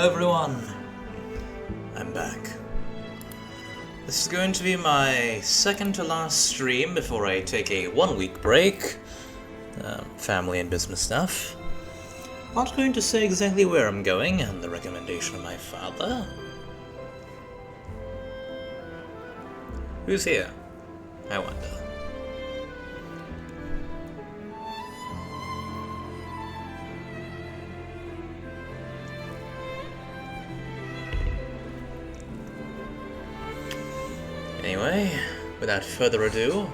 Hello everyone, I'm back. This is going to be my second to last stream before I take a 1-week break. Family and business stuff. Not going to say exactly where I'm going, and the recommendation of my father. Who's here? I wonder. Anyway, without further ado,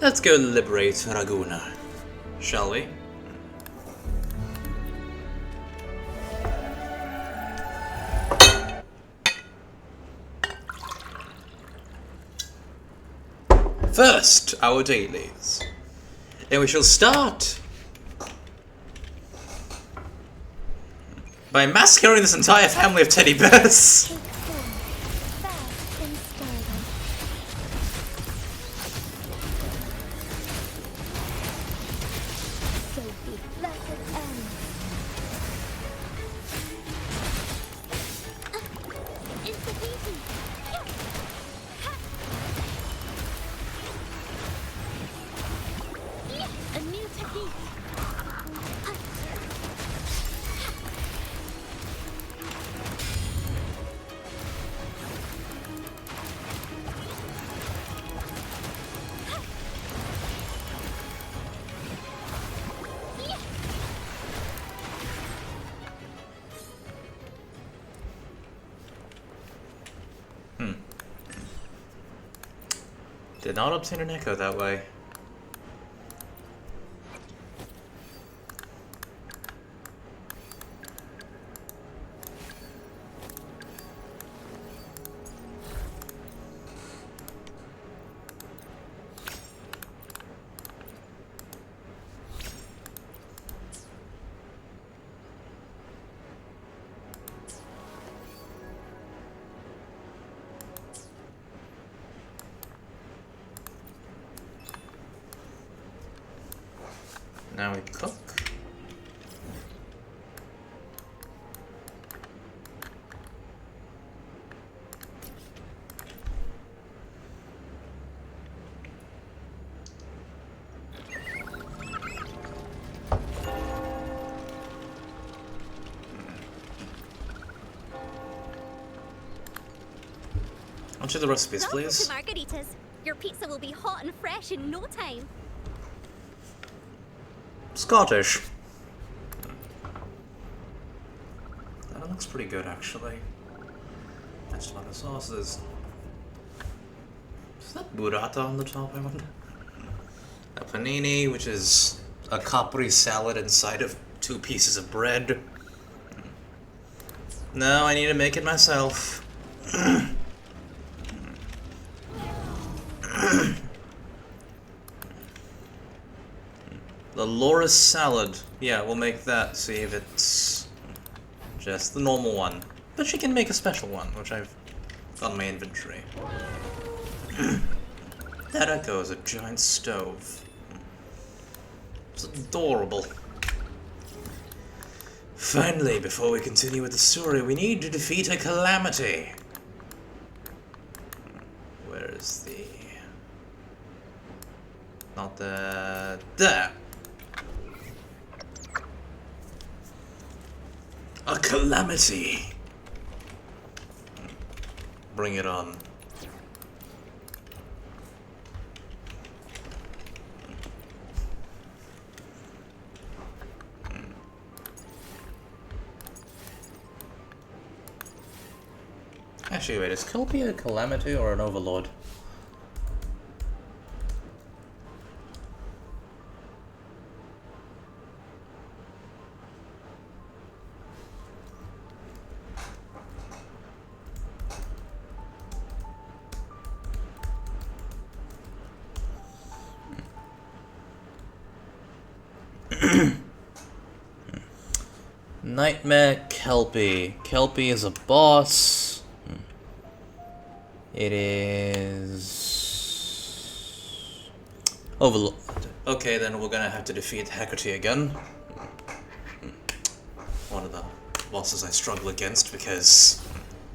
let's go liberate Ragunna, shall we? First, our dailies. And we shall start by massacring this entire family of teddy bears. Did not obtain an echo that way. Now we cook. Onto the recipes, please. Welcome to Margaritas. Your pizza will be hot and fresh in no time. Scottish. That looks pretty good, actually. That's a lot of sauces. Is that burrata on the top, I wonder? A panini, which is a Capri salad inside of 2 pieces of bread. No, I need to make it myself. The Loris salad. Yeah, we'll make that, see if it's just the normal one. But she can make a special one, which I've got in my inventory. That echoes a giant stove. It's adorable. Finally, before we continue with the story, we need to defeat a calamity. Where is the... Not the... There! A calamity! Bring it on. Actually, wait, is Kelpie a calamity or an overlord? Nightmare Kelpie. Kelpie is a boss. It is... Overlord. Okay, then we're gonna have to defeat Hecate again. One of them. bosses I struggle against because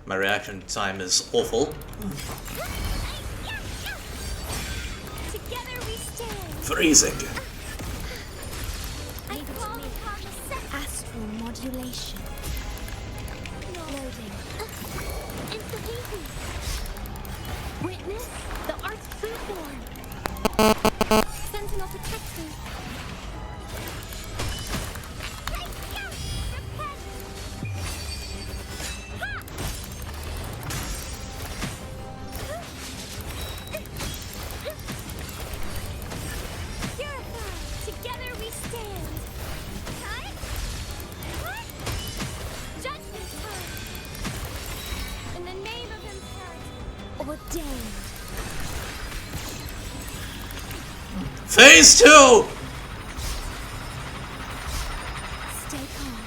my reaction time is awful. Together we stand. Freezing. I call upon the Astral modulation. Loading. Instantly. Witness the art's true form. Sentinel protection. Together we stand. Judgment time. In the name of Imperator. Ordained. Phase 2! Stay calm.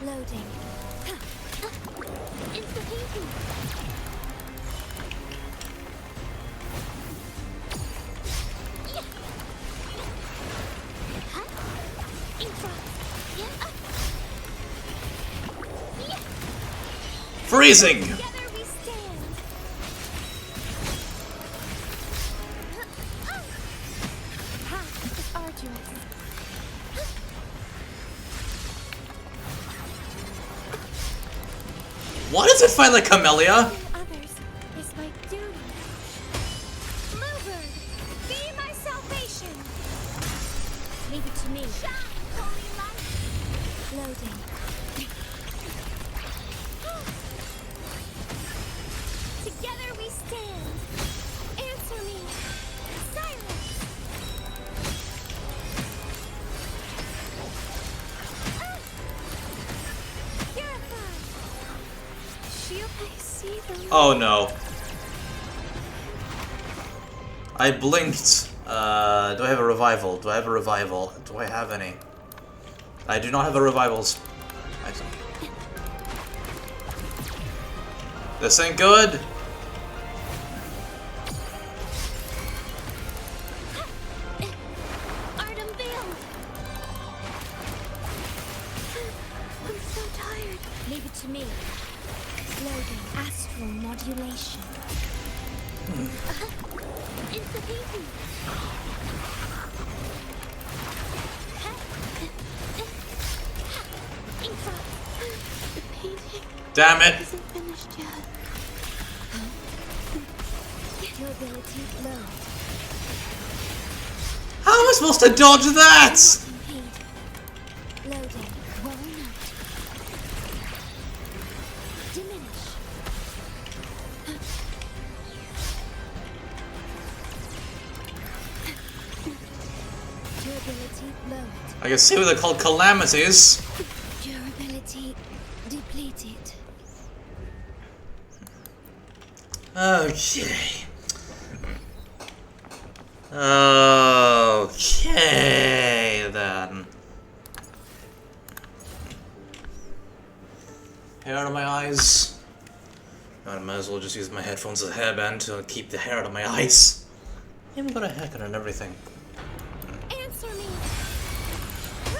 Loading. Instantly. Freezing! Together we stand. Path is arduous. What is it finally, Camellia? Others is my duty. Bluebird, be my salvation. Leave it to me. Shine, holy light. Loading. Together we stand. Answer me. Silence. Purify. Shield. I see them. Oh no. I blinked. Do I have a revival? Do I have a revival? Do I have any? I do not have a revivals. Item. This ain't good. Art unveiled. I'm so tired. Leave it to me. Loading. Astral modulation. Instantly. The painting Damn it. isn't finished yet. Durability low. How am I supposed to dodge that? Impede. Loading. Wearing out. Diminish. Durability lowered. I can see what they're called calamities. Durability depleted. Okay. Okay, then. Hair out of my eyes. I might as well just use my headphones as a hairband to keep the hair out of my eyes. Even got a haircut and everything. Answer me.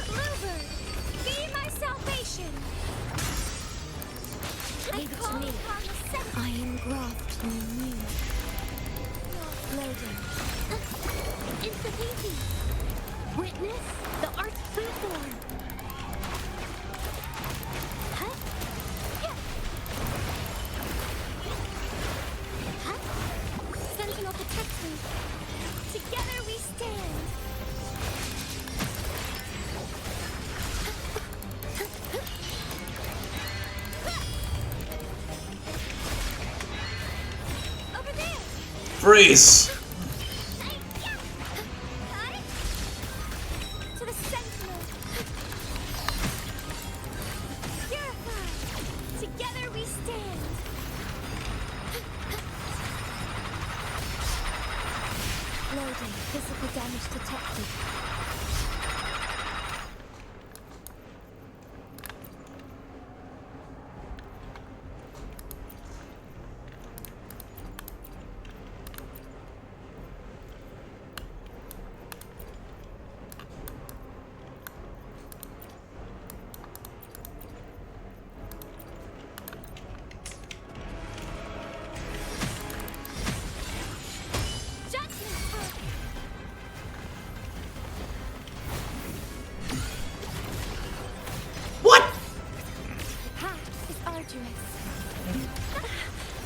Bluebird, be my salvation. Leave it to call me. upon the sentinel. I am grafted anew. Loading. Instantly. Witness the art's true form. Huh? Yeah. Huh? Sentinel protects me. Together we stand. Over there. Freeze! To the sentinel. Purify. Together we stand. Loading. Physical damage detected.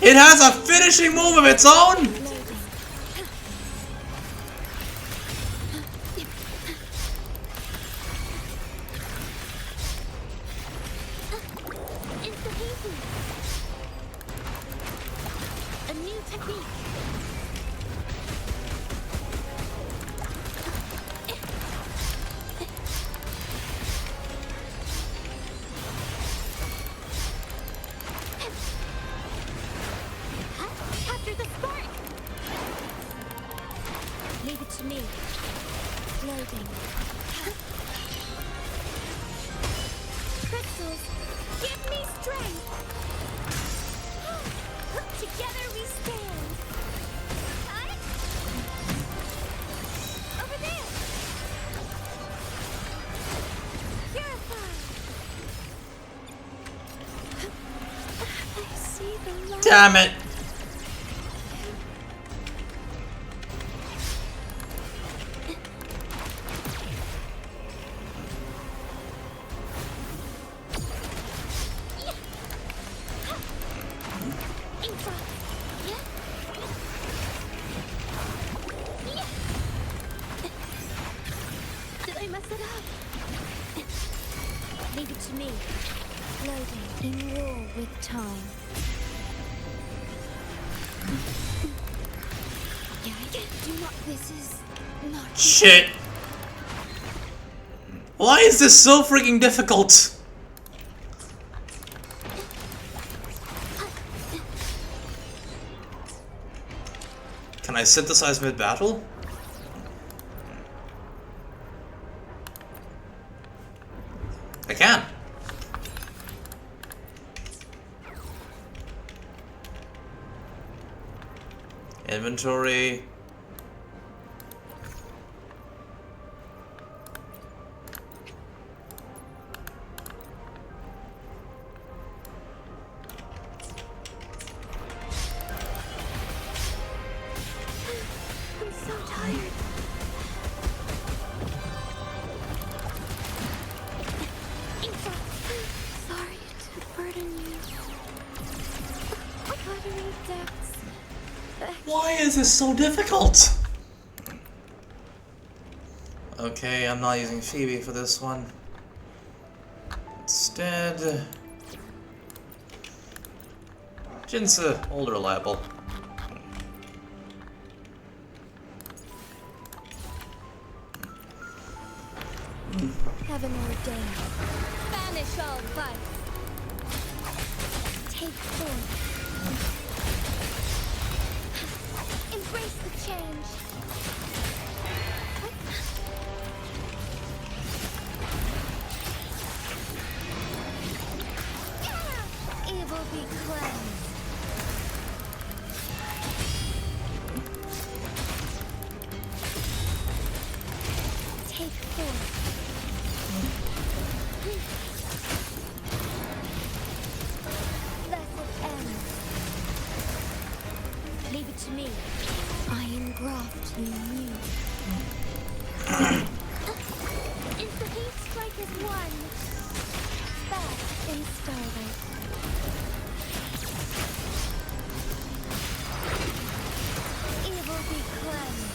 It has a finishing move of its own? Loading. Insta-hazy. A new technique. Capture the spark! Leave it to me. Loading. Crystals, give me strength! Together we stand! Over there! Purify! I see the light. Damn it. Did I mess it up? Leave it to me. Loading in war with time. Yeah, I can do not. This is not. Shit. Why is this so freaking difficult? Can I synthesize mid-battle? I can. Inventory. I'm so tired. Sorry to burden you. Watery depths. Why is this so difficult? Okay, I'm not using Phoebe for this one. Instead, Jinsa, old reliable. Heaven ordained. Banish all vice. Take form. Embrace the change. Evil be cleansed. Take form. Blessed end. Leave it to me. I engraft you new. Is the heat strike as one? Fast and startled. Evil be cleansed.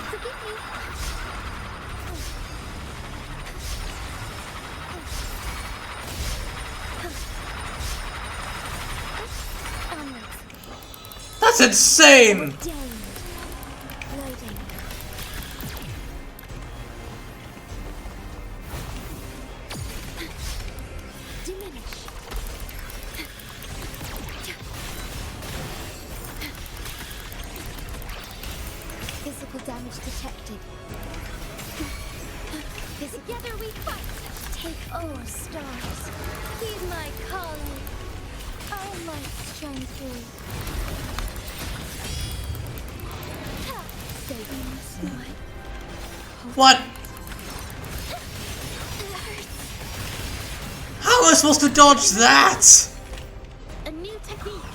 Forgive me. Onwards. That's insane! Ordained. Loading. Diminish. Physical damage detected. Together we fight. Take over stars. Heed my calling. Our lights shine through. Saving us not. What? It hurts. How am I supposed to dodge that? A new technique.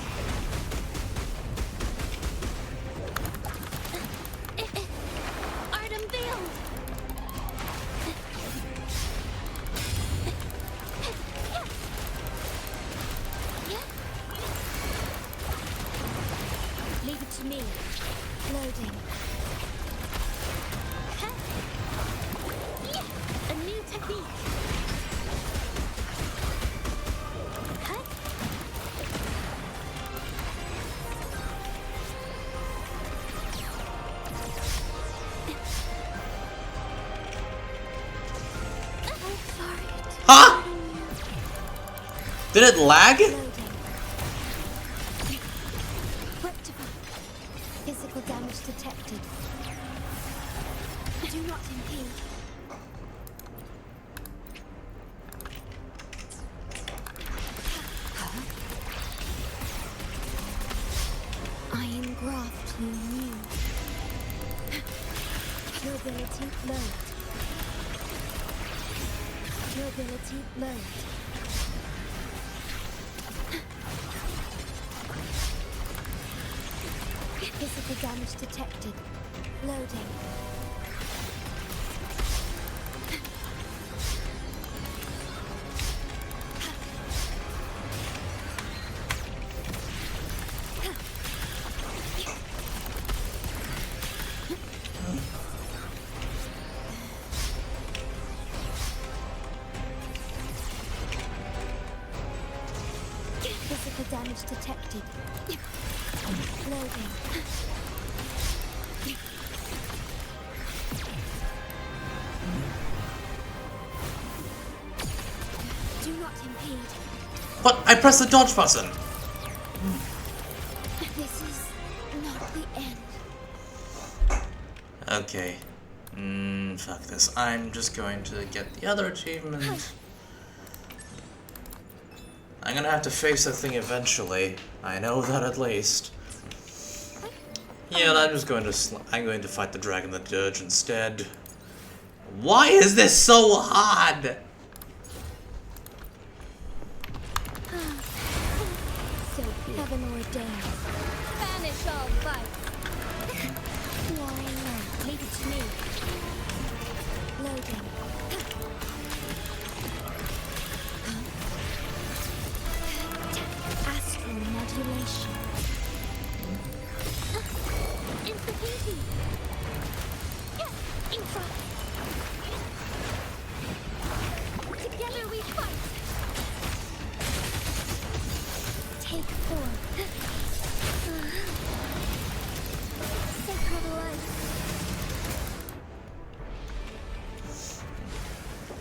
Art unveiled. Loading. A new technique. Huh? Did it lag? Rectify. Physical damage detected. Do not impede. Iron graft new. Durability load. Durability load. Physical damage detected. Loading. Physical damage detected. Loading. Do not impede. But I pressed the dodge button. This is not the end. Okay. Fuck this. I'm just going to get the other achievement. I'm gonna have to face that thing eventually. I know that at least. Yeah, I'm just going to I'm going to fight the dragon the dirge instead. Why is this so hard? So heaven ordained. Banish all vice. Why not? Leave it to me. Loading. Astral modulation. Insta-pinky. Infra. Together we fight. Take form. Sacred life.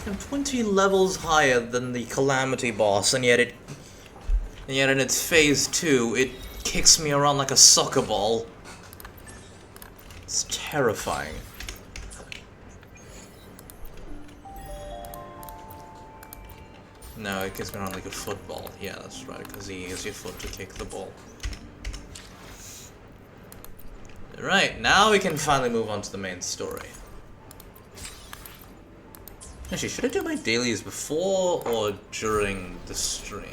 I'm 20 levels higher than the Calamity boss, and yet in its phase 2, it kicks me around like a soccer ball. It's terrifying. No, it kicks me around like a football. Yeah, that's right, because he uses your foot to kick the ball. Right, now we can finally move on to the main story. Actually, should I do my dailies before or during the stream?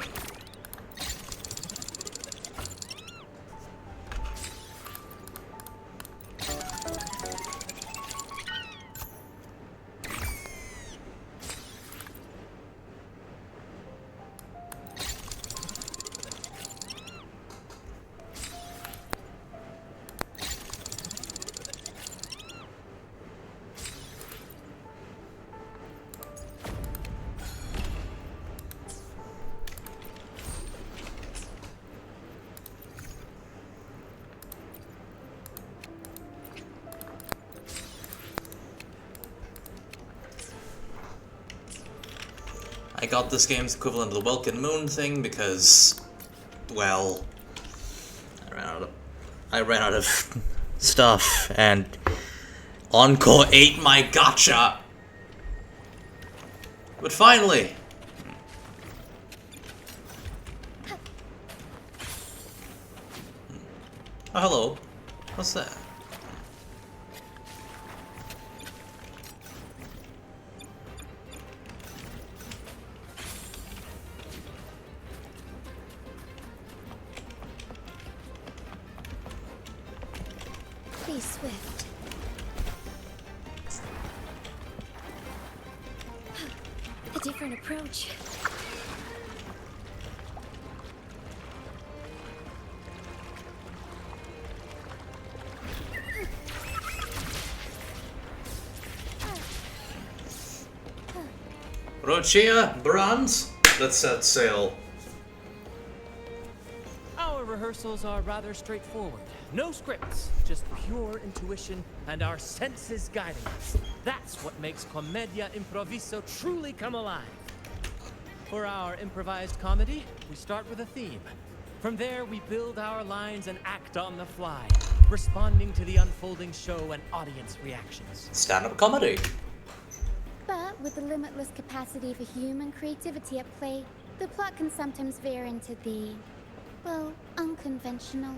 I got this game's equivalent of the Welkin Moon thing because, well, I ran out of stuff, and Encore ate my gotcha! But finally! Oh, hello. What's that? Be swift. A different approach. Rochia, Brand, let's set sail. Our rehearsals are rather straightforward. No scripts, just pure intuition and our senses guiding us. That's what makes Commedia Improviso truly come alive. For our improvised comedy, we start with a theme. From there, we build our lines and act on the fly, responding to the unfolding show and audience reactions. Stand-up comedy. But with the limitless capacity for human creativity at play, the plot can sometimes veer into the, well, unconventional.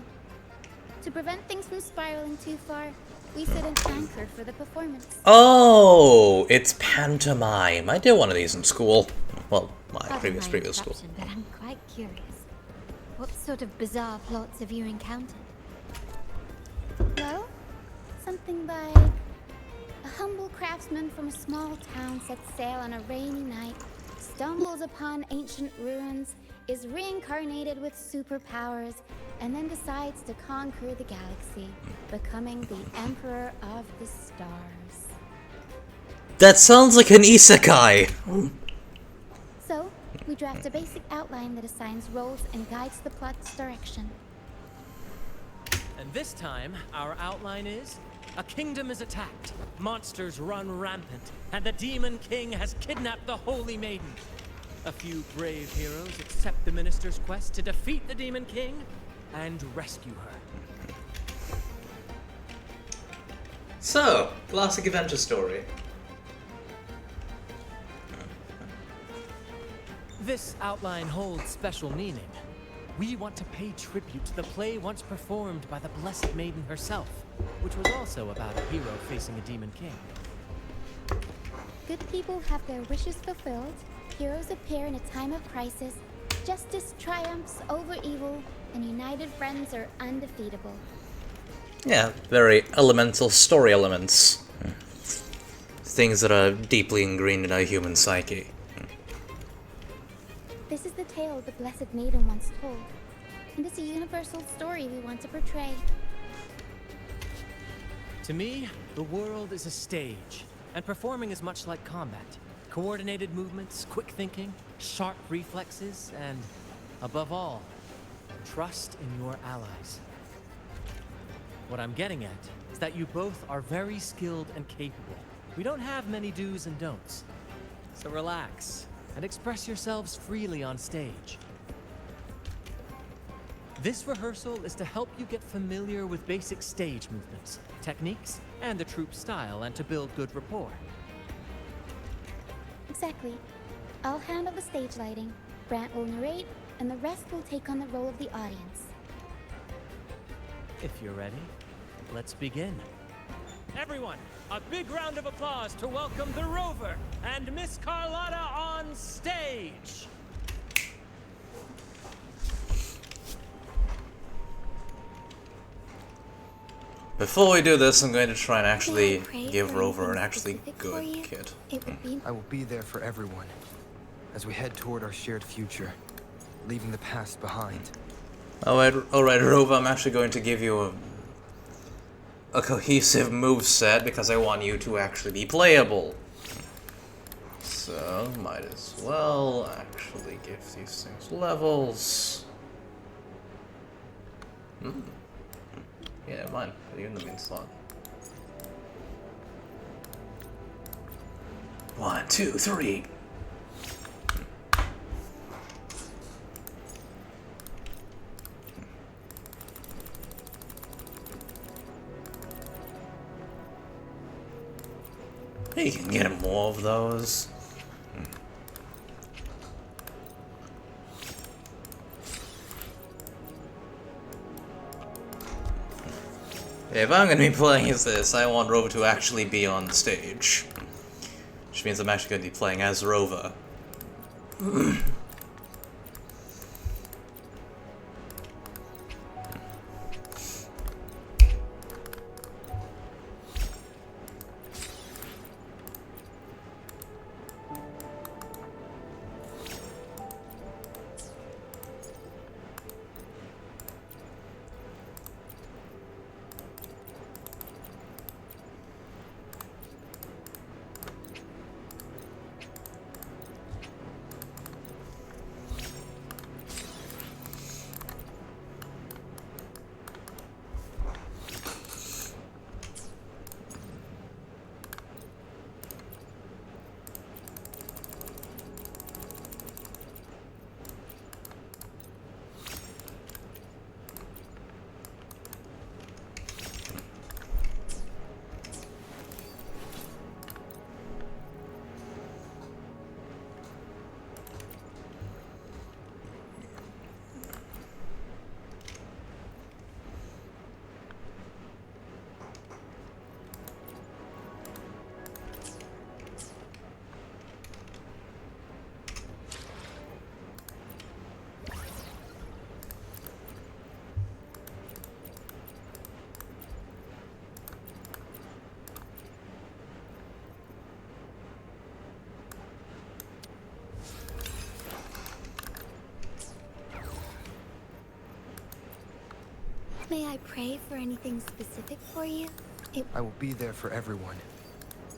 To prevent things from spiraling too far, we sit an anchor for the performance. Oh, it's pantomime. I did one of these in school. Well, my Pardon my previous school. interruption, but I'm quite curious. What sort of bizarre plots have you encountered? Well, something like a humble craftsman from a small town sets sail on a rainy night, stumbles upon ancient ruins, is reincarnated with superpowers, and then decides to conquer the galaxy, becoming the Emperor of the Stars. That sounds like an isekai. So, we draft a basic outline that assigns roles and guides the plot's direction. And this time, our outline is: a kingdom is attacked, monsters run rampant, and the Demon King has kidnapped the Holy Maiden. A few brave heroes accept the minister's quest to defeat the Demon King and rescue her. So, classic adventure story. This outline holds special meaning. We want to pay tribute to the play once performed by the Blessed Maiden herself, which was also about a hero facing a Demon King. Good people have their wishes fulfilled, heroes appear in a time of crisis, justice triumphs over evil, and united friends are undefeatable. Yeah, very elemental story elements. Things that are deeply ingrained in our human psyche. This is the tale the Blessed Maiden once told, and it's a universal story we want to portray. To me, the world is a stage, and performing is much like combat. Coordinated movements, quick thinking, sharp reflexes, and, above all, trust in your allies. What I'm getting at is that you both are very skilled and capable. We don't have many do's and don'ts. So relax and express yourselves freely on stage. This rehearsal is to help you get familiar with basic stage movements, techniques, and the troupe style, and to build good rapport. Exactly. I'll handle the stage lighting, Brant will narrate, and the rest will take on the role of the audience. If you're ready, let's begin. Everyone, a big round of applause to welcome the Rover and Miss Carlotta on stage! Before we do this, I'm going to try and actually May I pray give for Rover an anything actually specific for good you? kid. It would be I will be there for everyone as we head toward our shared future, leaving the past behind. Alright, Rover, I'm actually going to give you a cohesive moveset because I want you to actually be playable. So, might as well actually give these things levels. Yeah, mine. Put you in the main slot. 1, 2, 3. You can get more of those. If I'm gonna be playing as this, I want Rover to actually be on stage. Which means I'm actually gonna be playing as Rover. May I pray for anything specific for you? I will be there for everyone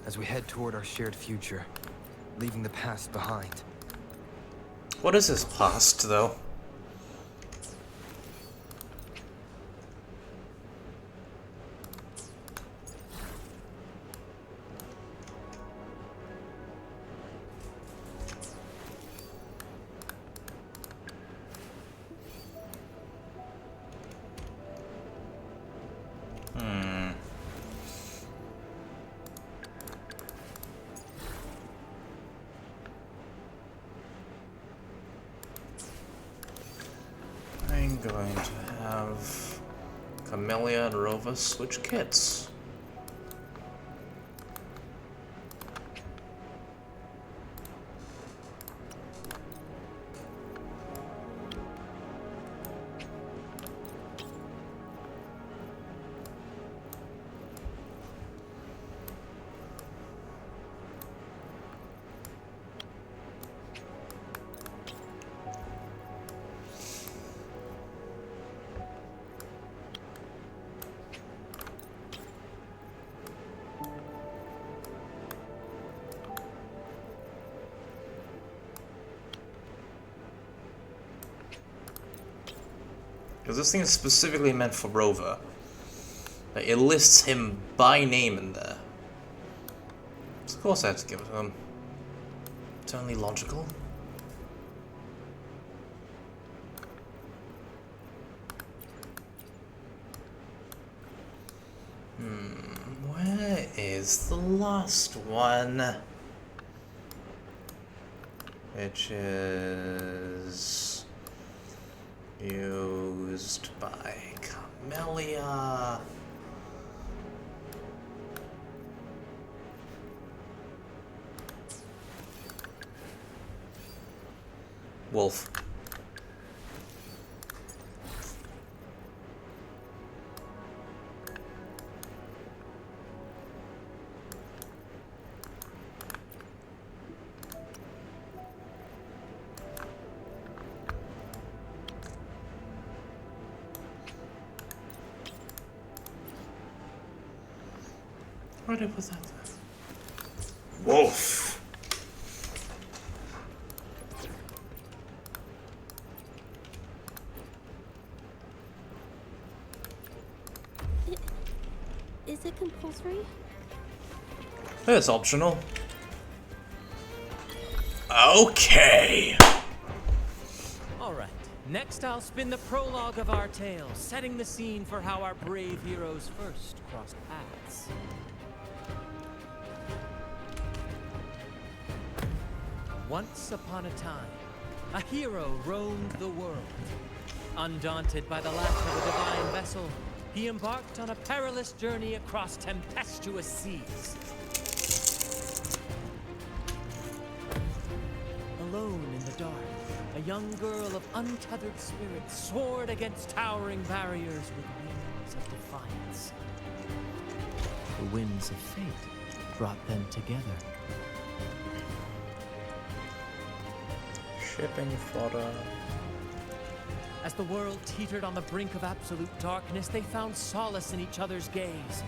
as we head toward our shared future, leaving the past behind. What is his past, though? I'm going to have Camellia and Rova switch kits. Because this thing is specifically meant for Rover. Like, it lists him by name in there. So of course I have to give it to him. It's only logical. Where is the last one? Which is used by Camellia. Wolf. Where did I put that there? Wolf! Is it compulsory? It's optional. Okay! Alright, next I'll spin the prologue of our tale, setting the scene for how our brave heroes first crossed paths. Once upon a time, a hero roamed the world. Undaunted by the lack of a divine vessel, he embarked on a perilous journey across tempestuous seas. Alone in the dark, a young girl of untethered spirit soared against towering barriers with wings of defiance. The winds of fate brought them together. Shipping fodder. As the world teetered on the brink of absolute darkness, they found solace in each other's gaze.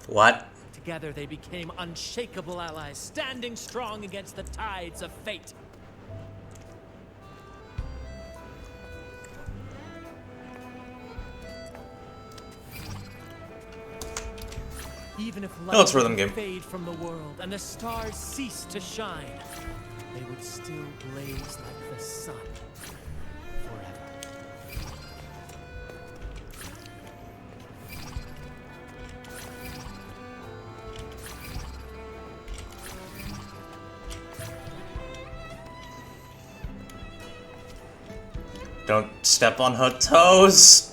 What? Together they became unshakable allies, standing strong against the tides of fate. Even if light it's rhythm game. would fade from the world and the stars cease to shine, they would still blaze like the sun forever. Don't step on her toes!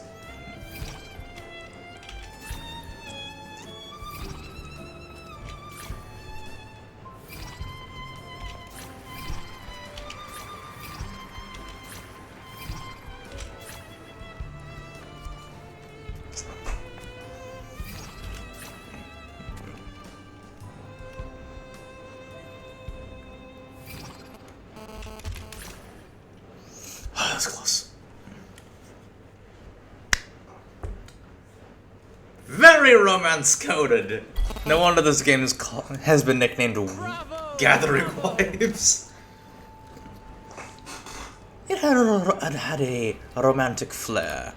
was close. Very romance-coded. No wonder this game has been nicknamed Gathering Wives. It had a romantic flair.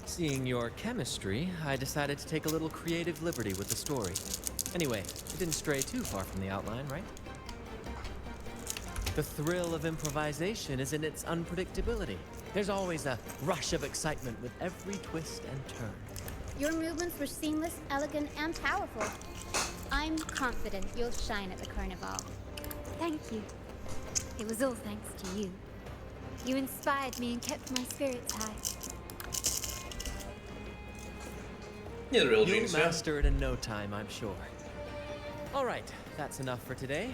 Seeing your chemistry, I decided to take a little creative liberty with the story. Anyway, it didn't stray too far from the outline, right? The thrill of improvisation is in its unpredictability. There's always a rush of excitement with every twist and turn. Your movements were seamless, elegant, and powerful. I'm confident you'll shine at the carnival. Thank you. It was all thanks to you. You inspired me and kept my spirits high. You're the real You'll genius, yeah. master it in no time, I'm sure. All right, that's enough for today.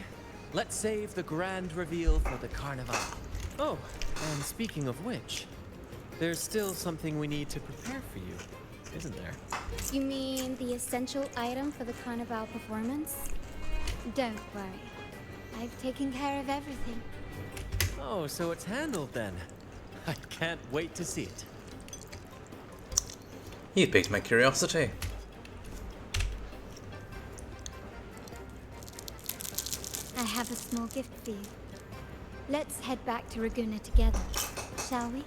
Let's save the grand reveal for the carnival. Oh, and speaking of which, there's still something we need to prepare for you, isn't there? You mean the essential item for the carnival performance? Don't worry. I've taken care of everything. Oh, so it's handled then. I can't wait to see it. You piqued my curiosity. I have a small gift for you. Let's head back to Ragunna together, shall we?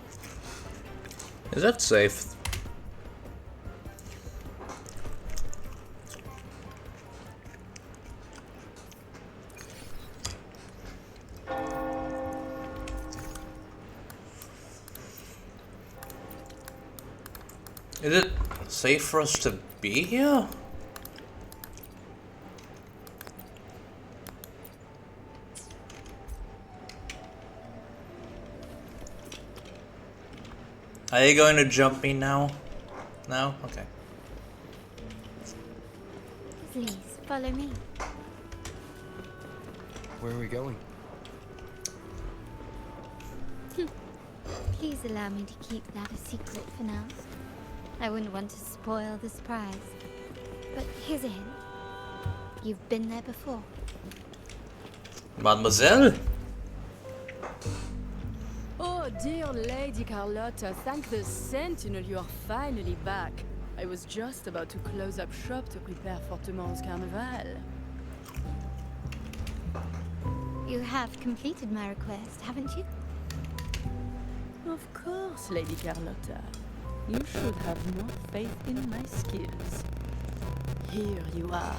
Is that safe? Is it safe for us to be here? Are you going to jump me now? No? Okay. Please, follow me. Where are we going? Please allow me to keep that a secret for now. I wouldn't want to spoil the surprise. But here's a hint. You've been there before. Mademoiselle? Oh, dear Lady Carlotta, thank the Sentinel you are finally back. I was just about to close up shop to prepare for tomorrow's carnival. You have completed my request, haven't you? Of course, Lady Carlotta. You should have more faith in my skills. Here you are.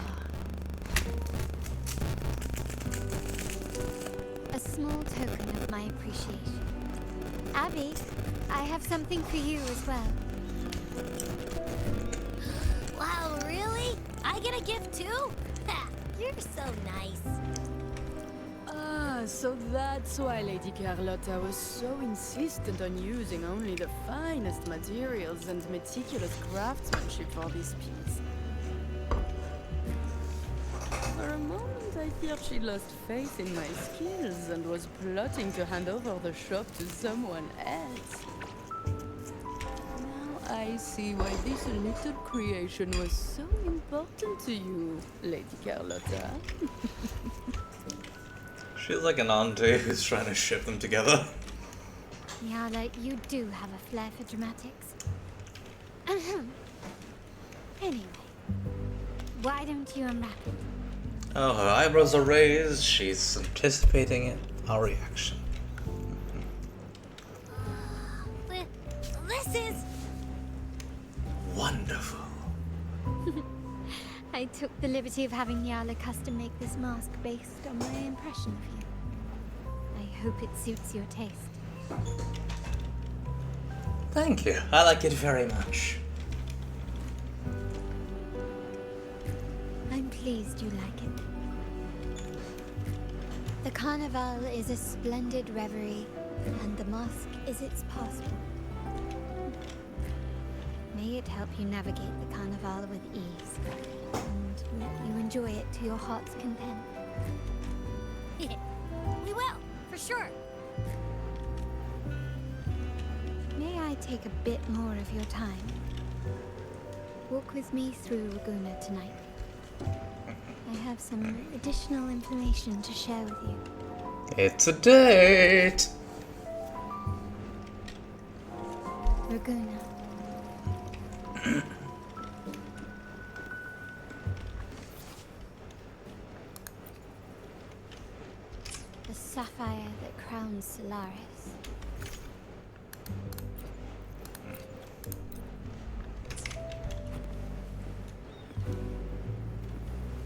A small token of my appreciation. Abby, I have something for you as well. Wow, really? I get a gift too? Ha, you're so nice. Ah, so that's why Lady Carlotta was so insistent on using only the finest materials and meticulous craftsmanship for this piece. For a moment, I feared she lost faith in my skills and was plotting to hand over the shop to someone else. Now I see why this little creation was so important to you, Lady Carlotta. She's like an auntie who's trying to ship them together. Yeah, like you do have a flair for dramatics. Anyway, why don't you unwrap it? Oh, her eyebrows are raised. She's anticipating it. Our reaction. This is... Wonderful. I took the liberty of having Yala custom make this mask based on my impression of you. I hope it suits your taste. Thank you. I like it very much. I'm pleased you like it. The carnival is a splendid reverie, and the mask is its passport. May it help you navigate the carnival with ease, and let you enjoy it to your heart's content. We will, for sure. May I take a bit more of your time? Walk with me through Ragunna tonight. I have some additional information to share with you. It's a date. Ragunna. The sapphire that crowns Solaris.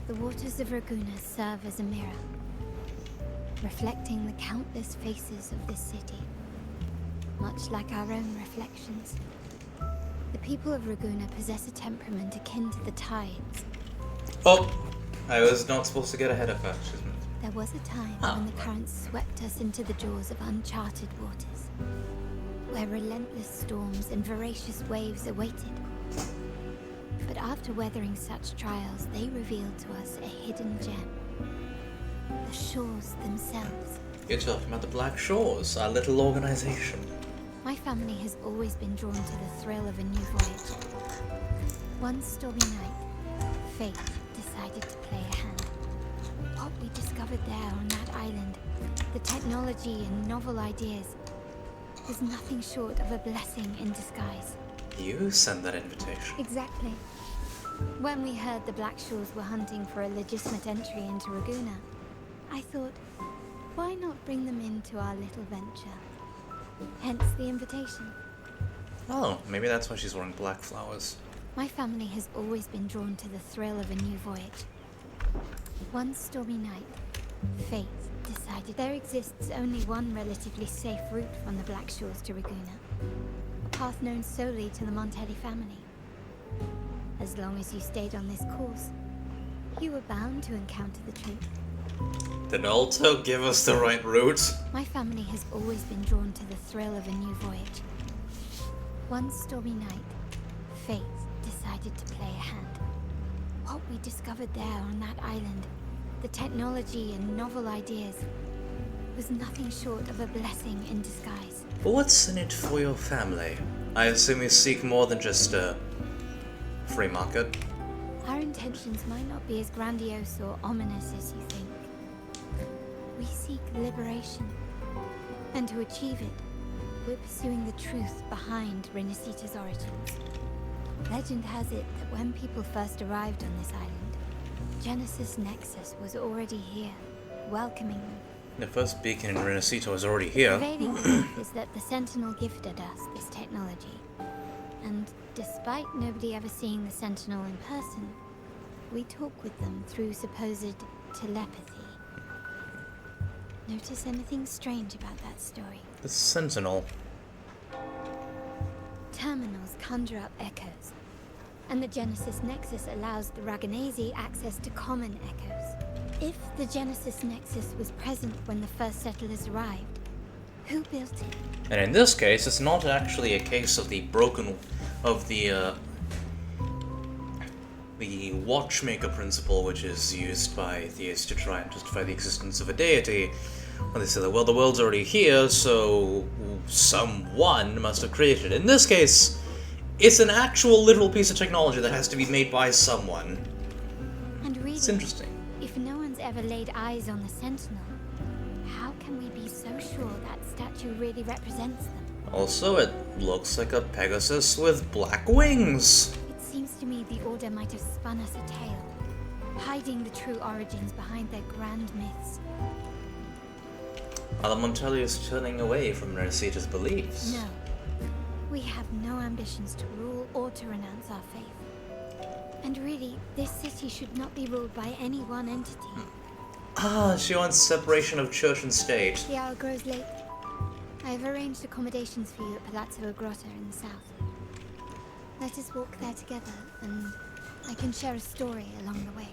The waters of Ragunna serve as a mirror, reflecting the countless faces of this city, much like our own reflections. The people of Ragunna possess a temperament akin to the tides. Oh, I was not supposed to get ahead of her. She's not. There was a time when the currents swept us into the jaws of uncharted waters, where relentless storms and voracious waves awaited. But after weathering such trials, they revealed to us a hidden gem. The shores themselves. You're talking about the Black Shores, our little organization. My family has always been drawn to the thrill of a new voyage. One stormy night, fate decided to play a hand. What we discovered there on that island, the technology and novel ideas, was nothing short of a blessing in disguise. You sent that invitation. Exactly. When we heard the Black Shores were hunting for a legitimate entry into Ragunna, I thought, why not bring them into our little venture? Hence the invitation. Oh, maybe that's why she's wearing black flowers. My family has always been drawn to the thrill of a new voyage. One stormy night, fate decided there exists only one relatively safe route from the Black Shores to Ragunna. A path known solely to the Montelli family. As long as you stayed on this course, you were bound to encounter the truth. Then also give us the right route. My family has always been drawn to the thrill of a new voyage. One stormy night, fate decided to play a hand. What we discovered there on that island, the technology and novel ideas, was nothing short of a blessing in disguise. But what's in it for your family? I assume you seek more than just a free market. Our intentions might not be as grandiose or ominous as you think. We seek liberation. And to achieve it, we're pursuing the truth behind Renacita's origins. Legend has it that when people first arrived on this island, Genesis Nexus was already here, welcoming them. The first beacon in Renacita was already here. Prevailing belief is that the Sentinel gifted us this technology. And despite nobody ever seeing the Sentinel in person, we talk with them through supposed telepathy. Notice anything strange about that story? The Sentinel. Terminals conjure up echoes, and the Genesis Nexus allows the Ragunese access to common echoes. If the Genesis Nexus was present when the first settlers arrived, who built it? And in this case, it's not actually a case of the watchmaker principle, which is used by theists to try and justify the existence of a deity. When they say that, well, the world's already here, so someone must have created it. In this case, it's an actual literal piece of technology that has to be made by someone. And really, It's interesting. if no one's ever laid eyes on the Sentinel, how can we be so sure that statue really represents them? Also, it looks like a Pegasus with black wings. It seems to me the Order might have spun us a tale, hiding the true origins behind their grand myths. Are the Montellius turning away from Renacita's beliefs? No. We have no ambitions to rule or to renounce our faith. And really, this city should not be ruled by any one entity. Ah, she wants separation of church and state. The hour grows late. I have arranged accommodations for you at Palazzo Grotta in the south. Let us walk there together, and I can share a story along the way.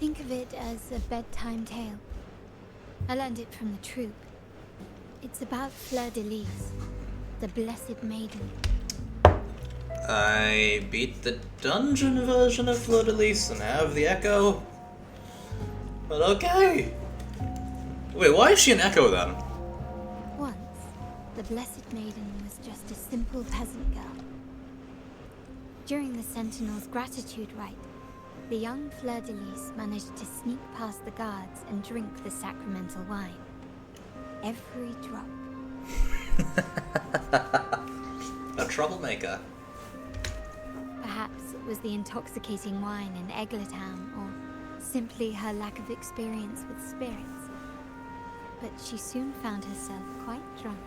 Think of it as a bedtime tale. I learned it from the troop. It's about Fleur de Lis, the Blessed Maiden. I beat the dungeon version of Fleur de Lis and have the Echo. But okay. Wait, why is she an Echo then? Once, the Blessed Maiden was just a simple peasant girl. During the Sentinel's gratitude rite, the young Fleur de Lis managed to sneak past the guards and drink the sacramental wine. Every drop. A troublemaker. Perhaps it was the intoxicating wine in Eglintown, or simply her lack of experience with spirits. But she soon found herself quite drunk.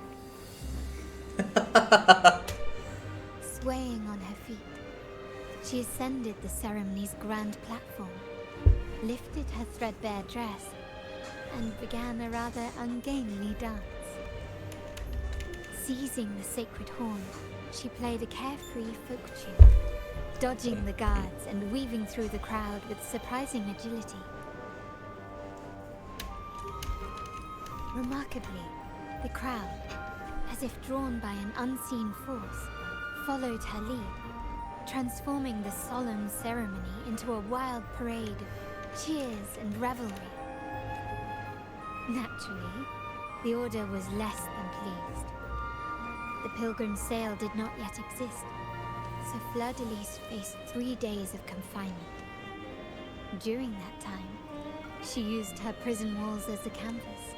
Swaying on her feet, she ascended the ceremony's grand platform, lifted her threadbare dress, and began a rather ungainly dance. Seizing the sacred horn, she played a carefree folk tune, dodging the guards and weaving through the crowd with surprising agility. Remarkably, the crowd, as if drawn by an unseen force, followed her lead, transforming the solemn ceremony into a wild parade of cheers and revelry. Naturally, the Order was less than pleased. The pilgrim sale did not yet exist, so Fleur-de-Lis faced 3 days of confinement. During that time, she used her prison walls as a canvas.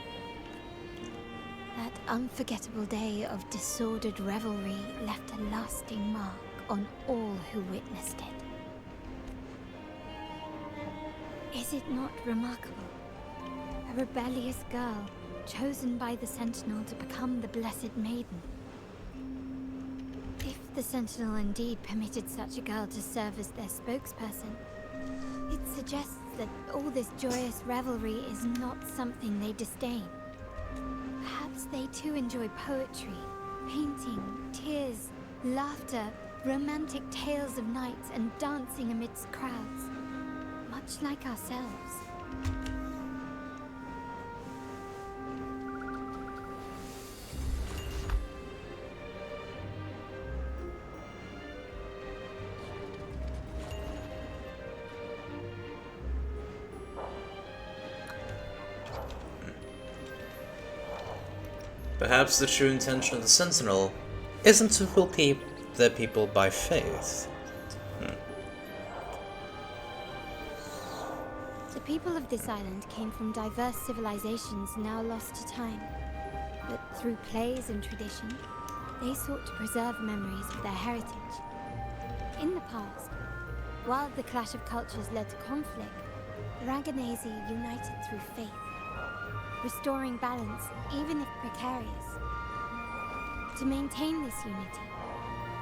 That unforgettable day of disordered revelry left a lasting mark on all who witnessed it. Is it not remarkable? A rebellious girl, chosen by the Sentinel to become the Blessed Maiden. If the Sentinel indeed permitted such a girl to serve as their spokesperson, it suggests that all this joyous revelry is not something they disdain. Perhaps they too enjoy poetry, painting, tears, laughter, romantic tales of nights, and dancing amidst crowds, much like ourselves. Perhaps the true intention of the Sentinel isn't to rule their people by faith. The people of this island came from diverse civilizations now lost to time. But through plays and tradition, they sought to preserve memories of their heritage. In the past, while the clash of cultures led to conflict, the Ragunna united through faith, restoring balance even if precarious. To maintain this unity,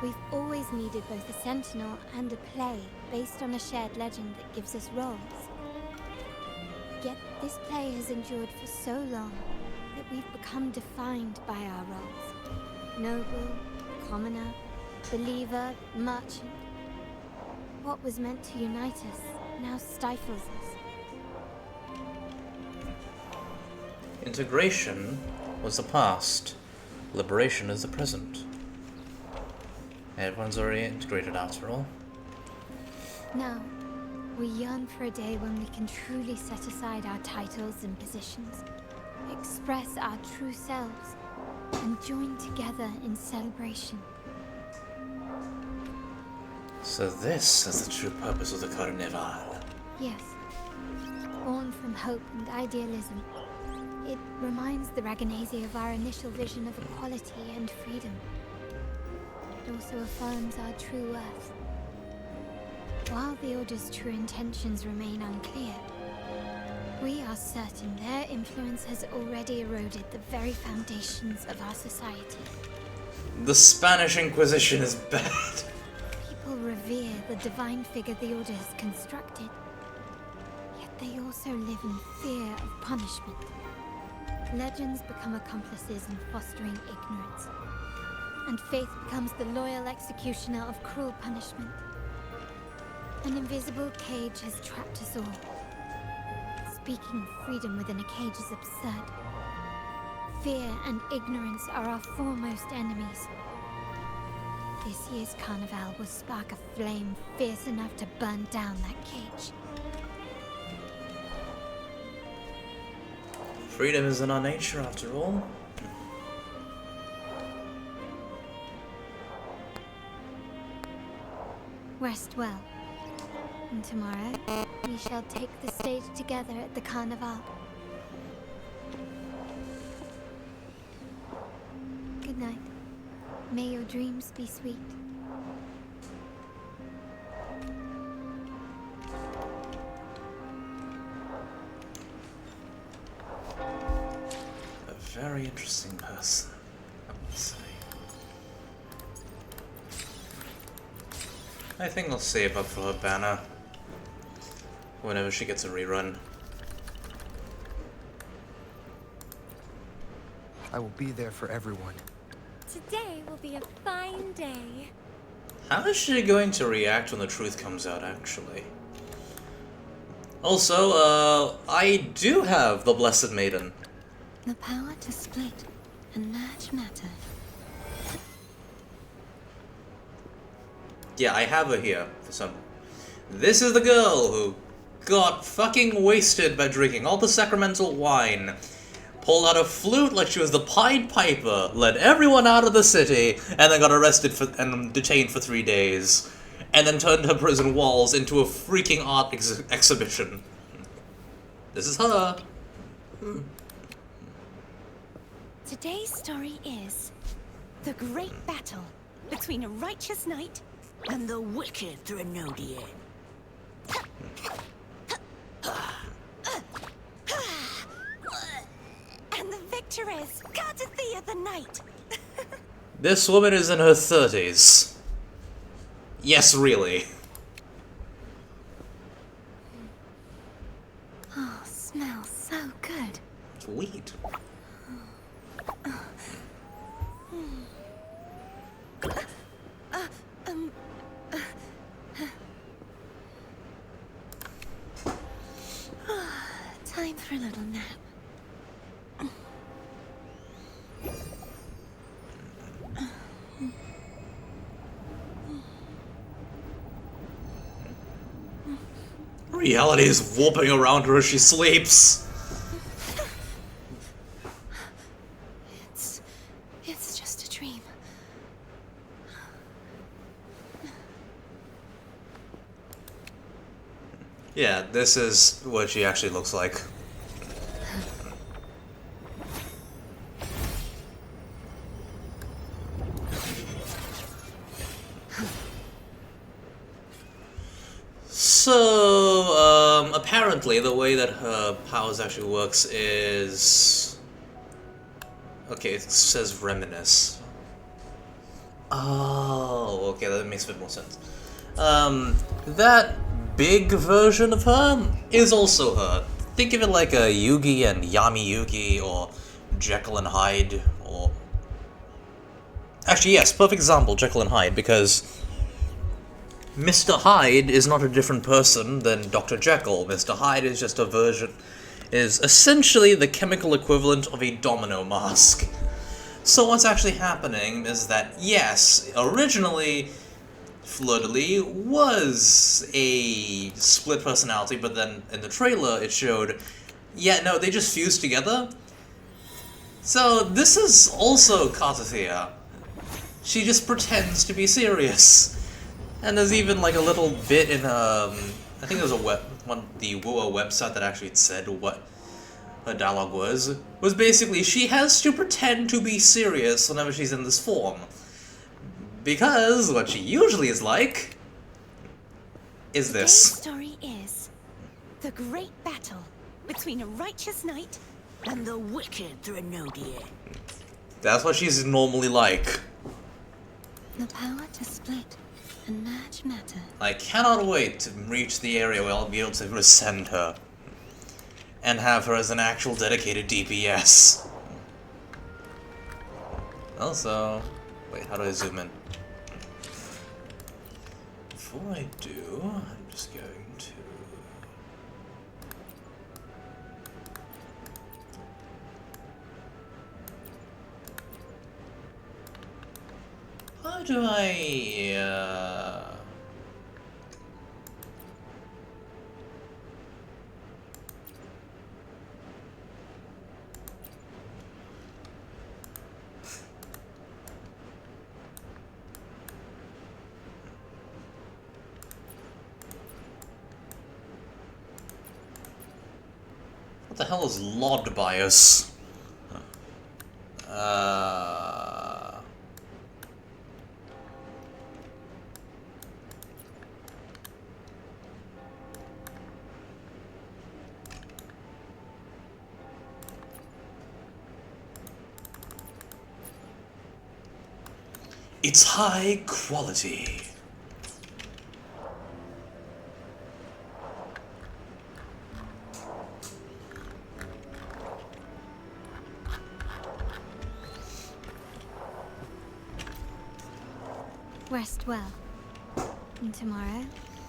we've always needed both a sentinel and a play based on a shared legend that gives us roles. Yet this play has endured for so long that we've become defined by our roles. Noble, commoner, believer, merchant. What was meant to unite us now stifles us. Integration was the past. Liberation is the present. Everyone's already integrated after all. Now, we yearn for a day when we can truly set aside our titles and positions, express our true selves, and join together in celebration. So this is the true purpose of the Carnival. Yes. Born from hope and idealism, it reminds the Ragunna of our initial vision of equality and freedom. It also affirms our true worth. While the Order's true intentions remain unclear, we are certain their influence has already eroded the very foundations of our society. The Spanish Inquisition is bad. People revere the divine figure the Order has constructed, yet they also live in fear of punishment. Legends become accomplices in fostering ignorance, and faith becomes the loyal executioner of cruel punishment. An invisible cage has trapped us all. Speaking of freedom within a cage is absurd. Fear and ignorance are our foremost enemies. This year's carnival will spark a flame fierce enough to burn down that cage. Freedom is in our nature after all. Rest well. And tomorrow, we shall take the stage together at the carnival. Good night. May your dreams be sweet. interesting person. Let's see. I think I'll save up for her banner whenever she gets a rerun. I will be there for everyone. Today will be a fine day. How is she going to react when the truth comes out, actually? Also, I do have the Blessed Maiden. The power to split and merge matter. Yeah, I have her here for some. This is the girl who got fucking wasted by drinking all the sacramental wine, pulled out a flute like she was the Pied Piper, led everyone out of the city, and then got arrested and detained for 3 days, and then turned her prison walls into a freaking art exhibition. This is her. Today's story is the great battle between a righteous knight and the wicked Thrенodian. And the victor is Cartethiya the knight. This woman is in her 30s. Yes, really. Oh, smells so good. It's weed. Time for a little nap. Reality is warping around her as she sleeps. It's just a dream. Yeah, this is what she actually looks like. So, apparently the way that her powers actually works is... Okay, it says reminisce. Oh, okay, that makes a bit more sense. That big version of her is also her. Think of it like a Yugi and Yami Yugi, or Jekyll and Hyde, or... Actually, yes, perfect example, Jekyll and Hyde, because Mr. Hyde is not a different person than Dr. Jekyll. Mr. Hyde is just a version, is essentially the chemical equivalent of a domino mask. So what's actually happening is that, yes, originally Fleur-de-Lis was a split personality, but then in the trailer it showed, yeah, no, they just fused together. So this is also Cartethiya. She just pretends to be serious. And there's even like a little bit in I think there's the Wua website that actually said what her dialogue was basically she has to pretend to be serious whenever she's in this form. Because what she usually is like is this. Today's story is the great battle between a righteous knight and the wicked Threnodian. That's what she's normally like. The power to split and merge matter. I cannot wait to reach the area where I'll be able to resend her. And have her as an actual dedicated DPS. Also... Wait, how do I zoom in? Before I do, I'm just going to... How do I... What the hell is logged bias? It's high quality. Rest well. And tomorrow,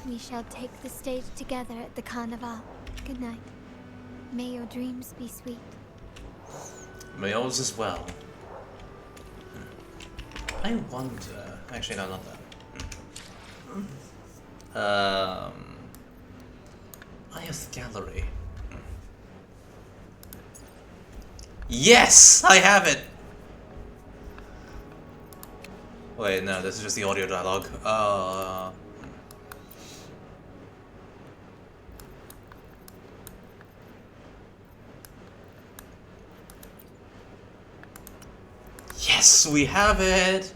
we shall take the stage together at the Carnival. Good night. May your dreams be sweet. May yours as well. I wonder... Actually, no, not that. Ioth Gallery. Yes! I have it! Wait, no, this is just the audio dialogue. Yes, we have it!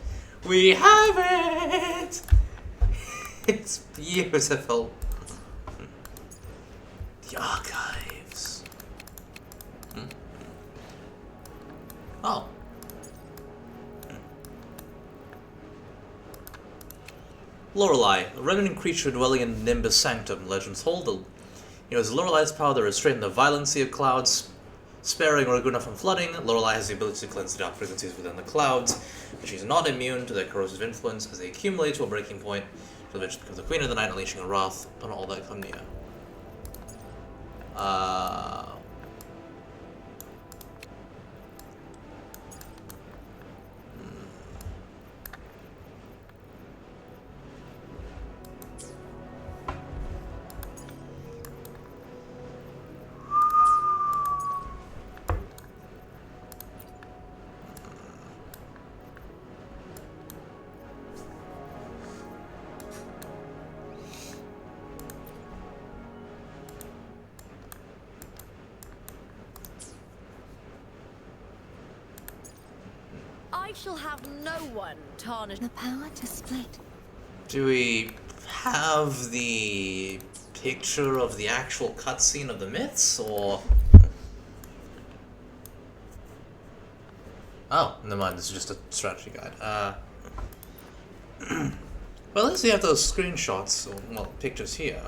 We have it! It's beautiful. The archives. Oh. Lorelei, a remnant creature dwelling in Nimbus Sanctum, legends hold. It was Lorelei's power that restrained the violency of clouds, sparing Ragunna from flooding. Lorelei has the ability to cleanse the dark frequencies within the clouds, but she's not immune to their corrosive influence. As they accumulate to a breaking point, she'll eventually become the Queen of the Night, unleashing her wrath on all that come near. I shall have no one tarnish The power to split. Do we have the picture of the actual cutscene of the myths, or... Oh, never mind, this is just a strategy guide. Well, at least we have those screenshots, or, well, pictures here.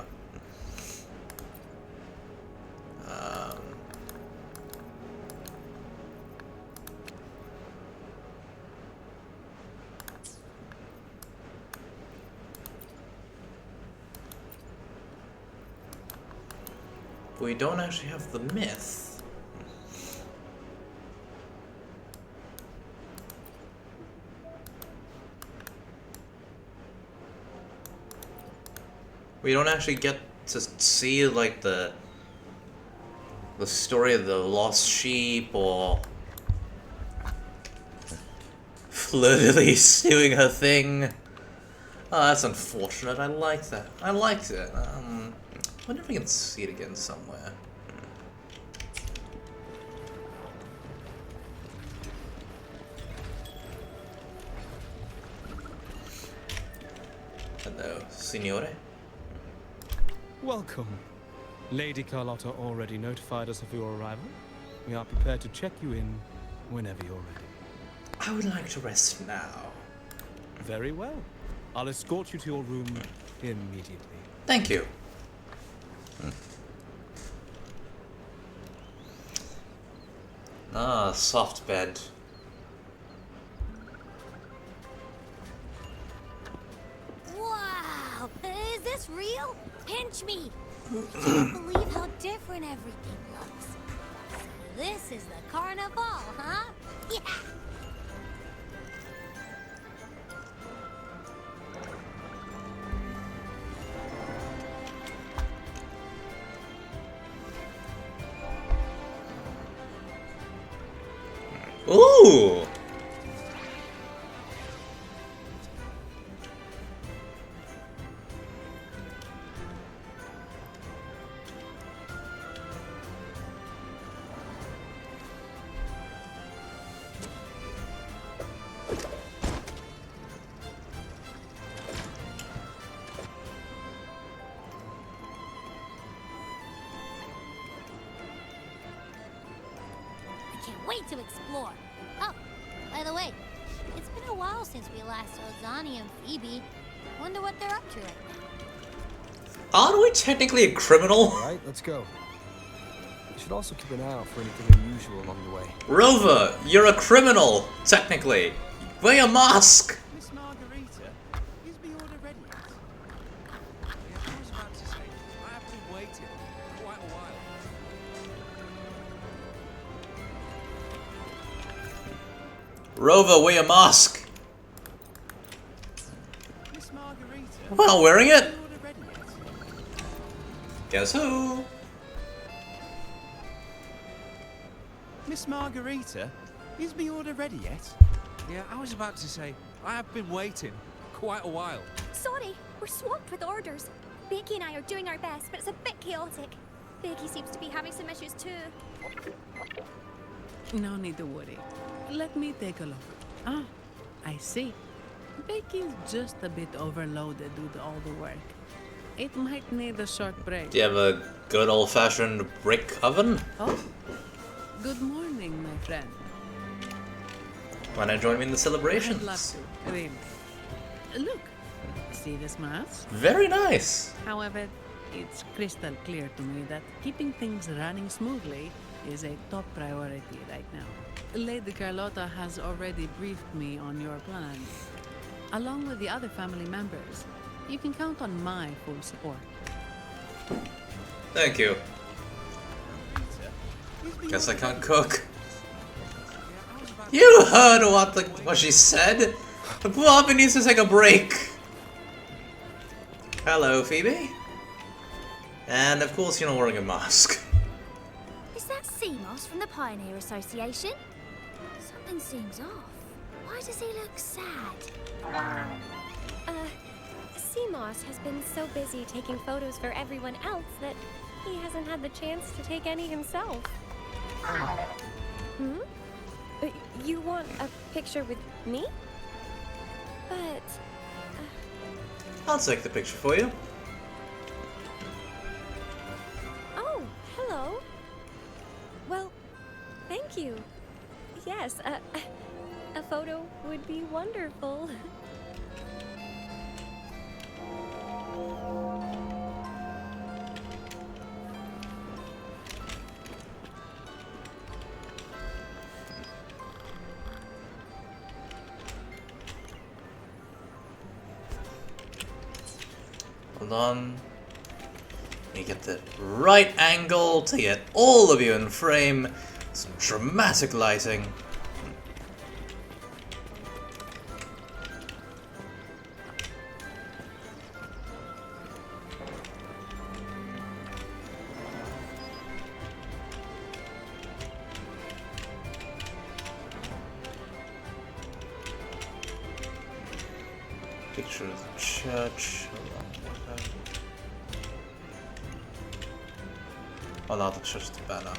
We don't actually have the myth. We don't actually get to see, like, the story of the lost sheep, or Fleur-de-Lis doing her thing. Oh, that's unfortunate. I liked that. I liked it. I wonder if we can see it again somewhere. Hello, Signore. Welcome. Lady Carlotta already notified us of your arrival. We are prepared to check you in whenever you're ready. I would like to rest now. Very well. I'll escort you to your room immediately. Thank you. Ah, soft bed. Wow! Is this real? Pinch me! Can't believe how different everything looks. So this is the carnival, huh? Yeah! Ooh! I can't wait to explore. Oh, by the way, it's been a while since we last saw Zani and Phoebe. Wonder what they're up to right now. Aren't we technically a criminal? Alright, let's go. We should also keep an eye out for anything unusual along the way. Rover, you're a criminal, technically. Wear a mask! Miss Margarita, is the order ready yet? Yeah, I was about to say, I have been waiting quite a while. Rover, wear a mask! Miss Margarita, I'm not wearing it! is the order ready yet? Guess who? Miss Margarita, is the order ready yet? Yeah, I was about to say, I have been waiting quite a while. Sorry, we're swamped with orders. Becky and I are doing our best, but it's a bit chaotic. Becky seems to be having some issues too. No need to worry. Let me take a look. Ah, I see. Becky's just a bit overloaded with all the work. It might need a short break. Do you have a good old-fashioned brick oven? Oh, good morning, my friend. Why not join me in the I'd love celebrations? to, really. Look, see this mask? Very nice. However, it's crystal clear to me that keeping things running smoothly is a top priority right now. Lady Carlotta has already briefed me on your plans. Along with the other family members, you can count on my full support. Thank you. Is the Guess I order can't ready? cook. Yeah, I was about You heard what she said? Bobby needs to take a break. Hello, Phoebe. And of course you're not wearing a mask. Is that Seamoss from the Pioneer Association? Something seems off. Why does he look sad? Seamoss has been so busy taking photos for everyone else that he hasn't had the chance to take any himself. Hmm? You want a picture with me? But... I'll take the picture for you. Oh, hello. Well, thank you. Yes, a photo would be wonderful. Hold on. Let me get the right angle to get all of you in frame. Some dramatic lighting. Picture of the church. Oh no, that's just the banner.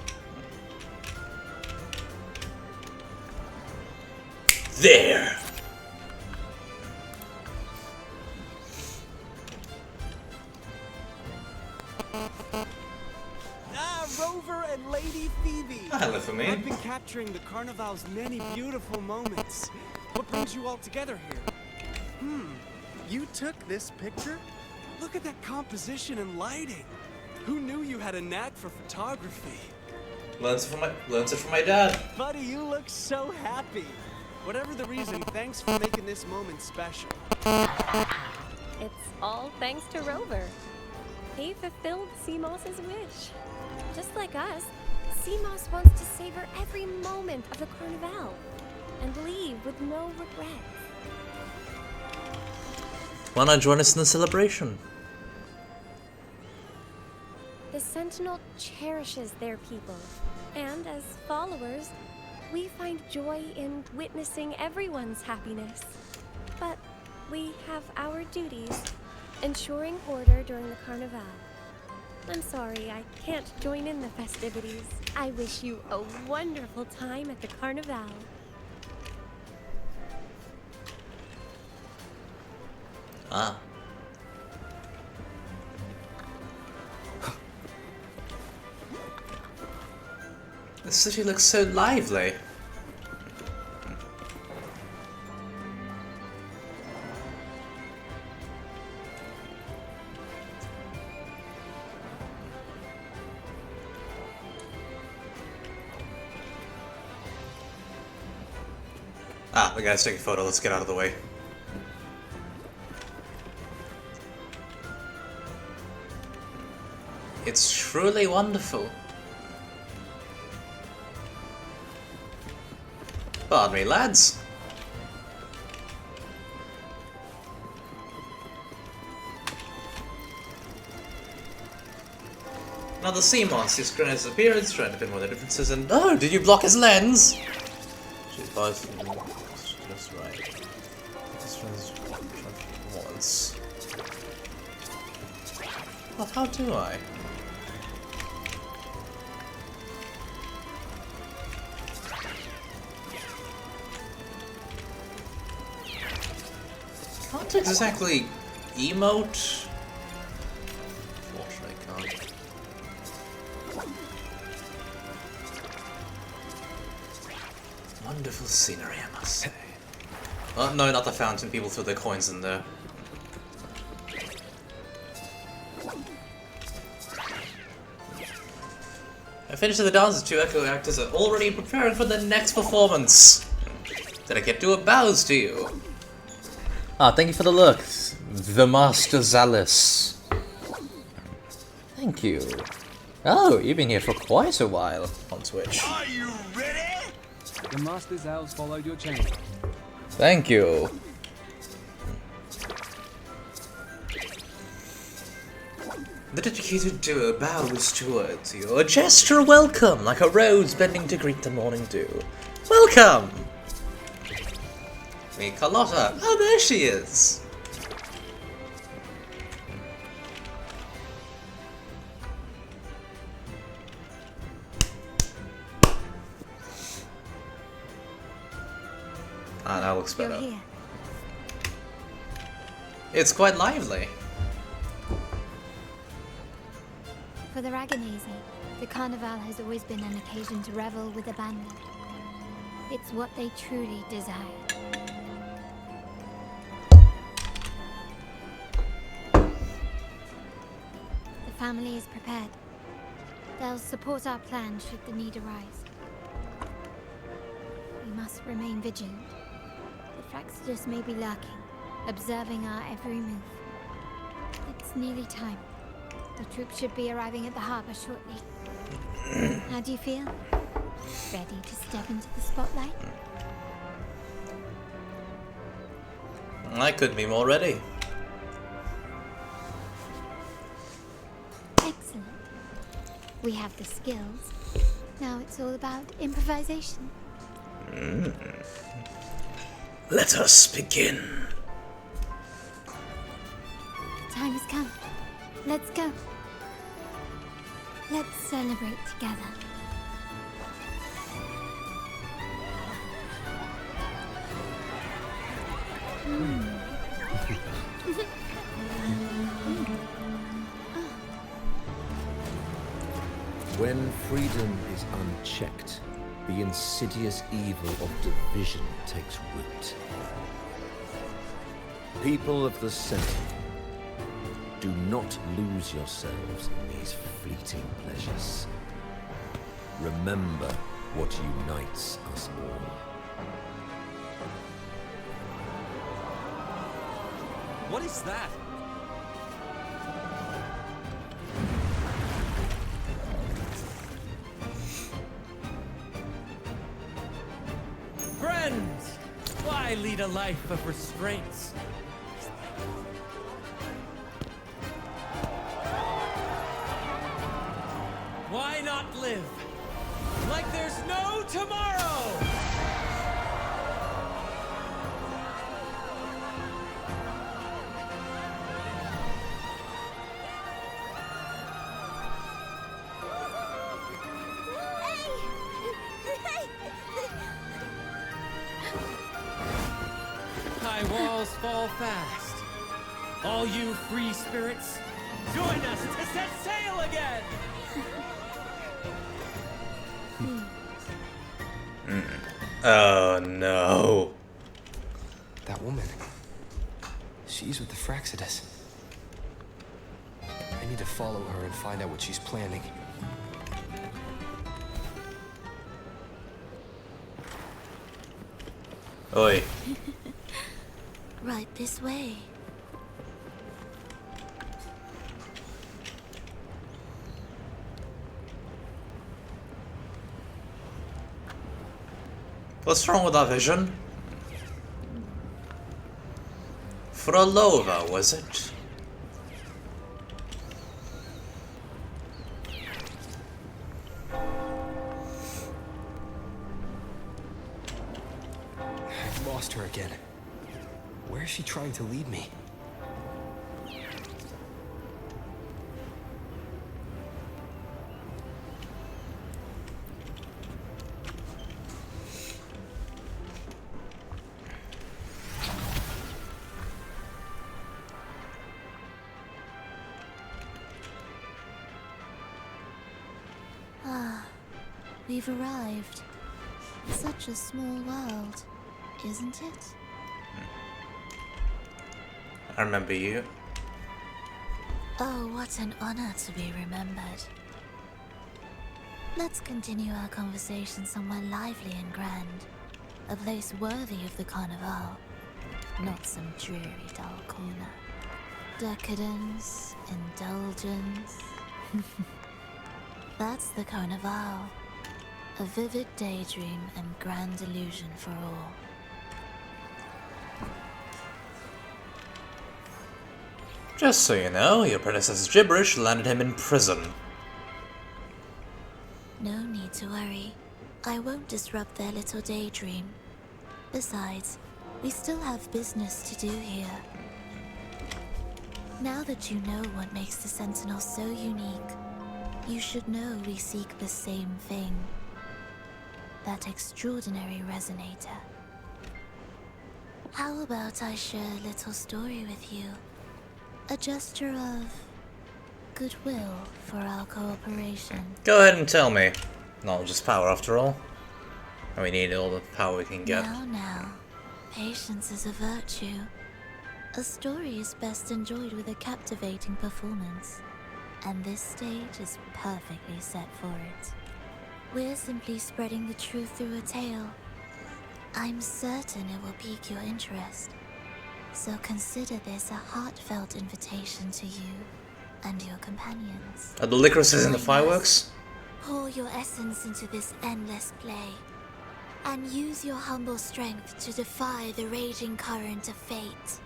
There! Rover and Lady Phoebe. Hello for me. I've been capturing the Carnival's many beautiful moments. What brings you all together here? You took this picture? Look at that composition and lighting. Who knew you had a knack for photography? Learns it from my dad. Buddy, you look so happy. Whatever the reason, thanks for making this moment special. It's all thanks to Rover. He fulfilled Seamoss's wish. Just like us, Seamoss wants to savor every moment of the Carnival and leave with no regrets. Why not join us in the celebration? The Sentinel cherishes their people, and as followers, we find joy in witnessing everyone's happiness. But we have our duties, ensuring order during the Carnival. I'm sorry, I can't join in the festivities. I wish you a wonderful time at the Carnival. Ah. The city looks so lively. Ah, the guy's taking a photo. Let's get out of the way. It's truly wonderful. Pardon me, lads. Now the sea monster's grown his appearance, trying to pinpoint the differences, and oh, did you block his lens? Just right. Once. Well, how do I? Can't exactly emote. Unfortunately, I can't. Wonderful scenery, I must say. Oh, no, not the fountain. People threw their coins in there. I finished the dance. The two echo actors are already preparing for the next performance. Did I get to a bows to you? Ah, thank you for the look. The Master Zalus. Thank you. Oh, you've been here for quite a while on Twitch. Are you ready? The Master's Owls followed your chain. Thank you. The dedicated duo bows towards you, a gesture of welcome, like a rose bending to greet the morning dew. Welcome! Me, Carlotta. Oh, there she is! Ah, that looks better. You're here. It's quite lively. For the Ragunese, the Carnival has always been an occasion to revel with abandon. It's what they truly desire. The family is prepared. They'll support our plan should the need arise. We must remain vigilant. The Fraxidus may be lurking, observing our every move. It's nearly time. The troops should be arriving at the harbor shortly. How do you feel? Ready to step into the spotlight? I couldn't be more ready. Excellent. We have the skills. Now it's all about improvisation. Let us begin. The time has come. Let's go. Let's celebrate together. When freedom is unchecked, the insidious evil of division takes root. People of the Sentinel, do not lose yourselves in these fleeting pleasures. Remember what unites us all. What is that? Friends! Why lead a life of restraints? Why not live like there's no tomorrow? High walls fall fast. All you free spirits, join us to set sail again! Oh no. That woman. She's with the Fraxidus. I need to follow her and find out what she's planning. Oi. Right this way. What's wrong with our vision? Frolova, was it? I've lost her again. Where is she trying to lead me? We've arrived. Such a small world, isn't it? I remember you. Oh, what an honor to be remembered. Let's continue our conversation somewhere lively and grand. A place worthy of the Carnival. Not some dreary dull corner. Decadence, indulgence. That's the Carnival. A vivid daydream and grand illusion for all. Just so you know, your predecessor's gibberish landed him in prison. No need to worry. I won't disrupt their little daydream. Besides, we still have business to do here. Now that you know what makes the Sentinel so unique, you should know we seek the same thing. That extraordinary resonator. How about I share a little story with you? A gesture of goodwill for our cooperation. Go ahead and tell me. Knowledge is power, after all. And we need all the power we can get. Now, patience is a virtue. A story is best enjoyed with a captivating performance. And this stage is perfectly set for it. We're simply spreading the truth through a tale. I'm certain it will pique your interest. So consider this a heartfelt invitation to you and your companions. Are the licorices in the fireworks? Pour your essence into this endless play. And use your humble strength to defy the raging current of fate.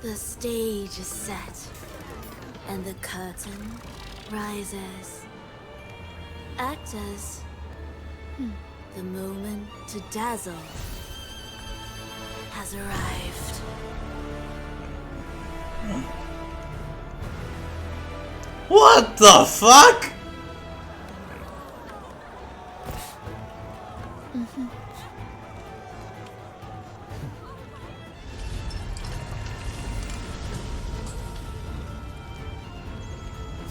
The stage is set, and the curtain rises. Actors, the moment to dazzle has arrived. What the fuck?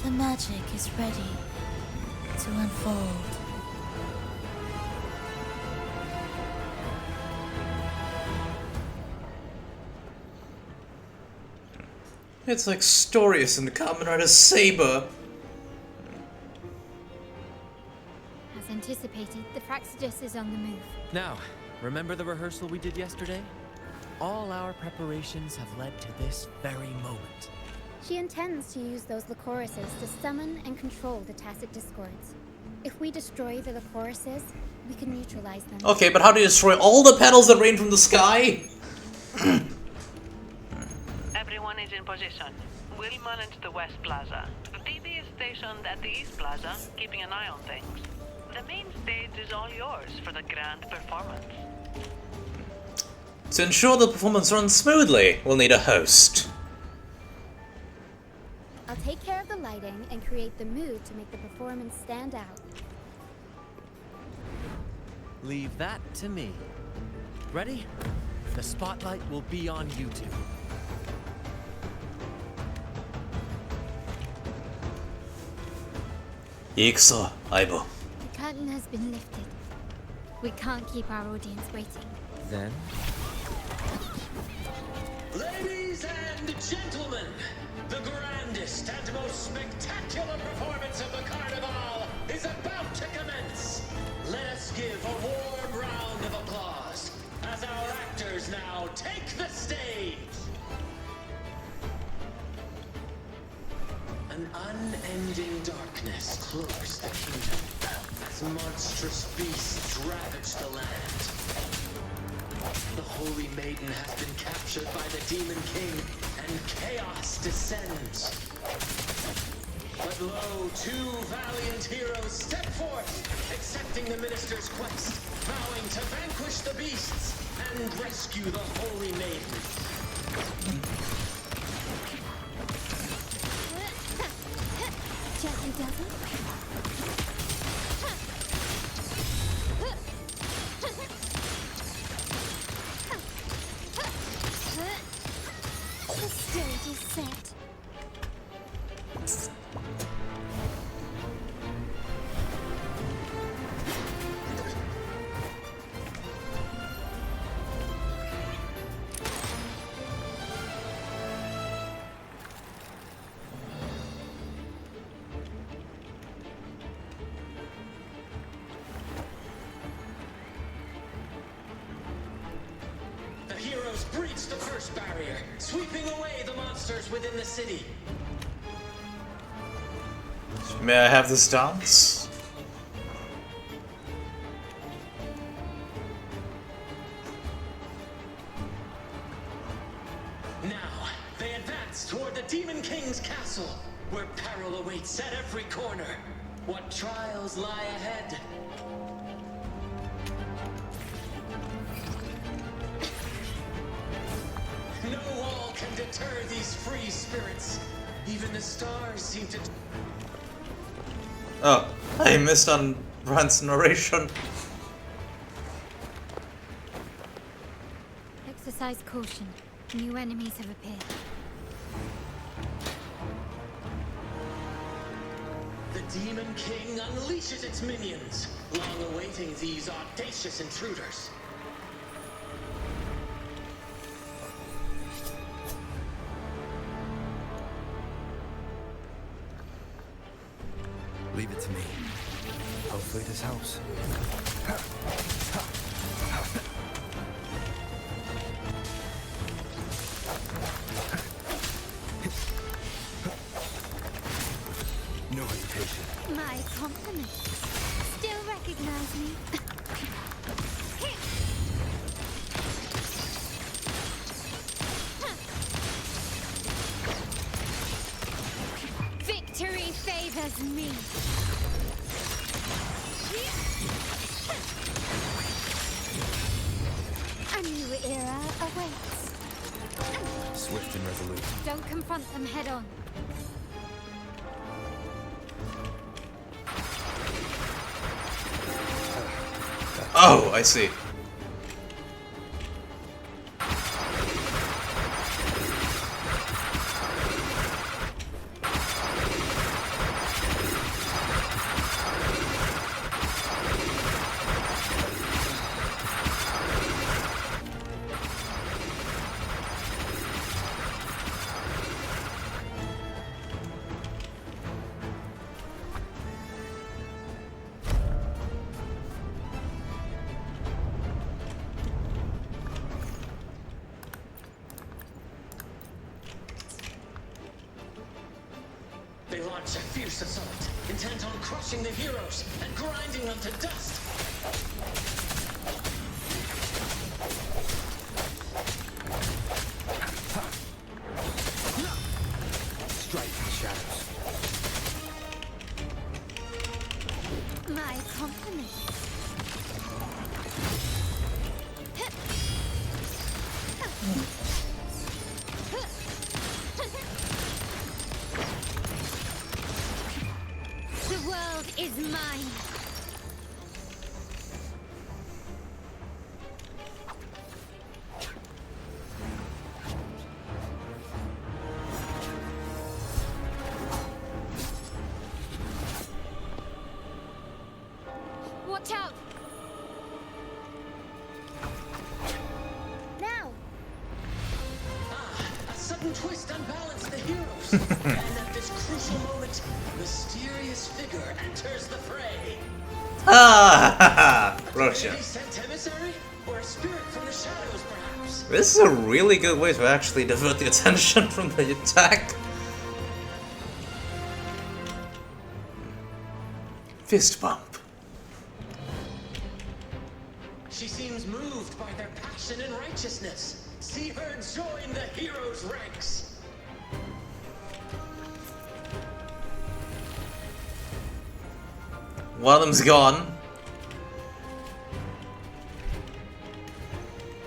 The magic is ready to unfold. It's like Storius and the Kamen Rider's saber. As anticipated, the Praxidus is on the move. Now, remember the rehearsal we did yesterday? All our preparations have led to this very moment. She intends to use those Lycorises to summon and control the Tacit Discords. If we destroy the Lycorises, we can neutralize them. Okay, but how do you destroy all the petals that rain from the sky? Everyone is in position. We'll manage the West Plaza. The TV is stationed at the East Plaza, keeping an eye on things. The main stage is all yours for the grand performance. To ensure the performance runs smoothly, we'll need a host. I'll take care of the lighting and create the mood to make the performance stand out. Leave that to me. Ready? The spotlight will be on you two. Ikso, Aibo. The curtain has been lifted. We can't keep our audience waiting. then? Ladies and gentlemen, the grandest and most spectacular performance of the Carnival is about to commence. Let us give a warm round of applause as our actors now take the stage. An unending darkness cloaks the kingdom as monstrous beasts ravage the land. The Holy Maiden has been captured by the Demon King, and chaos descends. But lo, two valiant heroes step forth, accepting the minister's quest, vowing to vanquish the beasts and rescue the Holy Maiden. Jazzy Dazzle. The stage is set. The heroes breach the first barrier, sweeping away the monsters within the city. May I have this dance? Now, they advance toward the Demon King's castle, where peril awaits at every corner. What trials lie ahead? No wall can deter these free spirits. Even the stars seem to... Oh, I missed on Brand's narration. Exercise caution. New enemies have appeared. The Demon King unleashes its minions, long awaiting these audacious intruders. Leave it to me. Hopefully this helps. No hesitation. My compliments. Still recognize me? Victory favors me. A new era awaits. Swift and resolute. Don't confront them head on. Oh, I see. They launch a fierce assault, intent on crushing the heroes and grinding them to dust. Strike in the shadows. My compliments. The world is mine. Watch out! sudden twist unbalanced the heroes. And at this crucial moment, a mysterious figure enters the fray. Ah, Russia. A sent emissary, or a spirit from the shadows, perhaps? This is a really good way to actually divert the attention from the attack. Fist bump. She seems moved by their passion and righteousness. See her join the heroes' ranks. One of them's gone.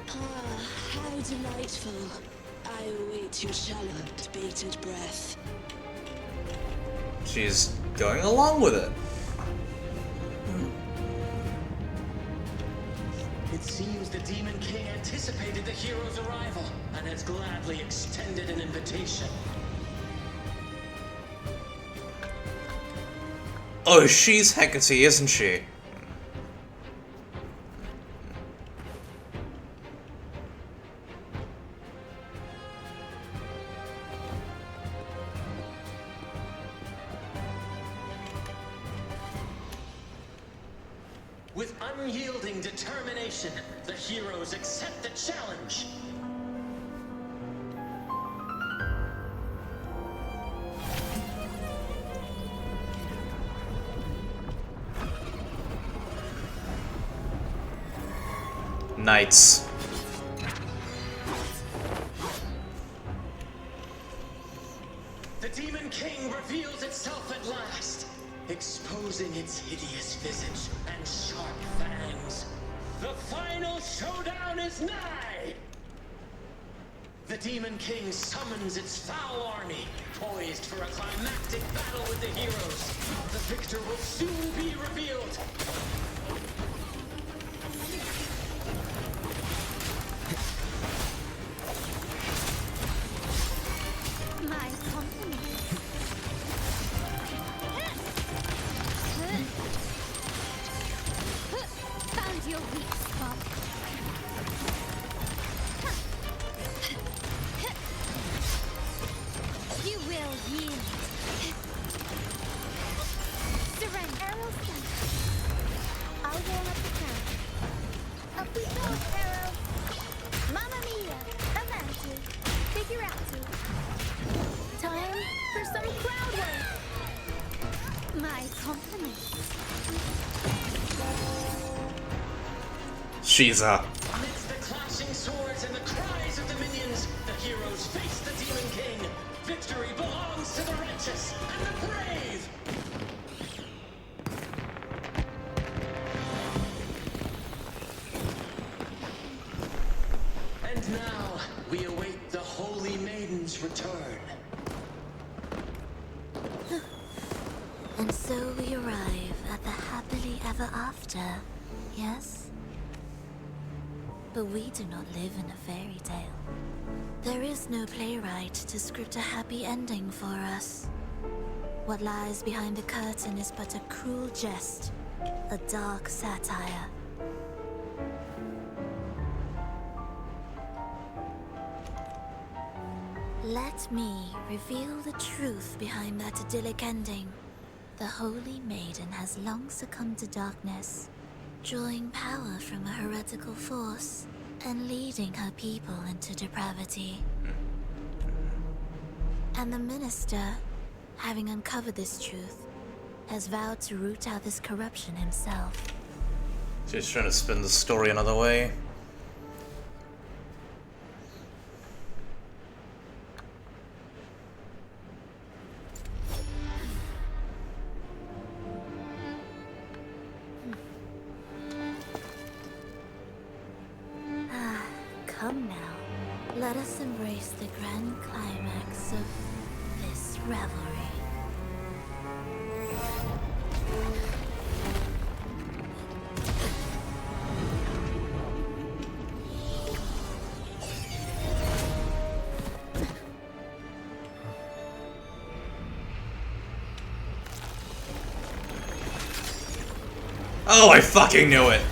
How delightful. I await your shallow, bated breath. She's going along with it. It seems the Demon King anticipated the hero's arrival and has gladly extended an invitation. Oh, she's Hecate, isn't she? With unyielding determination, the heroes accept the challenge. Knights. The Demon King reveals itself at last, exposing its hideous visage and sharp fangs. The final showdown is nigh! The Demon King summons its foul army, poised for a climactic battle with the heroes. The victor will soon be revealed. My compliments. Found your weak spot. You will yield. Surrender. Arrow sent. I'll roll up the crown. Up we go, Arrow. Mamma mia. Avanti. Figurati. Time for some crowd work. My compliments. She's up. Amidst the clashing swords and the cries of the minions, the heroes face the Demon King. Victory belongs to the righteous and the brave! And now, we await the Holy Maiden's return. And so we arrive at the happily ever after, yes? But we do not live in a fairy tale. There is no playwright to script a happy ending for us. What lies behind the curtain is but a cruel jest, a dark satire. Let me reveal the truth behind that idyllic ending. The Holy Maiden has long succumbed to darkness, drawing power from a heretical force and leading her people into depravity. And the minister, having uncovered this truth, has vowed to root out this corruption himself. She's trying to spin the story another way. Come now, let us embrace the grand climax of this revelry. Oh, I fucking knew it!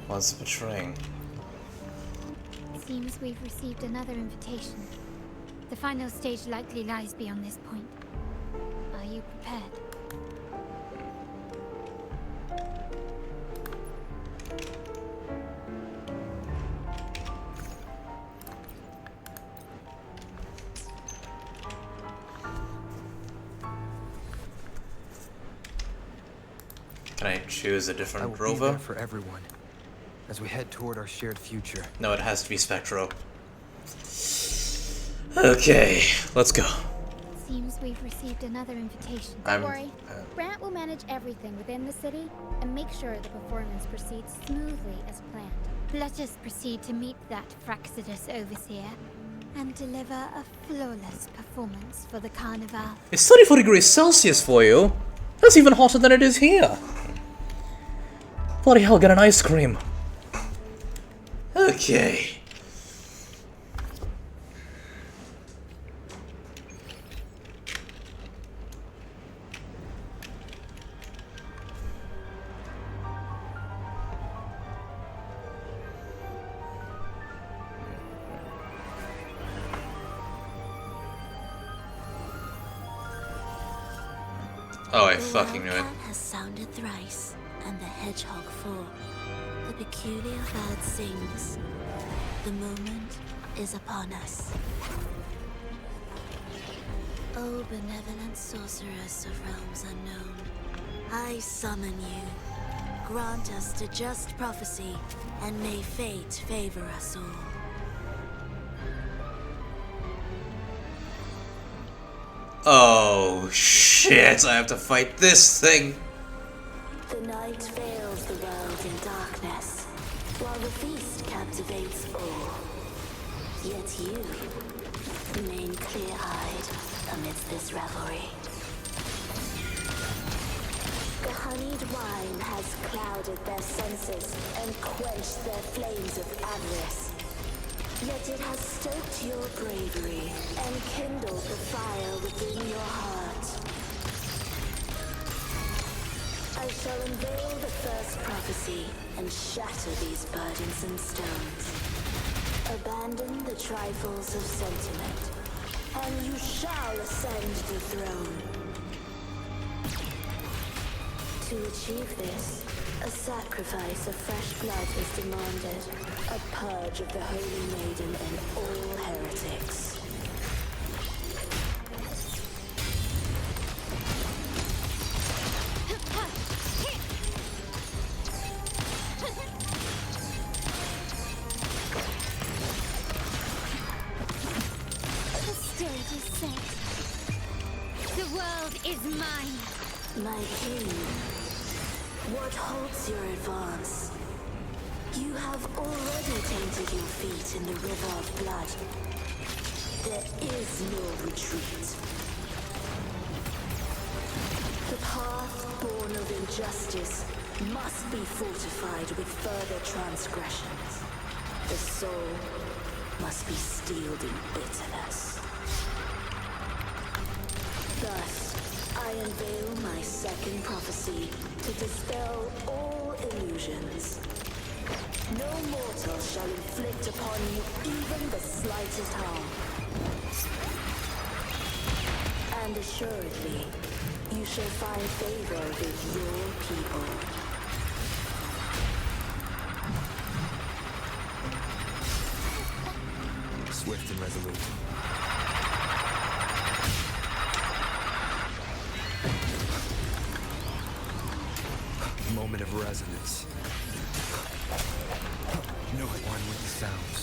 was betraying. Seems we've received another invitation. The final stage likely lies beyond this point. Are you prepared? Can I choose a I different will be rover? there for everyone as we head toward our shared future. No, it has to be Spectro. Okay, let's go. Seems we've received another invitation. Don't worry. Brant will manage everything within the city and make sure the performance proceeds smoothly as planned. Let us proceed to meet that Fraxidus Overseer and deliver a flawless performance for the Carnival. It's 34 degrees Celsius for you. That's even hotter than it is here. Bloody hell, get an ice cream. Okay. Oh, I fucking knew it. The wild cat has sounded thrice, and the hedgehog four. The peculiar bird sings. The moment is upon us. O benevolent sorceress of realms unknown, I summon you. Grant us to just prophecy, and may fate favor us all. Oh shit, I have to fight this thing. The night veils the world in darkness, while the feast captivates all. Yet you remain clear-eyed amidst this revelry. The honeyed wine has clouded their senses and quenched their flames of avarice. Yet it has stoked your bravery and kindled the fire within your heart. I shall unveil the first prophecy and shatter these burdensome stones. Abandon the trifles of sentiment, and you shall ascend the throne. To achieve this, a sacrifice of fresh blood is demanded. A purge of the Holy Maiden and all heretics. The stage is set. The world is mine. My king, what halts your advance? You have already tainted your feet in the river of blood. There is no retreat. The path born of injustice must be fortified with further transgressions. The soul must be steeled in bitterness. Thus, I unveil my second prophecy to dispel all illusions. No mortal shall inflict upon you even the slightest harm. And assuredly, you shall find favor with your people. Swift and resolute. Moment of resonance. No one with the sounds.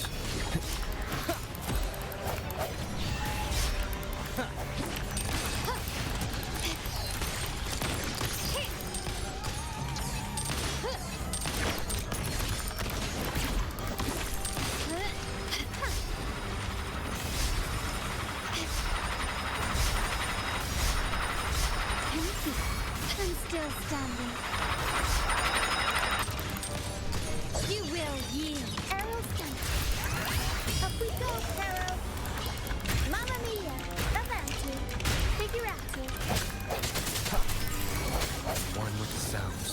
I'm still standing. You will yield. Arrows stand. Up we go, Arrow. Mamma mia. Avanti. Figurati. One with the sounds.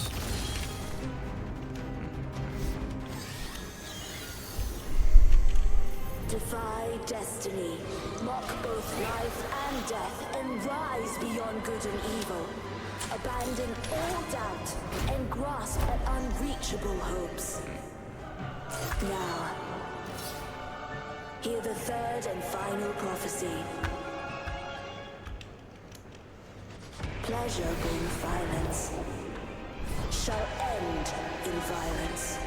Defy destiny. Mock both life and death and rise beyond good and evil. Abandon all doubt and grasp at unreachable hopes. Now, hear the third and final prophecy. Pleasure brings violence, shall end in violence.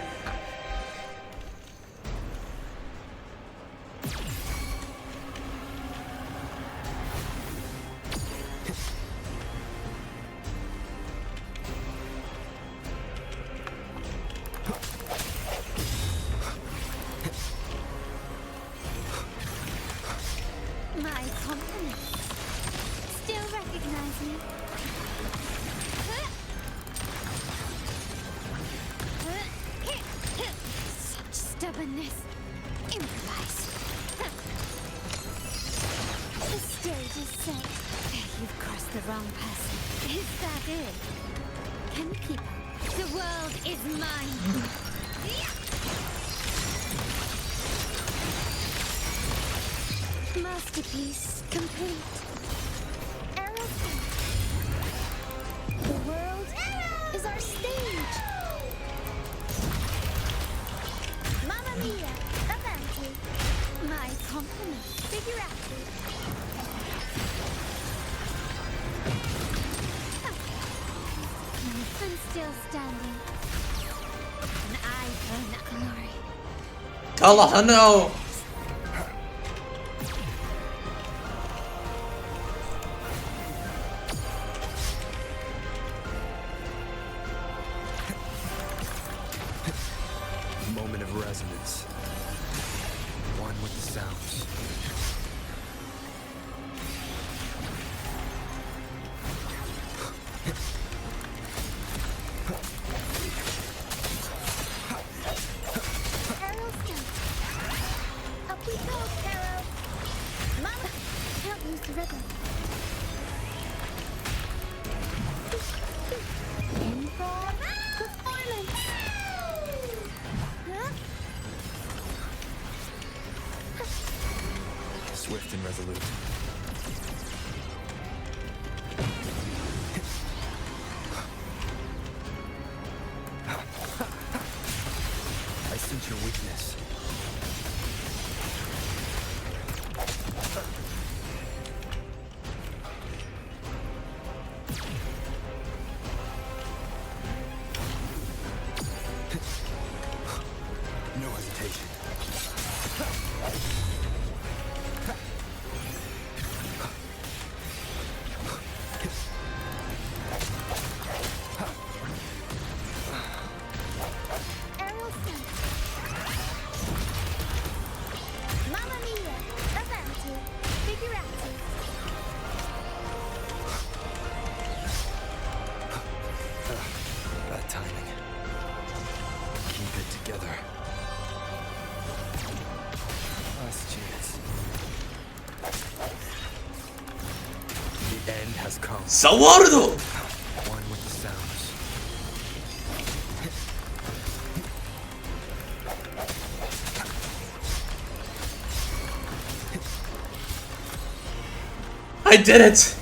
My compliments. Still recognize me? Such stubbornness. Improvise. The stage is set. You've crossed the wrong person. Is that it? Can you keep up? The world is mine. Masterpiece complete. Arrowhead. The world is our stage. Mamma mia, avanti. My compliment. Figurati. I'm still standing. An eye for glory. Carlotta, no! Moment of resonance. One with the sounds. Up we go, Carol. Mama, can't lose the rhythm. Improv performance. Huh? Swift and resolute. I sense your weakness. No hesitation. Aerial sense. Mamma mia, avanti. Figurati. Bad timing. Keep it together. Last chance. The end has come. Sawardo! One with the sounds. I did it!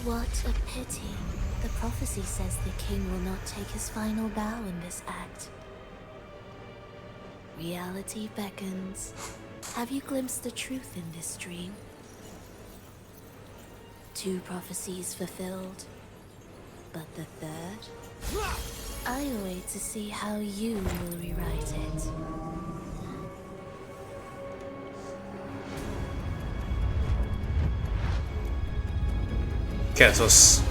What a pity. The prophecy says the king will not take his final bow in this act. Reality beckons. Have you glimpsed the truth in this dream? 2 prophecies fulfilled, but the third? I await to see how you will rewrite it. Ketos.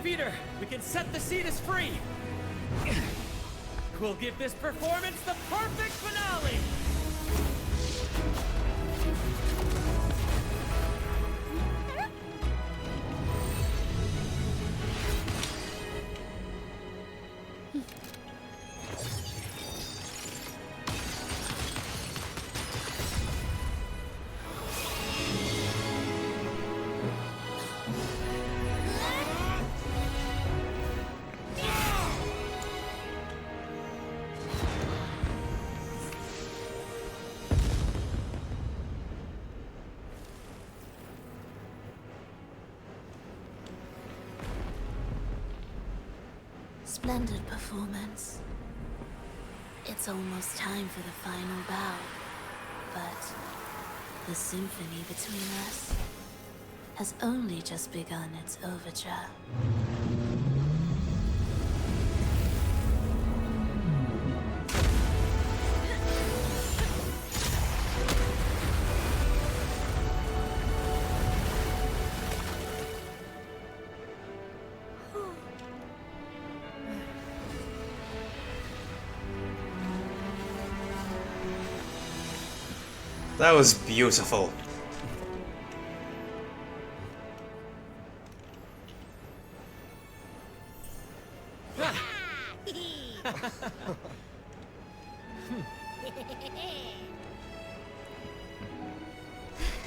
Defeater, we can set the Cetus free! We'll give this performance the perfect finale! Splendid performance. It's almost time for the final bow, but the symphony between us has only just begun its overture. That was beautiful.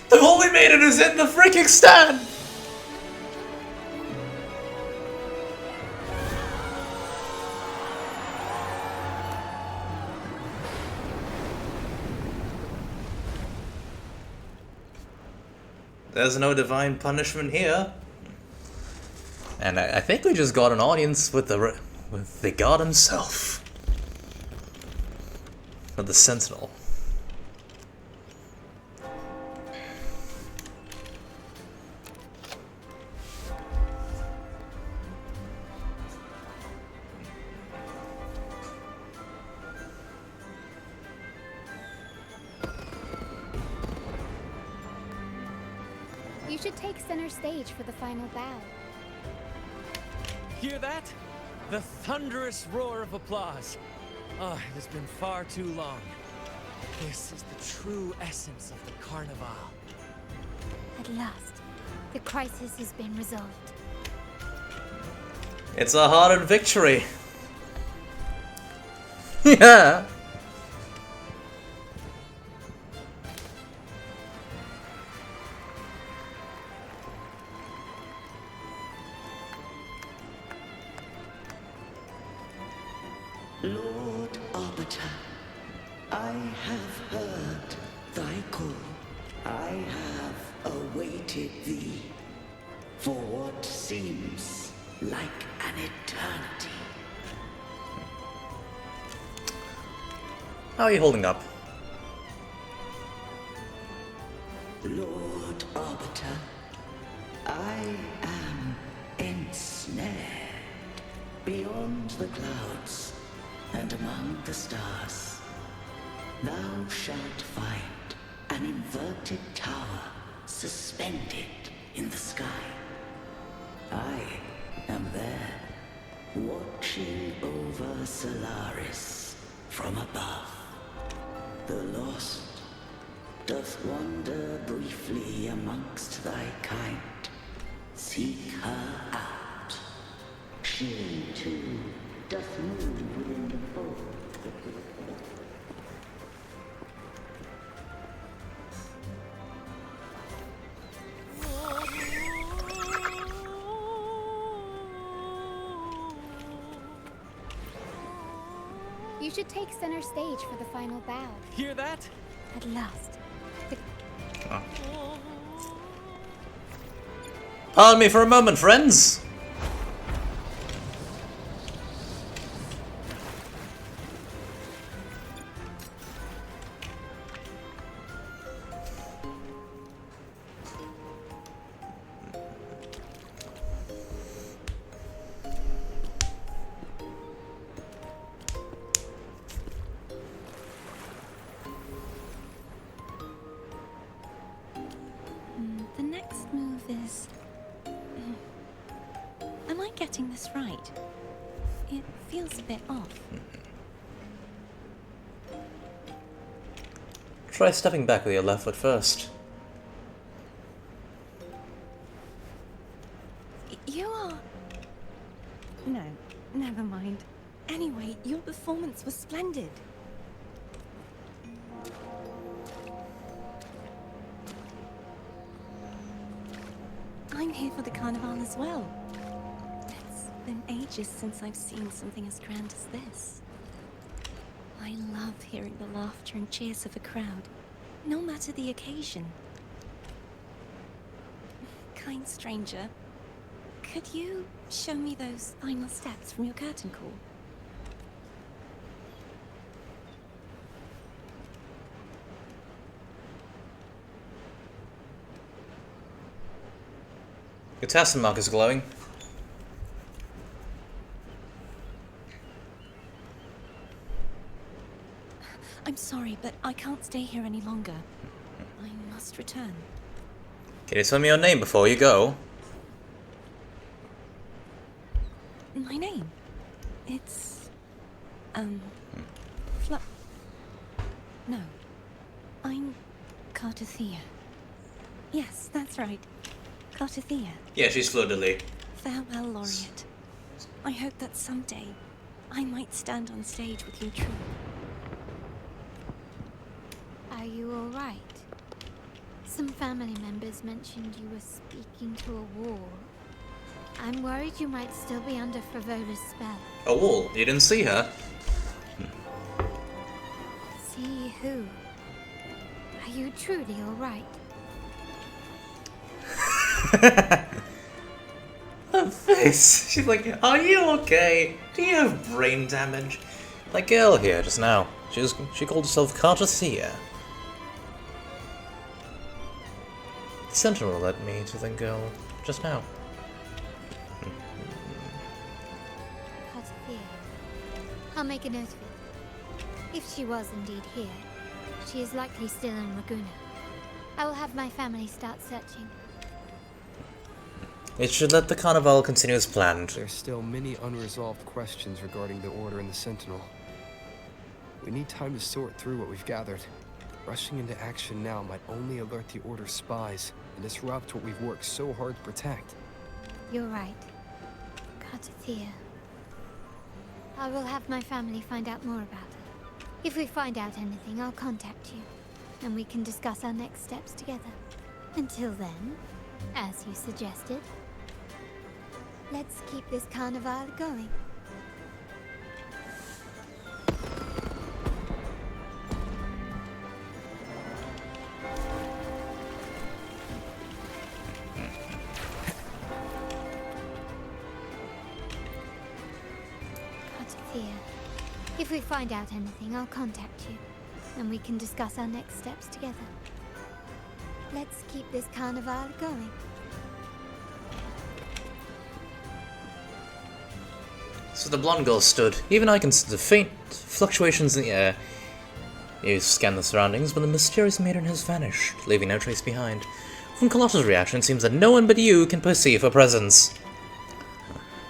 The Holy Maiden is in the freaking stand! There's no divine punishment here. And I think we just got an audience with the god himself. With the Sentinel. You should take center stage for the final bow. Hear that? The thunderous roar of applause. Oh, it has been far too long. This is the true essence of the Carnival. At last, the crisis has been resolved. It's a hard-earned victory. Yeah. Lord Arbiter, I have heard thy call. I have awaited thee for what seems like an eternity. How are you holding up? Lord Arbiter, I am ensnared beyond the clouds and among the stars. Thou shalt find an inverted tower suspended in the sky. I am there, watching over Solaris from above. The lost doth wander briefly amongst thy kind. Seek her out. She too doth move within the fold. You should take center stage for the final bow. Hear that? At last. Pardon me for a moment, friends. The next move is... getting this right. It feels a bit off. Try stepping back with your left foot first. You are... No, never mind. Anyway, your performance was splendid. I'm here for the carnival as well. It's been ages since I've seen something as grand as this. I love hearing the laughter and cheers of a crowd, no matter the occasion. Kind stranger, could you show me those final steps from your curtain call? Your tassel mark is glowing. I'm sorry, but I can't stay here any longer. I must return. Can you tell me your name before you go? My name? It's... No. I'm Cartethiya. Yes, that's right. Cartethiya. Yeah, she's Fleur-de-Lis. Farewell, Laureate. I hope that someday I might stand on stage with you true. Are you alright? Some family members mentioned you were speaking to a wall. I'm worried you might still be under Frivola's spell. A wall? You didn't see her? See who? Are you truly alright? Her face! She's like, are you okay? Do you have brain damage? That girl here just now. She called herself Cartethiya. The Sentinel led me to the girl just now. Cartethiya. I'll make a note of it. If she was indeed here, she is likely still in Ragunna. I will have my family start searching. It should let the carnival continue as planned. There's still many unresolved questions regarding the Order and the Sentinel. We need time to sort through what we've gathered. Rushing into action now might only alert the Order's spies and disrupt what we've worked so hard to protect. You're right. Cartethiya. I will have my family find out more about her. If we find out anything, I'll contact you, and we can discuss our next steps together. Until then, as you suggested, let's keep this carnival going. Cartethiya, if we find out anything, I'll contact you, and we can discuss our next steps together. Let's keep this carnival going. So the blonde girl stood. Even I can see the faint fluctuations in the air. You scan the surroundings, but the mysterious maiden has vanished, leaving no trace behind. From Carlotta's reaction, it seems that no one but you can perceive her presence.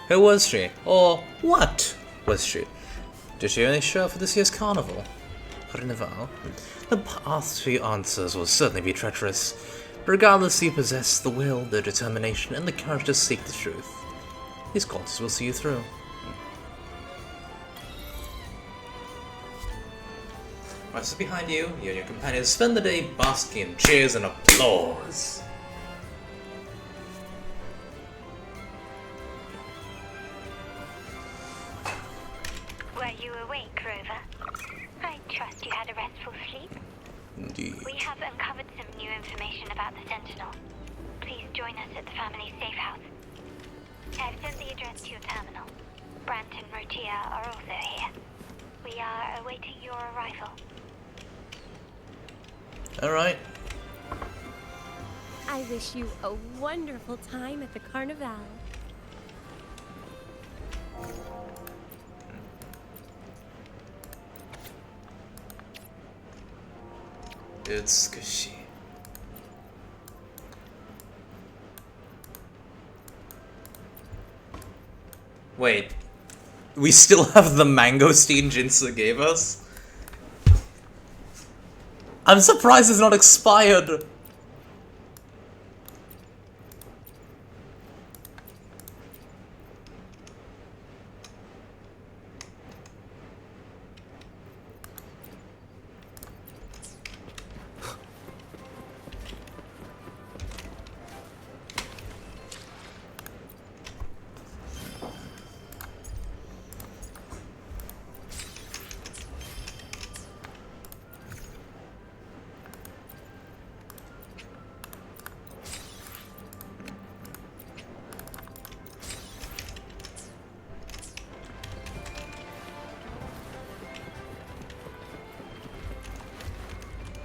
Who was she? Or what was she? Did she only show up for this year's carnival? Carnival? The path to your answers will certainly be treacherous. Regardless, you possess the will, the determination, and the courage to seek the truth. These qualities will see you through. Right, so behind you, you and your companions spend the day basking in cheers and applause. Were you awake, Rover? I trust you had a restful sleep. Indeed. We have uncovered some new information about the Sentinel. Please join us at the family safe house. I've sent the address to your terminal. Brant and Rotia are also here. We are awaiting your arrival. Alright. I wish you a wonderful time at the carnival. It's squishy. Wait. We still have the mangosteen Jinsu gave us? I'm surprised it's not expired.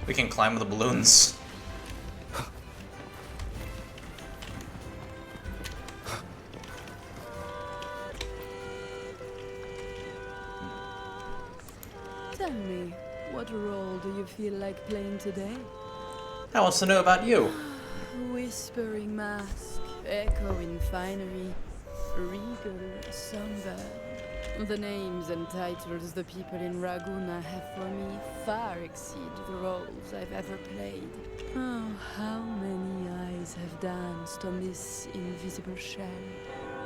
We can climb the balloons. Tell me, what role do you feel like playing today? I want to know about you. Whispering mask, echoing finery, regal songbird. The names and titles the people in Ragunna have for me far exceed the roles I've ever played. Oh, how many eyes have danced on this invisible shell,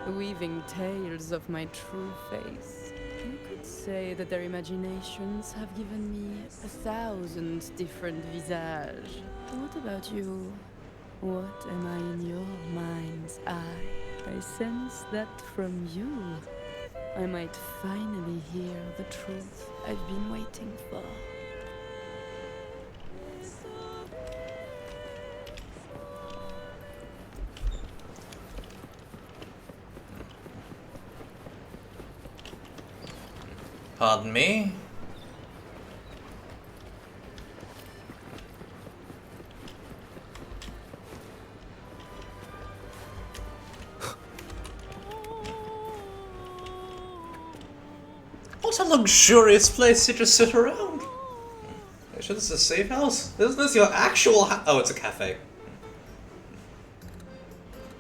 weaving tales of my true face. You could say that their imaginations have given me 1,000 different visages. What about you? What am I in your mind's eye? I sense that from you, I might finally hear the truth I've been waiting for. Pardon me? What a luxurious place to just sit around. Are you sure this is a safe house? Isn't this your actual oh, it's a cafe.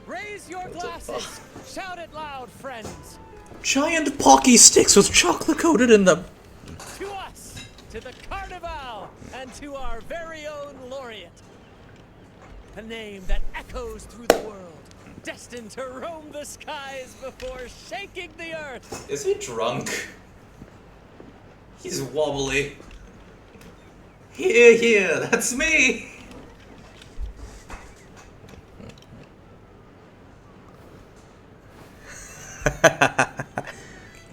Raise your glasses! Shout it loud, friends! Giant pocky sticks with chocolate coated in them. To us, to the Carnival, and to our very own laureate. A name that echoes through the world, destined to roam the skies before shaking the earth. Is he drunk? He's wobbly. Here, that's me!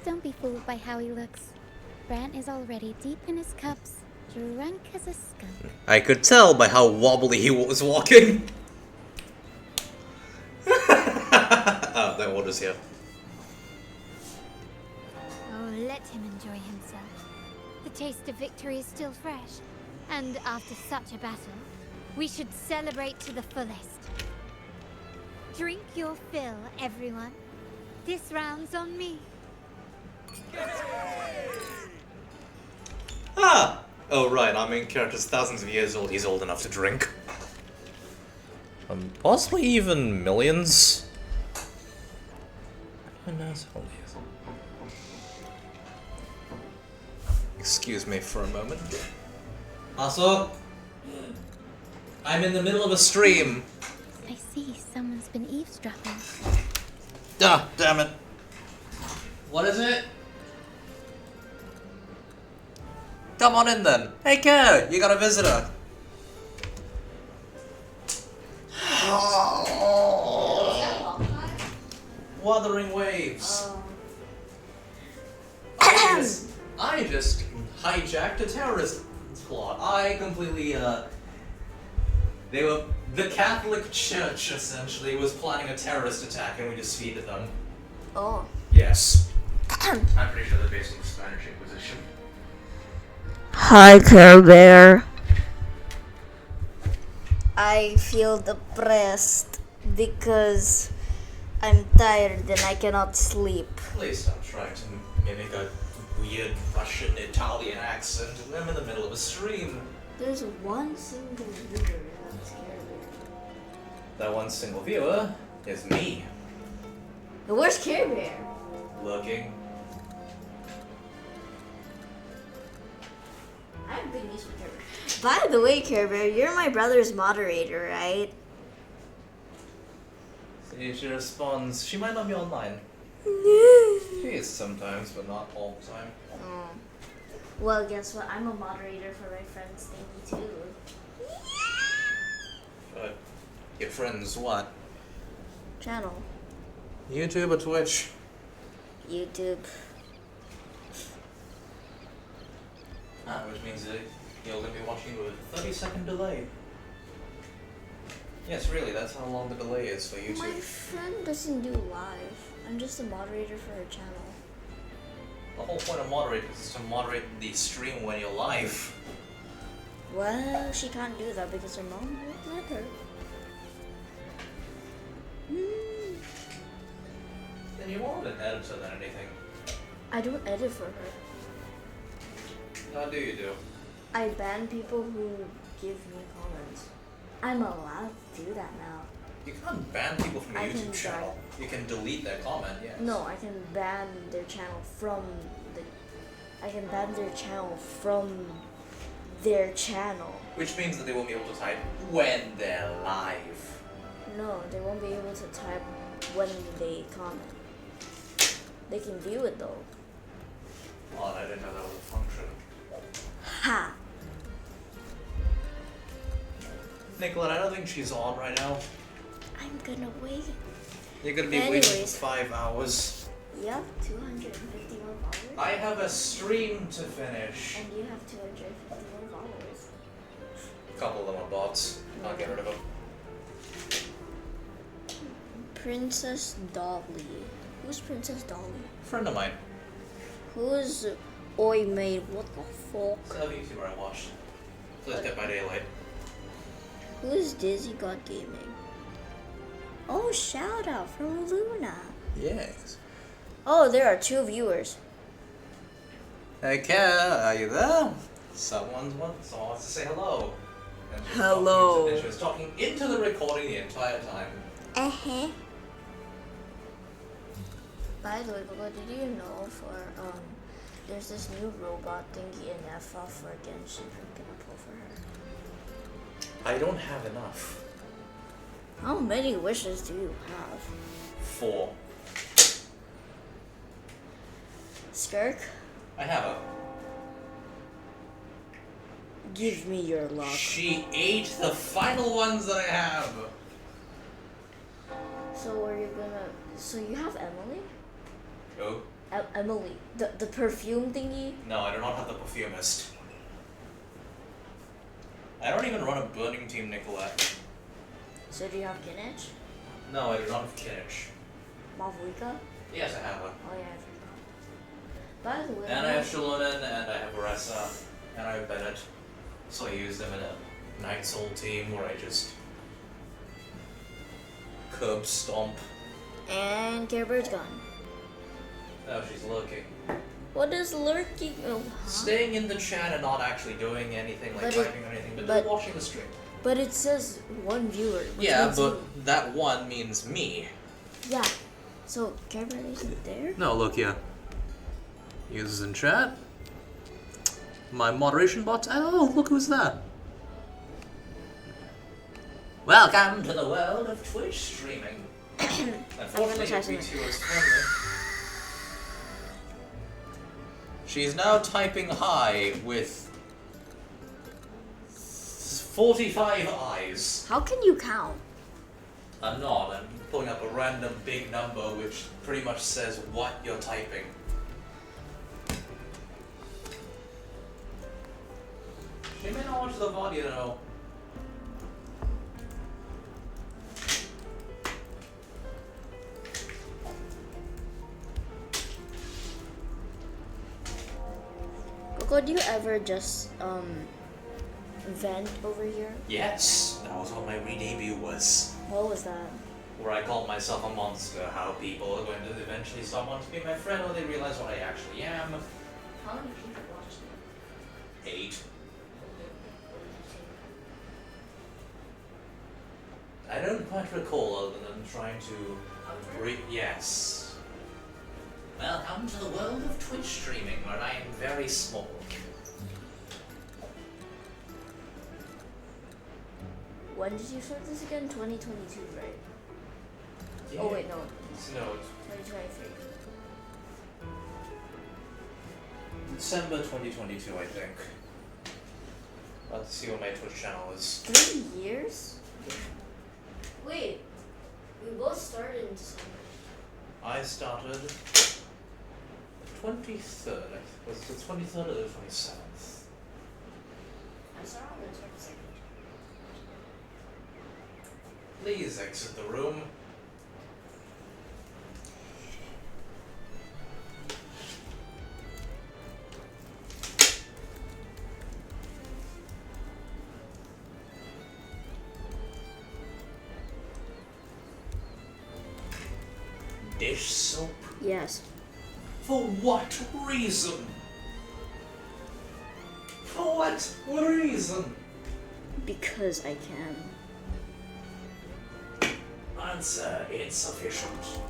Don't be fooled by how he looks. Brant is already deep in his cups, drunk as a skunk. I could tell by how wobbly he was walking. Oh, their order's here. Oh, let him enjoy himself. The taste of victory is still fresh. And after such a battle, we should celebrate to the fullest. Drink your fill, everyone. This round's on me. Ah! Oh, right, our main character's thousands of years old. He's old enough to drink. Possibly even millions? Who knows how old he is? Excuse me for a moment. Also, I'm in the middle of a stream. I see someone's been eavesdropping. Ah, damn it. What is it? Come on in then. Hey kid, you got a visitor. Wuthering waves. I just hijacked a terrorist plot. I completely, the Catholic Church, essentially, was planning a terrorist attack and we just defeated them. Oh. Yes. I'm pretty sure they're based on the Spanish Inquisition. Hi, Care Bear. I feel depressed because I'm tired and I cannot sleep. Please stop trying to mimic a weird Russian Italian accent. I'm in the middle of a stream. There's one single viewer that's Care Bear. That one single viewer is me. Where's Care Bear? lurking. I have big news for Care Bear. By the way, Care Bear, you're my brother's moderator, right? See, she responds, she might not be online. She is sometimes, but not all the time. Oh. Well, guess what? I'm a moderator for my friend's thingy too. But your friends what? Channel. YouTube or Twitch? YouTube. Which means that you're going to be watching with a 30-second delay. Yes, really, that's how long the delay is for YouTube. My friend doesn't do live. I'm just a moderator for her channel. The whole point of moderating is to moderate the stream when you're live. Well, she can't do that because her mom won't let her. Then you're more of an editor than anything. I don't edit for her. How do you do? I ban people who give me comments. I'm allowed to do that now. You can't ban people from your I can YouTube channel. You can delete their comment, yes. No, I can ban their channel from the. I can ban their channel from their channel. Which means that they won't be able to type when they're live. No, they won't be able to type when they comment. They can view it though. Oh, I didn't know that was a function. Ha! Nicolette, I don't think she's on right now. I'm gonna wait. You're gonna be waiting for 5 hours. Yep, 251 followers. I have a stream to finish. And you have 251 followers. A couple of them are bots. I'll get rid of them. Princess Dolly. Who's Princess Dolly? Friend of mine. Who's Oi Maid? What the fuck? It's a YouTuber I watched. Please Dead by Daylight. Who's Dizzy God Gaming? Oh, shout out from Luna. Yes. Oh, there are 2 viewers. Hey, Kat, are you there? Someone wants to say hello. And she was Hello. talking and she was talking into the recording the entire time. By the way, Gogo, did you know for there's this new robot thingy in FF for Genshin I'm gonna pull for her. I don't have enough. How many wishes do you have? 4. Skirk, I have a. give me your luck. She ate the final ones that I have. So are you gonna? So you have Emily? Who? Emily, the perfume thingy. No, I do not have the perfumist. I don't even run a burning team, Nicolette. So do you have Kinich? No, I do not have Kinich. Mavuika? Yes, I have her. Oh yeah, I forgot. By the way. And I have Shaluna, and I have Oressa, and I have Bennett. So I use them in a Night Soul team where I just curb stomp. And Care Bear's gone. Oh, she's lurking. What is lurking? Oh, huh? Staying in the chat and not actually doing anything, like typing or anything, but watching the stream. But it says 1 viewer. Which Yeah, means but you. that one means me. Yeah. So Care Bear isn't there? No, look here. Users in chat. My moderation bot. Oh, look who's that. Welcome to the world of Twitch streaming. Unfortunately, your VTuber is friendly. She's now typing hi with 45 eyes. How can you count? I'm not. I'm pulling up a random big number which pretty much says what you're typing. She may not watch the VOD, you know. Coco, do you ever just vent over here? Yes, that was what my re-debut was. What was that? Where I called myself a monster, how people are going to eventually stop wanting to be my friend when they realize what I actually am. How many people watched it? 8. I don't quite recall other than trying to... Yes. Welcome to the world of Twitch streaming, where I am very small. When did you start this again? 2022, right? Yeah. Oh wait, no. No. 2023. December 2022, I think. Let's see what my Twitch channel is. 3 years? Wait, we both started in December. I started 23rd. Was it the 23rd or the 27th? I started on the 22nd. Please exit the room. Dish soap? Yes. For what reason? For what reason? Because I can. Answer insufficient.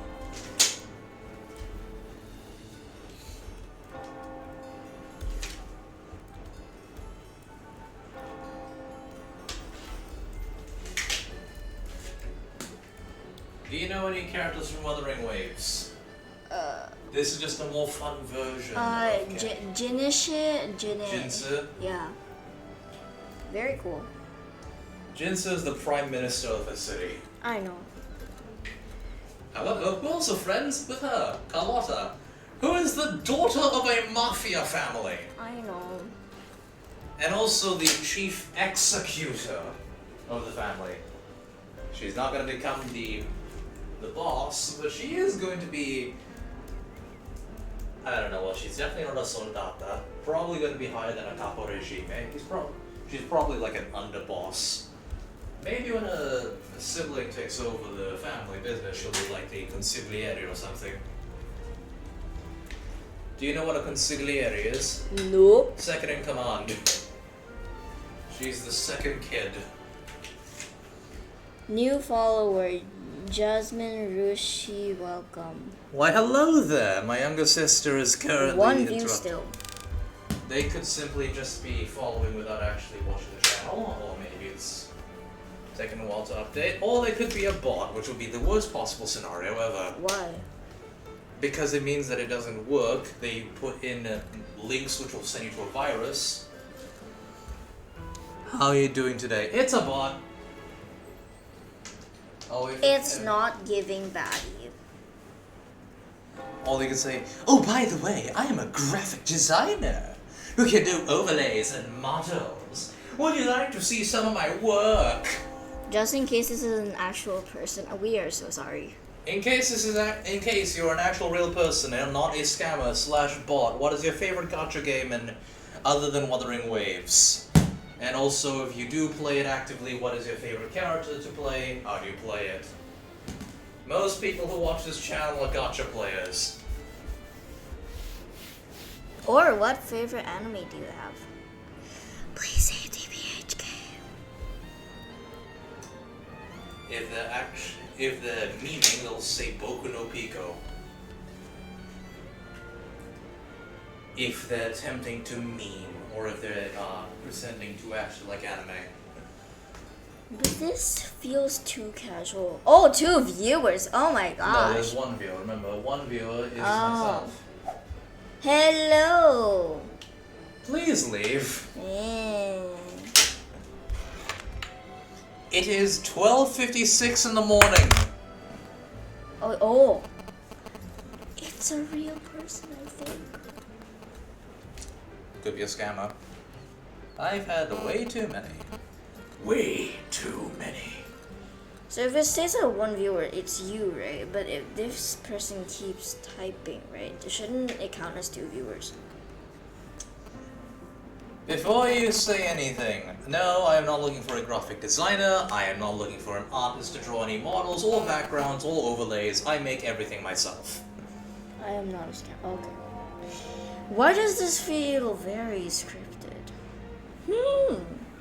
Do you know any characters from Wuthering Waves? This is just a more fun version. Jinsu. Yeah. Very cool. Jinsu is the prime minister of the city. I know. However, we're also friends with her, Carlotta, who is the daughter of a mafia family. I know. And also the chief executor of the family. She's not going to become the boss, but she is going to be... I don't know, well, she's definitely not a soldata. Probably going to be higher than a capo regime. She's probably like an underboss. Maybe when a sibling takes over the family business, she'll be like the consigliere or something. Do you know what a consigliere is? Nope. Second in command. She's the second kid. New follower, Jasmine Rushi, welcome. Why, hello there! My younger sister is currently One view still. They could simply just be following without actually watching the channel, or maybe it's taking a while to update, or they could be a bot, which would be the worst possible scenario ever. Why? Because it means that it doesn't work. They put in links which will send you to a virus. How are you doing today? It's a bot! Oh, It's not giving baddie. Or they can say, oh, by the way, I am a graphic designer who can do overlays and models. Would you like to see some of my work? Just in case this is an actual person, we are so sorry. In case you're an actual real person and not a scammer / bot, what is your favorite gacha game other than Wuthering Waves? And also, if you do play it actively, what is your favorite character to play? How do you play it? Most people who watch this channel are gacha players. Or what favorite anime do you have? Please say TBHK. If they're memeing, they'll say Boku no Pico. If they're attempting to meme, or if they're pretending to actually like anime. But this feels too casual. Oh, 2 viewers. Oh my gosh. No, there's one viewer. Remember, one viewer is myself. Hello. Please leave. It is 12:56 in the morning. Oh. It's a real person, I think. Could be a scammer. I've had way too many. Way too many. So if it says a 1 viewer, it's you, right? But if this person keeps typing, right, shouldn't it count as 2 viewers? Before you say anything, no, I am not looking for a graphic designer. I am not looking for an artist to draw any models or backgrounds or overlays. I make everything myself. I am not a scammer. Okay. Why does this feel very scripted?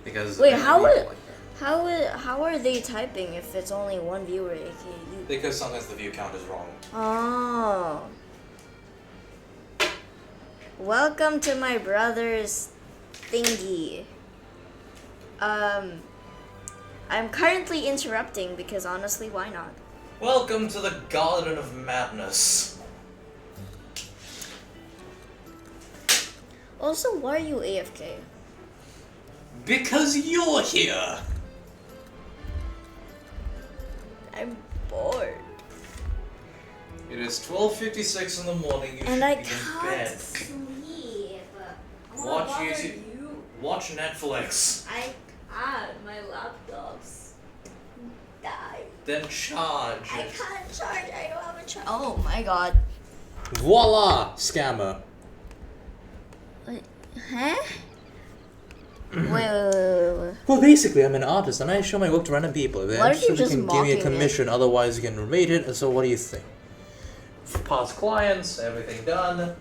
Because wait, how are they typing if it's only 1 viewer, aka you? Because sometimes the view count is wrong. Oh. Welcome to my brother's thingy. I'm currently interrupting because honestly, why not? Welcome to the Garden of Madness. Also, why are you AFK? Because you're here. I'm bored. It is 12:56 in the morning. You And should I be in can't bed. sleep. Watch YouTube. Watch Netflix. I can't. My laptop's died. Then charge. I can't charge. I don't have a charge. Oh my god. Voila! Scammer. Huh? wait. Well, basically, I'm an artist and I show my work to random people. If they're What if you're interested, you just can give me a mocking commission, otherwise you can rate it. So what do you think? Past clients, everything done.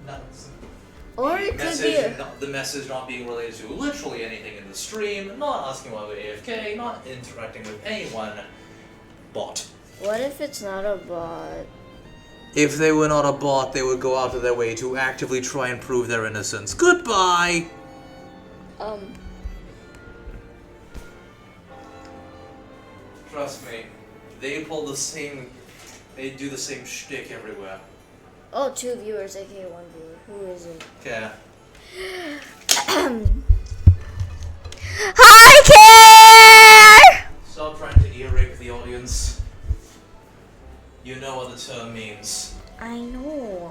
Or it could be the message not being related to literally anything in the stream, not asking why we're AFK, not interacting with anyone. Bot. What if it's not a bot? If they were not a bot, they would go out of their way to actively try and prove their innocence. Goodbye! Trust me, they pull the same. They do the same shtick everywhere. Oh, 2 viewers, aka 1 viewer. Who is it? Okay. Hi, Care! Stop trying to ear rape the audience. You know what the term means. I know.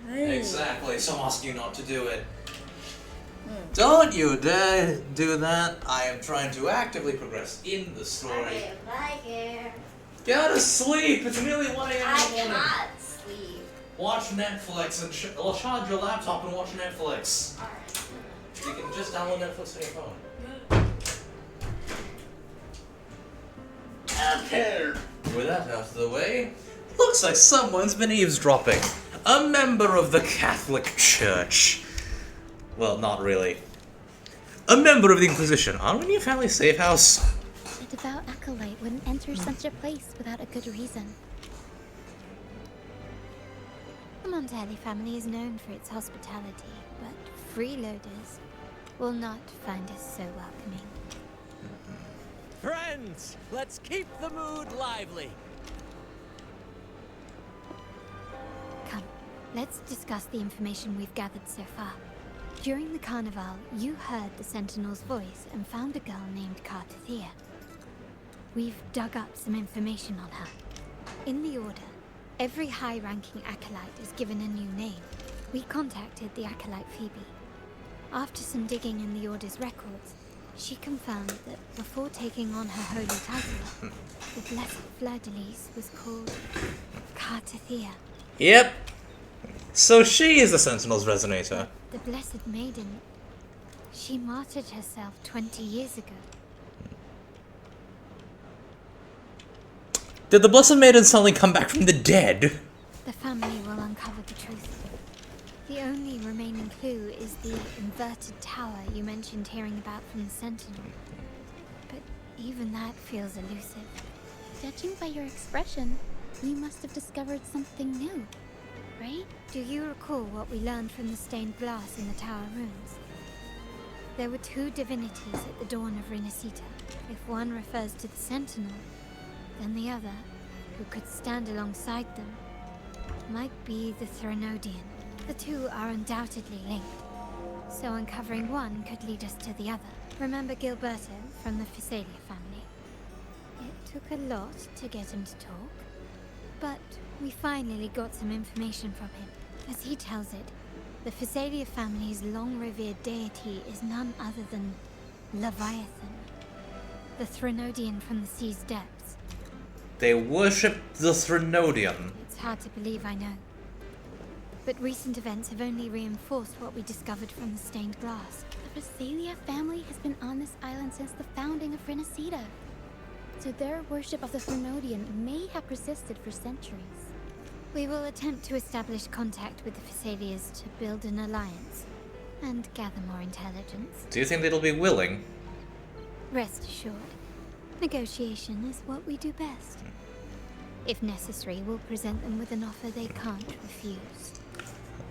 Exactly, so I'm asking you not to do it. Don't you dare do that. I am trying to actively progress in the story. Okay, bye, Care. Go to sleep! It's nearly 1 a.m. in the morning. I can't sleep. Watch Netflix and charge your laptop and watch Netflix. Alright. You can just download Netflix on your phone. Okay. With that out of the way, looks like someone's been eavesdropping. A member of the Catholic Church. Well, not really. A member of the Inquisition. Aren't we in your family's safe house? A devout acolyte wouldn't enter such a place without a good reason. The Montelli family is known for its hospitality, but freeloaders will not find us so welcoming. Friends, let's keep the mood lively. Come, let's discuss the information we've gathered so far. During the carnival, you heard the Sentinel's voice and found a girl named Cartethiya. We've dug up some information on her. In the Order, every high-ranking acolyte is given a new name. We contacted the acolyte Phoebe. After some digging in the Order's records, she confirmed that before taking on her holy title, the Blessed Fleur-de-Lis was called Cartethiya. Yep. So she is the Sentinel's resonator. The Blessed Maiden, she martyred herself 20 years ago. Did the Blessed Maiden suddenly come back from the dead? The family will uncover the truth. The only remaining clue is the inverted tower you mentioned hearing about from the Sentinel. But even that feels elusive. Judging by your expression, you must have discovered something new, right? Do you recall what we learned from the stained glass in the tower ruins? There were two divinities at the dawn of Renacita. If one refers to the Sentinel, then the other, who could stand alongside them, might be the Threnodian. The two are undoubtedly linked, so uncovering one could lead us to the other. Remember Gilberto from the Physalia family? It took a lot to get him to talk, but we finally got some information from him. As he tells it, the Physalia family's long-revered deity is none other than Leviathan, the Threnodian from the sea's depths. They worship the Threnodian. It's hard to believe, I know. But recent events have only reinforced what we discovered from the stained glass. The Physalia family has been on this island since the founding of Renacita. So their worship of the Threnodian may have persisted for centuries. We will attempt to establish contact with the Physalias to build an alliance and gather more intelligence. Do you think they'll be willing? Rest assured, negotiation is what we do best. If necessary, we'll present them with an offer they can't refuse.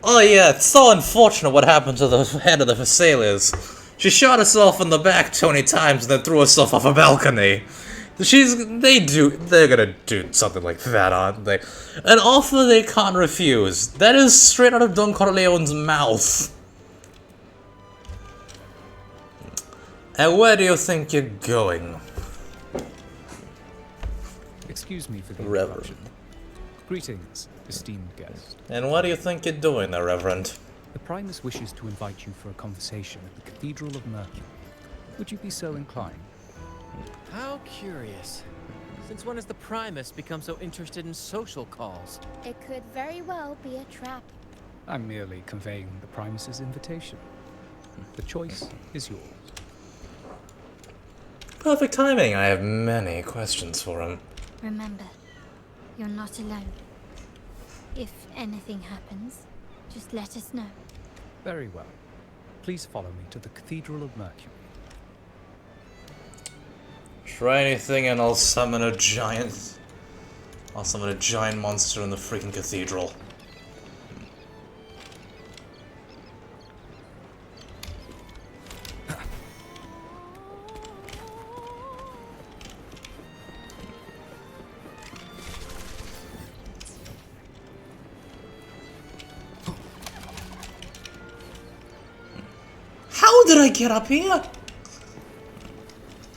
Oh yeah, it's so unfortunate what happened to the head of the Vesalias. She shot herself in the back 20 times and then threw herself off a balcony. They're gonna do something like that, aren't they? An offer they can't refuse. That is straight out of Don Corleone's mouth. And where do you think you're going? Excuse me for the Reverend. interruption. Greetings, esteemed guest. And what do you think you're doing there, Reverend? The Primus wishes to invite you for a conversation at the Cathedral of Mercury. Would you be so inclined? How curious. Since when has the Primus become so interested in social calls? It could very well be a trap. I'm merely conveying the Primus's invitation. The choice is yours. Perfect timing. I have many questions for him. Remember, you're not alone. If anything happens, just let us know. Very well. Please follow me to the Cathedral of Mercury. Try anything and I'll summon a giant monster in the freaking cathedral. How did I get up here?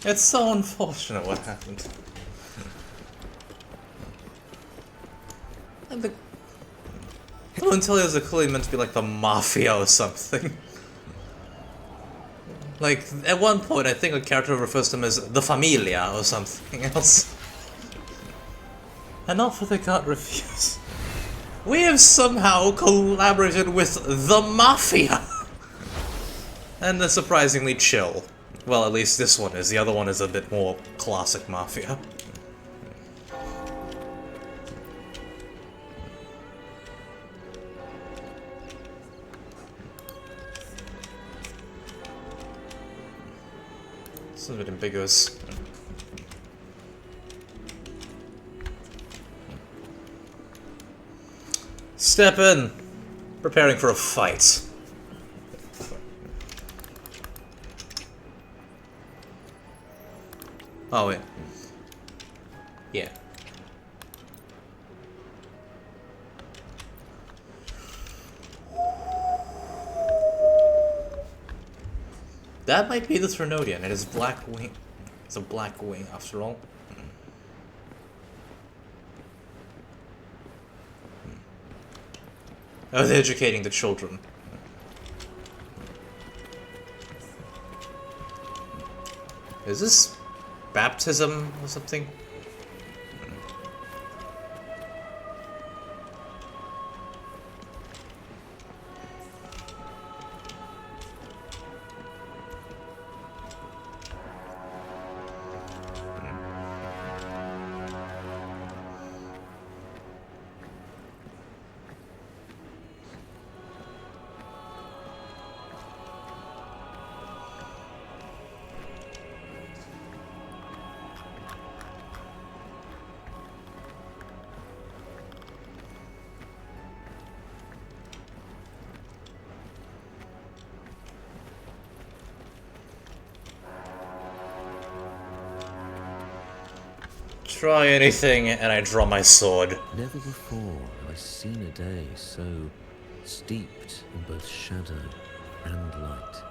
It's so unfortunate what happened. And the Quintilia's are clearly meant to be like the Mafia or something. Like, at one point I think a character refers to them as the Familia or something else. An offer they can't refuse. We have somehow collaborated with the Mafia! And they're surprisingly chill. Well, at least this one is. The other one is a bit more classic Mafia. This is a bit ambiguous. Step in. Preparing for a fight. Oh, wait. Yeah. That might be the Trinodian. It is black wing. It's a black wing, after all. Oh, they're educating the children. Is this baptism or something? Try anything, and I draw my sword. Never before have I seen a day so steeped in both shadow and light.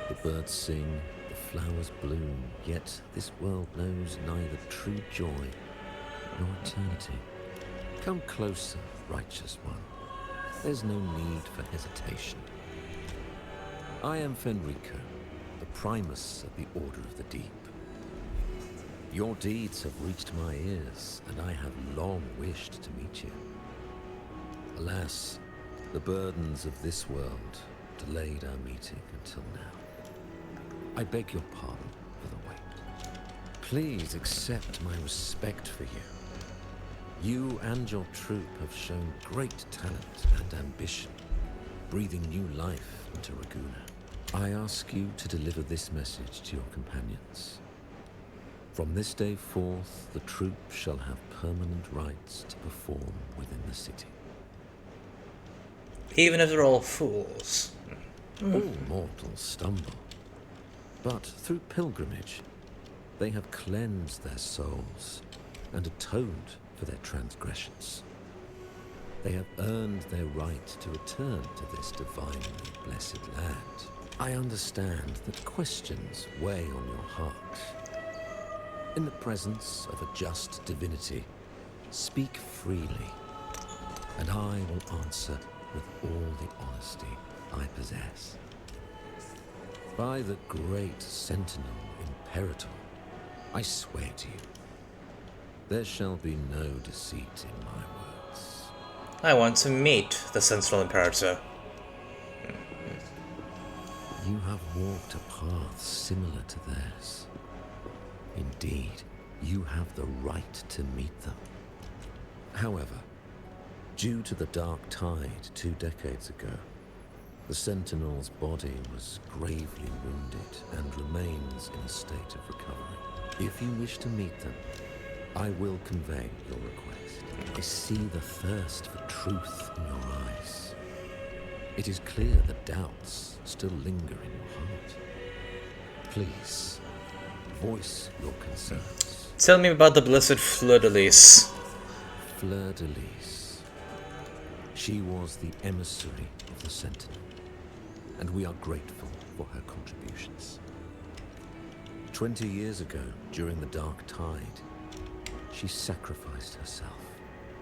The birds sing, the flowers bloom, yet this world knows neither true joy nor eternity. Come closer, righteous one. There's no need for hesitation. I am Fenrico, the Primus of the Order of the Deep. Your deeds have reached my ears, and I have long wished to meet you. Alas, the burdens of this world delayed our meeting until now. I beg your pardon for the wait. Please accept my respect for you. You and your troop have shown great talent and ambition, breathing new life into Ragunna. I ask you to deliver this message to your companions. From this day forth, the troop shall have permanent rights to perform within the city. Even if they're all fools. All mortals stumble. But through pilgrimage, they have cleansed their souls and atoned for their transgressions. They have earned their right to return to this divinely blessed land. I understand that questions weigh on your heart. In the presence of a just divinity, speak freely, and I will answer with all the honesty I possess. By the great Sentinel Imperator, I swear to you, there shall be no deceit in my words. I want to meet the Sentinel Imperator. You have walked a path similar to theirs. Indeed, you have the right to meet them. However, due to the Dark Tide 2 decades ago, the Sentinel's body was gravely wounded and remains in a state of recovery. If you wish to meet them, I will convey your request. I see the thirst for truth in your eyes. It is clear that doubts still linger in your heart. Please, voice your concerns. Tell me about the blessed Fleur-de-Lis. Fleur-de-Lis. She was the emissary of the Sentinel, and we are grateful for her contributions. 20 years ago, during the Dark Tide, she sacrificed herself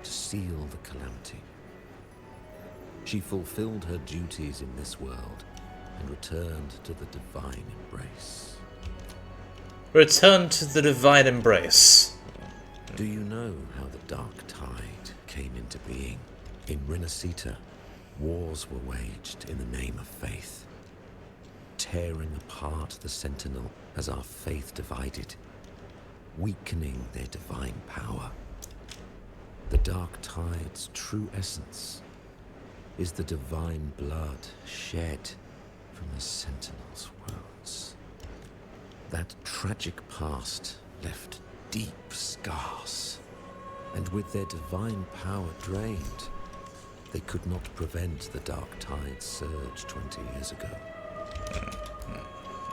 to seal the calamity. She fulfilled her duties in this world and returned to the divine embrace. Return to the divine embrace. Do you know how the Dark Tide came into being? In Rinascita, wars were waged in the name of faith, tearing apart the Sentinel as our faith divided, weakening their divine power. The Dark Tide's true essence is the divine blood shed from the Sentinel's wounds. That tragic past left deep scars, and with their divine power drained, they could not prevent the Dark Tide's surge 20 years ago.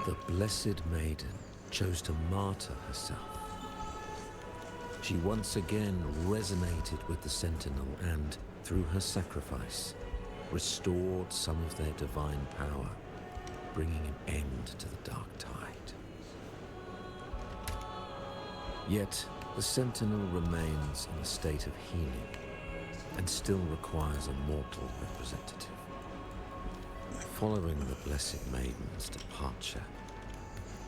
The Blessed Maiden chose to martyr herself. She once again resonated with the Sentinel and, through her sacrifice, restored some of their divine power, bringing an end to the Dark Tide. Yet, the Sentinel remains in a state of healing and still requires a mortal representative. Following the Blessed Maiden's departure,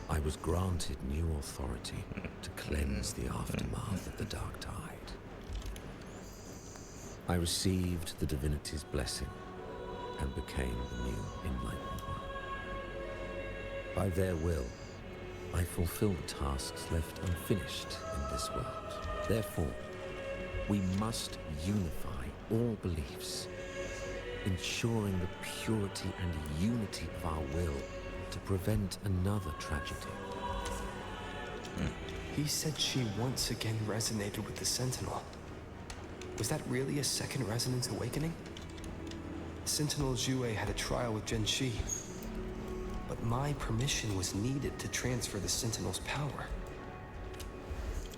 I was granted new authority to cleanse the aftermath of the Dark Tide. I received the divinity's blessing and became the new Enlightened One. By their will, I fulfill the tasks left unfinished in this world. Therefore, we must unify all beliefs, ensuring the purity and unity of our will to prevent another tragedy. He said she once again resonated with the Sentinel. Was that really a second resonance awakening? Sentinel Jue had a trial with Genshi, but my permission was needed to transfer the Sentinel's power.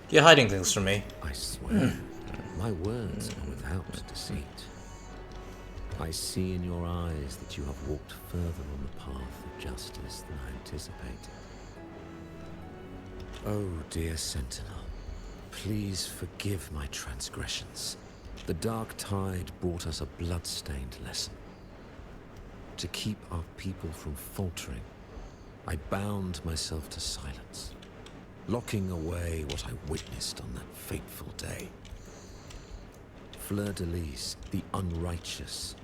You're hiding things from me. I swear, my words are without deceit. I see in your eyes that you have walked further on the path of justice than I anticipated. Oh, dear Sentinel, please forgive my transgressions. The Dark Tide brought us a blood-stained lesson. To keep our people from faltering, I bound myself to silence, locking away what I witnessed on that fateful day. Fleur-de-Lis, the unrighteous,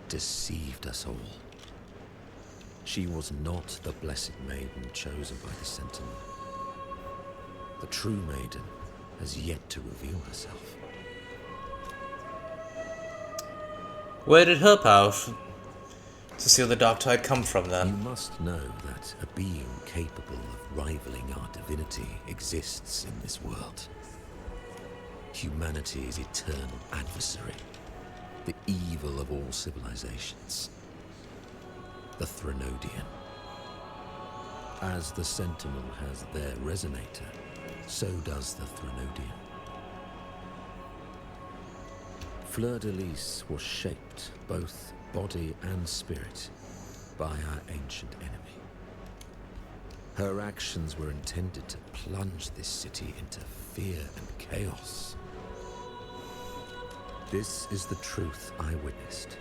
deceived us all. She was not the Blessed Maiden chosen by the Sentinel. The true Maiden has yet to reveal herself. Where did her power to seal the Dark Tide come from, then? You must know that a being capable of rivaling our divinity exists in this world. Humanity's eternal adversary, the eve evil of all civilizations, the Threnodian. As the Sentinel has their resonator, so does the Threnodian. Fleur-de-Lis was shaped, both body and spirit, by our ancient enemy. Her actions were intended to plunge this city into fear and chaos. This is the truth I witnessed.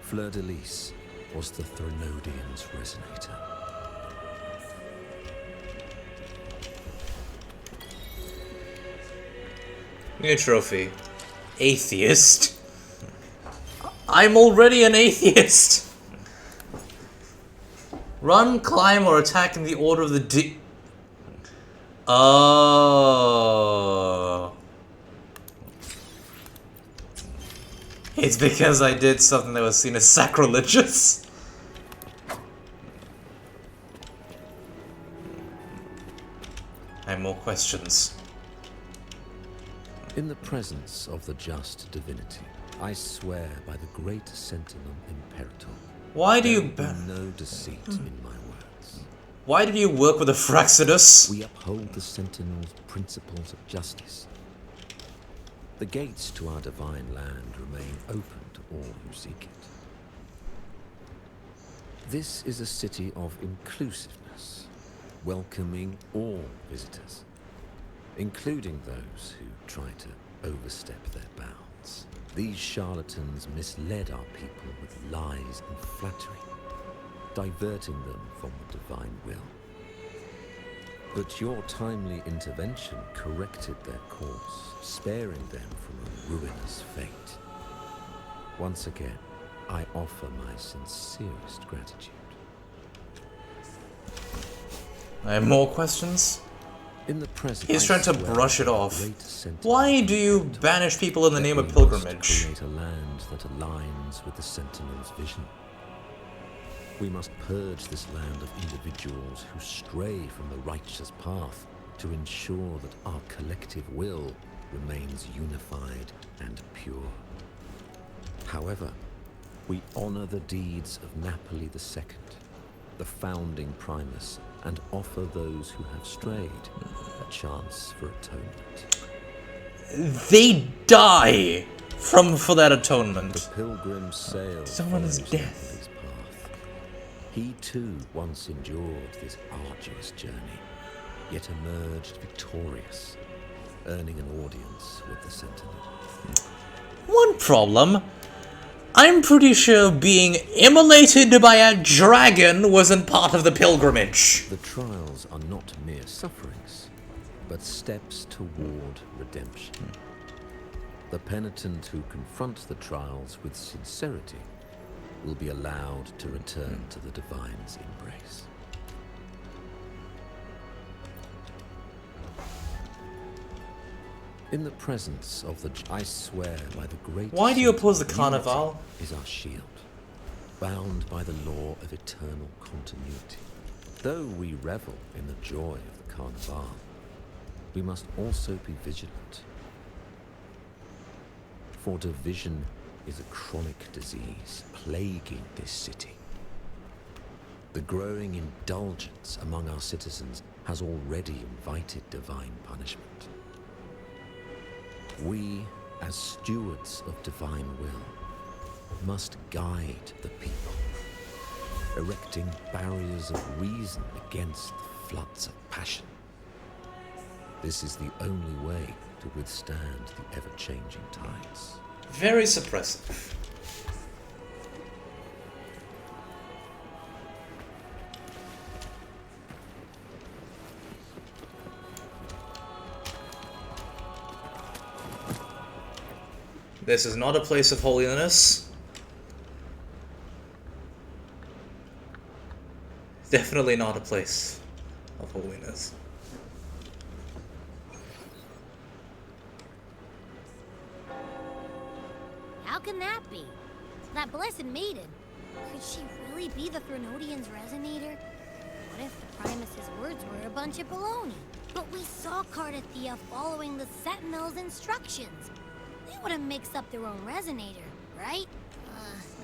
Fleur-de-Lis was the Threnodian's resonator. New trophy. Atheist? I'm already an atheist! Run, climb, or attack in the order of the Oh. It's because I did something that was seen as sacrilegious. I have more questions. In the presence of the just divinity, I swear by the great Sentinel Imperator. Why do you there will be no deceit in my words. Why did you work with the Fraxidus? We uphold the Sentinel's principles of justice. The gates to our divine land remain open to all who seek it. This is a city of inclusiveness, welcoming all visitors, including those who try to overstep their bounds. These charlatans misled our people with lies and flattery, diverting them from the divine will. But your timely intervention corrected their course, sparing them from a ruinous fate. Once again, I offer my sincerest gratitude. I have more questions? In the present, he's trying to brush it off. Why do you banish people in the name of pilgrimage? Create a land that aligns with the Sentinel's vision. We must purge this land of individuals who stray from the righteous path to ensure that our collective will remains unified and pure. However, we honor the deeds of Napoli II, the founding Primus, and offer those who have strayed a chance for atonement. They die for that atonement. The pilgrim sails Someone's death. His path. He too once endured this arduous journey, yet emerged victorious, earning an audience with the Sentinel. One problem. I'm pretty sure being immolated by a dragon wasn't part of the pilgrimage. The trials are not mere sufferings, but steps toward redemption. The penitent who confronts the trials with sincerity will be allowed to return to the divine's embrace. In the presence of the I swear by the great Why do you oppose the Carnival? Is our shield, bound by the law of eternal continuity. Though we revel in the joy of the Carnival, we must also be vigilant. For division is a chronic disease plaguing this city. The growing indulgence among our citizens has already invited divine punishment. We, as stewards of divine will, must guide the people, erecting barriers of reason against the floods of passion. This is the only way to withstand the ever-changing tides. Very suppressive. This is not a place of holiness. Definitely not a place of holiness. How can that be? That blessed maiden. Could she really be the Threnodian's resonator? What if the Primus's words were a bunch of baloney? But we saw Cartethiya following the Sentinel's instructions. They would have mixed up their own resonator. right?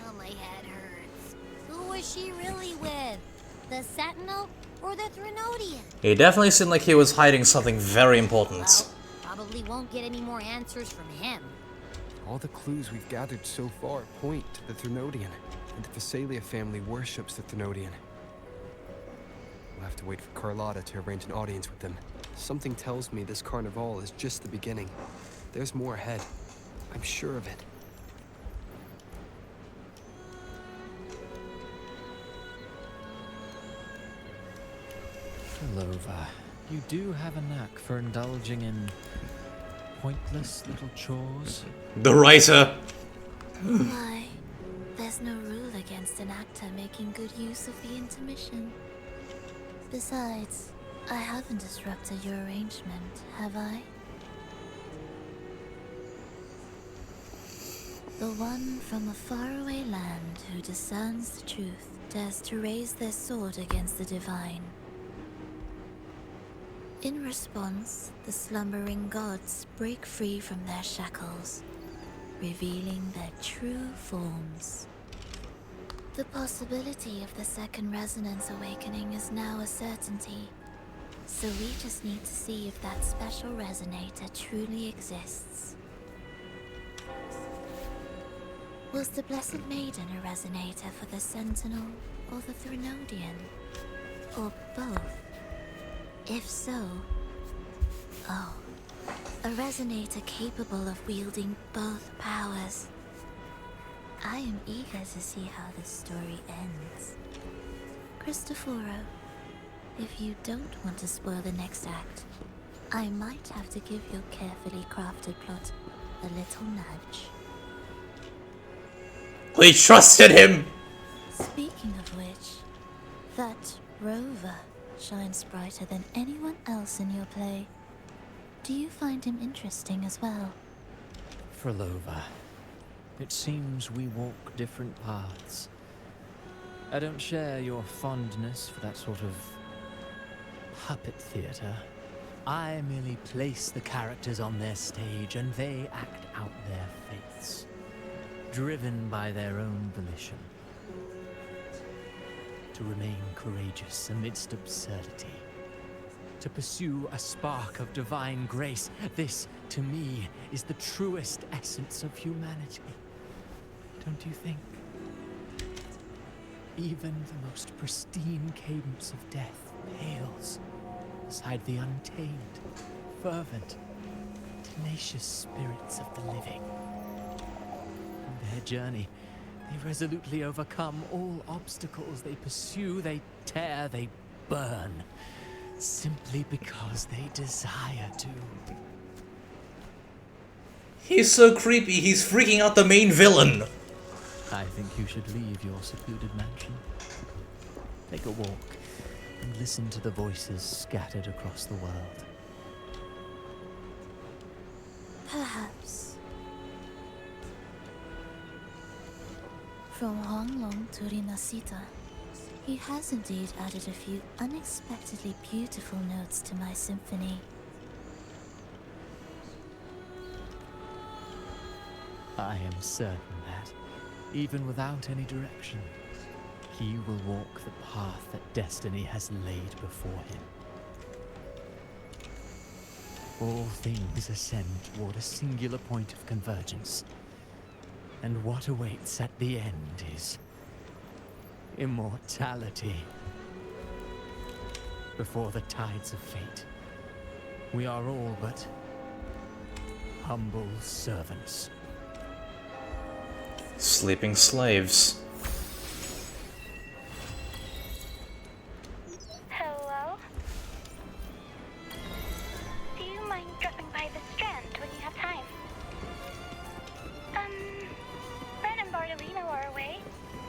Now my head hurts. Who was she really with? The Sentinel or the Threnodian? He definitely seemed like he was hiding something very important. Probably won't get any more answers from him. All the clues we've gathered so far point to the Threnodian, and the Phasalia family worships the Threnodian. We'll have to wait for Carlotta to arrange an audience with them. Something tells me this carnival is just the beginning. There's more ahead. I'm sure of it. Lova, you do have a knack for indulging in pointless little chores. The writer! Why? There's no rule against an actor making good use of the intermission. Besides, I haven't disrupted your arrangement, have I? The one from a faraway land who discerns the truth dares to raise their sword against the divine. In response, the slumbering gods break free from their shackles, revealing their true forms. The possibility of the second resonance awakening is now a certainty, so we just need to see if that special resonator truly exists. Was the Blessed Maiden a resonator for the Sentinel or the Threnodian? Or both? If so, a resonator capable of wielding both powers. I am eager to see how this story ends. Cristoforo, if you don't want to spoil the next act, I might have to give your carefully crafted plot a little nudge. We trusted him! Speaking of which, that rover shines brighter than anyone else in your play. Do you find him interesting as well? Frolova, it seems we walk different paths. I don't share your fondness for that sort of puppet theater. I merely place the characters on their stage and they act out their fates, driven by their own volition. To remain courageous amidst absurdity. To pursue a spark of divine grace. This, to me, is the truest essence of humanity. Don't you think? Even the most pristine cadence of death pales beside the untamed, fervent, tenacious spirits of the living. In their journey, they resolutely overcome all obstacles. They pursue, they tear, they burn. Simply because they desire to. He's so creepy, he's freaking out the main villain. I think you should leave your secluded mansion. Take a walk and listen to the voices scattered across the world. Perhaps. From Honglong to Rinasita, he has indeed added a few unexpectedly beautiful notes to my symphony. I am certain that, even without any direction, he will walk the path that destiny has laid before him. All things ascend toward a singular point of convergence, and what awaits at the end is immortality. Before the tides of fate, we are all but humble servants. Sleeping slaves. Hello? Do you mind dropping by the Strand when you have time? Ren and Bartolino are away,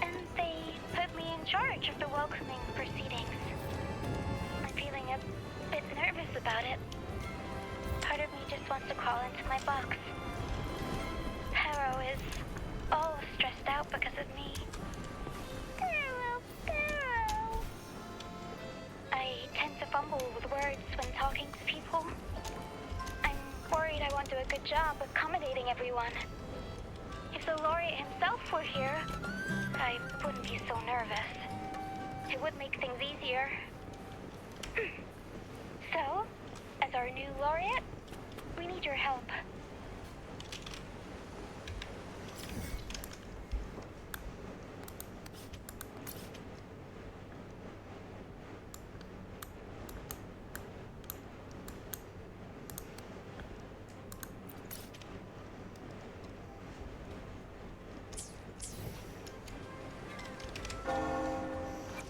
and they put me in charge of the welcoming proceedings. I'm feeling a bit nervous about it. Part of me just wants to crawl into my box. Harrow is all stressed out because of me. Harrow. I tend to fumble with words when talking to people. I'm worried I won't do a good job accommodating everyone. If If the laureate himself were here, I wouldn't be so nervous. It would make things easier. So, as our new laureate, we need your help.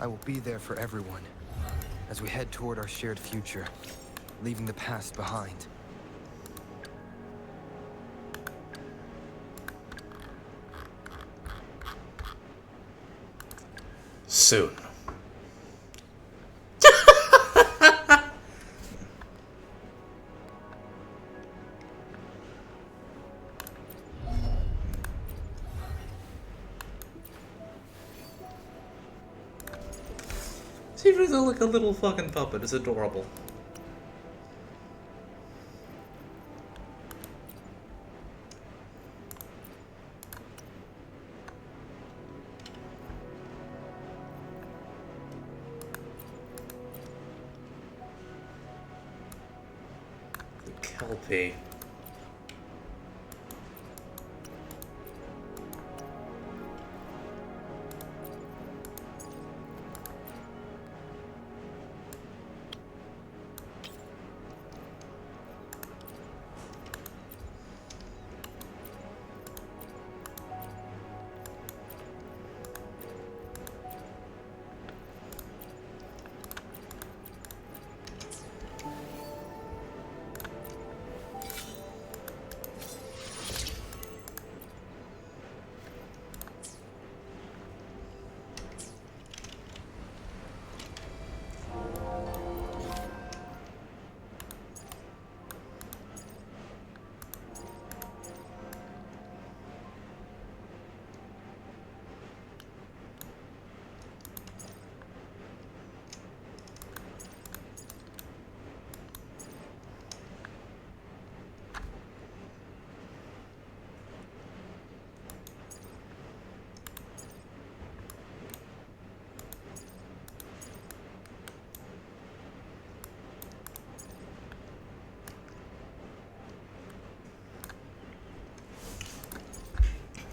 I will be there for everyone as we head toward our shared future, leaving the past behind. Soon. He really like a little fucking puppet. It's adorable. The Kelpie.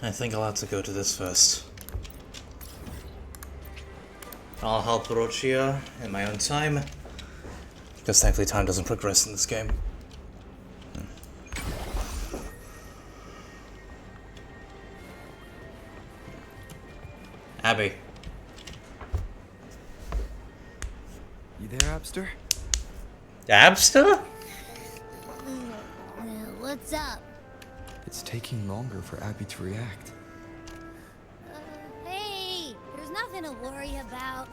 I think I'll have to go to this first. I'll help Orochia in my own time, because thankfully time doesn't progress in this game. Abby. You there, Abster? Abster? What's up? It's taking longer for Abby to react. Hey, there's nothing to worry about.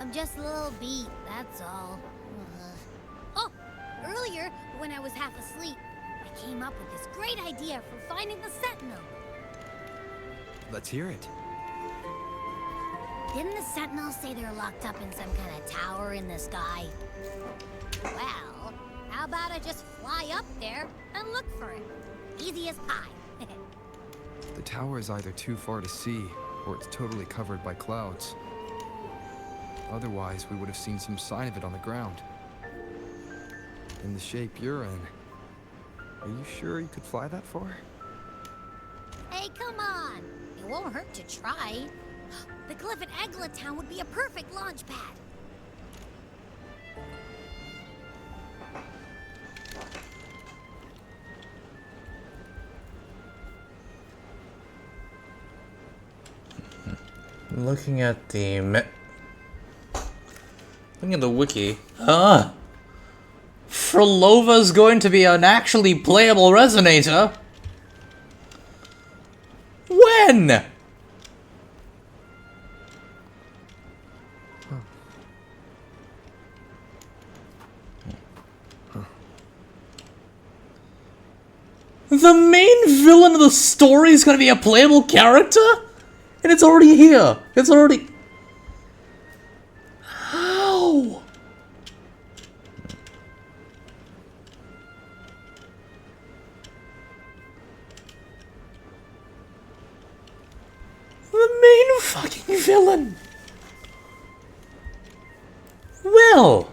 I'm just a little beat, that's all. Oh, earlier, when I was half asleep, I came up with this great idea for finding the Sentinel. Let's hear it. Didn't the Sentinels say they're locked up in some kind of tower in the sky? Well, how about I just fly up there and look for it? Easy as pie. The tower is either too far to see, or it's totally covered by clouds. Otherwise, we would have seen some sign of it on the ground. In the shape you're in, are you sure you could fly that far? Hey, come on! It won't hurt to try. The cliff at Egla Town would be a perfect launch pad. Looking at the wiki. Frolova's going to be an actually playable resonator. When? The main villain of the story is going to be a playable character? And it's already here. It's already... How? fucking villain! Well!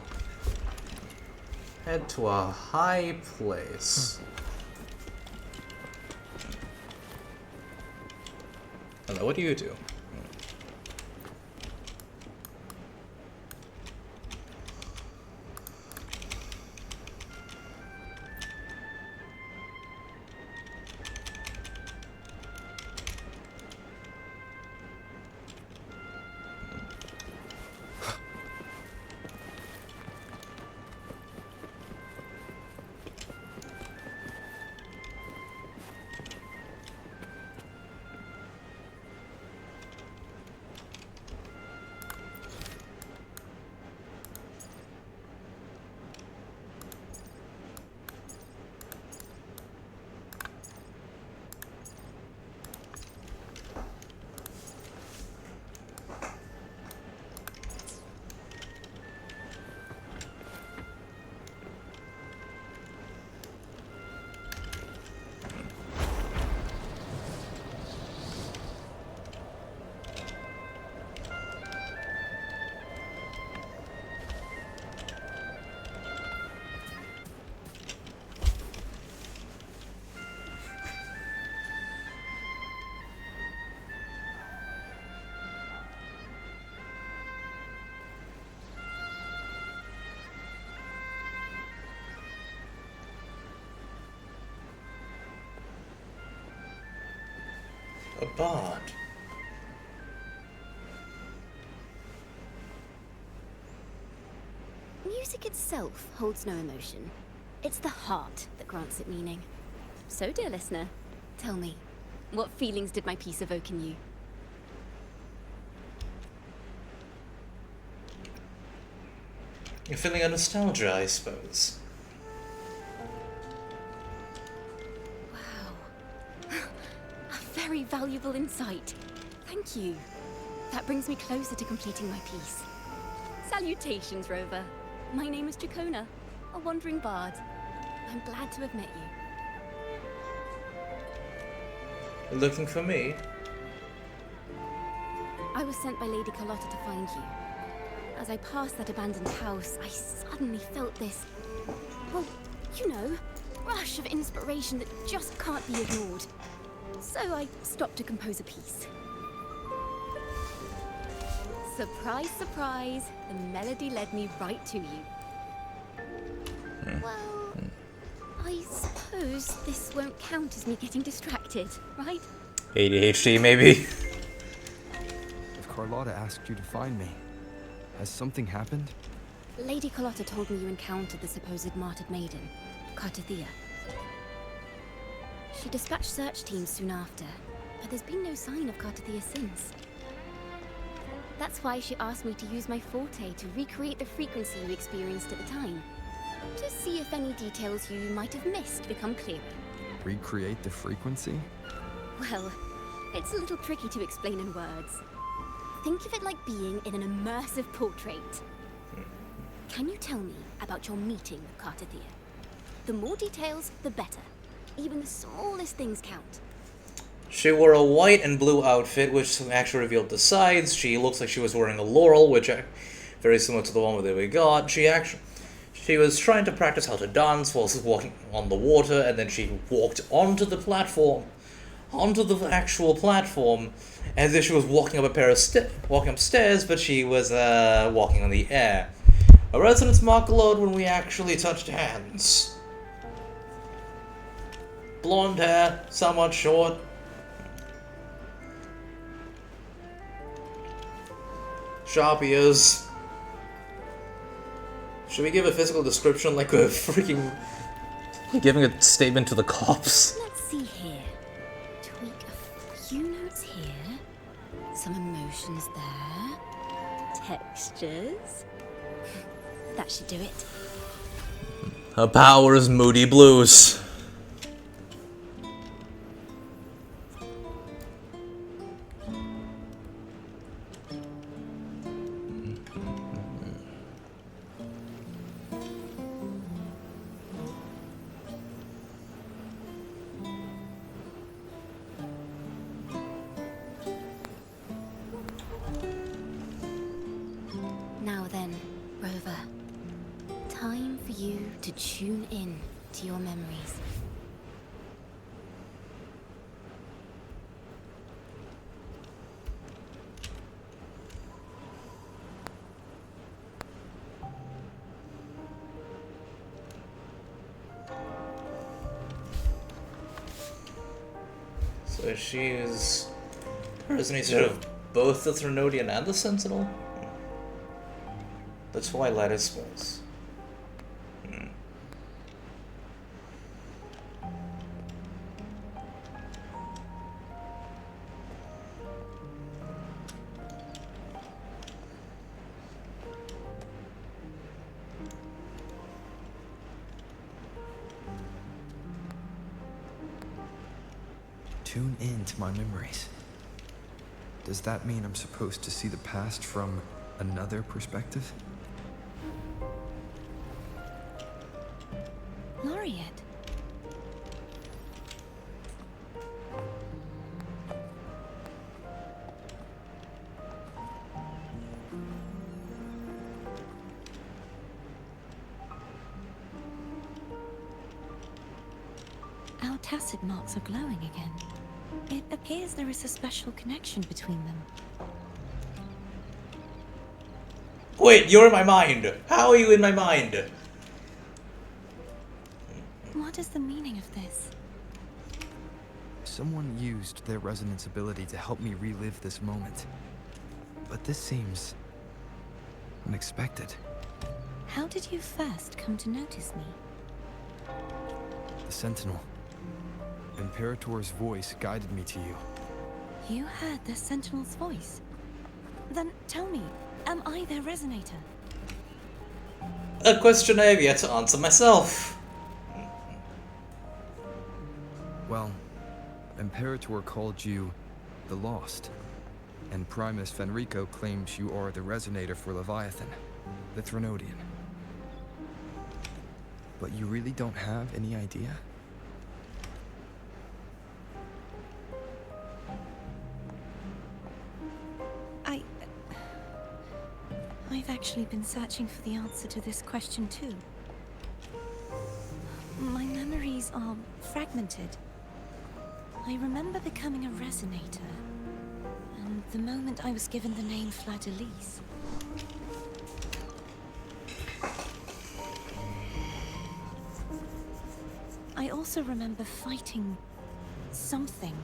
Head to a high place. Hello, what do you do? A bard. Music itself holds no emotion. It's the heart that grants it meaning. So, dear listener, tell me, what feelings did my piece evoke in you? You're feeling a nostalgia, I suppose. A very valuable insight. Thank you. That brings me closer to completing my piece. Salutations, Rover. My name is Ragunna, a wandering bard. I'm glad to have met you. Looking for me? I was sent by Lady Carlotta to find you. As I passed that abandoned house, I suddenly felt this, well, you know, rush of inspiration that just can't be ignored. So I stopped to compose a piece. Surprise, surprise, the melody led me right to you. Well, I suppose this won't count as me getting distracted, right? ADHD, maybe? If Carlotta asked you to find me, has something happened? Lady Carlotta told me you encountered the supposed martyred maiden, Cartethiya. She dispatched search teams soon after, but there's been no sign of Cartethiya since. That's why she asked me to use my forte to recreate the frequency you experienced at the time. To see if any details you might have missed become clearer. Recreate the frequency? Well, it's a little tricky to explain in words. Think of it like being in an immersive portrait. Can you tell me about your meeting with Cartethiya? The more details, the better. Even the smallest things count. She wore a white and blue outfit, which actually revealed the sides. She looks like she was wearing a laurel, which very similar to the one that we got. She was trying to practice how to dance while walking on the water, and then she walked onto the platform, onto the actual platform, as if she was walking up a pair of walking upstairs, but she was walking on the air. A resonance mark glowed when we actually touched hands. Blonde hair, somewhat short. Sharp ears. Should we give a physical description like we're freaking giving a statement to the cops? Let's see here. Tweak a few notes here. Some emotions there. Textures. That should do it. Her power is moody blues. tune in to your memories. So she's resonated of both the Threnodian and the Sentinel? The Twilight, I suppose. Tune in to my memories. Does that mean I'm supposed to see the past from another perspective? Laureate. Our tacit marks are glowing again. It appears there is a special connection between them. Wait, you're in my mind! How are you in my mind? What is the meaning of this? Someone used their resonance ability to help me relive this moment. But this seems unexpected. How did you first come to notice me? The Sentinel. Imperator's voice guided me to you. You heard the Sentinel's voice? Then tell me, am I their resonator? A question I have yet to answer myself. Well, Imperator called you the Lost, and Primus Fenrico claims you are the resonator for Leviathan, the Threnodian. But you really don't have any idea? I've actually been searching for the answer to this question too. My memories are fragmented. I remember becoming a resonator, and the moment I was given the name Fleur-de-Lis. I also remember fighting something,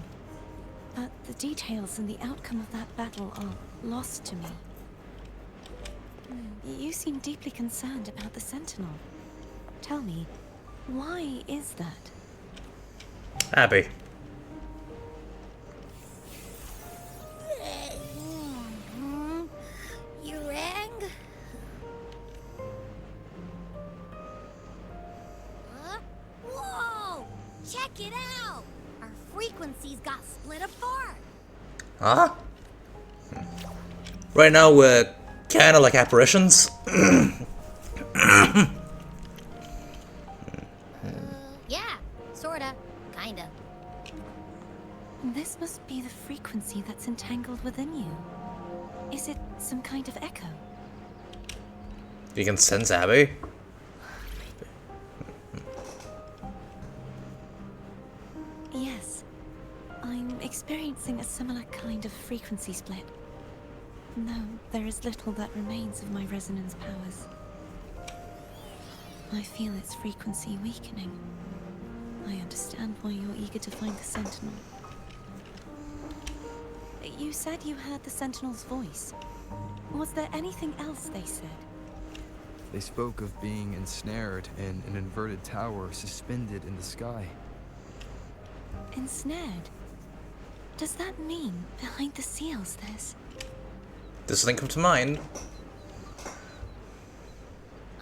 but the details and the outcome of that battle are lost to me. You seem deeply concerned about the Sentinel. Tell me, why is that? Abby. You rang? Huh? Whoa! Check it out! Our frequencies got split apart. Huh? Right now we're kinda like apparitions. Yeah, sorta, kinda. This must be the frequency that's entangled within you. Is it some kind of echo? You can sense Abby? Yes. I'm experiencing a similar kind of frequency split. No, there is little that remains of my resonance powers. I feel its frequency weakening. I understand why you're eager to find the Sentinel. You said you heard the Sentinel's voice. Was there anything else they said? They spoke of being ensnared in an inverted tower suspended in the sky. Ensnared? Does that mean behind the seals there's... Does something come to mind?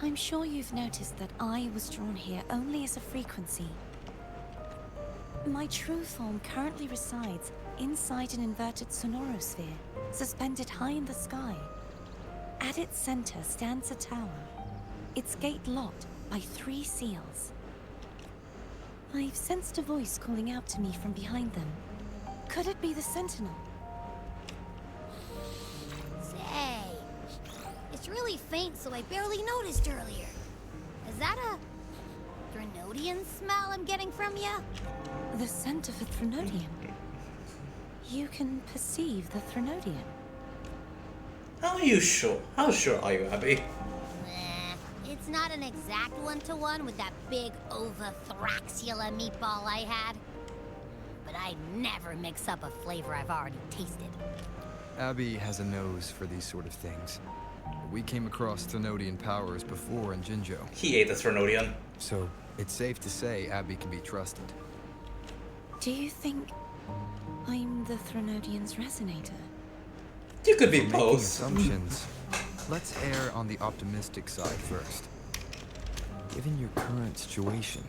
I'm sure you've noticed that I was drawn here only as a frequency. My true form currently resides inside an inverted sonorosphere, suspended high in the sky. At its center stands a tower, its gate locked by 3 seals. I've sensed a voice calling out to me from behind them. Could it be the Sentinel? Say, it's really faint, so I barely noticed earlier. Is that a Threnodian smell I'm getting from you? The scent of a Threnodian. You can perceive the Threnodian. How are you sure? How sure are you, Abby? It's not an exact one-to-one with that big Over-Thraxula meatball I had. But I'd never mix up a flavor I've already tasted. Abby has a nose for these sort of things. We came across Threnodian powers before in Jinjo. He ate the Threnodian. So, it's safe to say Abby can be trusted. Do you think I'm the Threnodian's resonator? You could be For making both. Assumptions. Let's err on the optimistic side first. Given your current situation,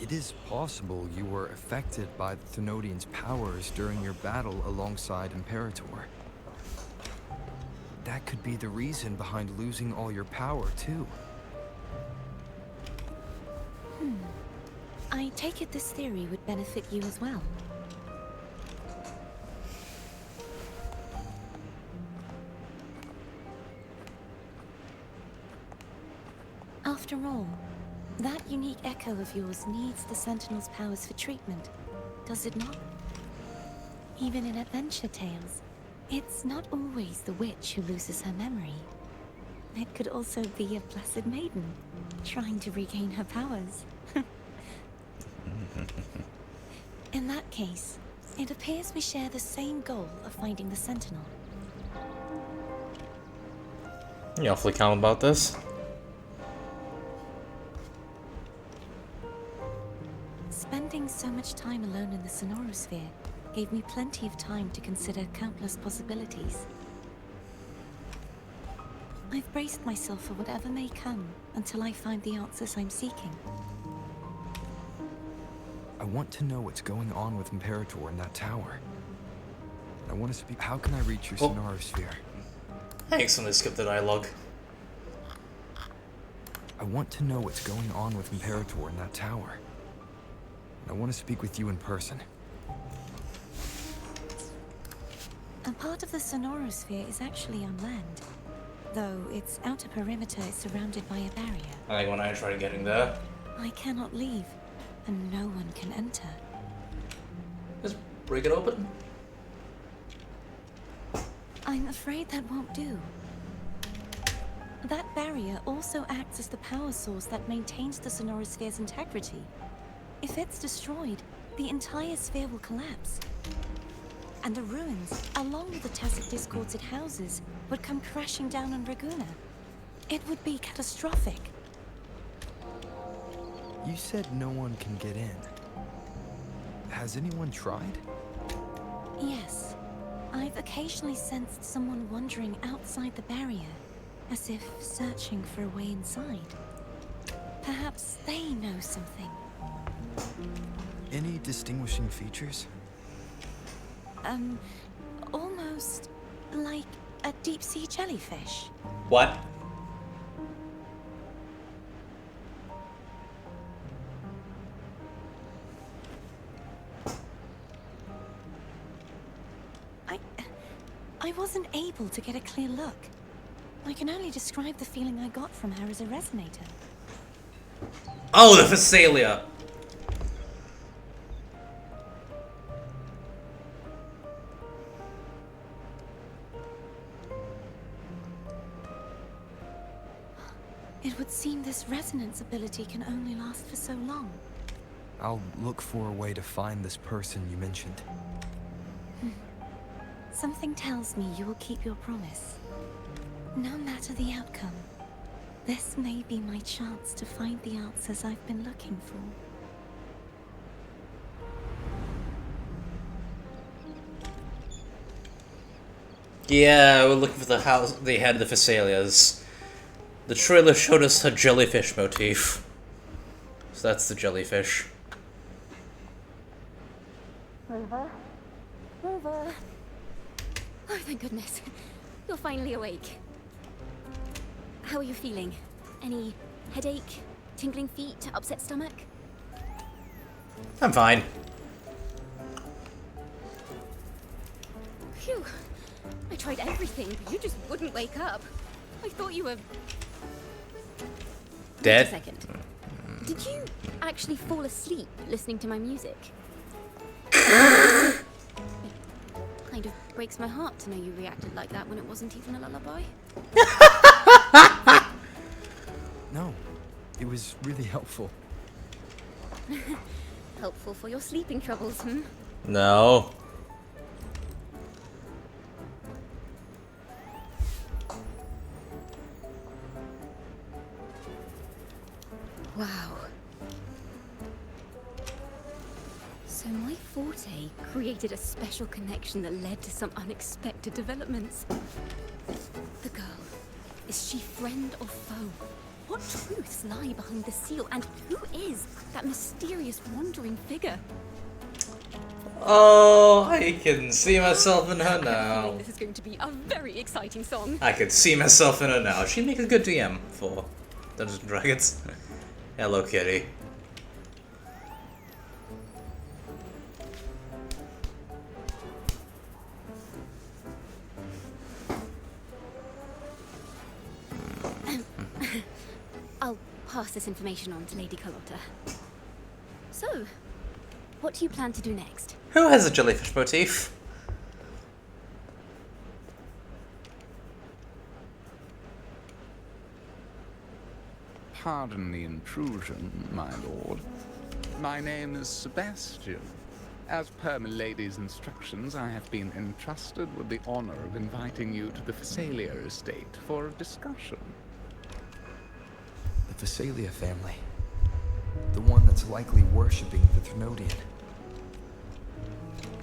it is possible you were affected by the Threnodian's powers during your battle alongside Imperator. That could be the reason behind losing all your power, too. I take it this theory would benefit you as well. After all, that unique echo of yours needs the Sentinel's powers for treatment, does it not? Even in adventure tales, it's not always the witch who loses her memory. It could also be a blessed maiden, trying to regain her powers. In that case, it appears we share the same goal of finding the Sentinel. You awfully calm about this. Spending so much time alone in the Sonorosphere gave me plenty of time to consider countless possibilities. I've braced myself for whatever may come until I find the answers I'm seeking. I want to know what's going on with Imperator in that tower. I want to speak. How can I reach your Sonorosphere? I accidentally skipped the dialogue. I want to know what's going on with Imperator in that tower. I want to speak with you in person. A part of the Sonorosphere is actually on land, though its outer perimeter is surrounded by a barrier. I think when I tried getting there. I cannot leave, and no one can enter. Just break it open. I'm afraid that won't do. That barrier also acts as the power source that maintains the Sonorosphere's integrity. If it's destroyed, the entire sphere will collapse. And the ruins, along with the tacit discords it houses, would come crashing down on Ragunna. It would be catastrophic. You said no one can get in. Has anyone tried? Yes. I've occasionally sensed someone wandering outside the barrier, as if searching for a way inside. Perhaps they know something. Any distinguishing features? Almost like a deep-sea jellyfish. What? I wasn't able to get a clear look. I can only describe the feeling I got from her as a resonator. Oh, the Phasalia! It would seem this resonance ability can only last for so long. I'll look for a way to find this person you mentioned. Something tells me you will keep your promise. No matter the outcome, this may be my chance to find the answers I've been looking for. Yeah, we're looking for the house, the head of the Phasalias. The trailer showed us a jellyfish motif. So that's the jellyfish. Rover? Rover? Oh, thank goodness. You're finally awake. How are you feeling? Any headache, tingling feet, upset stomach? I'm fine. Phew. I tried everything, but you just wouldn't wake up. I thought you were... Dead? Wait a second. Did you actually fall asleep listening to my music? It kind of breaks my heart to know you reacted like that when it wasn't even a lullaby. No, it was really helpful. Helpful for your sleeping troubles, hmm? No. Wow. So my forte created a special connection that led to some unexpected developments. The girl, is she friend or foe? What truths lie behind the seal, and who is that mysterious wandering figure? Oh, I can see myself in her now. This is going to be a very exciting song. I could see myself in her now. She'd make a good DM for Dungeons and Dragons. Hello, kitty. I'll pass this information on to Lady Carlotta. So, what do you plan to do next? Who has a jellyfish motif? Pardon the intrusion, my lord. My name is Sebastian. As per milady's instructions, I have been entrusted with the honor of inviting you to the Phasalia estate for a discussion. The Phasalia family. The one that's likely worshipping the Thrunodian.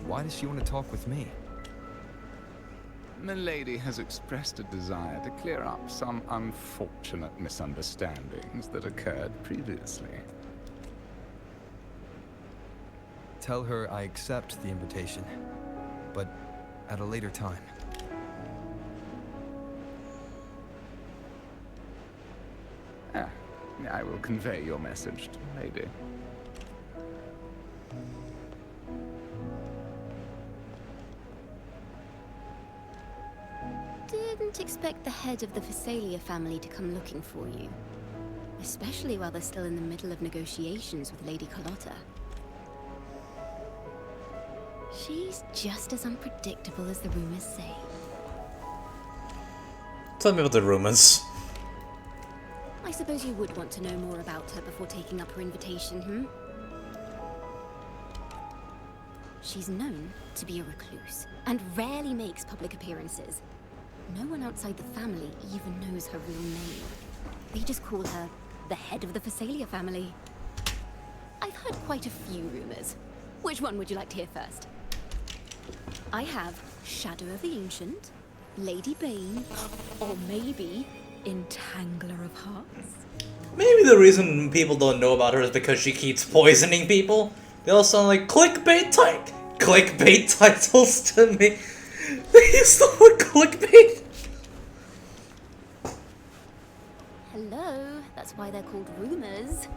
Why does she want to talk with me? Milady has expressed a desire to clear up some unfortunate misunderstandings that occurred previously. Tell her I accept the invitation, but at a later time. I will convey your message to Milady. Didn't expect the head of the Phasalia family to come looking for you. Especially while they're still in the middle of negotiations with Lady Carlotta. She's just as unpredictable as the rumors say. Tell me about the rumors. I suppose you would want to know more about her before taking up her invitation, hmm? She's known to be a recluse, and rarely makes public appearances. No one outside the family even knows her real name. They just call her the head of the Phasalia family. I've heard quite a few rumors. Which one would you like to hear first? I have Shadow of the Ancient, Lady Bane, or maybe Entangler of Hearts. Maybe the reason people don't know about her is because she keeps poisoning people. They all sound like clickbait titles to me. They use the word clickbait. Hello, that's why they're called rumors.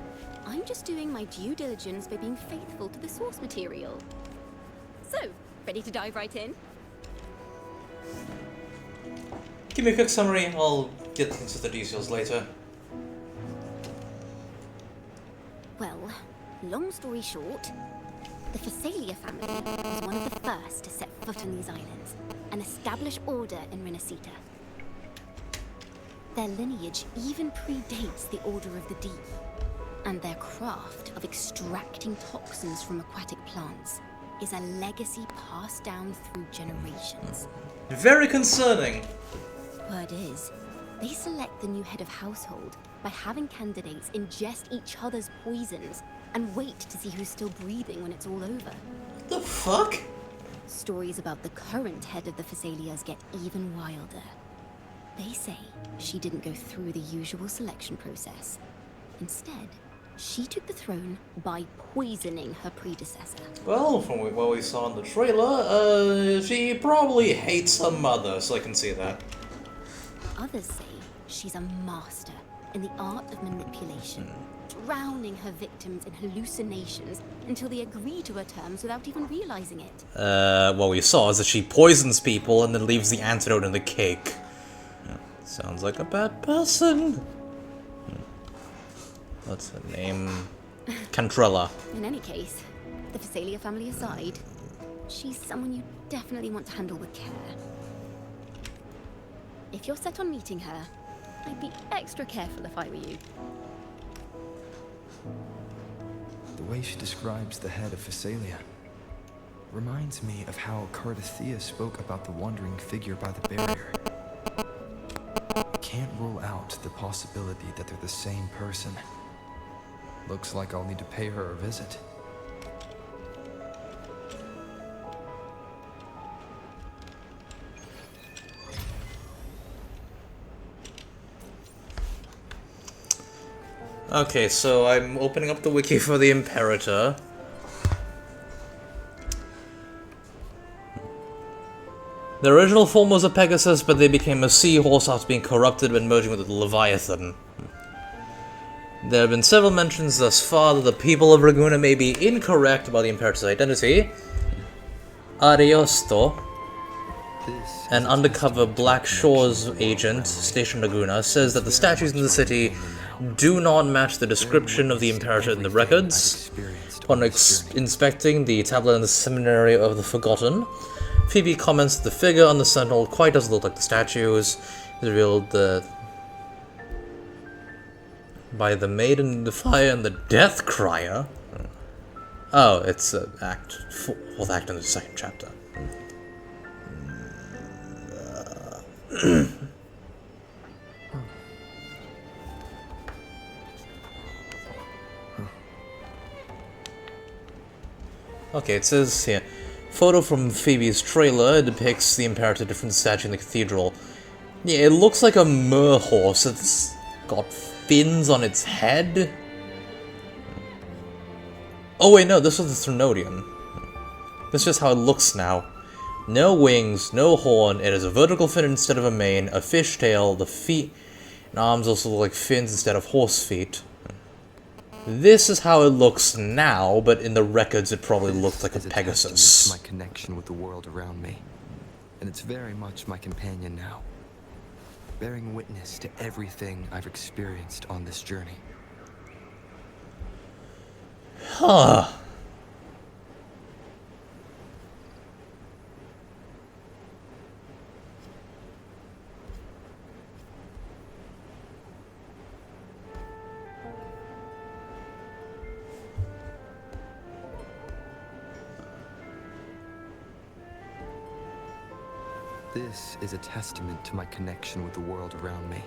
I'm just doing my due diligence by being faithful to the source material. So, ready to dive right in? Give me a quick summary, I'll get into the details later. Well, long story short, the Phasalia family was one of the first to set foot on these islands and establish order in Renacita. Their lineage even predates the Order of the Deep, and their craft of extracting toxins from aquatic plants is a legacy passed down through generations. Very concerning. Word is, they select the new head of household by having candidates ingest each other's poisons and wait to see who's still breathing when it's all over. What the fuck? Stories about the current head of the Phasalias get even wilder. They say she didn't go through the usual selection process. Instead, she took the throne by poisoning her predecessor. Well, from what we saw in the trailer, she probably hates her mother, so I can see that. Others say she's a master in the art of manipulation, drowning her victims in hallucinations until they agree to her terms without even realizing it. What we saw is that she poisons people and then leaves the antidote in the cake. Sounds like a bad person. What's her name? Cantrella. In any case, the Phasalia family aside, she's someone you definitely want to handle with care. If you're set on meeting her, I'd be extra careful if I were you. The way she describes the head of Phasalia reminds me of how Cartethiya spoke about the wandering figure by the barrier. Can't rule out the possibility that they're the same person. Looks like I'll need to pay her a visit. Okay, so I'm opening up the wiki for the Imperator. The original form was a Pegasus, but they became a seahorse after being corrupted when merging with the Leviathan. There have been several mentions thus far that the people of Ragunna may be incorrect about the Imperator's identity. Ariosto, an undercover Black Shores agent stationed in Ragunna, says that the statues in the city do not match the description of the Imperator in the records. Upon inspecting the tablet in the Seminary of the Forgotten, Phoebe comments that the figure on the Sentinel quite doesn't look like the statues. It's revealed by the Maiden in the Fire and the Death Crier. Oh, it's fourth act in the second chapter. Okay, it says here, photo from Phoebe's trailer depicts the Imperator different statue in the cathedral. Yeah, it looks like a mer horse. It's got fins on its head. Oh wait, no, this was the Thrunodian. This is just how it looks now. No wings, no horn, it has a vertical fin instead of a mane, a fish tail, the feet and arms also look like fins instead of horse feet. This is how it looks now, but in the records it probably looked like a Pegasus. My connection with the world around me, and it's very much my companion now, bearing witness to everything I've experienced on this journey. Huh. This is a testament to my connection with the world around me,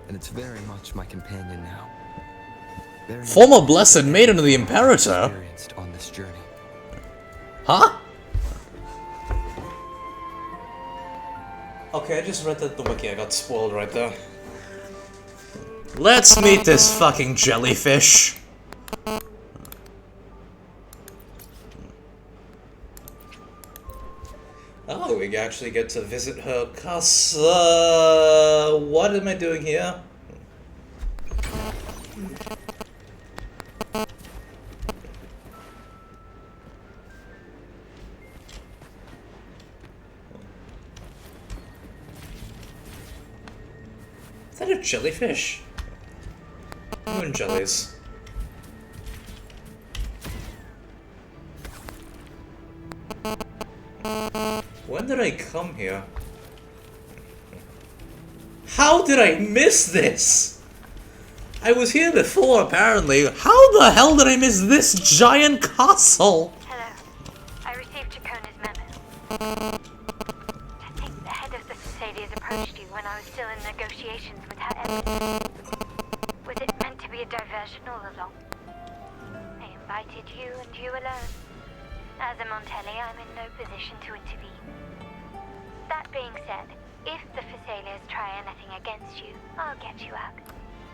and it's very much my companion now. Former Blessed Maiden of the Imperator? Experienced on this journey. Huh? Okay, I just read that the wiki, I got spoiled right there. Let's meet this fucking jellyfish. Oh, we actually get to visit her casa. What am I doing here? Is that a jellyfish? Moon jellies. When did I come here? How did I miss this? I was here before, apparently. How the hell did I miss this giant castle? Hello. I received Chacona's memo. I think the head of the Thessalians approached you when I was still in negotiations with her embassy. Was it meant to be a diversion all along? I invited you and you alone. As a Montelli, I'm in no position to intervene. That being said, if the Thessalians try anything against you, I'll get you out.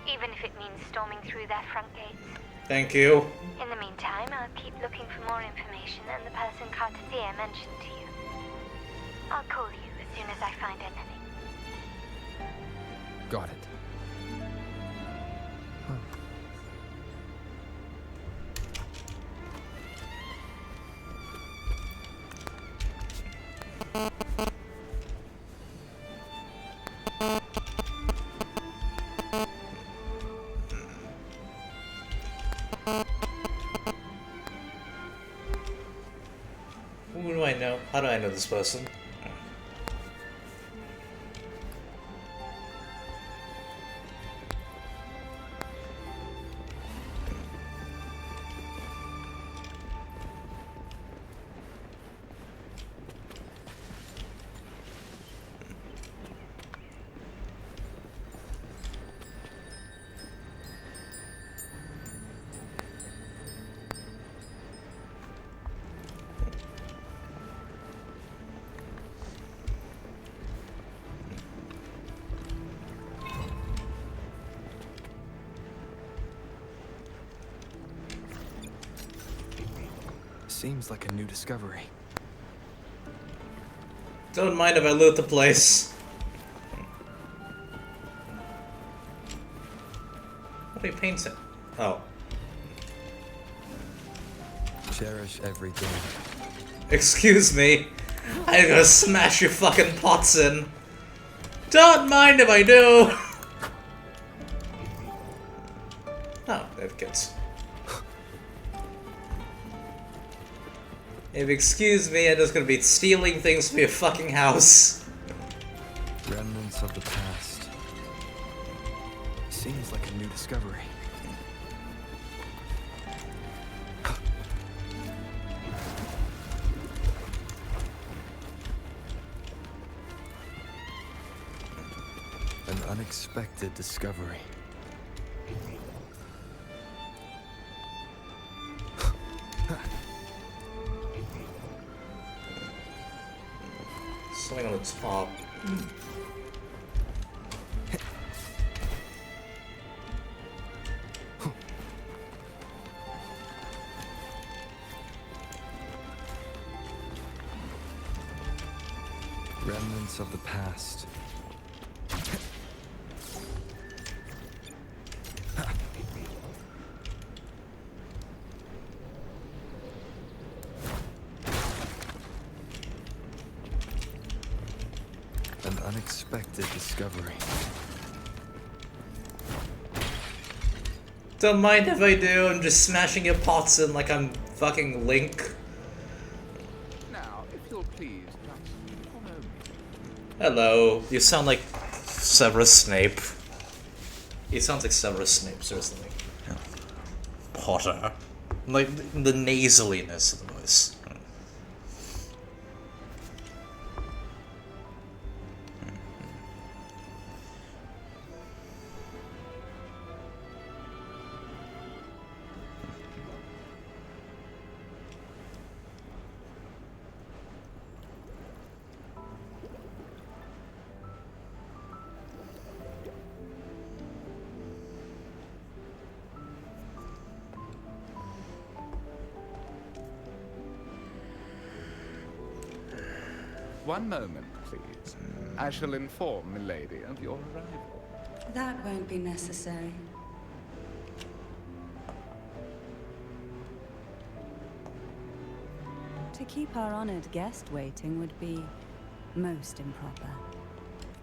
Even if it means storming through their front gates. Thank you. In the meantime, I'll keep looking for more information and the person Cartethiya mentioned to you. I'll call you as soon as I find anything. Got it. know? How do I know this person? Seems like a new discovery. Don't mind if I loot the place. What are you painting? Oh. Cherish every day. Excuse me. I'm gonna smash your fucking pots in. Don't mind if I do. Oh, that gets. If you excuse me, I'm just gonna be stealing things from your fucking house. Remnants of the past. Seems like a new discovery. An unexpected discovery. Something on the top. Remnants of the past. An unexpected discovery. Don't mind if I do, I'm just smashing your pots in like I'm fucking Link. Now, if you'll please, just follow me. Hello, you sound like Severus Snape. He sounds like Severus Snape, seriously. Potter. Like, the nasaliness of the voice. One moment, please. I shall inform milady of your arrival. That won't be necessary. To keep our honored guest waiting would be most improper.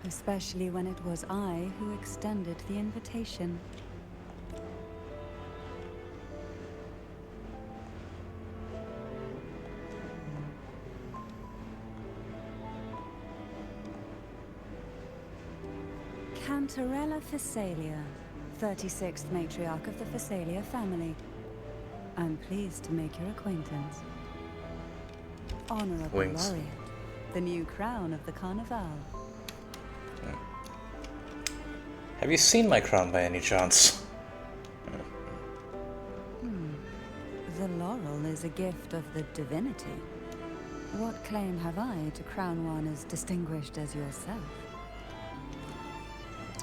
Especially when it was I who extended the invitation. Cantarella Phasalia, 36th matriarch of the Phasalia family. I'm pleased to make your acquaintance. Honorable Wings. Laureate, the new crown of the Carnival. Have you seen my crown by any chance? The laurel is a gift of the divinity. What claim have I to crown one as distinguished as yourself?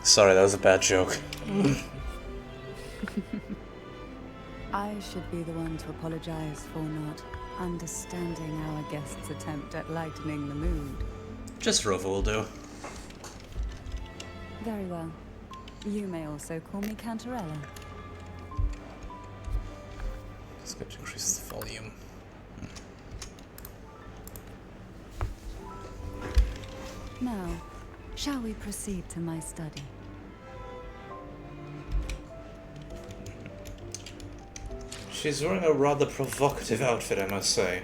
Sorry, that was a bad joke. I should be the one to apologize for not understanding our guest's attempt at lightening the mood. Just Rova will do. Very well. You may also call me Cantarella. It's good to increase the volume. Now, shall we proceed to my study? She's wearing a rather provocative outfit, I must say.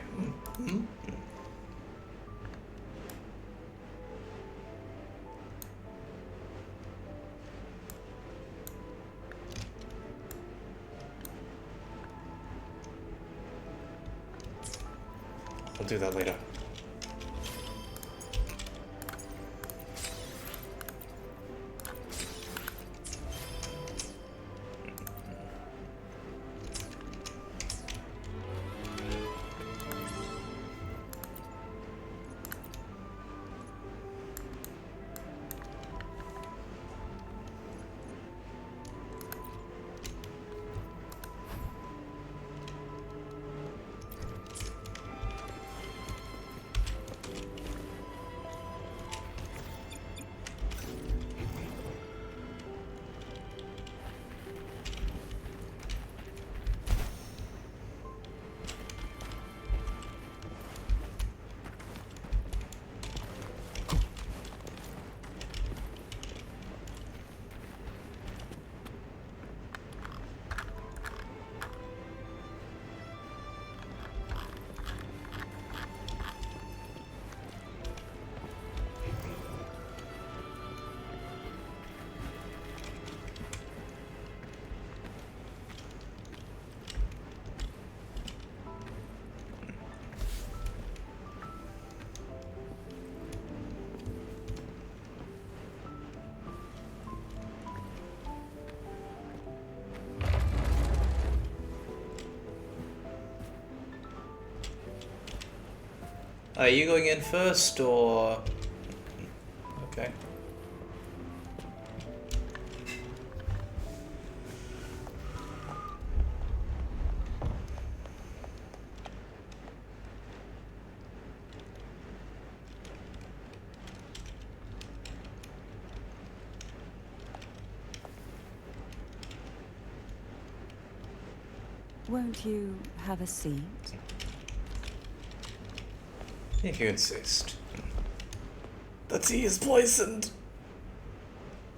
I'll do that later. Are you going in first, or... Okay. Won't you have a seat? If you insist. The tea is poisoned.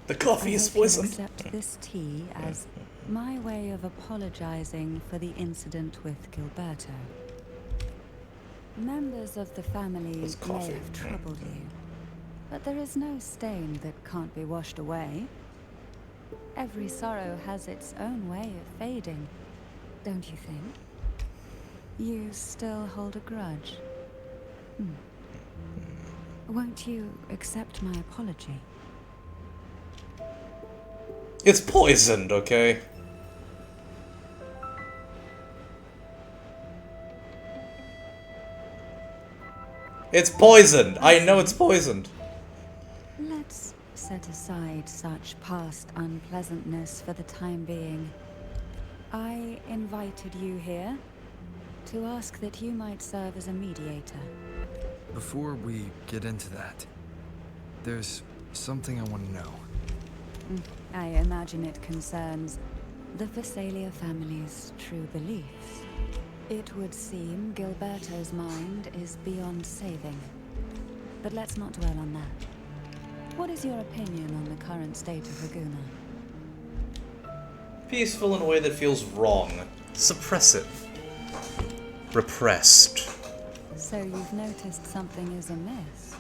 The coffee is poisoned. I accept this tea as my way of apologizing for the incident with Gilberto. Members of the family may have troubled you, but there is no stain that can't be washed away. Every sorrow has its own way of fading, don't you think? You still hold a grudge. Won't you accept my apology? It's poisoned, okay? It's poisoned! I know it's poisoned! Let's set aside such past unpleasantness for the time being. I invited you here to ask that you might serve as a mediator. Before we get into that, there's something I want to know. I imagine it concerns the Phasalia family's true beliefs. It would seem Gilberto's mind is beyond saving. But let's not dwell on that. What is your opinion on the current state of Ragunna? Peaceful in a way that feels wrong. Suppressive. Repressed. So you've noticed something is amiss?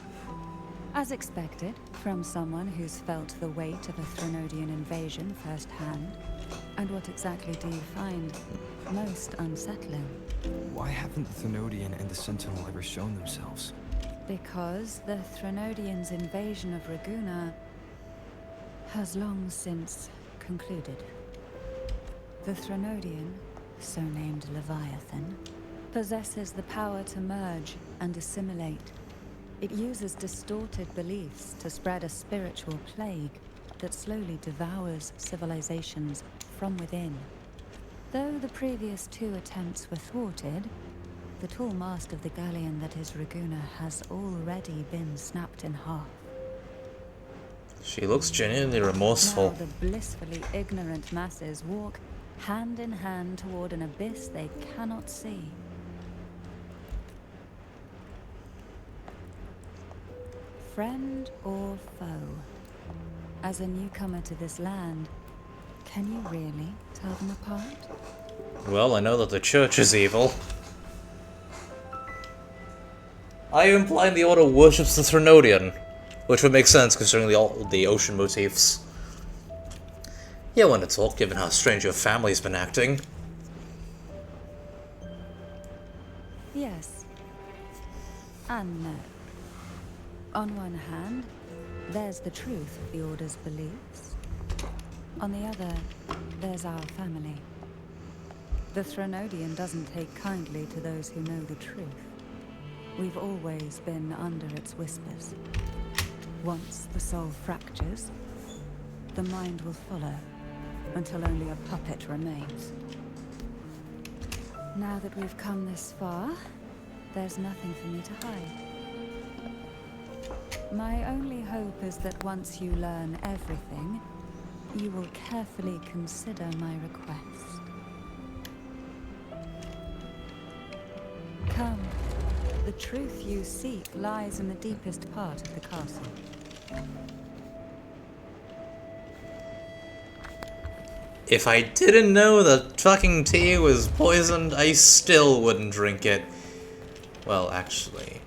As expected, from someone who's felt the weight of a Threnodian invasion firsthand. And what exactly do you find most unsettling? Why haven't the Threnodian and the Sentinel ever shown themselves? Because the Threnodians' invasion of Ragunna has long since concluded. The Threnodian, so named Leviathan, possesses the power to merge and assimilate. It uses distorted beliefs to spread a spiritual plague that slowly devours civilizations from within. Though the previous two attempts were thwarted, the tall mast of the galleon that is Ragunna has already been snapped in half. She looks genuinely remorseful. Now the blissfully ignorant masses walk hand in hand toward an abyss they cannot see. Friend or foe? As a newcomer to this land, can you really tell them apart? Well, I know that the church is evil. Are you implying the Order worships the Threnodian? Which would make sense considering the ocean motifs. Yeah, when to talk, given how strange your family's been acting. Yes. and no. On one hand, there's the truth of the Order's beliefs. On the other, there's our family. The Threnodian doesn't take kindly to those who know the truth. We've always been under its whispers. Once the soul fractures, the mind will follow, until only a puppet remains. Now that we've come this far, there's nothing for me to hide. My only hope is that once you learn everything, you will carefully consider my request. Come. The truth you seek lies in the deepest part of the castle. If I didn't know that fucking tea was poisoned, I still wouldn't drink it. Well, actually,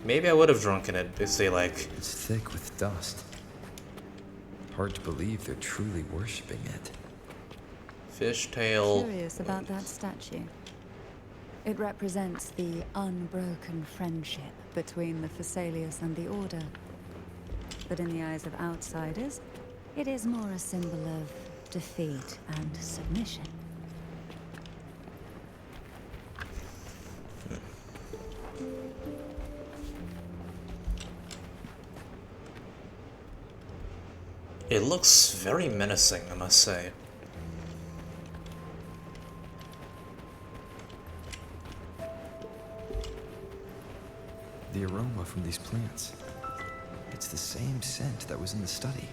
maybe I would have drunken it if they like... It's thick with dust. Hard to believe they're truly worshipping it. Fishtail. Curious about that statue. It represents the unbroken friendship between the Phasaelius and the Order. But in the eyes of outsiders, it is more a symbol of defeat and submission. It looks very menacing, I must say. The aroma from these plants. It's the same scent that was in the study.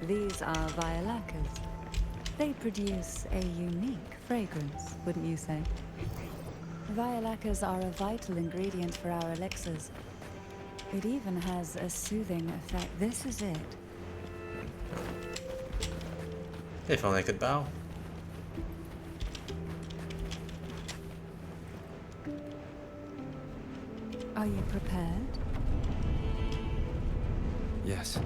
These are violacas. They produce a unique fragrance, wouldn't you say? Violacas are a vital ingredient for our elixirs. It even has a soothing effect. This is it. If only I could bow. Are you prepared? Yes.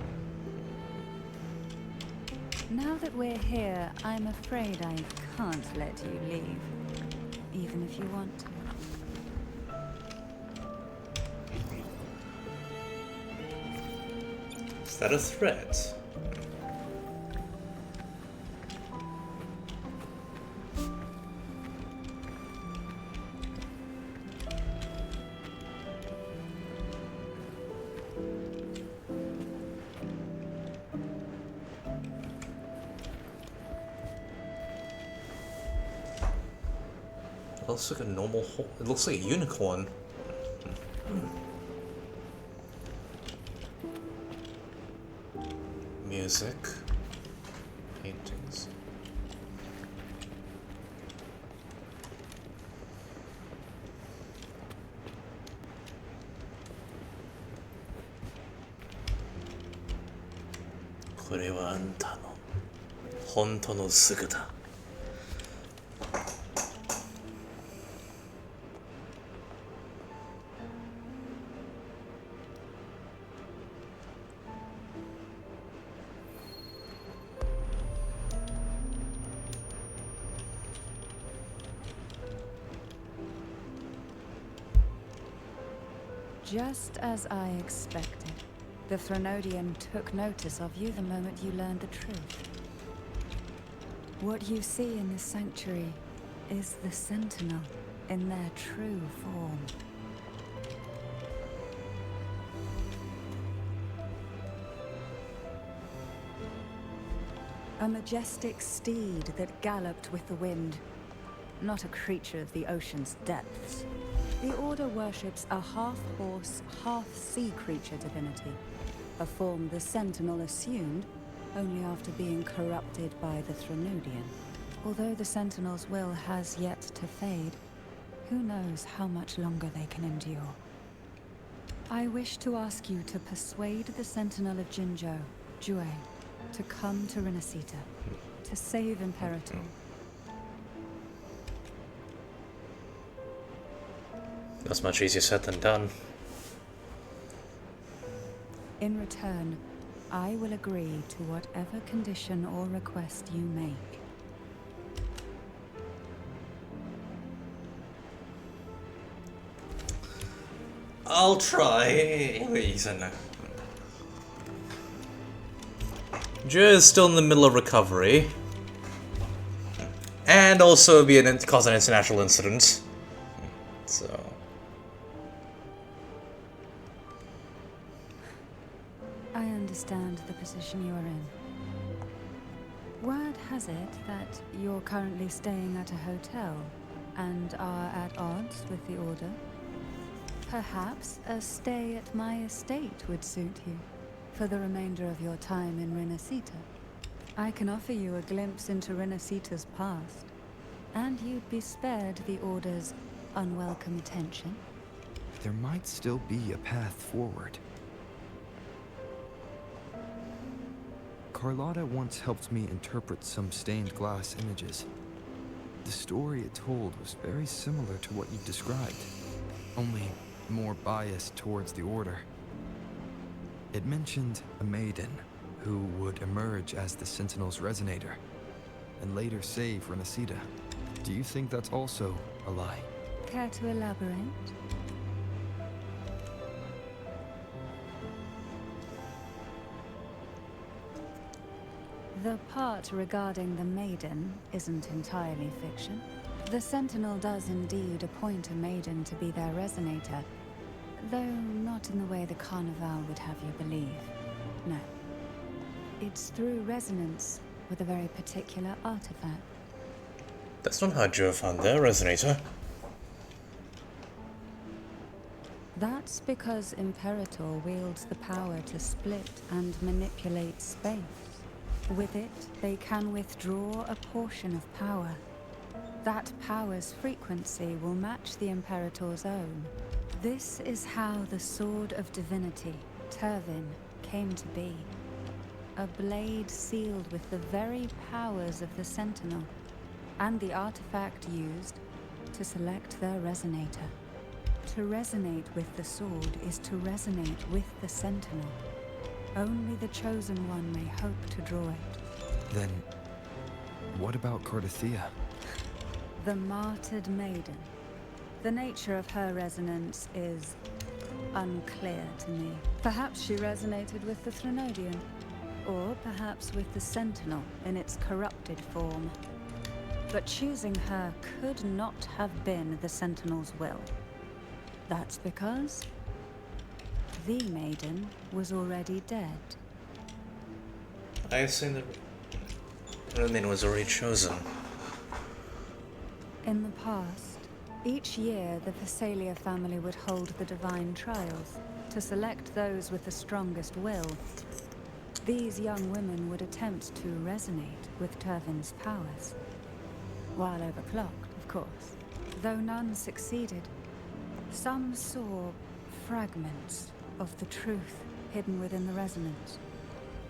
Now that we're here, I'm afraid I can't let you leave. Even if you want to. Is that a threat? It looks like a normal it looks like a unicorn. Music. Paintings. This is your姿. Just as I expected. The Threnodian took notice of you the moment you learned the truth. What you see in this sanctuary is the Sentinel in their true form. A majestic steed that galloped with the wind, not a creature of the ocean's depths. The Order worships a half-horse, half-sea creature divinity, a form the Sentinel assumed only after being corrupted by the Threnodian. Although the Sentinel's will has yet to fade, who knows how much longer they can endure. I wish to ask you to persuade the Sentinel of Jinzhou, Jue, to come to Renacita, to save Imperator. That's much easier said than done. In return, I will agree to whatever condition or request you make. I'll try. He said no. Joe is still in the middle of recovery. And also cause an international incident. So... I understand the position you are in. Word has it that you're currently staying at a hotel and are at odds with the Order. Perhaps a stay at my estate would suit you for the remainder of your time in Renacita. I can offer you a glimpse into Renacita's past, and you'd be spared the Order's unwelcome attention. There might still be a path forward. Carlotta once helped me interpret some stained glass images. The story it told was very similar to what you described, only more biased towards the Order. It mentioned a maiden who would emerge as the Sentinel's resonator, and later save Renacita. Do you think that's also a lie? Care to elaborate? The part regarding the maiden isn't entirely fiction. The Sentinel does indeed appoint a maiden to be their resonator, though not in the way the Carnival would have you believe. No. It's through resonance with a very particular artifact. That's not how Joe found their resonator. That's because Imperator wields the power to split and manipulate space. With it, they can withdraw a portion of power. That power's frequency will match the Imperator's own. This is how the Sword of Divinity, Turvin, came to be. A blade sealed with the very powers of the Sentinel, and the artifact used to select their resonator. To resonate with the sword is to resonate with the Sentinel. Only the Chosen One may hope to draw it. Then, what about Cartethiya? The martyred maiden. The nature of her resonance is unclear to me. Perhaps she resonated with the Threnodian, or perhaps with the Sentinel in its corrupted form. But choosing her could not have been the Sentinel's will. That's because the maiden was already dead. I assume the maiden was already chosen. In the past, each year the Thessalia family would hold the Divine Trials to select those with the strongest will. These young women would attempt to resonate with Turvin's powers. While overclocked, of course. Though none succeeded, some saw fragments of the truth hidden within the resonance.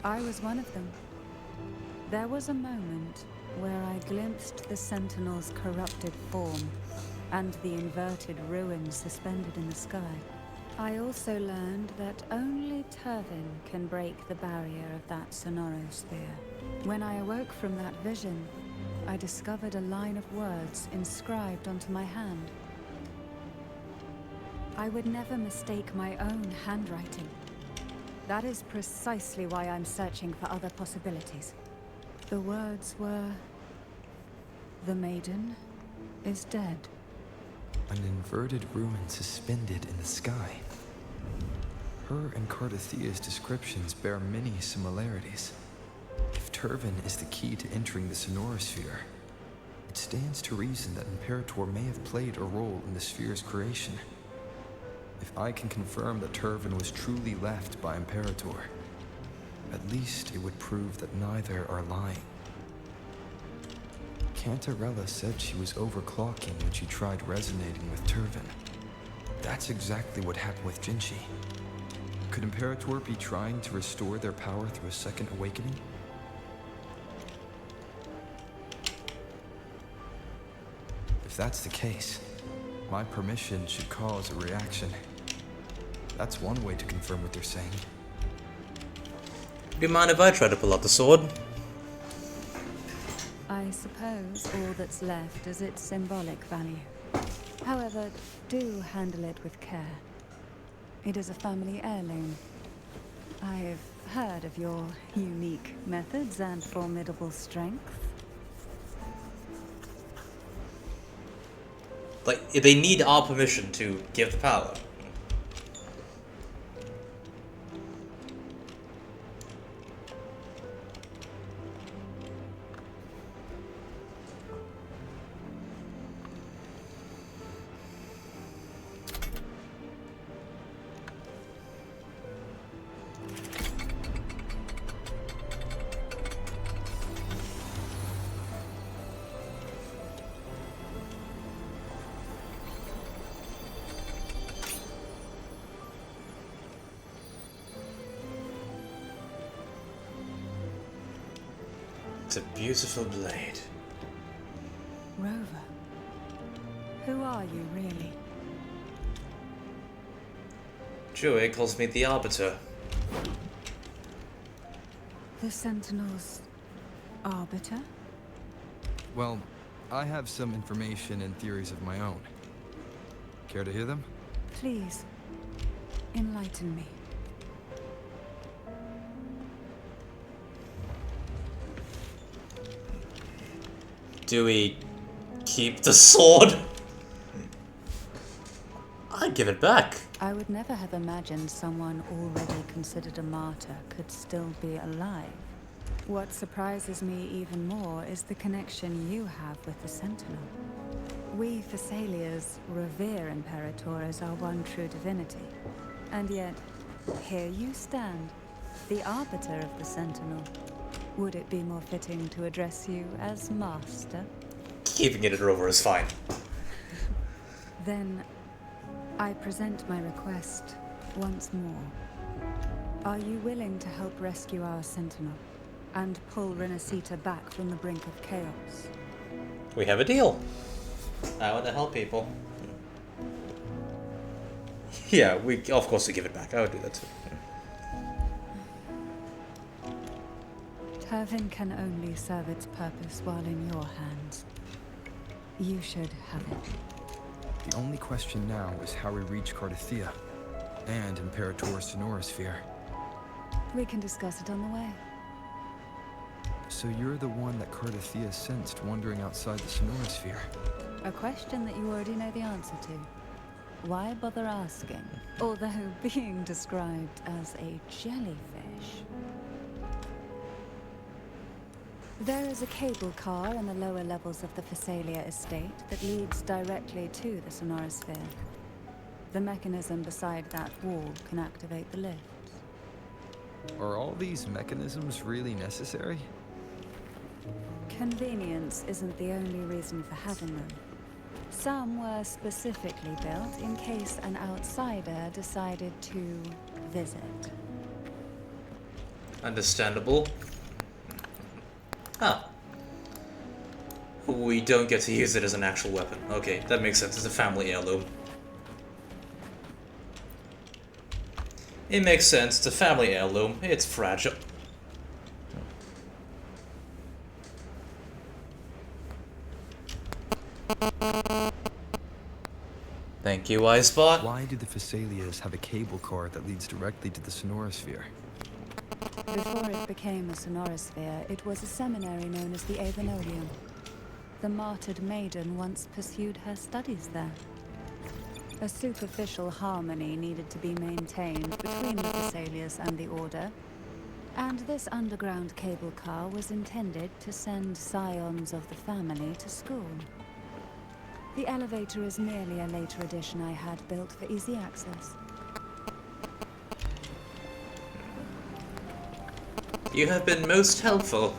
I was one of them. There was a moment where I glimpsed the Sentinel's corrupted form and the inverted ruins suspended in the sky. I also learned that only Turvin can break the barrier of that sonorosphere. When I awoke from that vision, I discovered a line of words inscribed onto my hand. I would never mistake my own handwriting. That is precisely why I'm searching for other possibilities. The words were, "The maiden is dead." An inverted ruin suspended in the sky. Her and Cartethiya's descriptions bear many similarities. If Turvin is the key to entering the sonorosphere, it stands to reason that Imperator may have played a role in the sphere's creation. If I can confirm that Turvin was truly left by Imperator, at least it would prove that neither are lying. Cantarella said she was overclocking when she tried resonating with Turvin. That's exactly what happened with Jinshi. Could Imperator be trying to restore their power through a second awakening? If that's the case, my permission should cause a reaction. That's one way to confirm what they're saying. Do you mind if I try to pull out the sword? I suppose all that's left is its symbolic value. However, do handle it with care. It is a family heirloom. I've heard of your unique methods and formidable strength. Like, they need our permission to give the power. It's a beautiful blade. Rover, who are you really? Joey calls me the Arbiter. The Sentinel's Arbiter? Well, I have some information and theories of my own. Care to hear them? Please, enlighten me. Do we keep the sword? I'd give it back. I would never have imagined someone already considered a martyr could still be alive. What surprises me even more is the connection you have with the Sentinel. We Thessalians revere Imperator as our one true divinity. And yet, here you stand, the Arbiter of the Sentinel. Would it be more fitting to address you as Master? Keeping it at Rover is fine. Then, I present my request once more. Are you willing to help rescue our Sentinel and pull Renacita back from the brink of chaos? We have a deal. I want to help people. Yeah, of course we give it back. I would do that too. Turvin can only serve its purpose while in your hands. You should have it. The only question now is how we reach Cartethiya and Imperator's Sonorosphere. We can discuss it on the way. So you're the one that Cartethiya sensed wandering outside the Sonorosphere? A question that you already know the answer to. Why bother asking? Although being described as a jellyfish. There is a cable car in the lower levels of the Thessalia estate that leads directly to the Sonorosphere. The mechanism beside that wall can activate the lifts. Are all these mechanisms really necessary? Convenience isn't the only reason for having them. Some were specifically built in case an outsider decided to visit. Understandable. Ah. We don't get to use it as an actual weapon. Okay, that makes sense. It's a family heirloom. It makes sense. It's a family heirloom. It's fragile. Thank you, Icebot. Why do the Thessalias have a cable car that leads directly to the Sonorosphere? Before it became a Sonorosphere, it was a seminary known as the Avenolium. The martyred maiden once pursued her studies there. A superficial harmony needed to be maintained between the Thessalias and the Order, and this underground cable car was intended to send scions of the family to school. The elevator is merely a later addition I had built for easy access. You have been most helpful.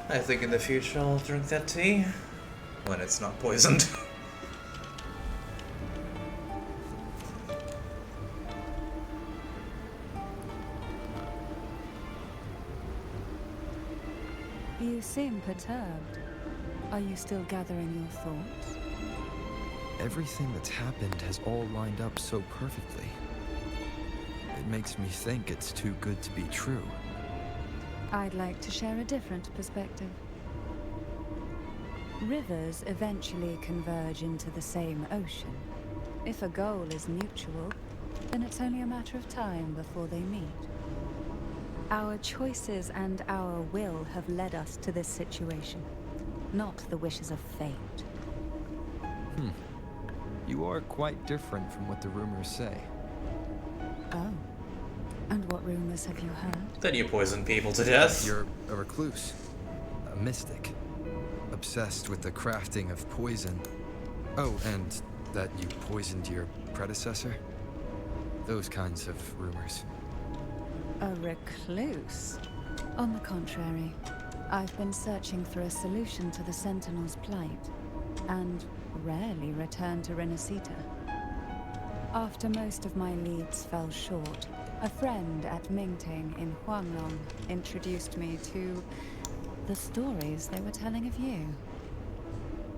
I think in the future I'll drink that tea. When it's not poisoned. You seem perturbed. Are you still gathering your thoughts? Everything that's happened has all lined up so perfectly. It makes me think it's too good to be true. I'd like to share a different perspective. Rivers eventually converge into the same ocean. If a goal is mutual, then it's only a matter of time before they meet. Our choices and our will have led us to this situation, not the wishes of fate. You are quite different from what the rumors say. Oh. And what rumors have you heard? That you poison people to death. You're a recluse, a mystic, obsessed with the crafting of poison. Oh, and that you poisoned your predecessor? Those kinds of rumors. A recluse? On the contrary, I've been searching for a solution to the Sentinel's plight, and rarely return to Renacita. After most of my leads fell short, a friend at Mingting in Huanglong introduced me to the stories they were telling of you.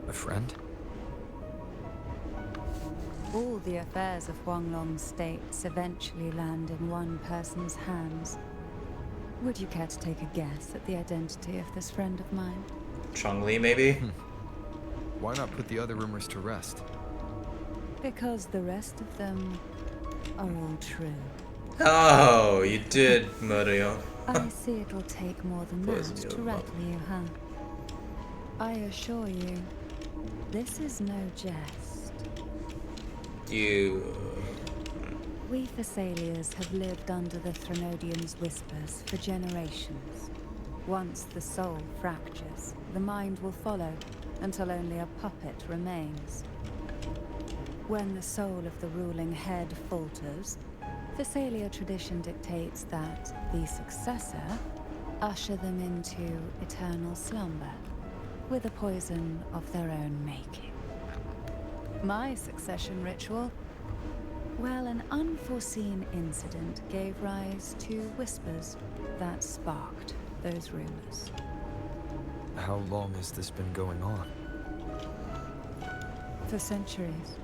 A friend? All the affairs of Huanglong states eventually land in one person's hands. Would you care to take a guess at the identity of this friend of mine? Chongli, maybe? Why not put the other rumors to rest? Because the rest of them are all true. Oh, you did murder your... I see it'll take more than that to rattle you, huh? I assure you, this is no jest. You... We Thessalians have lived under the Threnodian's whispers for generations. Once the soul fractures, the mind will follow, until only a puppet remains. When the soul of the ruling head falters, Thessalia tradition dictates that the successor usher them into eternal slumber, with a poison of their own making. My succession ritual? Well, an unforeseen incident gave rise to whispers that sparked those rumors. How long has this been going on? For centuries.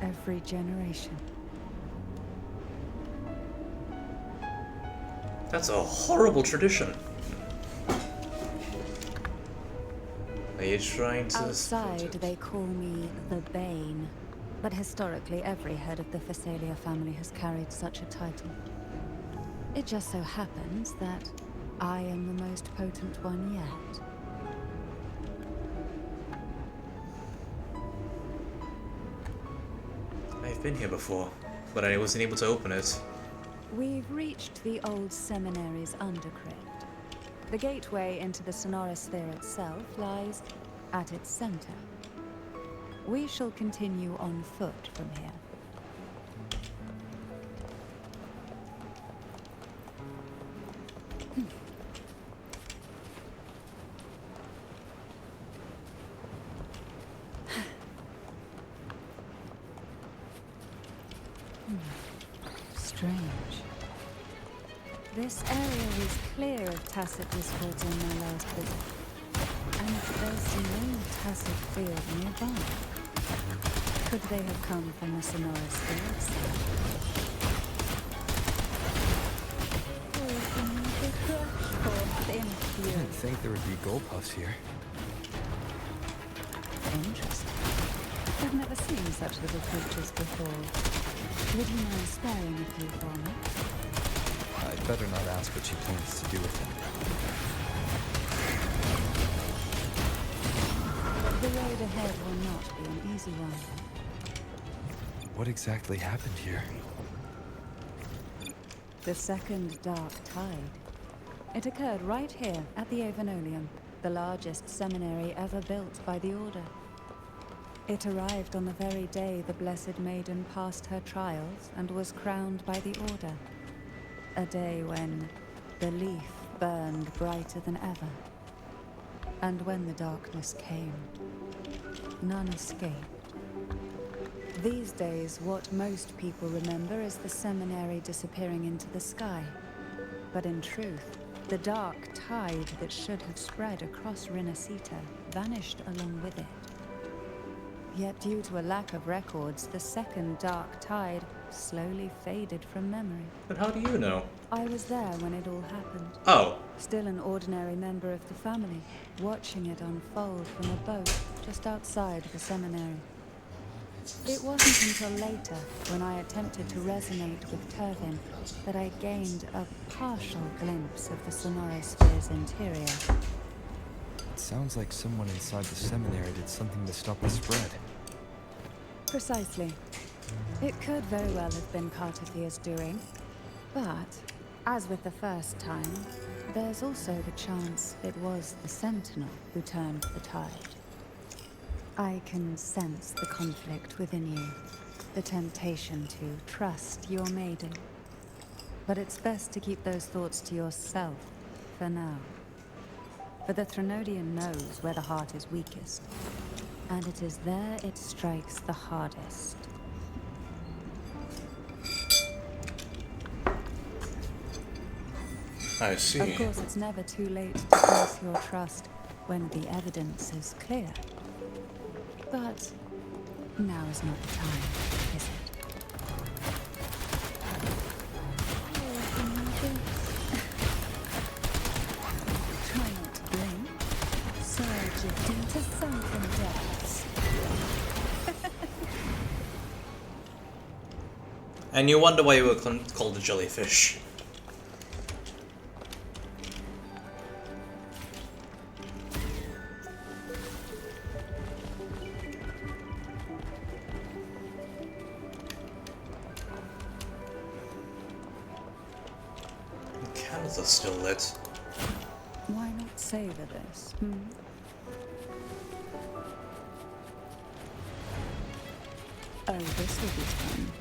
Every generation. That's a horrible tradition. Are you trying to... Outside, they call me the Bane. But historically, every head of the Thessalia family has carried such a title. It just so happens that I am the most potent one yet. I've been here before, but I wasn't able to open it. We've reached the old seminary's undercrypt. The gateway into the Sonorosphere itself lies at its center. We shall continue on foot from here. Strange. This area was clear of Tacit discords on my last visit. And there's no Tacit field nearby. Could they have come from the Sonorosphere itself? I didn't think there would be gold puffs here. Interesting. I've never seen such little creatures before. Would you mind sparing a few for me? I'd better not ask what she plans to do with them. The road ahead will not be an easy one. What exactly happened here? The second dark tide. It occurred right here at the Avenolium, the largest seminary ever built by the Order. It arrived on the very day the Blessed Maiden passed her trials and was crowned by the Order. A day when the leaf burned brighter than ever. And when the darkness came, none escaped. These days, what most people remember is the seminary disappearing into the sky. But in truth, the dark tide that should have spread across Renacita vanished along with it. Yet due to a lack of records, the second dark tide slowly faded from memory. But how do you know? I was there when it all happened. Oh. Still an ordinary member of the family, watching it unfold from a boat just outside the seminary. It wasn't until later, when I attempted to resonate with Turvin, that I gained a partial glimpse of the Sonorosphere's interior. It sounds like someone inside the seminary did something to stop the spread. Precisely. It could very well have been Cartethiya's doing, but, as with the first time, there's also the chance it was the Sentinel who turned the tide. I can sense the conflict within you, the temptation to trust your maiden. But it's best to keep those thoughts to yourself for now. For the Threnodian knows where the heart is weakest, and it is there it strikes the hardest. I see. Of course, it's never too late to place your trust when the evidence is clear. But now is not the time, is it? Try not to blink. Surge it into sunken depths. And you wonder why you were called a jellyfish. The candles are still lit. Why not savor this, hmm? Oh, this will be fun.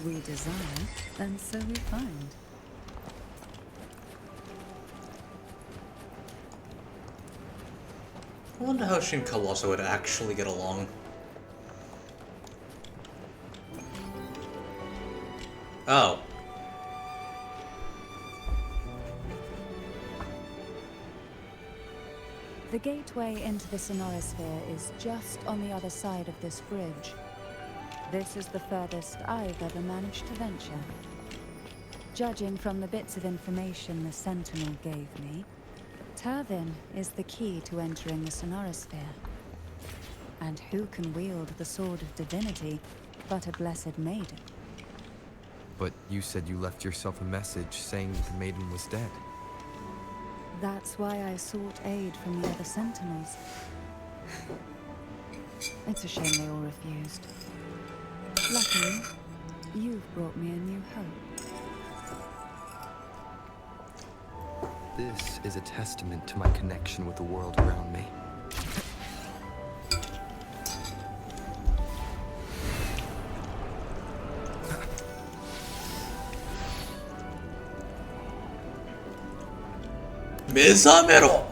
We desire, and so we find. I wonder how she and Colosso would actually get along. Oh. The gateway into the Sonorosphere is just on the other side of this bridge. This is the furthest I've ever managed to venture. Judging from the bits of information the Sentinel gave me, Turvin is the key to entering the Sonorosphere. And who can wield the Sword of Divinity but a blessed maiden? But you said you left yourself a message saying the maiden was dead. That's why I sought aid from the other Sentinels. It's a shame they all refused. Luckily, you've brought me a new hope. This is a testament to my connection with the world around me. Mesamero!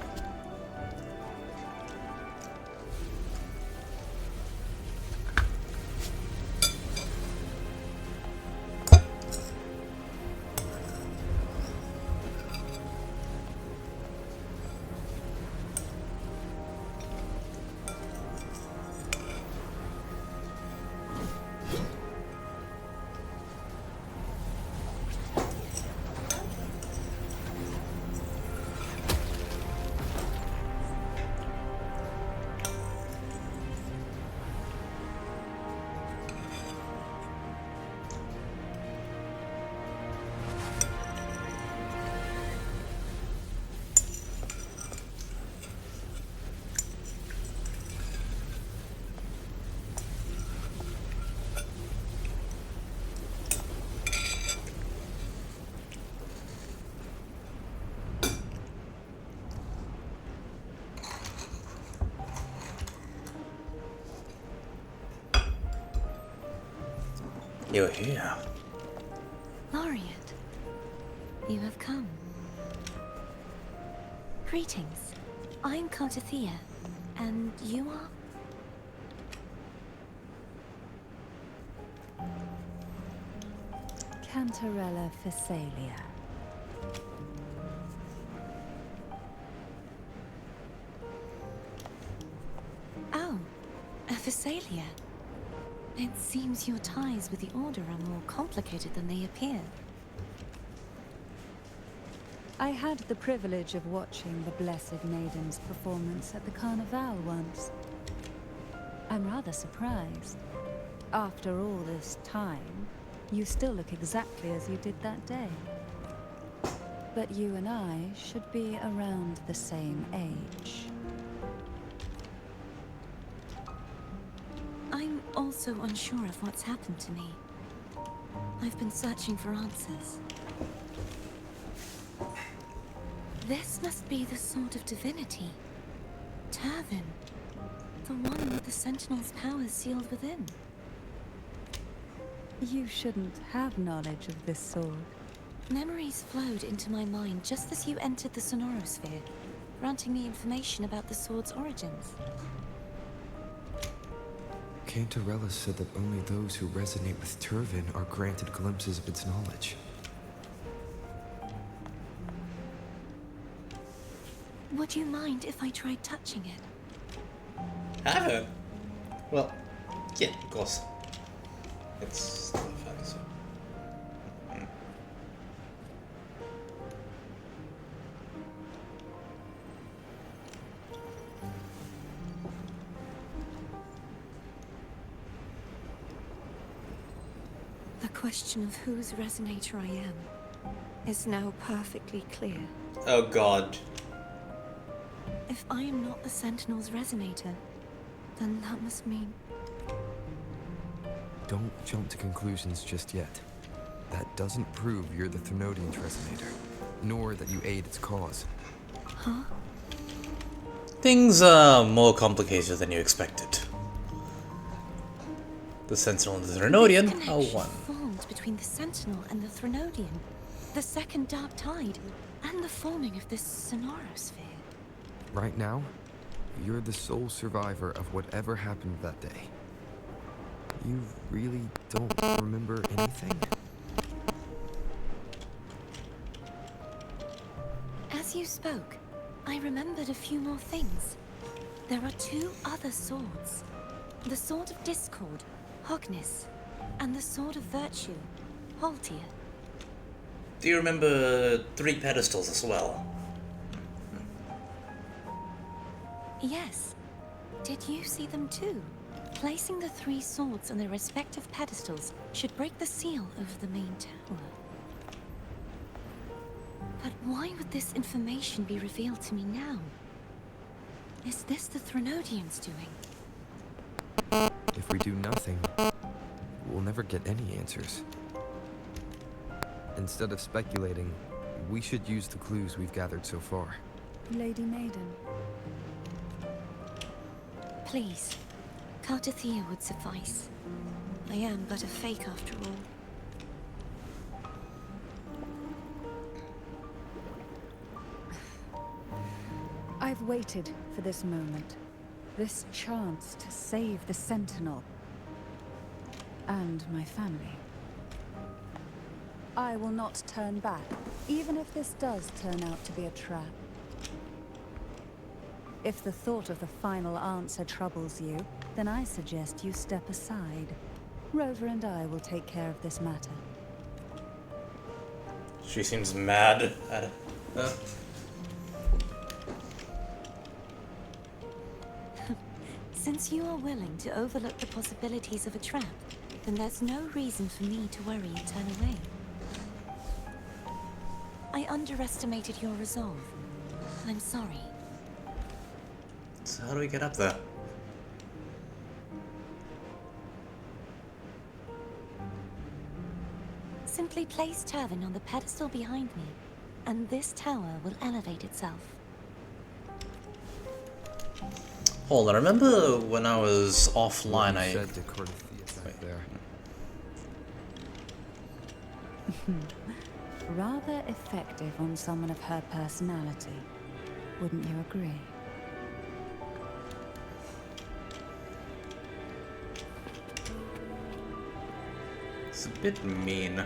You're here. Laureate, you have come. Greetings. I'm Cartethiya, and you are? Cantarella Phasalia. Physalia. It seems your ties with the Order are more complicated than they appear. I had the privilege of watching the Blessed Maiden's performance at the Carnival once. I'm rather surprised. After all this time, you still look exactly as you did that day. But you and I should be around the same age. I'm also unsure of what's happened to me. I've been searching for answers. This must be the Sword of Divinity. Turvin. The one with the Sentinel's powers sealed within. You shouldn't have knowledge of this sword. Memories flowed into my mind just as you entered the Sonorosphere, granting me information about the sword's origins. Cantarella said that only those who resonate with Turvin are granted glimpses of its knowledge. Would you mind if I tried touching it? Have it? Well, yeah, of course. It's still a fantasy. The question of whose resonator I am is now perfectly clear. Oh god. If I am not the Sentinel's resonator, then that must mean... Don't jump to conclusions just yet. That doesn't prove you're the Thermodian's resonator, nor that you aid its cause. Huh? Things are more complicated than you expected. The Sentinel and the Thermodian are one. Formed between the Sentinel and the Thermodian, the second Dark Tide, and the forming of this Sonorosphere. Right now, you're the sole survivor of whatever happened that day. You really don't remember anything? As you spoke, I remembered a few more things. There are two other swords. The Sword of Discord, Hognis, and the Sword of Virtue, Haltia. Do you remember 3 pedestals as well? Yes. Did you see them too? Placing the 3 swords on their respective pedestals should break the seal over the main tower. But why would this information be revealed to me now? Is this the Thermodian's doing? If we do nothing, we'll never get any answers. Instead of speculating, we should use the clues we've gathered so far. Lady Maiden. Please, Cartethiya would suffice. I am but a fake after all. I've waited for this moment. This chance to save the Sentinel. And my family. I will not turn back, even if this does turn out to be a trap. If the thought of the final answer troubles you, then I suggest you step aside. Rover and I will take care of this matter. She seems mad at it. Since you are willing to overlook the possibilities of a trap, then there's no reason for me to worry and turn away. I underestimated your resolve. I'm sorry. So how do we get up there? Simply place Turvin on the pedestal behind me, and this tower will elevate itself. Hold on, I remember when I was offline, I... said to Cartethiya back there. Rather effective on someone of her personality. Wouldn't you agree? It's a bit mean. I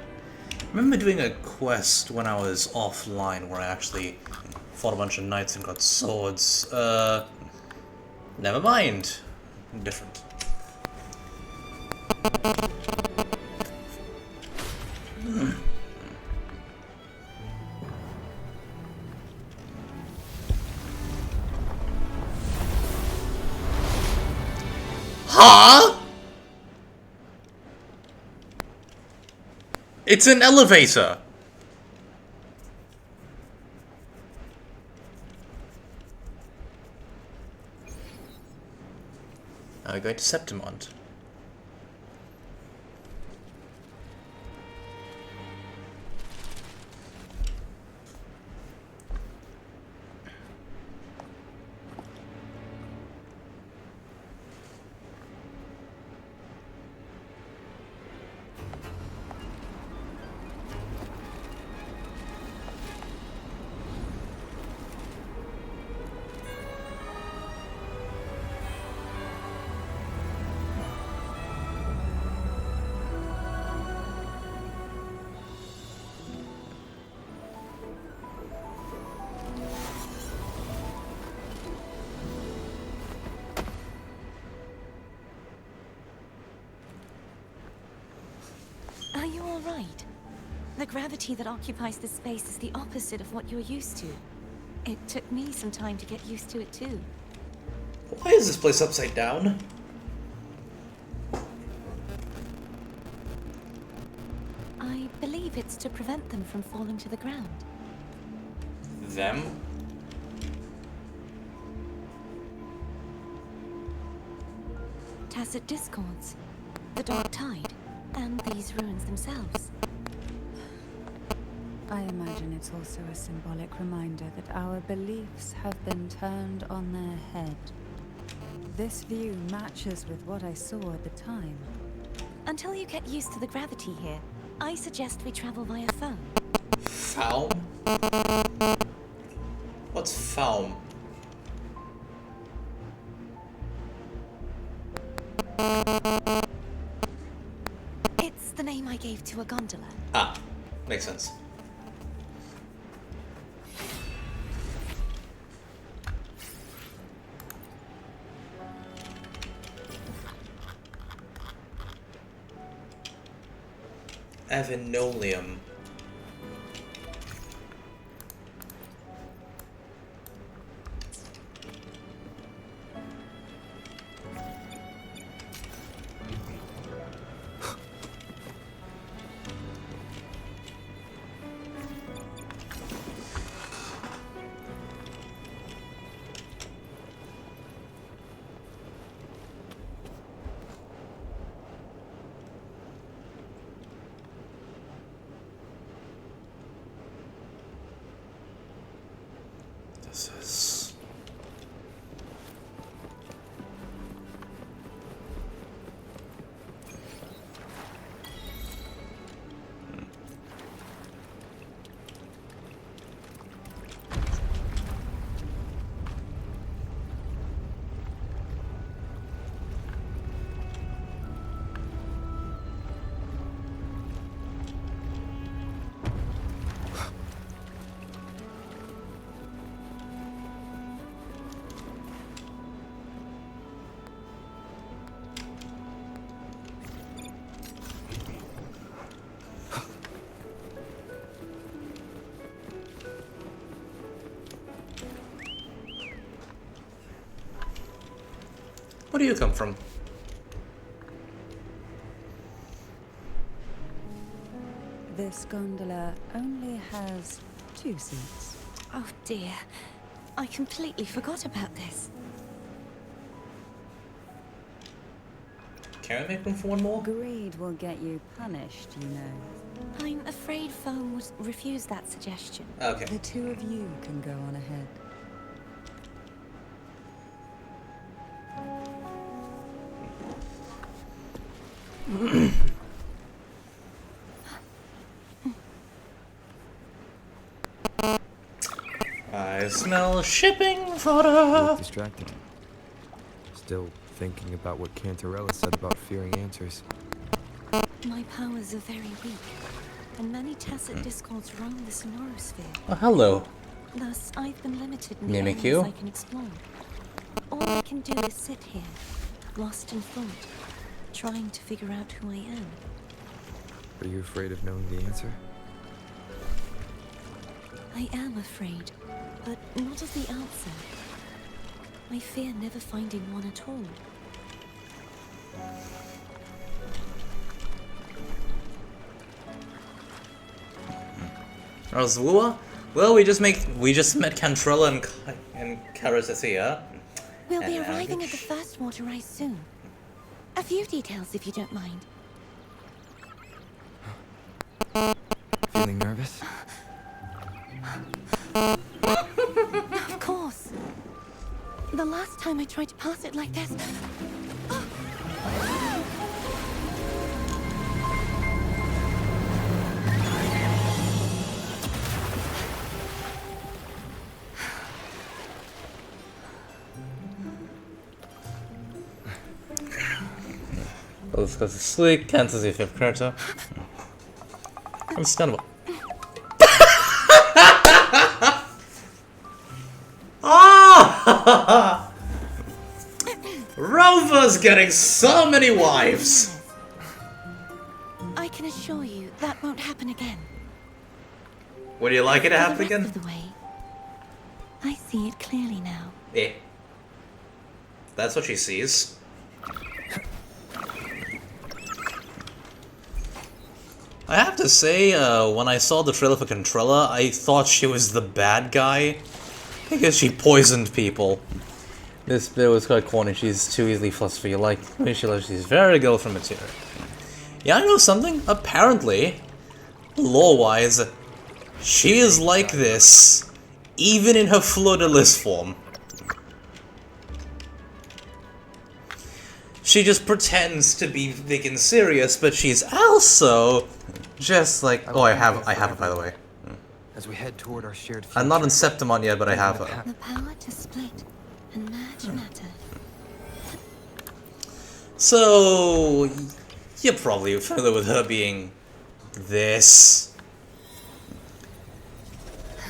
remember doing a quest when I was offline where I actually fought a bunch of knights and got swords. Never mind. Different. Huh? It's an elevator. Now we're going to Septimont. Are you all right? The gravity that occupies this space is the opposite of what you're used to. It took me some time to get used to it too. Why is this place upside down? I believe it's to prevent them from falling to the ground. Them? Tacit discords, the dark tide, and these ruins themselves. I imagine it's also a symbolic reminder that our beliefs have been turned on their head. This view matches with what I saw at the time. Until you get used to the gravity here, I suggest we travel via foam. Foam? What's foam? It's the name I gave to a gondola. Ah, makes sense. Avenolium. This is... Where do you come from? This gondola only has 2 seats. Oh dear. I completely forgot about this. Can we make room for one more? Greed will get you punished, you know. I'm afraid Foam would refuse that suggestion. Okay. The 2 of you can go on ahead. I smell shipping fodder. Distracted. Still thinking about what Cantarella said about fearing answers. My powers are very weak, and many tacit discords roam the sonorosphere. Oh, hello. Thus, I've been limited in the Mimikyu. areas I can explore. All I can do is sit here, lost in thought, trying to figure out who I am. Are you afraid of knowing the answer? I am afraid, but not of the answer. I fear never finding one at all. Razlua? Well, we just met Cantrella and Cartethiya. We'll be And arriving at the first water rise soon. A few details, if you don't mind. Feeling nervous? Of course. The last time I tried to pass it like this... Let's go to sleep, cancels the fifth character. Understandable. Ah! Rover's getting so many wives! I can assure you that won't happen again. Would you like it to For happen the rest again? of the way, I see it clearly now. Eh. That's what she sees. I have to say, when I saw the trailer for Contrella, I thought she was the bad guy. Because she poisoned people. This bit was quite corny. She's too easily flustered for you. Like, she's very girl from material. Yeah, I know something. Apparently, lore-wise, she is like this, even in her fleur-de-lis form. She just pretends to be big and serious, but she's also just like... Oh, I have it, by the way. As we head toward our shared future. I'm not in Septimon yet, but I have her. The power to split and merge matter. So... You're probably familiar with her being... this.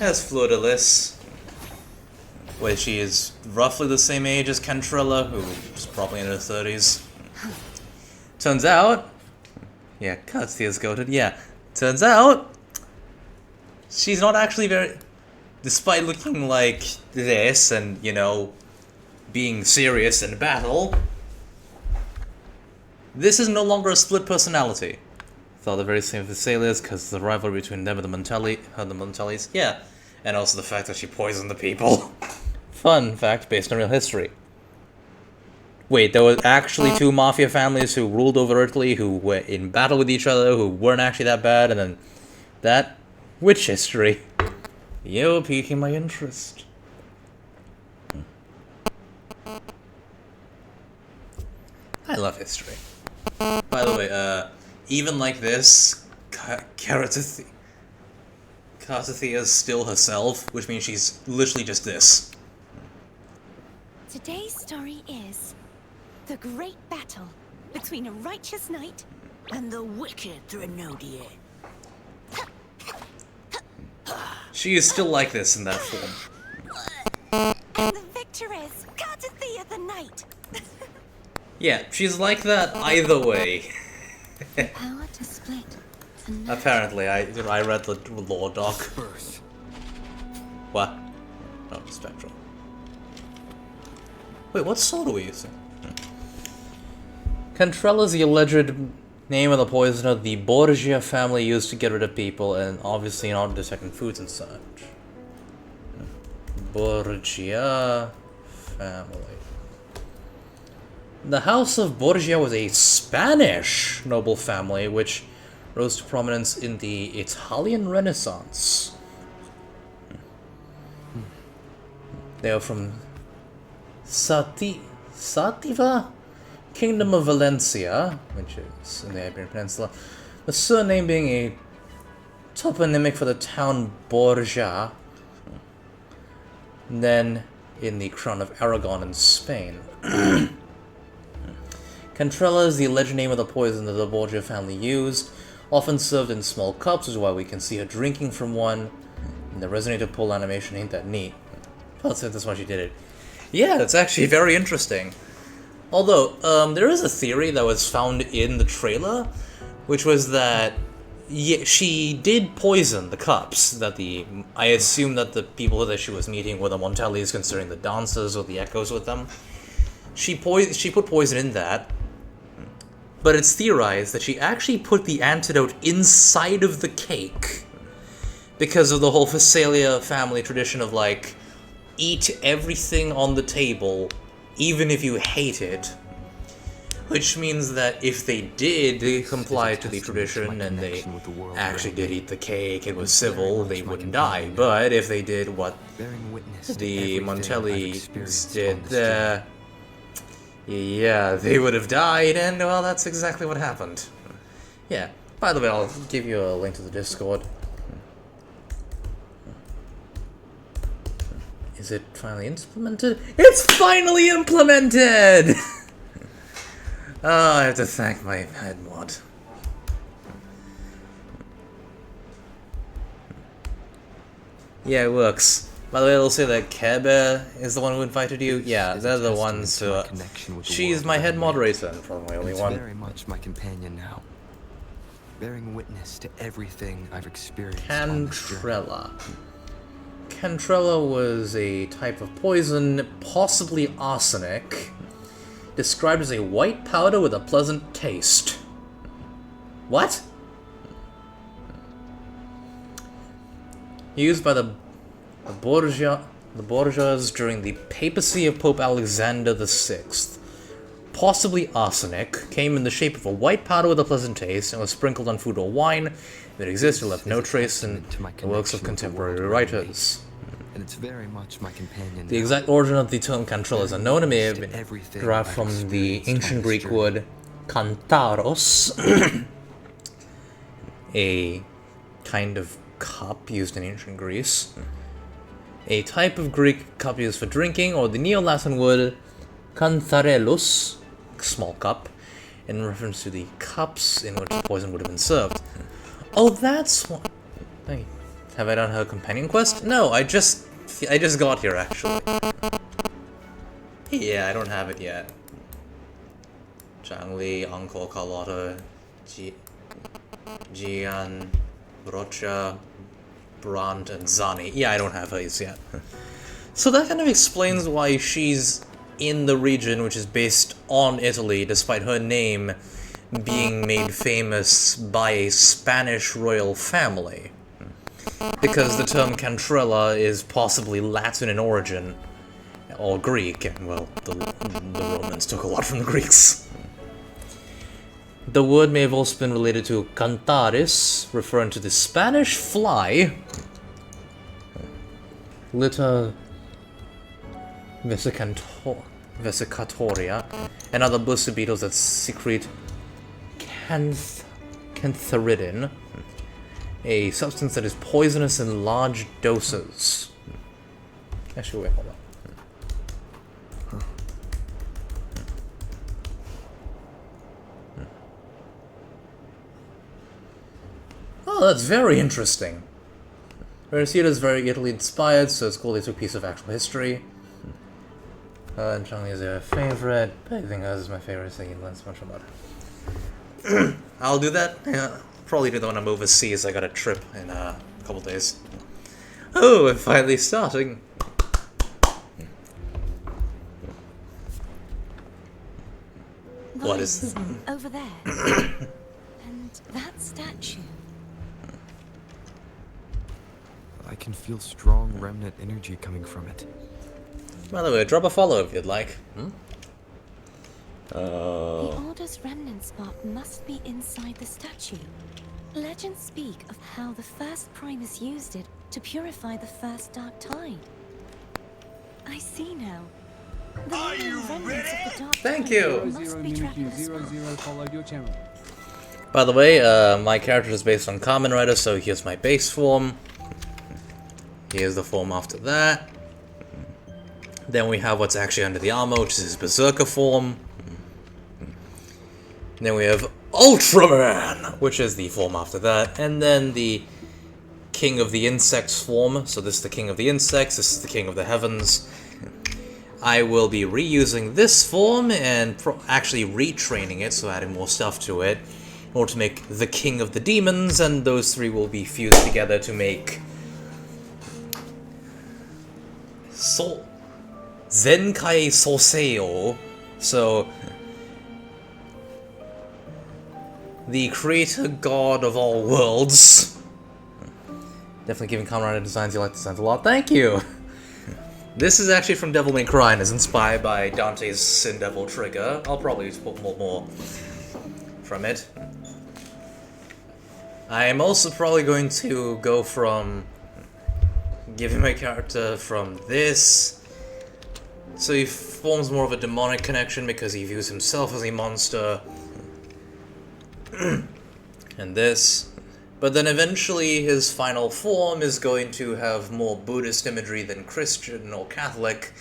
As fleur-de-lis. Where she is roughly the same age as Cantrella, who is probably in her 30s. Turns out... Yeah, Cartethiya's goated, yeah. Turns out... She's not actually very... Despite looking like this and, you know, being serious in battle, this is no longer a split personality. Thought the very same with the sailors, because the rivalry between them and the Montellis, yeah. And also the fact that she poisoned the people. Fun fact based on real history. Wait, there were actually two mafia families who ruled over Italy, who were in battle with each other, who weren't actually that bad, and then that... Which history? You're piquing my interest. I love history. By the way, even like this, Cartethiya is still herself, which means she's literally just this. Today's story is the great battle between a righteous knight and the wicked Threnodian. She is still like this in that form. And the victor is Cartethiya the knight. Yeah, she's like that either way. Power to split. Apparently, I read the lore doc. What? Oh, Spectral. Wait, what sword are we using? Cantrella's the alleged name of the poisoner the Borgia family used to get rid of people, and obviously in order to second foods and such. Borgia family. The House of Borgia was a Spanish noble family which rose to prominence in the Italian Renaissance. They are from Sativa? Kingdom of Valencia, which is in the Iberian Peninsula, the surname being a toponymic for the town Borja, and then in the Crown of Aragon in Spain. Cantrella is the alleged name of the poison that the Borgia family used, often served in small cups, which is why we can see her drinking from one, and the resonator pull animation ain't that neat. I'll say that's why she did it. Yeah, that's actually very interesting. Although, there is a theory that was found in the trailer, which was that she did poison the cups. I assume that the people that she was meeting were the Montellis, considering the dancers or the echoes with them. She put poison in that, but it's theorized that she actually put the antidote inside of the cake because of the whole Phasalia family tradition of, like, eat everything on the table, even if you hate it. Which means that if they did comply to the tradition and they actually did eat the cake and was civil, they wouldn't die. But if they did what the Montellis did, yeah, they would have died, and, well, that's exactly what happened. Yeah, by the way, I'll give you a link to the Discord. Is it finally implemented? It's finally implemented! Oh, I have to thank my head mod. Yeah, it works. By the way, I'll say that Care Bear is the one who invited you. Yeah, they're the ones who... She's my head moderator, and probably my only one. Very much my companion now, bearing witness to everything I've experienced. Cantrella. Cantrella was a type of poison, possibly arsenic, described as a white powder with a pleasant taste. What? Used by the Borgias during the papacy of Pope Alexander VI. Possibly arsenic, came in the shape of a white powder with a pleasant taste and was sprinkled on food or wine. If it existed, it left no trace in the works of contemporary writers. And it's very much my companion. The exact origin of the term cantrella is unknown. It may have been derived from the ancient Greek word kantaros, a kind of cup used in ancient Greece, a type of Greek cup used for drinking, or the Neo-Latin word cantharellus, small cup, in reference to the cups in which the poison would have been served. Oh, that's what... Hey, have I done her companion quest? No, I just got here, actually. Yeah, I don't have it yet. Zhangli, Uncle Carlotta, Jian, Brocha, Brant, and Zani. Yeah, I don't have hers yet. So that kind of explains why she's in the region which is based on Italy, despite her name being made famous by a Spanish royal family. Because the term cantrella is possibly Latin in origin, or Greek, and, well, the Romans took a lot from the Greeks. The word may have also been related to cantaris, referring to the Spanish fly, Lita vesicatoria, and other blister beetles that secrete cantharidin, a substance that is poisonous in large doses. Actually, wait, hold on. Oh, that's very interesting. Ragunna is very Italy inspired, so it's cool they took a piece of actual history. And Zhangli is their favorite, but I think hers is my favorite, so you can learn so much about it. I'll do that. Yeah, probably do that when I'm overseas. I got a trip in a couple days. Oh, we're finally starting. What is this? Over there. And that statue. I can feel strong remnant energy coming from it. By the way, drop a follow if you'd like. The Order's remnant spot must be inside the statue. Legends speak of how the first Primus used it to purify the first Dark Tide. I see now. The remnants of the Dark Thank Tide you. must be trapped in the spot. Followed your channel. By the way, my character is based on Kamen Rider, so here's my base form. Here's the form after that. Then we have what's actually under the armor, which is his Berserker form. Then we have Ultraman, which is the form after that. And then the King of the Insects form. So this is the King of the Insects, this is the King of the Heavens. I will be reusing this form and actually retraining it, so adding more stuff to it, in order to make the King of the Demons, and those three will be fused together to make Zenkai Soseo. So, the creator god of all worlds. Definitely giving Kamen Rider designs, you like designs a lot. Thank you! This is actually from Devil May Cry and is inspired by Dante's Sin Devil Trigger. I'll probably use more from it. I am also probably going to go from giving my character from this, so he forms more of a demonic connection because he views himself as a monster, and this. But then eventually his final form is going to have more Buddhist imagery than Christian or Catholic,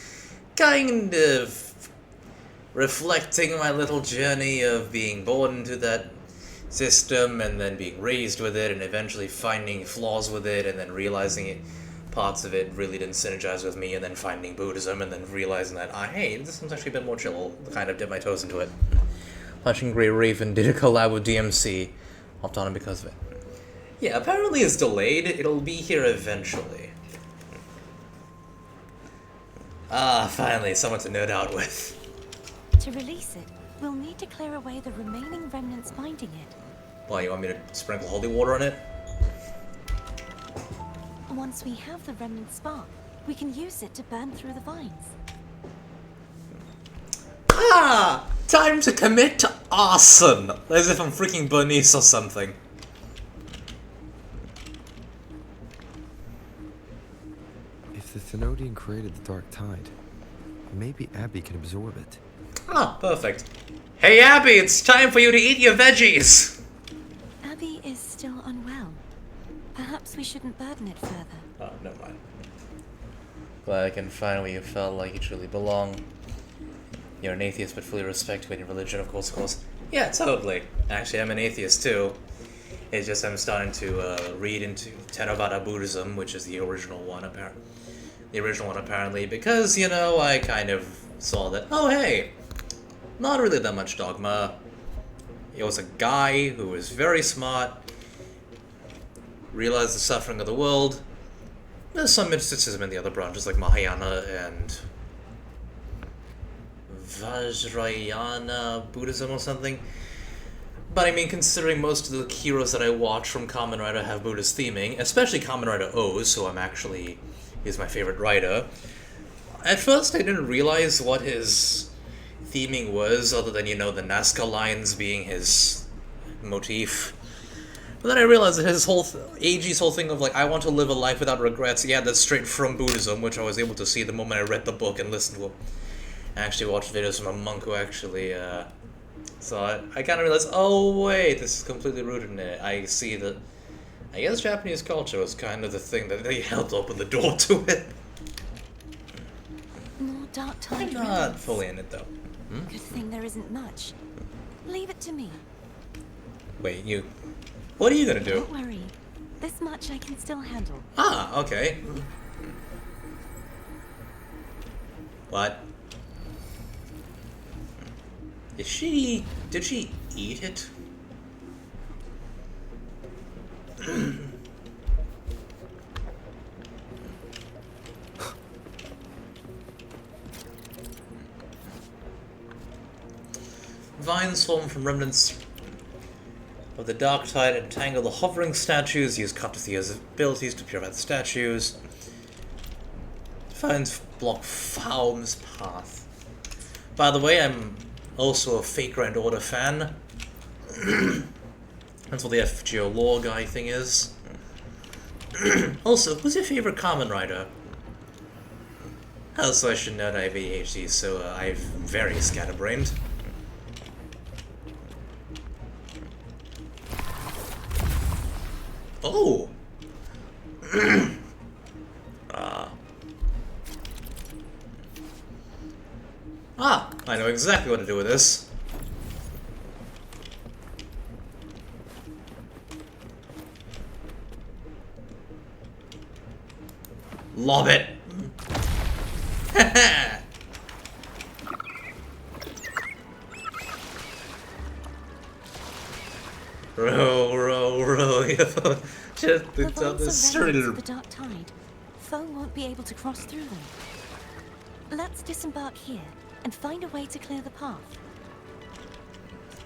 kind of reflecting my little journey of being born into that system and then being raised with it and eventually finding flaws with it and then realizing parts of it really didn't synergize with me and then finding Buddhism and then realizing that, hey, this one's actually a bit more chill. I'll kind of dip my toes into it. Flashing Grey Raven did a collab with DMC. Hopped on it because of it. Yeah, apparently it's delayed. It'll be here eventually. Ah, finally, someone to nerd out with. To release it, we'll need to clear away the remaining remnants binding it. Why, you want me to sprinkle holy water on it? Once we have the remnant spark, we can use it to burn through the vines. Ah! Time to commit to arson! As if I'm freaking Bernice or something. If the Thenodian created the Dark Tide, maybe Abby can absorb it. Ah, perfect. Hey Abby, it's time for you to eat your veggies! Abby is still unwell. Perhaps we shouldn't burden it further. Oh, never mind. Glad I can find where you felt like you truly belong. You're an atheist, but fully respect any religion, of course. Yeah, totally. Actually, I'm an atheist too. It's just I'm starting to read into Theravada Buddhism, which is the original one, apparently. The original one, apparently, because, you know, I kind of saw that, oh hey, not really that much dogma. It was a guy who was very smart, realized the suffering of the world. There's some mysticism in the other branches, like Mahayana and Vajrayana Buddhism or something. But I mean, considering most of the heroes that I watch from Kamen Rider have Buddhist theming, especially Kamen Rider O's, who is my favorite writer. At first I didn't realize what his theming was, other than, you know, the Nazca lines being his motif. But then I realized that his Eiji's whole thing of, like, I want to live a life without regrets, yeah, that's straight from Buddhism, which I was able to see the moment I read the book and listened to him. I actually watched videos from a monk who actually saw it. I kind of realized, oh wait, this is completely rooted in it. I see that, I guess Japanese culture was kind of the thing that they helped open the door to it. More dark tide. I'm not fully in it though. Good thing there isn't much. Leave it to me. Wait, what are you gonna do? Don't worry. This much I can still handle. Ah, okay. What? Did she eat it? Vines form from remnants of the Dark Tide entangle the hovering statues, use Cartethiya's abilities to purify the statues. Vines block Faum's path. By the way, I'm also a fake Grand Order fan. That's what the FGO lore guy thing is. Also, who's your favorite Kamen Rider? Also, I should note I have ADHD, so I'm very scatterbrained. Oh! I know exactly what to do with this. Lob it! The It's on the vaults are remnants street. of the dark tide. Foe won't be able to cross through them. Let's disembark here and find a way to clear the path.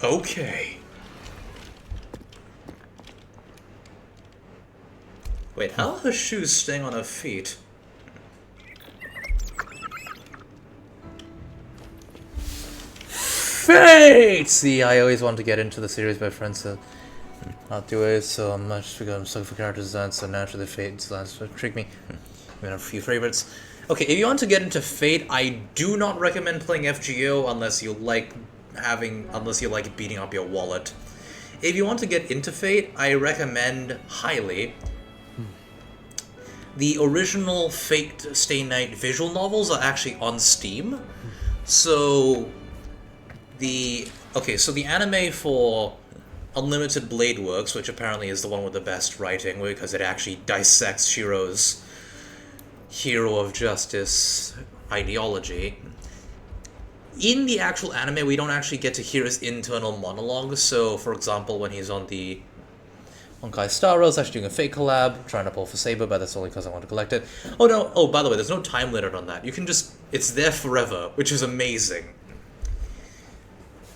Okay. Wait, how are her shoes staying on her feet? Fate! See, I always want to get into the series by friends said. Not do it so much because I'm stuck for character design, so naturally Fate designs trick me. Even a few favorites. Okay, if you want to get into Fate, I do not recommend playing FGO unless you like beating up your wallet. If you want to get into Fate, I recommend highly the original Fate Stay Night visual novels are actually on Steam. So the anime for Unlimited Blade Works, which apparently is the one with the best writing because it actually dissects Shiro's hero of justice ideology. In the actual anime, we don't actually get to hear his internal monologue. So, for example, when he's on the Honkai Star Rail's actually doing a Fate collab, trying to pull for Saber, but that's only because I want to collect it. Oh no! Oh, by the way, there's no time limit on that. You can it's there forever, which is amazing.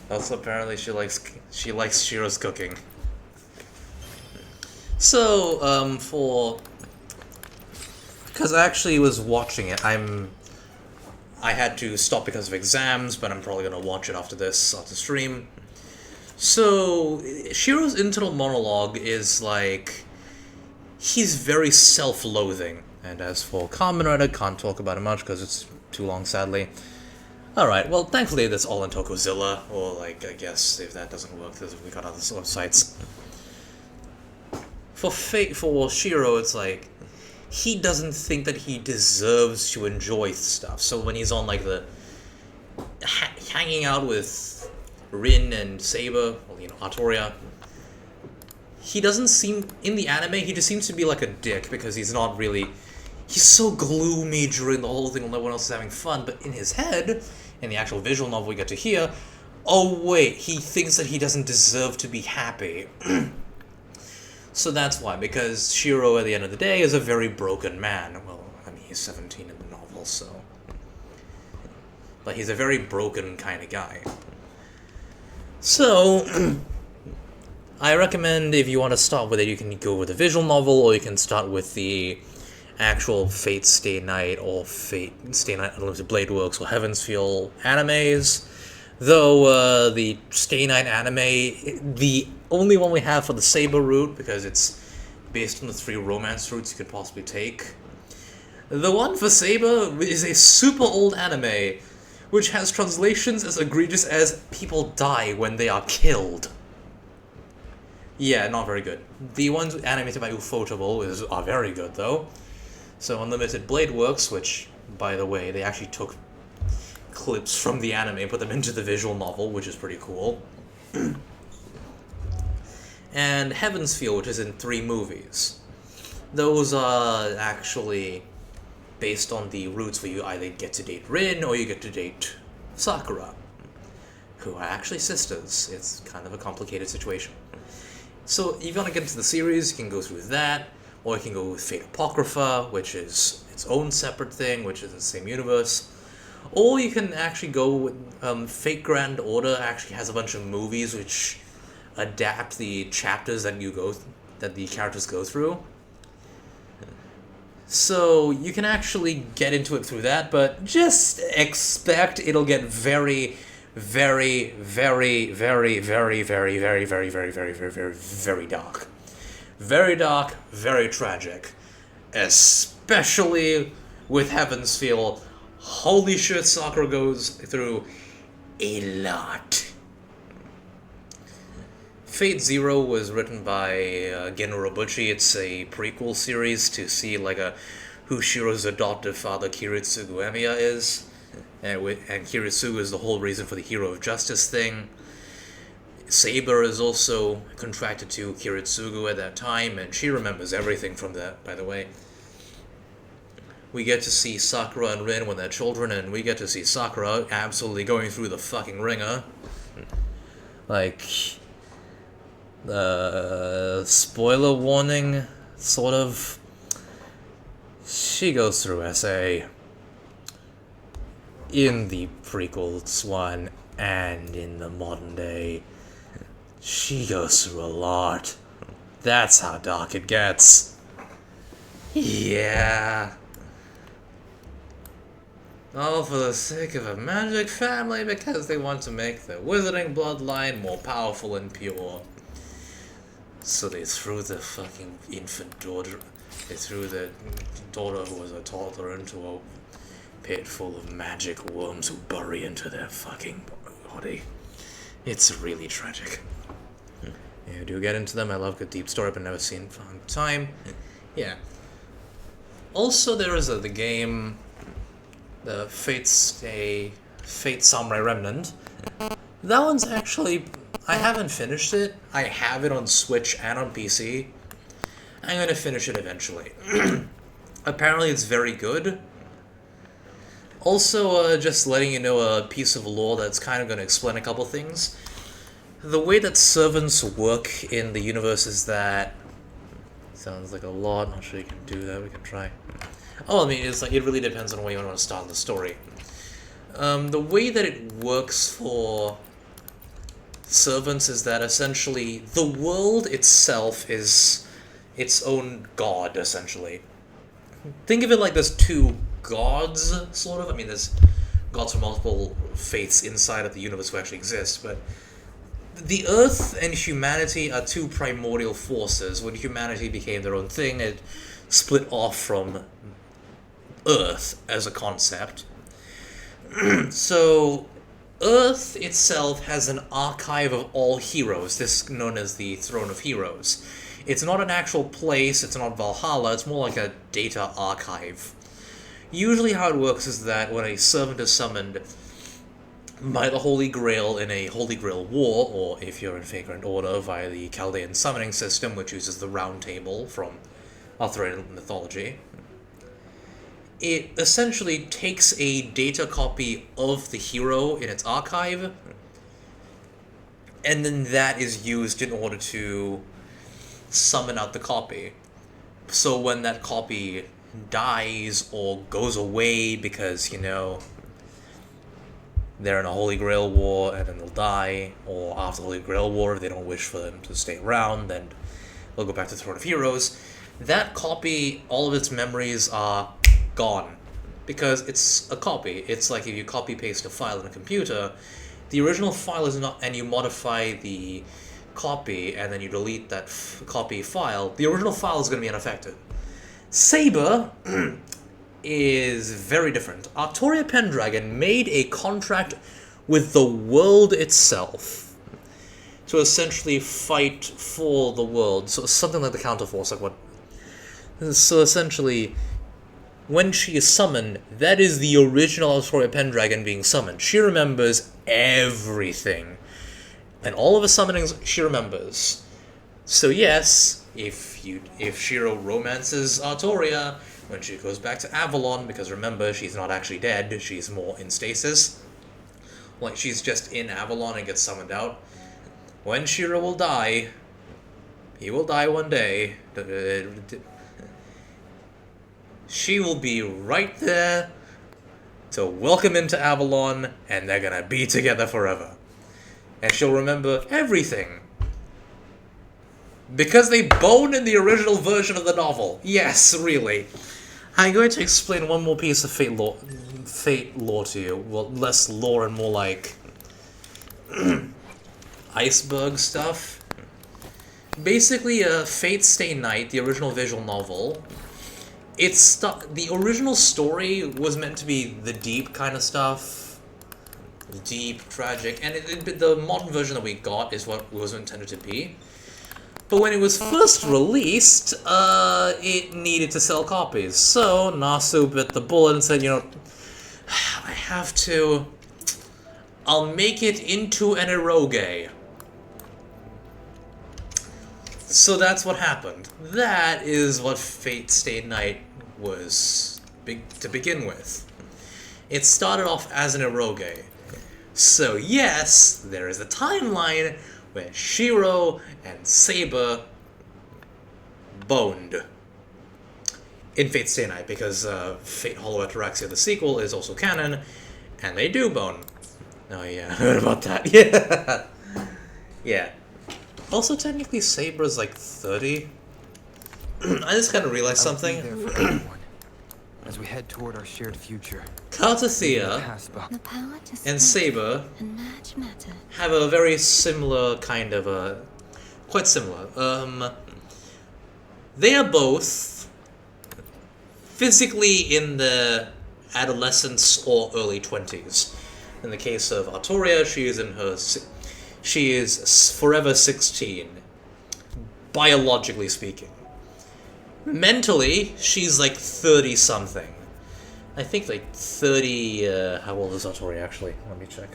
Also, apparently, she likes Shiro's cooking. So, because I actually was watching it, I had to stop because of exams, but I'm probably gonna watch it after stream. So, Shiro's internal monologue is he's very self-loathing. And as for Kamen Rider, can't talk about it much because it's too long, sadly. Alright, well, thankfully that's all in Tokozilla, or I guess if that doesn't work, we got other websites. For Shiro, it's he doesn't think that he deserves to enjoy stuff. So when he's on hanging out with Rin and Saber, Artoria, he doesn't seem, in the anime, he just seems to be a dick because he's so gloomy during the whole thing when everyone else is having fun, but in his head, in the actual visual novel we get to hear, oh wait, he thinks that he doesn't deserve to be happy. So that's why, because Shiro, at the end of the day, is a very broken man. Well, I mean, he's 17 in the novel, so... But he's a very broken kind of guy. So, I recommend if you want to start with it, you can go with the visual novel, or you can start with the actual Fate Stay Night, or Fate Stay Night Unlimited Blade Works, or Heaven's Feel animes. Though, the Stay Night anime, the only one we have for the Saber route, because it's based on the 3 romance routes you could possibly take. The one for Saber is a super old anime, which has translations as egregious as people die when they are killed. Yeah, not very good. The ones animated by Ufotable are very good, though. So Unlimited Blade Works, which, by the way, they actually took clips from the anime and put them into the visual novel, which is pretty cool. And Heaven's Feel, which is in 3 movies. Those are actually based on the routes where you either get to date Rin or you get to date Sakura, who are actually sisters. It's kind of a complicated situation. So if you want to get into the series, you can go through that, or you can go with Fate Apocrypha, which is its own separate thing, which is in the same universe. Or you can actually go with Fate Grand Order. Actually has a bunch of movies which adapt the chapters that the characters go through. So you can actually get into it through that, but just expect it'll get very, very, very, very, very, very, very, very, very, very, very, very, very dark. Very dark, very tragic. Especially with Heaven's Feel. Holy shit, Sakura goes through a lot. Fate Zero was written by Gen Urobuchi. It's a prequel series to see who Shiro's adoptive father Kiritsugu Emiya is. And Kiritsugu is the whole reason for the Hero of Justice thing. Saber is also contracted to Kiritsugu at that time, and she remembers everything from that, by the way. We get to see Sakura and Rin when they're children, and we get to see Sakura absolutely going through the fucking ringer. Spoiler warning, sort of. She goes through SA in the prequels one and in the modern day. She goes through a lot. That's how dark it gets. Yeah. All for the sake of a magic family because they want to make the wizarding bloodline more powerful and pure. So they threw the fucking infant daughter, they threw the daughter who was a toddler into a pit full of magic worms who bury into their fucking body. It's really tragic. Yeah, do get into them. I love good deep story, but never seen for a long time. Yeah. Also, there is the game, the Fate Samurai Remnant. That one's actually, I haven't finished it. I have it on Switch and on PC. I'm gonna finish it eventually. Apparently, it's very good. Also, just letting you know a piece of lore that's kind of gonna explain a couple things. The way that servants work in the universe is that... Sounds like a lot, not sure you can do that, we can try. Oh, I mean, it's like, it really depends on where you want to start the story. The way that it works for servants is that essentially the world itself is its own god, essentially. Think of it like there's two gods, sort of. I mean, there's gods from multiple faiths inside of the universe who actually exist, but the Earth and humanity are two primordial forces. When humanity became their own thing, it split off from Earth as a concept. So, Earth itself has an archive of all heroes, this known as the Throne of Heroes. It's not an actual place, it's not Valhalla, it's more like a data archive. Usually how it works is that when a servant is summoned by the Holy Grail in a Holy Grail war, or if you're in Vagrant Order via the Chaldean summoning system, which uses the Round Table from Arthurian mythology, it essentially takes a data copy of the hero in its archive, and then that is used in order to summon out the copy. So when that copy dies or goes away because, you know, they're in a Holy Grail war and then they'll die, or after the Holy Grail war, if they don't wish for them to stay around, then they'll go back to Throne of Heroes. That copy, all of its memories are gone, because it's a copy. It's like if you copy-paste a file in a computer, the original file is not, and you modify the copy, and then you delete that copy file, the original file is going to be unaffected. Saber is very different. Arctoria Pendragon made a contract with the world itself to essentially fight for the world. So something like the Counterforce, like what... So essentially, when she is summoned, that is the original Arctoria Pendragon being summoned. She remembers everything. And all of the summonings she remembers. So yes, if Shiro romances Arctoria, when she goes back to Avalon, because remember, she's not actually dead, she's more in stasis. Like, she's just in Avalon and gets summoned out. When Shiro will die, he will die one day, she will be right there to welcome him to Avalon, and they're gonna be together forever. And she'll remember everything. Because they bone in the original version of the novel. Yes, really. I'm going to explain one more piece of Fate lore to you. Well, less lore and more like iceberg stuff. Basically, Fate Stay Night, the original visual novel, the original story was meant to be the deep kind of stuff. Deep, tragic, and the modern version that we got is what it was intended to be. But when it was first released, it needed to sell copies. So Nasu bit the bullet and said, you know, I have to... I'll make it into an eroge. So that's what happened. That is what Fate Stay Night was to begin with. It started off as an eroge. So yes, there is a timeline where Shiro and Saber boned in Fate Stay Night, because Fate Hollow Ataraxia, the sequel, is also canon, and they do bone. Oh yeah, I heard about that. Yeah. Yeah. Also, technically, Saber's like 30. I just kind of realized something. As we head toward our shared future. Cartethiya and Saber have a very similar kind of quite similar. They are both physically in the adolescence or early 20s. In the case of Artoria, she is forever 16, biologically speaking. Mentally, she's like 30-something. I think like 30... how old is Artoria, actually? Let me check.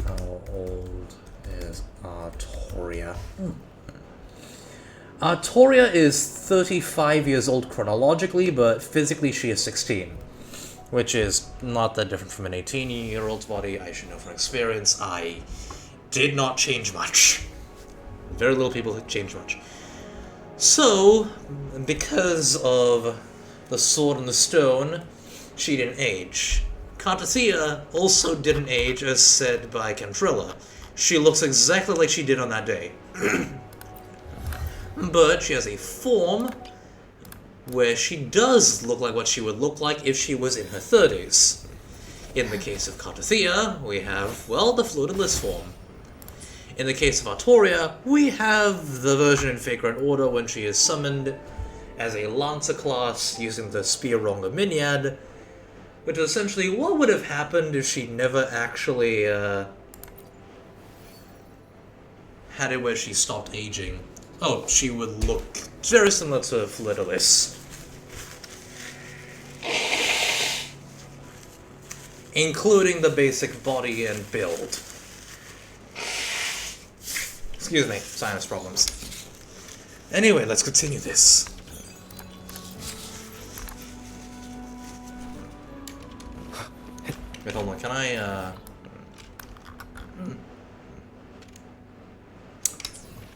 How old is Artoria? Artoria is 35 years old chronologically, but physically she is 16. Which is not that different from an 18-year-old's body. I should know from experience. I did not change much. Very little people change much. So, because of the sword and the stone, she didn't age. Cartethiya also didn't age, as said by Kentrilla. She looks exactly like she did on that day. But she has a form where she does look like what she would look like if she was in her 30s. In the case of Cartethiya, we have, well, the Fluidless form. In the case of Artoria, we have the version in Vagrant Order when she is summoned as a Lancer class using the Spear Wrong of Minyad, which is essentially what would have happened if she never actually had it where she stopped aging. Oh, she would look very similar to Fluidless. Including the basic body and build. Excuse me, sinus problems. Anyway, let's continue this. Wait, hold on, can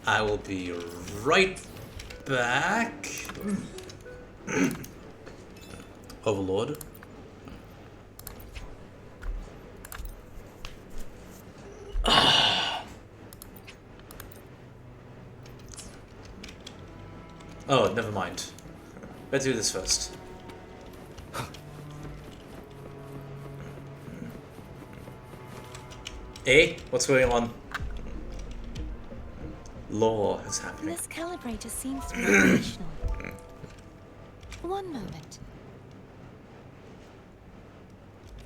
I will be right back. Overlord. Oh, never mind. Let's do this first. Hey, what's going on? Law is happening. This calibrator seems to be operational. One moment.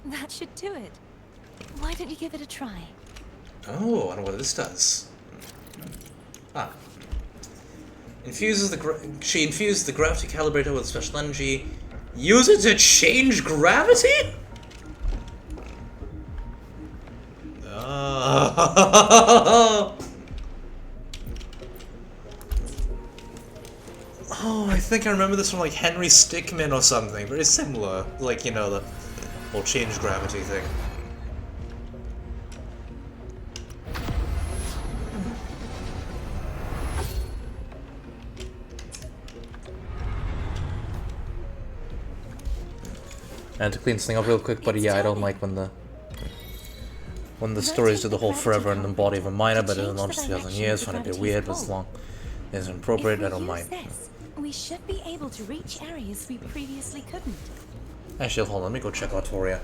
That should do it. Why don't you give it a try? Oh, I don't know what this does. Ah. She infused the gravity calibrator with special energy. Use it to change gravity? Oh, I think I remember this from like Henry Stickmin or something. Very similar. Like, you know, the whole change gravity thing. And to clean this thing up real quick, buddy, yeah, I don't like when the stories do the whole forever in the body of a miner, but it's launched 2,000 years, find it a bit weird, but as long as it's inappropriate, I don't mind. We should be able to reach areas we previously couldn't. Actually, hold on, let me go check Artoria.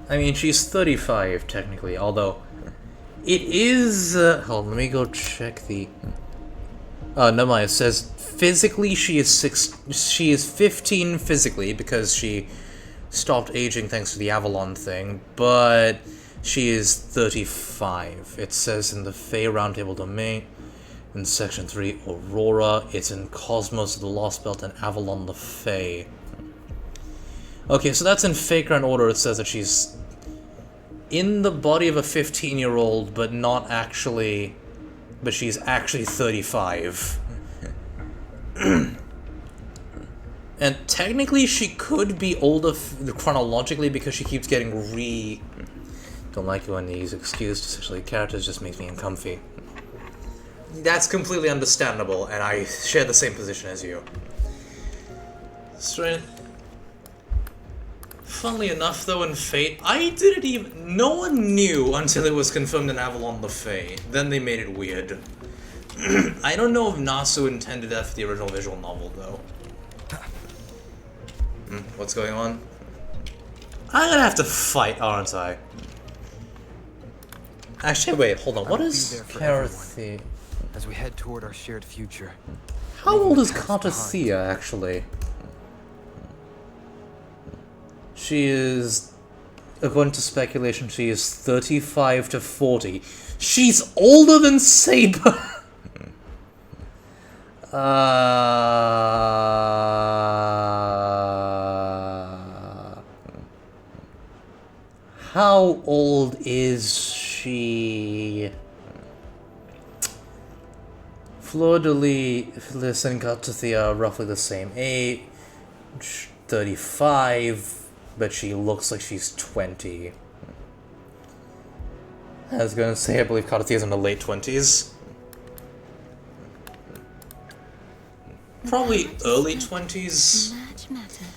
I mean, she's 35, technically, although it is... hold on, let me go check the... never mind, it says physically she is 15 physically because she stopped aging thanks to the Avalon thing, but she is 35. It says in the Fae Roundtable Domain, in Section 3, Aurora, it's in Cosmos of the Lost Belt and Avalon the Fae. Okay, so that's in Vagrant Order. It says that she's in the body of a 15-year-old, but not actually... But she's actually 35. And technically she could be older chronologically because she keeps getting Don't like it when they use excused, especially characters, just makes me uncomfy. That's completely understandable, and I share the same position as you. Strange. Funnily enough, though, in Fate, no one knew until it was confirmed in Avalon the Fae. Then they made it weird. I don't know if Nasu intended that for the original visual novel, though. What's going on? I'm gonna have to fight, aren't I? Actually, wait, hold on. What is Cartethiya? As we head toward our shared future. How old is Cartethiya, actually? She is, according to speculation, she is 35 to 40. She's older than Saber! How old is she? Fleur-de-Lis and Cartethiya are roughly the same age, 35, but she looks like she's 20. I was gonna say, I believe Cartethiya's in the late 20s. Probably early 20s.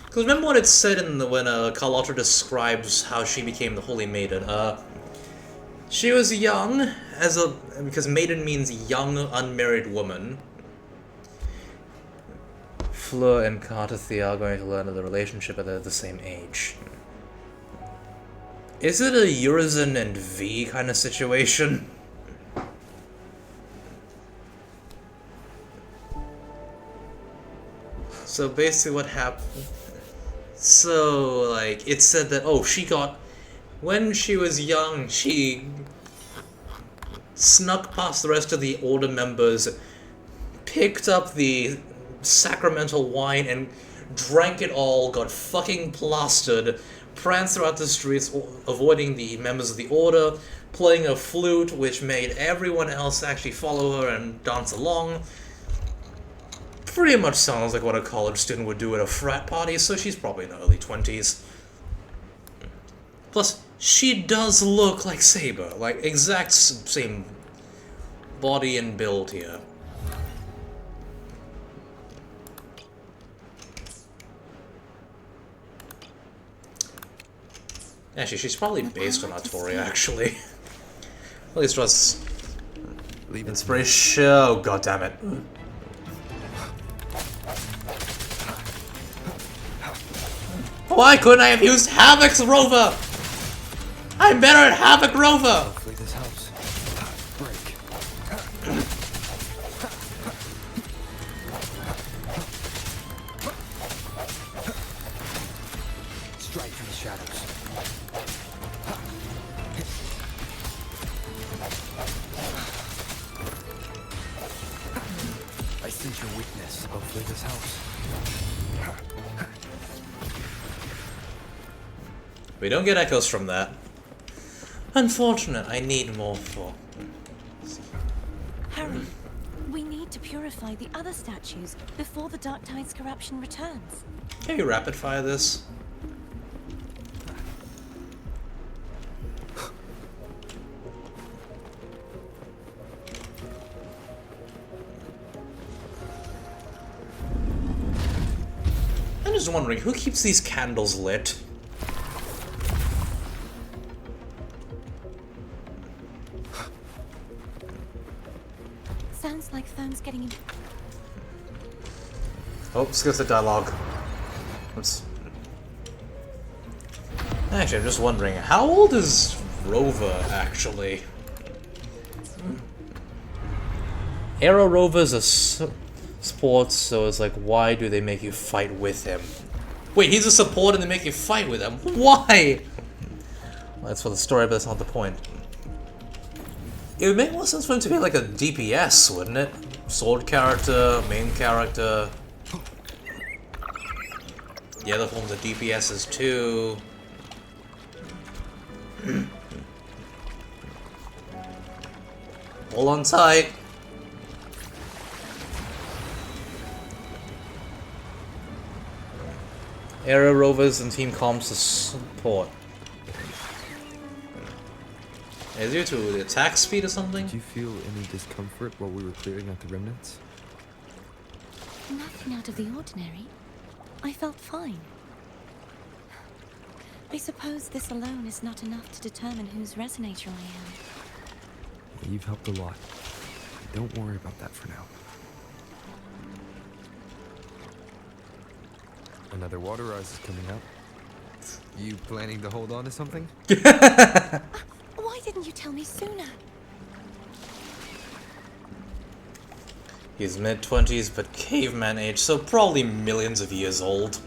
Because remember what it said when Carlotta describes how she became the Holy Maiden. She was young, because maiden means young, unmarried woman. Fleur and Cartethiya are going to learn of the relationship at the same age. Is it a Urizen and V kind of situation? So basically what happened... So, like, it said that, when she was young, she snuck past the rest of the Order members, picked up the sacramental wine and drank it all, got fucking plastered, pranced throughout the streets, avoiding the members of the Order, playing a flute, which made everyone else actually follow her and dance along. Pretty much sounds like what a college student would do at a frat party, so she's probably in her early 20s. Plus, she does look like Saber, like exact same body and build here. Actually, she's probably based on Artoria, actually. At least was inspiration. Oh, god damn it. Why couldn't I have used Havoc's Rover? I'm better at Havoc Rover! Hopefully this helps. Break. Strike from the shadows. I sense your weakness. Hopefully this helps. We don't get echoes from that. Unfortunate, I need more for... Harry, we need to purify the other statues before the Dark Tide's corruption returns. Can you rapid fire this? I'm just wondering, who keeps these candles lit? Sounds like Thorn's getting in. Oh, skips the dialogue. Oops. Actually, I'm just wondering, how old is Rover, actually? Aero Rover's a sports, so it's like, why do they make you fight with him? Wait, he's a support and they make you fight with him? Why? Well, that's for the story, but that's not the point. It would make more sense for him to be like a DPS, wouldn't it? Sword character, main character. The other forms of DPSs too. Hold on tight. Area rovers and team comms to support. Is it due to the attack speed or something? Did you feel any discomfort while we were clearing out the remnants? Nothing out of the ordinary. I felt fine. I suppose this alone is not enough to determine whose resonator I am. You've helped a lot. Don't worry about that for now. Another water rise is coming up. You planning to hold on to something? Why didn't you tell me sooner? He's mid-20s, but caveman age, so probably millions of years old.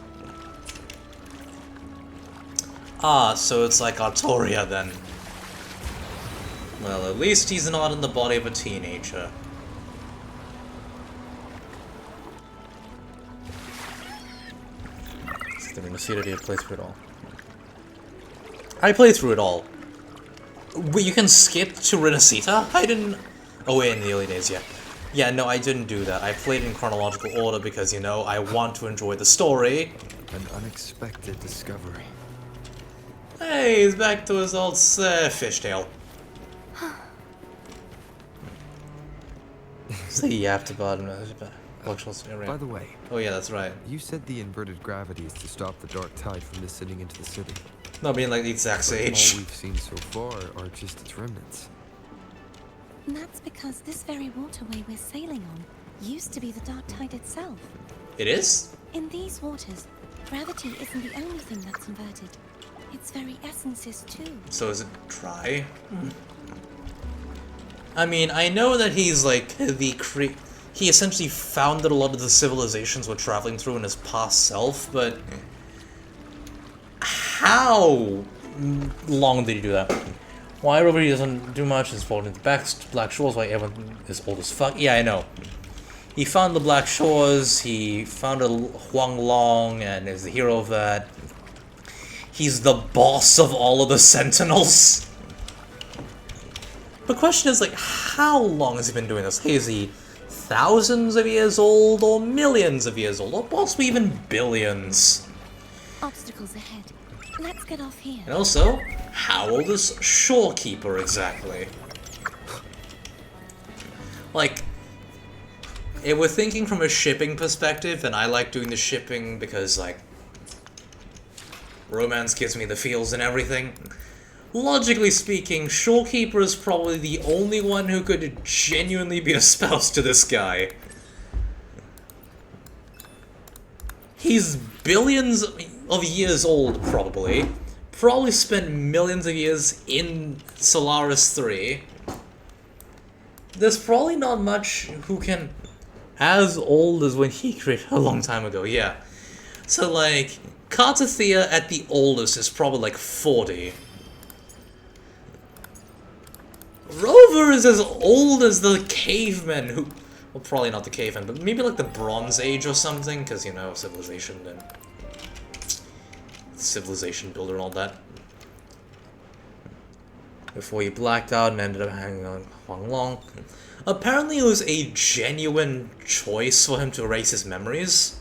Ah, so it's like Artoria then. Well, at least he's not in the body of a teenager. The Renacita, do you play through it all? I played through it all. Wait, you can skip to Renacita? I didn't... Oh wait, in the early days, yeah. Yeah, no, I didn't do that. I played in chronological order because, you know, I want to enjoy the story. An unexpected discovery. Hey, he's back to his old fishtail. So you have to bottom. By the way, oh yeah, that's right. You said the inverted gravity is to stop the dark tide from descending into the city. No, I mean like the exact sage. All we've seen so far are just its remnants. And that's because this very waterway we're sailing on used to be the dark tide itself. It is? In these waters, gravity isn't the only thing that's inverted. Its very essence is too. So is it dry? I mean, I know that he's like he essentially founded a lot of the civilizations we're traveling through in his past self, but how long did he do that? Why everybody doesn't do much is falling into Black Shores, why everyone is old as fuck. Yeah, I know. He found the Black Shores, he founded Huang Long, and is the hero of that. He's the boss of all of the Sentinels. The question is, like, how long has he been doing this? Hey, is he thousands of years old, or millions of years old, or possibly even billions? Obstacles ahead. Let's get off here. And also, how old is Shorekeeper exactly? Like, if we're thinking from a shipping perspective, and I like doing the shipping because, like, romance gives me the feels and everything. Logically speaking, Shorekeeper is probably the only one who could genuinely be a spouse to this guy. He's billions of years old, probably. Probably spent millions of years in Solaris 3. There's probably not much who can... As old as when he created a long time ago, yeah. So, like, Cartethiya at the oldest is probably like 40. Rover is as old as the cavemen who... Well, probably not the cavemen, but maybe like the Bronze Age or something, because, you know, civilization and... Civilization builder and all that. Before he blacked out and ended up hanging on Huang Long. Apparently it was a genuine choice for him to erase his memories.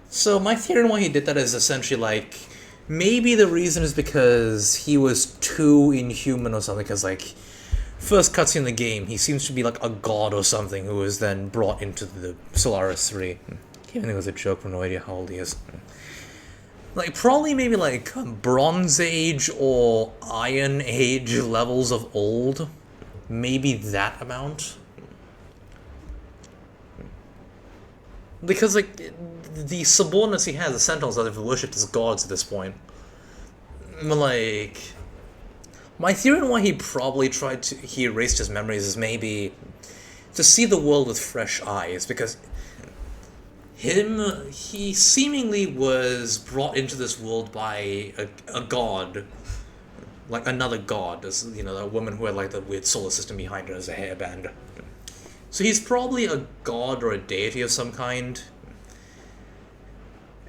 So my theory on why he did that is essentially like... Maybe the reason is because he was too inhuman or something, because, like, first cutscene in the game, he seems to be, like, a god or something who was then brought into the Solaris 3. Even though it was a joke, for no idea how old he is. Like, probably maybe, like, Bronze Age or Iron Age levels of old. Maybe that amount. Because, like, the subordinates he has, the Sentinels, that have worshipped as gods at this point. Like, my theory on why he probably he erased his memories is maybe to see the world with fresh eyes, because he seemingly was brought into this world by a god, like another god, as, you know, a woman who had, like, the weird solar system behind her as a hairband. So he's probably a god or a deity of some kind.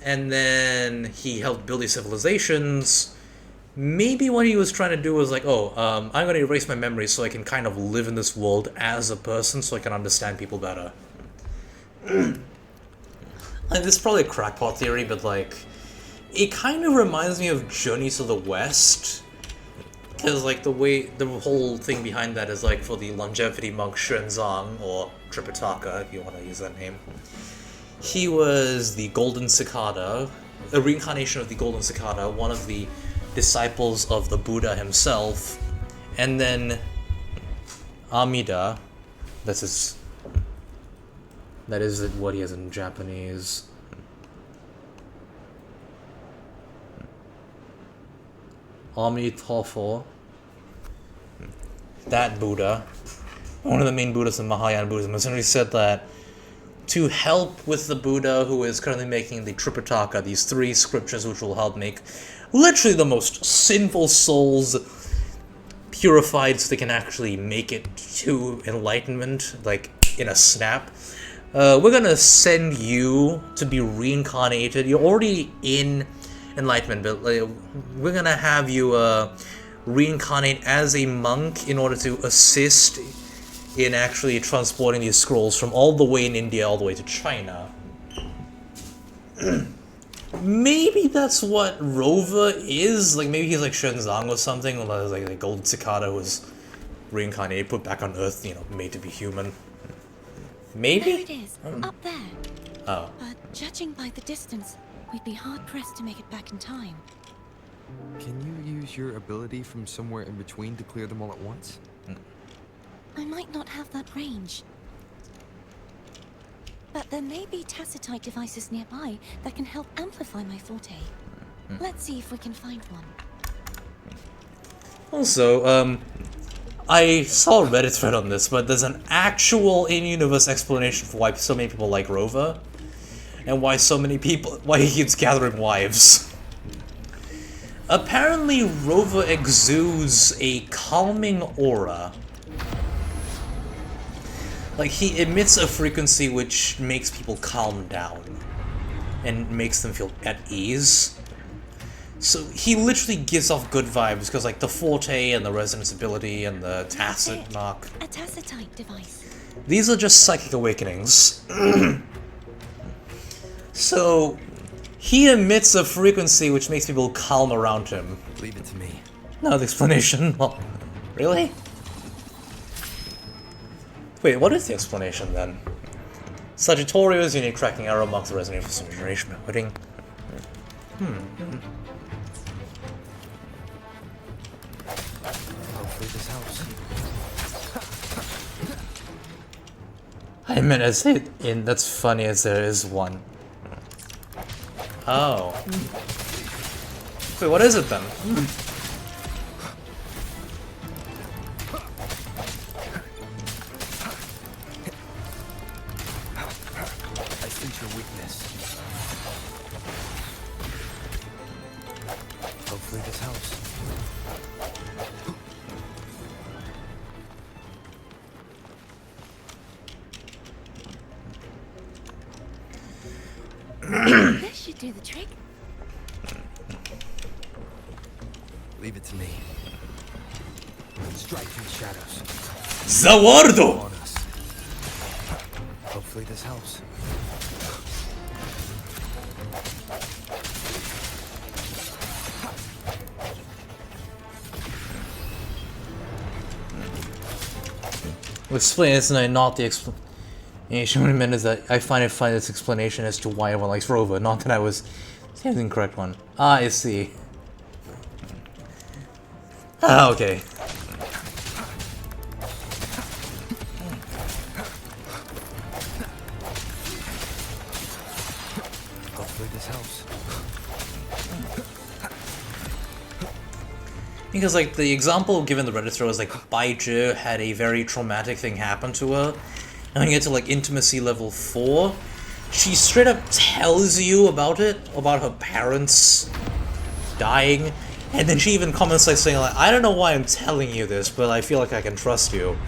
And then he helped build these civilizations. Maybe what he was trying to do was like, oh, I'm going to erase my memories so I can kind of live in this world as a person so I can understand people better. Like, this is probably a crackpot theory, but, like, it kind of reminds me of Journey to the West. Because, like, the whole thing behind that is, like, for the longevity monk Xuanzang, or Tripitaka, if you want to use that name. He was the Golden Cicada, a reincarnation of the Golden Cicada, one of the disciples of the Buddha himself, and then Amida, that is what he is in Japanese. Amitabha, that Buddha, one of the main Buddhists in Mahayana Buddhism, essentially said that to help with the Buddha who is currently making the Tripitaka, these 3 scriptures which will help make literally the most sinful souls purified so they can actually make it to enlightenment, like in a snap. We're gonna send you to be reincarnated. You're already in enlightenment, but we're gonna have you reincarnate as a monk in order to assist in actually transporting these scrolls from all the way in India all the way to China. Maybe that's what Rover is. Like, maybe he's like Xuanzang or something, or like the Golden Cicada was reincarnated, put back on Earth, you know, made to be human. Maybe? There it is, up there. Oh. Judging by the distance, we'd be hard-pressed to make it back in time. Can you use your ability from somewhere in between to clear them all at once? I might not have that range. But there may be tacitite devices nearby that can help amplify my forte. Let's see if we can find one. Also, I saw a Reddit thread on this, but there's an actual in-universe explanation for why so many people like Rover, and why he keeps gathering wives. Apparently, Rover exudes a calming aura. Like, he emits a frequency which makes people calm down and makes them feel at ease. So he literally gives off good vibes because, like, the forte and the resonance ability and the tacit mark. A tacitite device. These are just psychic awakenings. So he emits a frequency which makes people calm around him. Leave it to me. No, the explanation. Well, really? Wait, what is the explanation then? Sagittarius, unique cracking arrow marks the resonance for some generation by wedding. Hopefully this helps. I meant as it in that's funny as there is one. Oh. Wait, what is it then? I sense your weakness. Hopefully this helps. This should do the trick. Leave it to me. Strike through the shadows. Zawardo! On us. Hopefully this helps. Explain this, and not the explanation. What I meant is that I find this explanation as to why everyone likes Rover, not that I was saying the incorrect one. Ah, I see. Ah, okay. Hopefully this helps. Because, like, the example given the Reddit thread was, like, Baizhi had a very traumatic thing happen to her. And when you get to, like, intimacy level 4, she straight up tells you about it, about her parents dying, and then she even comments, like, saying, like, I don't know why I'm telling you this, but I feel like I can trust you.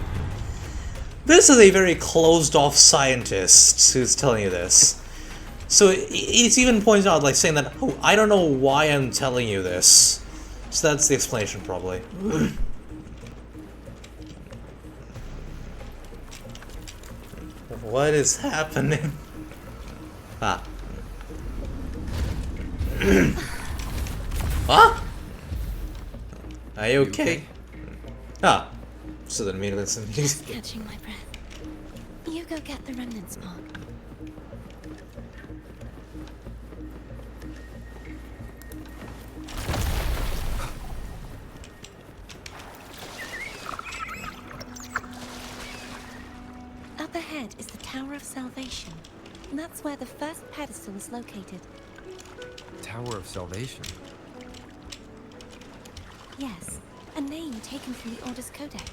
This is a very closed-off scientist who's telling you this. So it's even pointed out, like, saying that, oh, I don't know why I'm telling you this. So that's the explanation, probably. What is happening? Ah. Huh? Are you okay? Ah. So then immediately listen. Just catching my breath. You go get the remnants, Mark. Up ahead is the Tower of Salvation. That's where the first pedestal is located. Tower of Salvation? Yes, a name taken from the Order's Codex.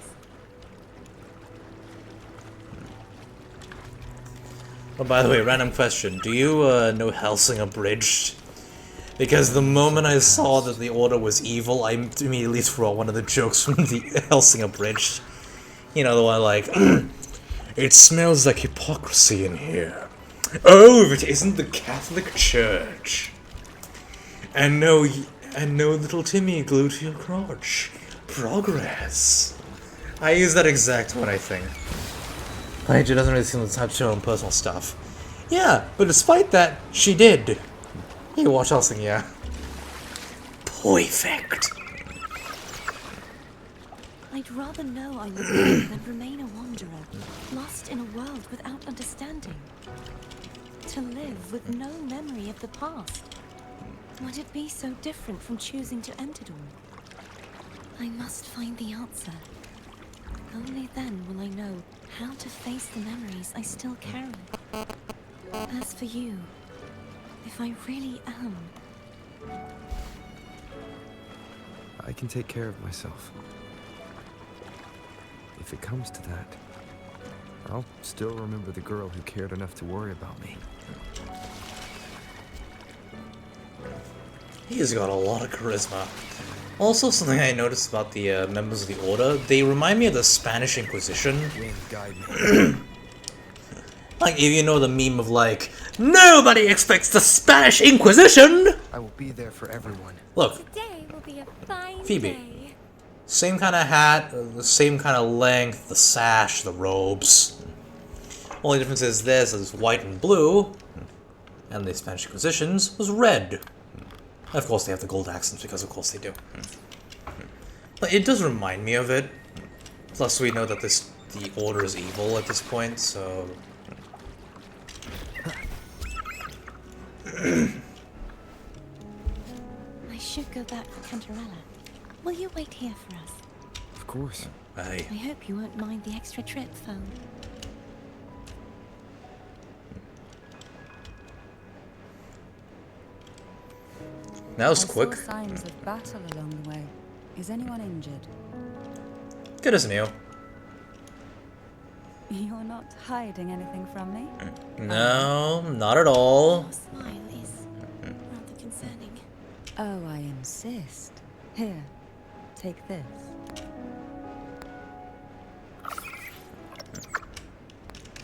Oh, by the way, random question. Do you know Helsing Abridged? Because the moment I saw that the Order was evil, I immediately threw out one of the jokes from the Helsing Abridged. You know, the one like, it smells like hypocrisy in here. Oh, if it isn't the Catholic Church. And no little Timmy glued to your crotch. Progress. I use that exact one, I think. Paige doesn't really seem to touch her own personal stuff. Yeah, but despite that, she did. You watch Helsing, yeah. Perfect. I'd rather know I was born than remain a wanderer, lost in a world without understanding. To live with no memory of the past. Would it be so different from choosing to end it all? I must find the answer. Only then will I know how to face the memories I still carry. As for you, if I really am... I can take care of myself. If it comes to that, I'll still remember the girl who cared enough to worry about me. He's got a lot of charisma. Also, something I noticed about the members of the Order, they remind me of the Spanish Inquisition. Like, if you know the meme of like, nobody expects the Spanish Inquisition! I will be there for everyone. Look. Today will be a fine Phoebe. day. Same kind of hat, the same kind of length, the sash, the robes. Only difference is this is white and blue, and the Spanish Inquisitions was red. Of course they have the gold accents, because of course they do. But it does remind me of it. Plus we know that the Order is evil at this point, so... I should go back for Cantarella. Will you wait here for us? Of course. Aye. I hope you won't mind the extra trip, phone. That was quick. I saw signs of battle along the way. Is anyone injured? Good as new. You're not hiding anything from me? No, not at all. Your smile is rather concerning. Oh, I insist. Here, take this.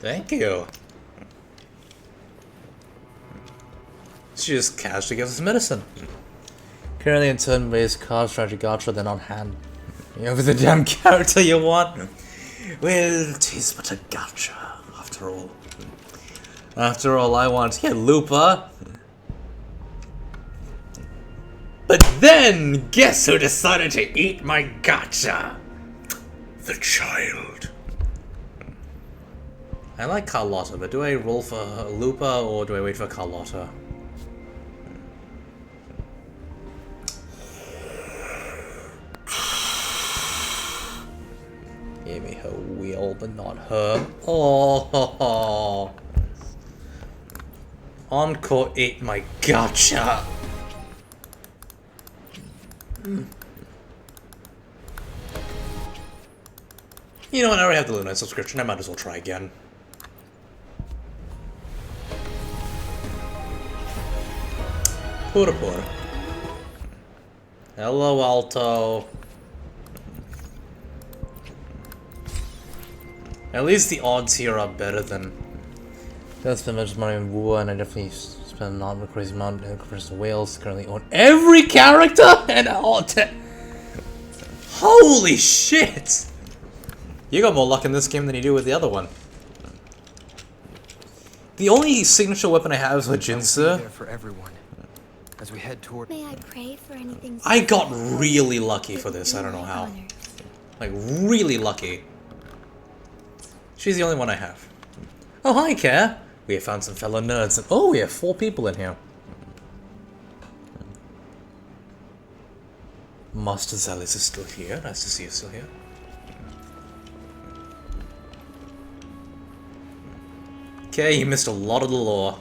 Thank you. She just casually gives us medicine. Currently in turn-based card strategy gacha, then on hand. You know, with the damn character you want. Well, 'tis but a gacha, after all. After all, I want to get Lupa. But then, guess who decided to eat my gacha? The child. I like Carlotta, but do I roll for Lupa or do I wait for Carlotta? Give me her wheel, but not her. Oh, Encore ate my gacha. You know what? I already have the Luna subscription. I might as well try again. Pura pura. Hello, Alto. At least the odds here are better than... I spend much money on Wua, and I definitely spend not a crazy amount in comparison to Wales. Currently own every character and all. Holy shit! You got more luck in this game than you do with the other one. The only signature weapon I have is a Jinsa. There for everyone. As we head toward... May I pray for anything? I got really lucky for this, I don't know how. Like, really lucky. She's the only one I have. Oh, hi, Care! We have found some fellow nerds. And oh, we have 4 people in here. Master Zealous is still here. Nice to see you still here. Okay, you missed a lot of the lore.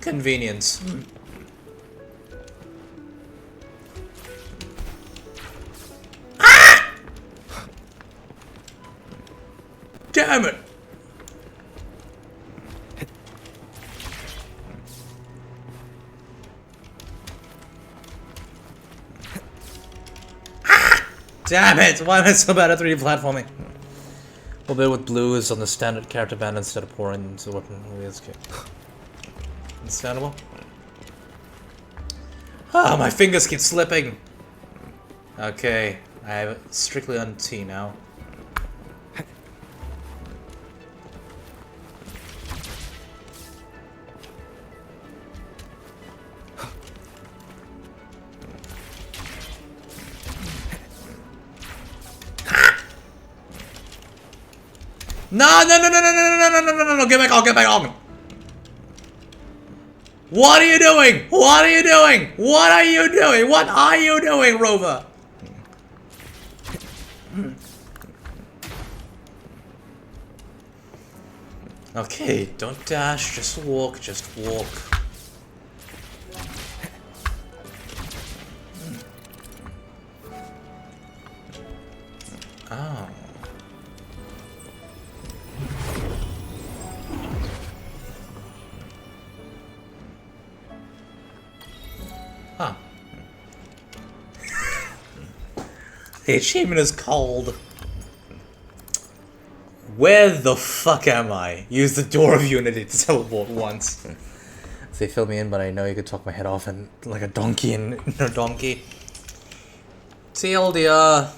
Convenience. Ah! Damn it! Ah! Damn it! Why am I so bad at 3D platforming? We'll build with blue is on the standard character band instead of pouring into the weapon. Understandable. Ah, my fingers keep slipping. Okay, I have it strictly on T now. No, get back on, get back on! What are you doing? What are you doing? What are you doing? What are you doing, Rover? Okay, don't dash, just walk, just walk. Oh. Huh. The achievement is called... Where the fuck am I? Use the door of Unity to teleport once. They fill me in, but I know you could talk my head off and like a donkey and a donkey. TLDR,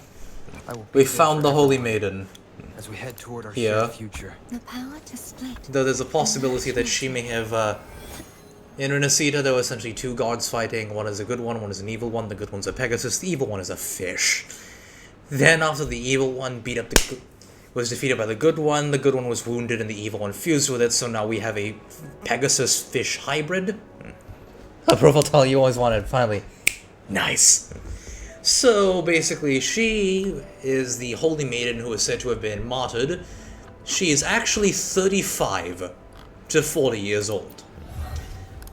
we found the Holy Maiden. As we head toward our here. shared future. The power to split. Though there's a possibility that she may have in Renacita there were essentially 2 gods fighting. One is a good one is an evil one. The good one's a Pegasus, the evil one is a fish. Then after the evil one beat up the was defeated by the good one was wounded and the evil one fused with it, so now we have a Pegasus fish hybrid. A profile you always wanted, finally. Nice. So basically she is the Holy Maiden who is said to have been martyred. She is actually 35 to 40 years old.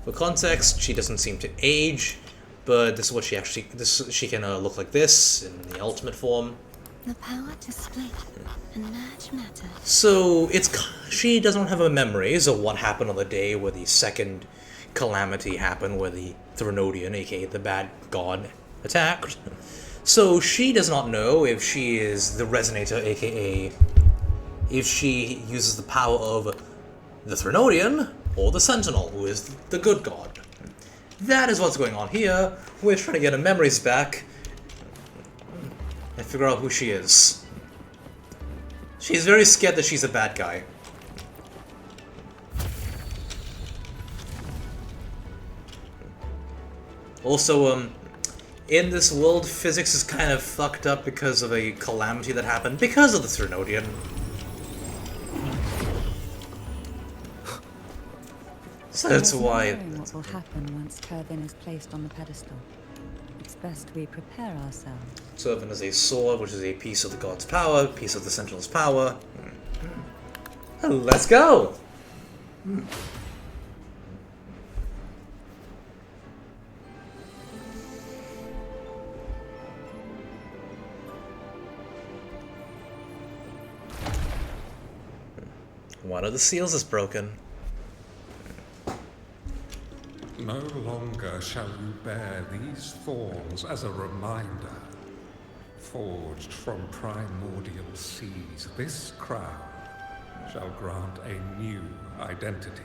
For context, she doesn't seem to age, but this is what she actually, she can look like this in the ultimate form. The power to split and merge matter. So she doesn't have a memories of what happened on the day where the second calamity happened, where the Threnodian, aka the bad god, attacked. So she does not know if she is the Resonator, aka if she uses the power of the Threnodian or the Sentinel, who is the good god. That is what's going on here. We're trying to get her memories back and figure out who she is. She's very scared that she's a bad guy. Also, in this world, physics is kind of fucked up because of a calamity that happened because of the Threnodian. So that's why... What will happen once Kervin is placed on the pedestal? It's best we prepare ourselves. Servant is a sword, which is a piece of the god's power, piece of the Sentinel's power. Let's go! One of the seals is broken. No longer shall you bear these thorns as a reminder. Forged from primordial seas, this crown shall grant a new identity.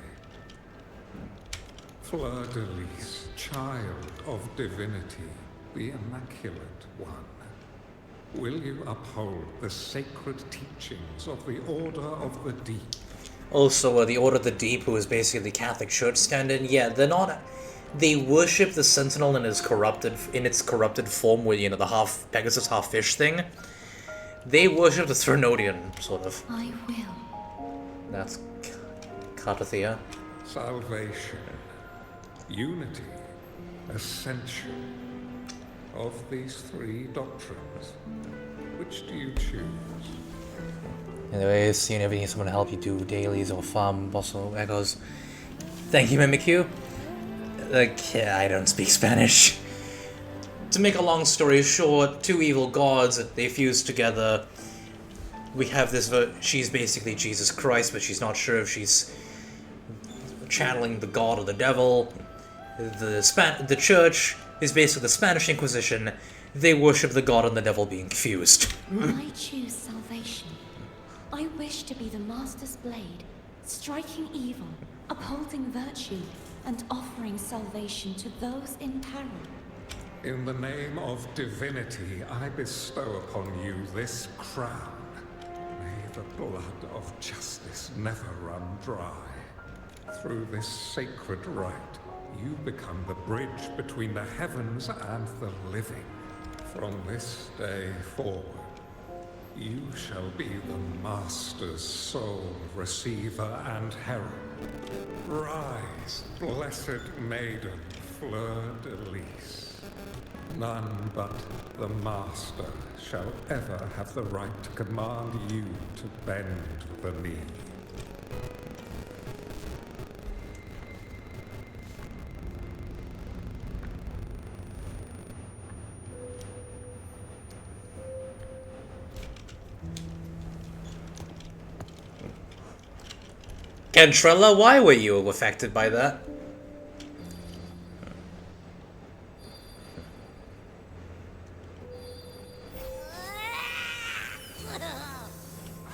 Fleur de Lis, child of divinity, the Immaculate One. Will you uphold the sacred teachings of the Order of the Deep? Also, the Order of the Deep, who is basically the Catholic Church stand-in, yeah, they're not... They worship the Sentinel in its corrupted form, with, you know, the half Pegasus, half fish thing. They worship the Threnodian, sort of. I will. That's Cartethiya. Salvation, unity, ascension. Of these three doctrines, which do you choose? Anyways, you know, if you need someone to help you do dailies or farm, also echoes. Thank you, Mimikyu. Like, yeah, I don't speak Spanish. To make a long story short, two evil gods, they fuse together. We have this, she's basically Jesus Christ, but she's not sure if she's channeling the god or the devil. The church is basically the Spanish Inquisition. They worship the god and the devil being fused. I choose salvation. I wish to be the Master's blade, striking evil, upholding virtue, and offering salvation to those in peril. In the name of divinity, I bestow upon you this crown. May the blood of justice never run dry. Through this sacred rite, you become the bridge between the heavens and the living. From this day forward, you shall be the Master's sole receiver and herald. Rise, blessed maiden, Fleur de Lis. None but the Master shall ever have the right to command you to bend the knee. Cantrella, why were you affected by that?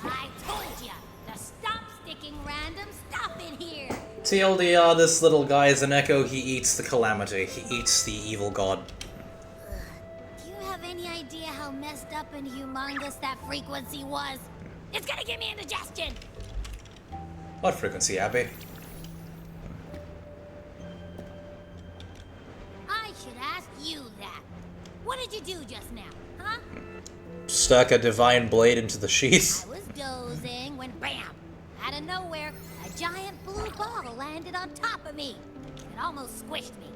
I told ya to stop sticking random stuff in here. TLDR, this little guy is an echo. He eats the calamity. He eats the evil god. Do you have any idea how messed up and humongous that frequency was? It's gonna give me indigestion. What frequency, Abby? I should ask you that. What did you do just now, huh? Stuck a divine blade into the sheath. I was dozing when bam! Out of nowhere, a giant blue ball landed on top of me. It almost squished me.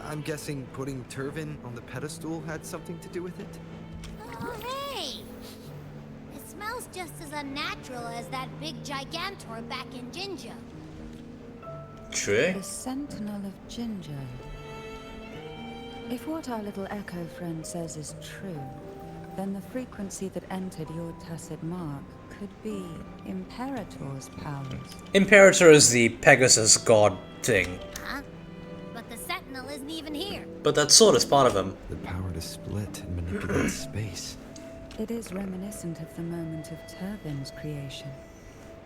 I'm guessing putting Turvin on the pedestal had something to do with it? Oh, hey! It smells just as unnatural as that big gigantor back in Ginger. True. The Sentinel of Ginger. If what our little echo friend says is true, then the frequency that entered your tacit mark could be Imperator's powers. Imperator is the Pegasus god thing. Huh? But the Sentinel isn't even here. But that sword is part of him. The power to split and manipulate space. It is reminiscent of the moment of Turvin's creation.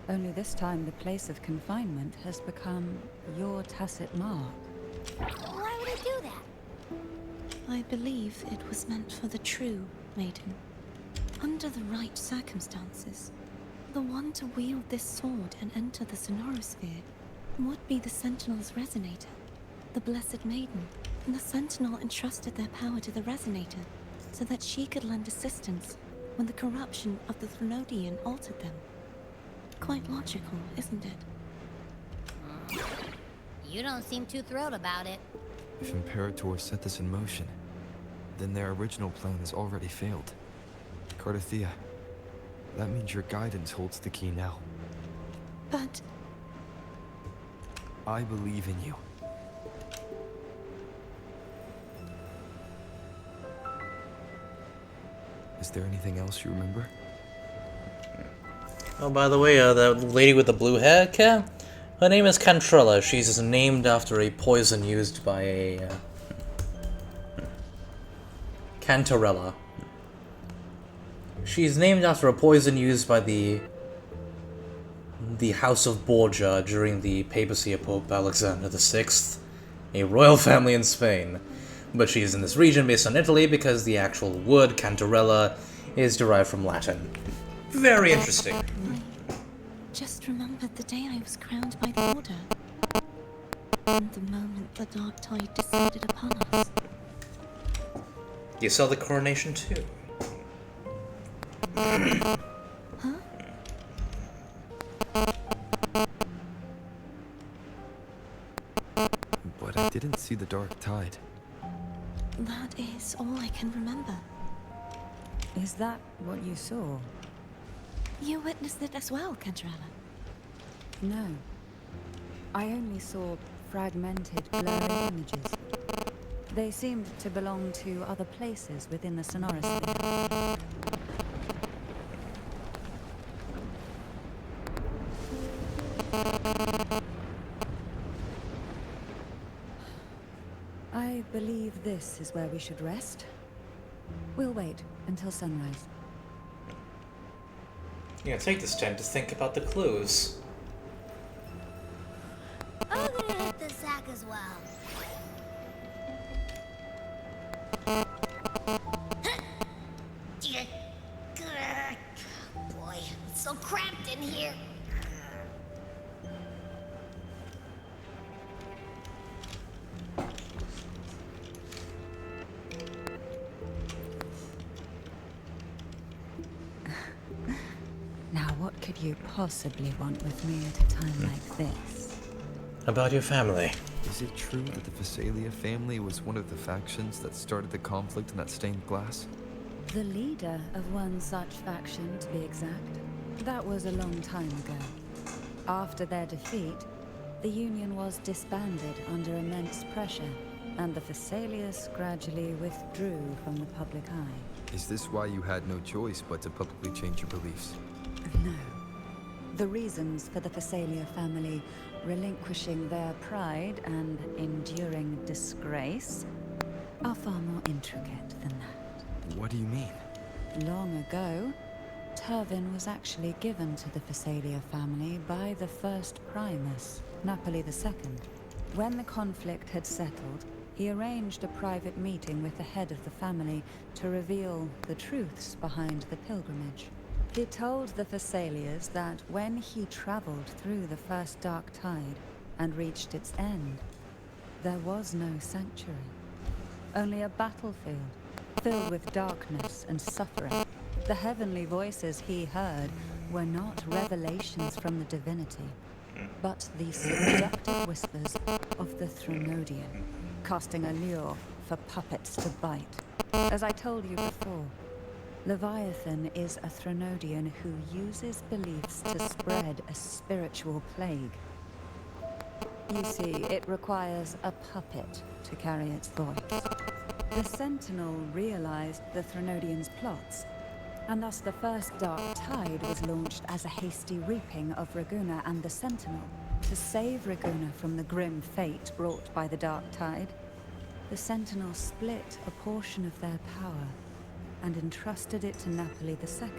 Only this time the place of confinement has become your tacit mark. Why would it do that? I believe it was meant for the true maiden. Under the right circumstances, the one to wield this sword and enter the Sonorosphere would be the Sentinel's resonator, the Blessed Maiden. And the Sentinel entrusted their power to the resonator so that she could lend assistance when the corruption of the Threnodian altered them. Quite logical, isn't it? You don't seem too thrilled about it. If Imperator set this in motion, then their original plan has already failed. Cartethiya, that means your guidance holds the key now. But... I believe in you. Is there anything else you remember? Oh, by the way, the lady with the blue hair, Kat? Her name is Cantrella. She's named after a poison used by a... Cantarella. She's named after a poison used by the House of Borgia during the papacy of Pope Alexander VI, a royal family in Spain. but she's in this region based on Italy because the actual wood, Cantarella, is derived from Latin. Very interesting. I just remembered the day I was crowned by the Order. And the moment the dark tide descended upon us. You saw the coronation too. Huh? But I didn't see the dark tide. That is all I can remember. Is that what you saw? You witnessed it as well, Cantarella. No. I only saw fragmented, blurry images. They seemed to belong to other places within the Sonoris Sphere. I believe this is where we should rest. We'll wait until sunrise. Yeah, take this time to think about the clues. I'm gonna hit the sack as well. Boy, it's so cramped in here. Now, what could you possibly want with me at a time like this? About your family. Is it true that the Phasalia family was one of the factions that started the conflict in that stained glass? The leader of one such faction, to be exact. That was a long time ago. After their defeat, the Union was disbanded under immense pressure, and the Phasalias gradually withdrew from the public eye. Is this why you had no choice but to publicly change your beliefs? No. The reasons for the Phasalia family relinquishing their pride and enduring disgrace are far more intricate than that. What do you mean? Long ago, Turvin was actually given to the Phasalia family by the first Primus, Napoli II. When the conflict had settled, he arranged a private meeting with the head of the family to reveal the truths behind the pilgrimage. He told the Phasalias that when he traveled through the first dark tide and reached its end, there was no sanctuary, only a battlefield filled with darkness and suffering. The heavenly voices he heard were not revelations from the divinity, but the seductive whispers of the Threnodian, casting a lure for puppets to bite. As I told you before, Leviathan is a Threnodian who uses beliefs to spread a spiritual plague. You see, it requires a puppet to carry its voice. The Sentinel realized the Threnodian's plots, and thus the first Dark Tide was launched as a hasty reaping of Ragunna and the Sentinel. To save Ragunna from the grim fate brought by the Dark Tide, the Sentinel split a portion of their power and entrusted it to Napoli II.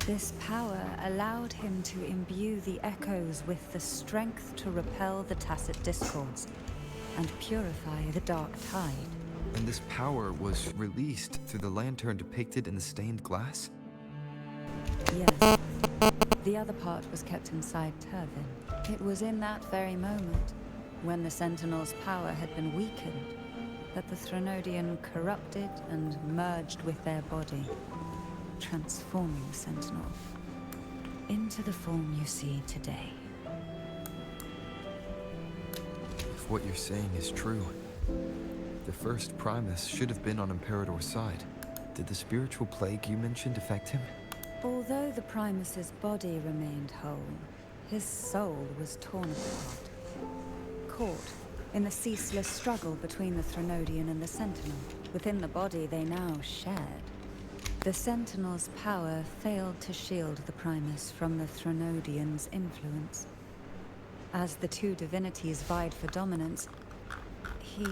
This power allowed him to imbue the echoes with the strength to repel the tacit discords and purify the Dark Tide. And this power was released through the lantern depicted in the stained glass? Yes. The other part was kept inside Turvin. It was in that very moment, when the Sentinel's power had been weakened, that the Threnodian corrupted and merged with their body, transforming the Sentinel into the form you see today. If what you're saying is true, the first Primus should have been on Imperator's side. Did the spiritual plague you mentioned affect him? Although the Primus's body remained whole, his soul was torn apart, caught in the ceaseless struggle between the Threnodian and the Sentinel. Within the body they now shared. The Sentinel's power failed to shield the Primus from the Threnodian's influence. As the two divinities vied for dominance, he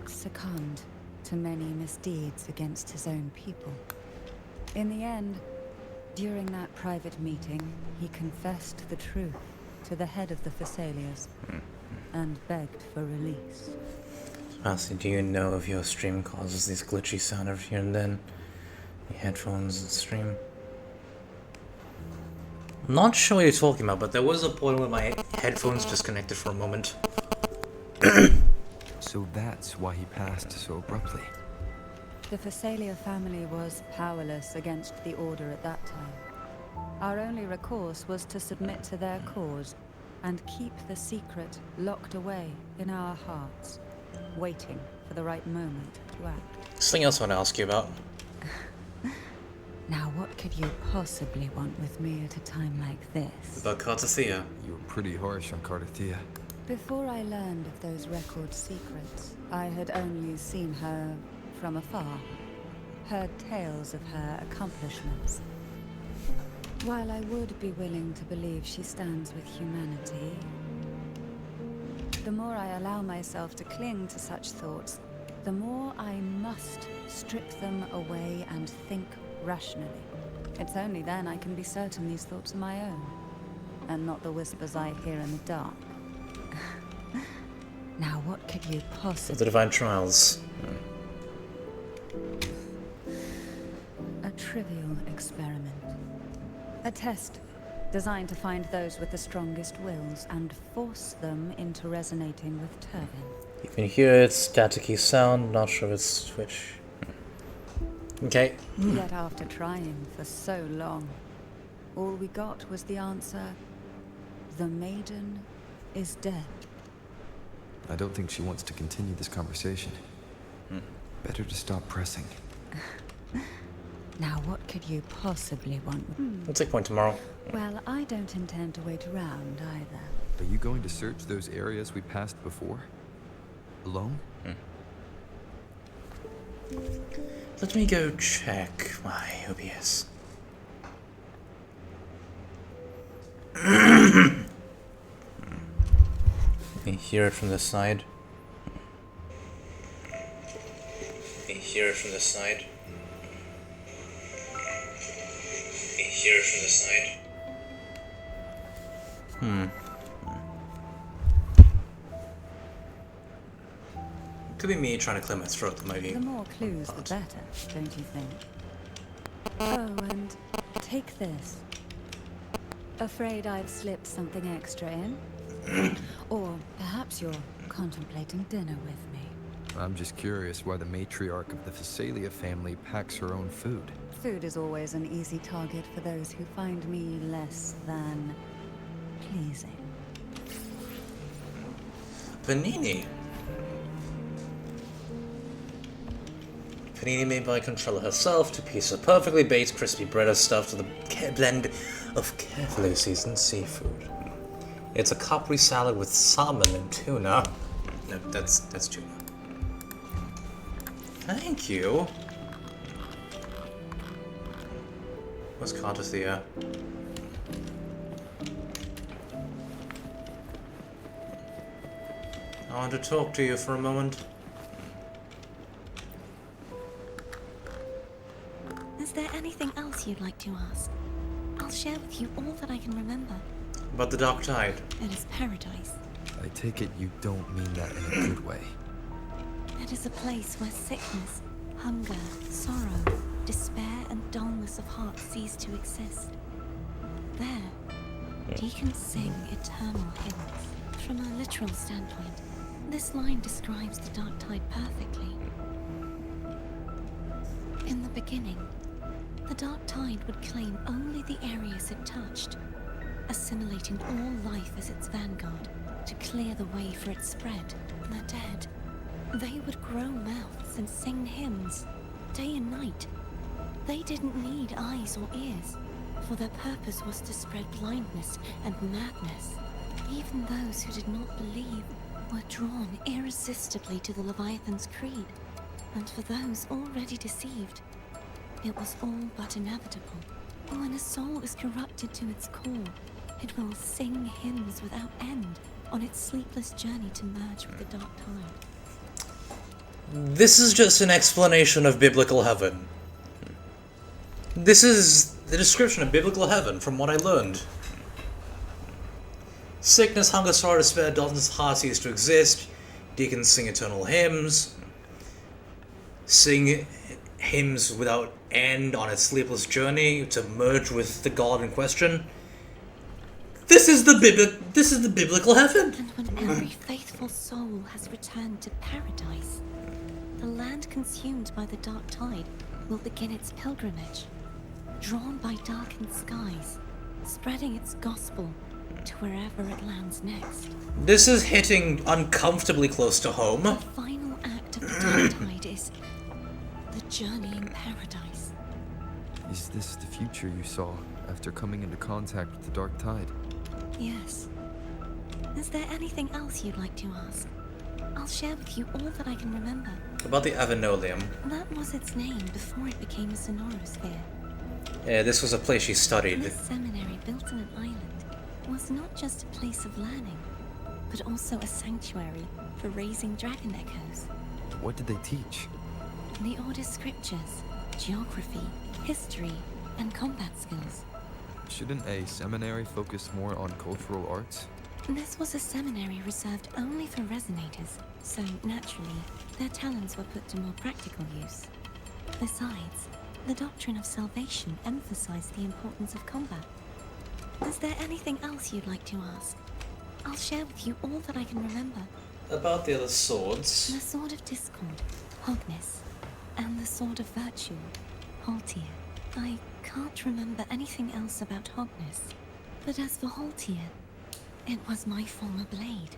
succumbed to many misdeeds against his own people. In the end, during that private meeting, he confessed the truth to the head of the Phasalias. and begged for release. Sebastian, do you know if your stream causes this glitchy sound every here and then? Your headphones and stream? I'm not sure what you're talking about, but there was a point where my headphones disconnected for a moment. So that's why he passed so abruptly. The Phasalia family was powerless against the Order at that time. Our only recourse was to submit to their cause and keep the secret locked away in our hearts, waiting for the right moment to act. Something else I want to ask you about. Now, what could you possibly want with me at a time like this? About Cartethiya. You were pretty harsh on Cartethiya. Before I learned of those record secrets, I had only seen her from afar, heard tales of her accomplishments. While I would be willing to believe she stands with humanity, the more I allow myself to cling to such thoughts, the more I must strip them away and think rationally. It's only then I can be certain these thoughts are my own, and not the whispers I hear in the dark. Now, what could you possibly... The Divine Trials. A trivial experiment. A test designed to find those with the strongest wills and force them into resonating with Turvin. You can hear it, staticky sound, not sure if it's Twitch. Okay. Yet after trying for so long, all we got was the answer, the maiden is dead. I don't think she wants to continue this conversation. Better to stop pressing. Now, what could you possibly want? We'll take point tomorrow. Well, I don't intend to wait around either. Are you going to search those areas we passed before? Alone? Let me go check my OBS. Let me hear it from the side. Let me hear it from the side. Let me hear it from the side. Could be me trying to clear my throat, maybe. The more clues, the better, don't you think? Oh, and take this. Afraid I've slipped something extra in? Or perhaps you're contemplating dinner with me. I'm just curious why the matriarch of the Phasalia family packs her own food. Food is always an easy target for those who find me less than pleasing. Panini. Panini made by Controller herself to piece of perfectly baked crispy bread stuffed with a blend of carefully seasoned seafood. It's a Capri salad with salmon and tuna. No, that's tuna. Thank you. What's Cartethiya? I want to talk to you for a moment. Is there anything else you'd like to ask? I'll share with you all that I can remember. About the Dark Tide. It is paradise. I take it you don't mean that in a good way. It is a place where sickness, hunger, sorrow, despair, and dullness of heart cease to exist. There, deacons sing eternal hymns. From a literal standpoint, this line describes the Dark Tide perfectly. In the beginning, the Dark Tide would claim only the areas it touched, assimilating all life as its vanguard to clear the way for its spread. The dead, they would grow mouths and sing hymns, day and night. They didn't need eyes or ears, for their purpose was to spread blindness and madness. Even those who did not believe were drawn irresistibly to the Leviathan's creed, and for those already deceived, it was all but inevitable. When a soul is corrupted to its core, it will sing hymns without end on its sleepless journey to merge with the Dark Tide. This is just an explanation of biblical heaven. This is the description of biblical heaven from what I learned. Sickness, hunger, sorrow, despair, darkness, heart cease to exist. Deacons sing eternal hymns. Sing hymns without end on its sleepless journey to merge with the God in question. This is the biblical heaven. And when every faithful soul has returned to paradise, the land consumed by the dark tide will begin its pilgrimage, drawn by darkened skies, spreading its gospel to wherever it lands next. This is hitting uncomfortably close to home. The final act of the dark tide is the journey in paradise. Is this the future you saw after coming into contact with the dark tide? Yes. Is there anything else you'd like to ask? I'll share with you all that I can remember. About the Avenolium. That was its name before it became a sonorosphere. Yeah, this was a place she studied. This seminary built on an island was not just a place of learning, but also a sanctuary for raising dragon echoes. What did they teach? The Order's scriptures, geography, history, and combat skills. Shouldn't a seminary focus more on cultural arts? This was a seminary reserved only for resonators, so naturally, their talents were put to more practical use. Besides, the doctrine of salvation emphasized the importance of combat. Is there anything else you'd like to ask? I'll share with you all that I can remember. About the other swords. The Sword of Discord, Hogness, and the Sword of Virtue, Haltier. I can't remember anything else about Hogness, but as for Haltier, it was my former blade.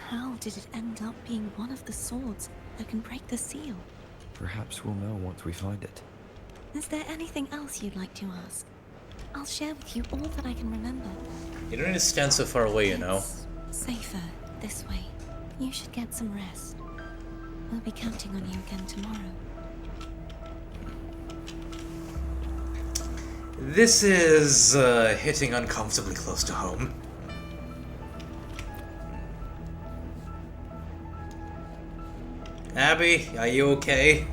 How did it end up being one of the swords that can break the seal? Perhaps we'll know once we find it. Is there anything else you'd like to ask? I'll share with you all that I can remember. You don't need to stand so far away, you know. It's safer this way. You should get some rest. We'll be counting on you again tomorrow. This is hitting uncomfortably close to home. Abby, are you okay?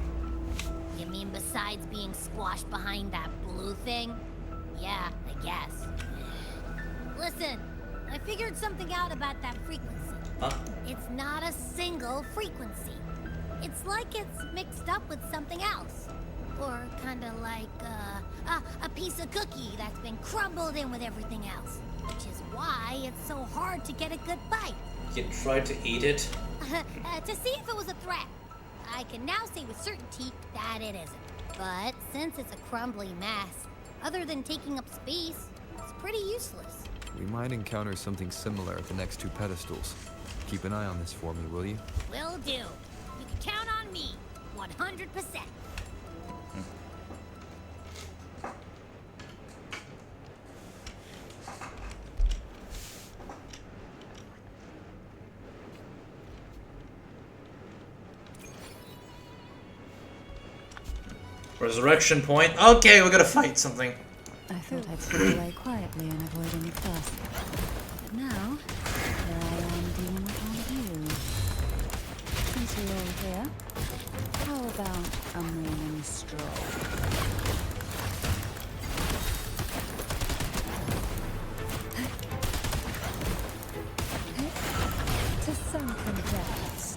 You mean besides being squashed behind that blue thing? Yeah, I guess. Listen, I figured something out about that frequency. Huh? It's not a single frequency. It's like it's mixed up with something else. Or kinda like a piece of cookie that's been crumbled in with everything else. Which is why it's so hard to get a good bite. You tried to eat it? To see if it was a threat. I can now say with certainty that it isn't. But since it's a crumbly mess, other than taking up space, it's pretty useless. We might encounter something similar at the next two pedestals. Keep an eye on this for me, will you? Will do. You can count on me, 100%. Resurrection point. Okay, we're gonna fight something. I thought I'd stay away quietly and avoid any fuss. But now, here I am dealing with all of you. Since you're all here, how about a morning stroll? To sunken depths.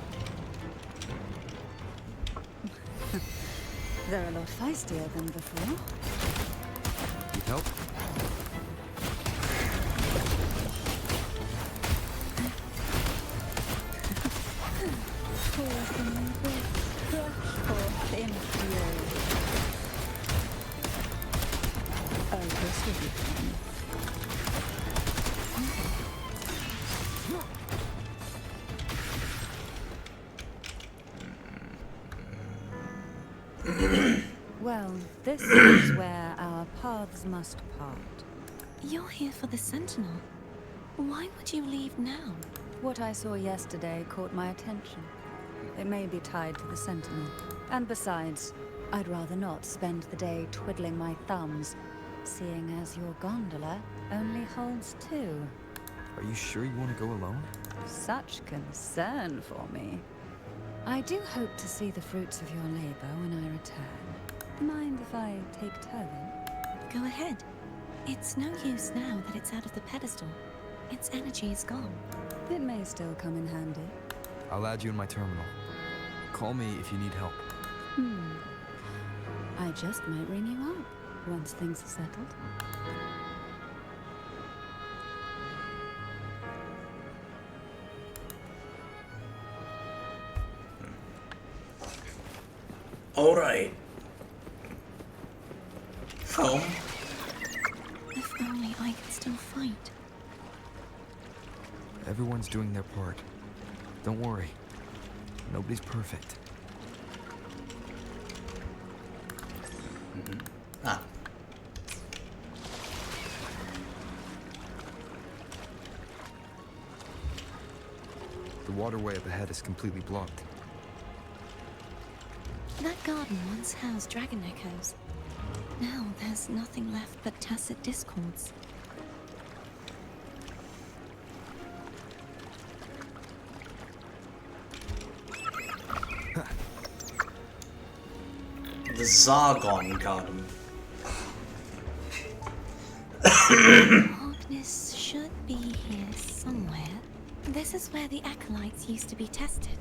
They're a lot feistier than before. Need help? Oh, this will be fun. Well, this is where our paths must part. You're here for the Sentinel. Why would you leave now? What I saw yesterday caught my attention. It may be tied to the Sentinel. And besides, I'd rather not spend the day twiddling my thumbs, seeing as your gondola only holds two. Are you sure you want to go alone? Such concern for me. I do hope to see the fruits of your labor when I return. Mind if I take turn? Go ahead. It's no use now that it's out of the pedestal. its energy is gone. It may still come in handy. I'll add you in my terminal. Call me if you need help. I just might ring you up once things are settled. Alright. Home. If only I could still fight. Everyone's doing their part. Don't worry. Nobody's perfect. Ah. The waterway up ahead is completely blocked. That garden once housed dragon echoes. Now there's nothing left but tacit discords. The Zargon Garden. Darkness should be here somewhere. This is where the acolytes used to be tested.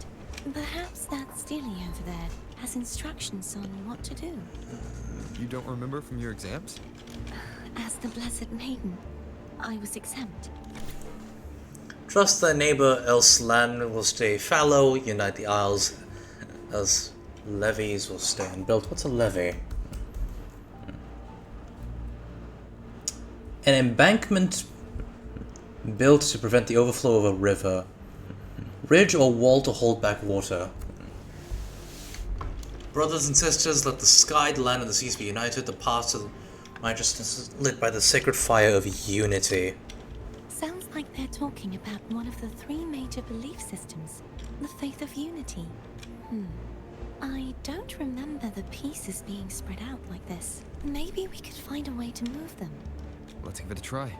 Perhaps that Steely over there has instructions on what to do. You don't remember from your exams? As the Blessed Maiden, I was exempt. Trust thy neighbor, else land will stay fallow. Unite the isles, as levees will stay unbuilt. What's a levee? An embankment built to prevent the overflow of a river. Ridge or wall to hold back water. Brothers and sisters, let the sky, the land, and the seas be united. The path to righteousness is lit by the sacred fire of unity. Sounds like they're talking about one of the three major belief systems, the faith of unity. I don't remember the pieces being spread out like this. Maybe we could find a way to move them. Let's give it a try.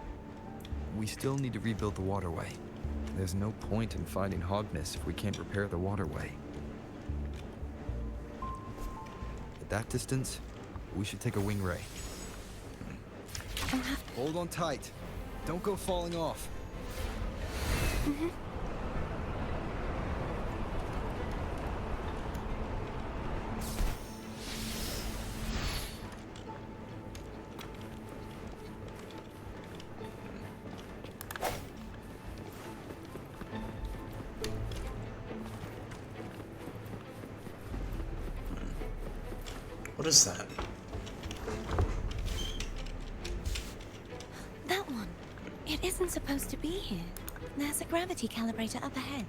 We still need to rebuild the waterway. There's no point in finding Hogness if we can't repair the waterway. At that distance, we should take a wing ray. Hold on tight. Don't go falling off. What is that? That one. It isn't supposed to be here. There's a gravity calibrator up ahead.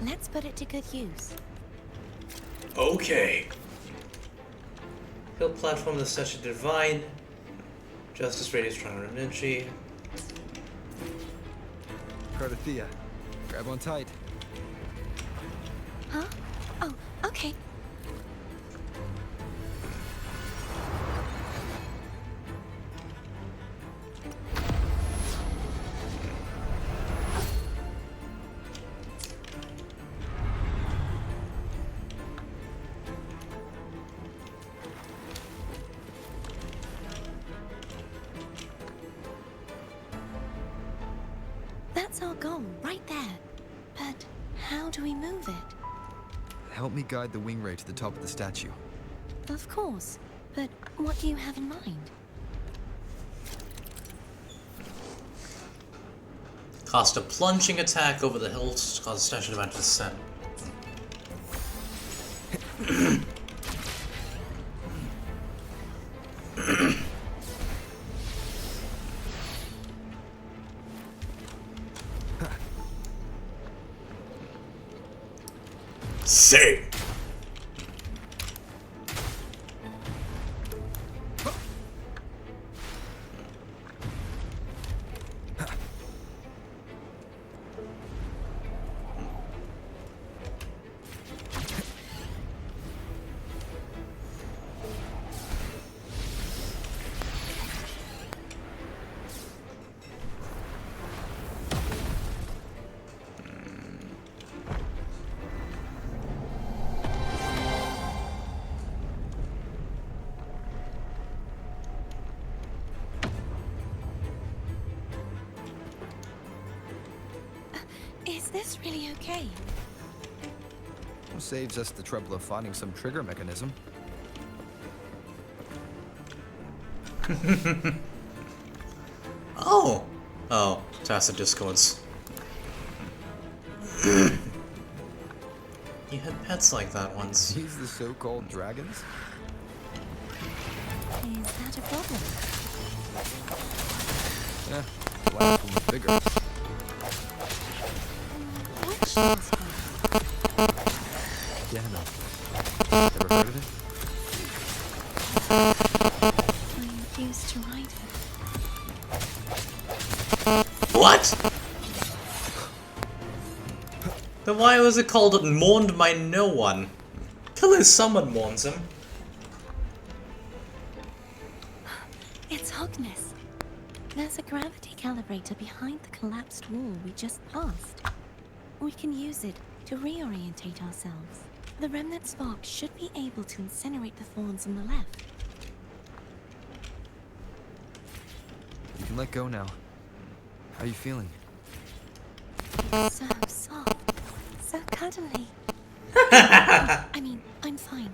Let's put it to good use. Okay. Build platform the statue divine. Justice radius triangular energy. Cartethiya, grab on tight. Huh? Oh, okay. That's our goal, right there. But how do we move it? Help me guide the wing ray to the top of the statue. Of course. But what do you have in mind? Cast a plunging attack over the hills to cause the statue divine to descend. Say. Is this really okay? Saves us the trouble of finding some trigger mechanism. Oh! Oh, tacit discords. You had pets like that once. These the so-called dragons? Is that a problem? Last one was bigger. Which one's Piano. Ever heard of it? I used to ride it. What? Then why was it called Mourned by No One? Till his someone mourns him. It's Hogness. There's a gravity calibrator behind the collapsed wall we just passed. We can use it to reorientate ourselves. The remnant spark should be able to incinerate the thorns on the left. You can let go now. How are you feeling? It's so soft. So cuddly. I mean, I'm fine.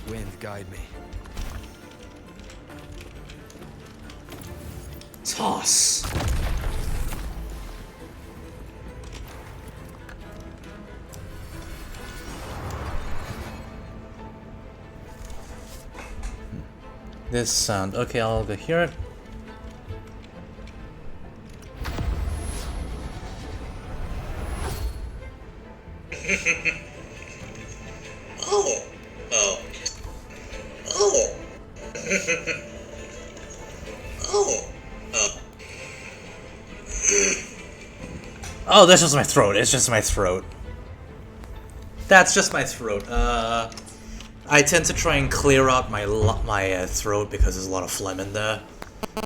Wind, guide me. Toss. This sound. Okay, I'll go hear it. Oh. Oh. Oh. Oh. Oh. Oh, that's just my throat. It's just my throat. That's just my throat. I tend to try and clear out my throat because there's a lot of phlegm in there.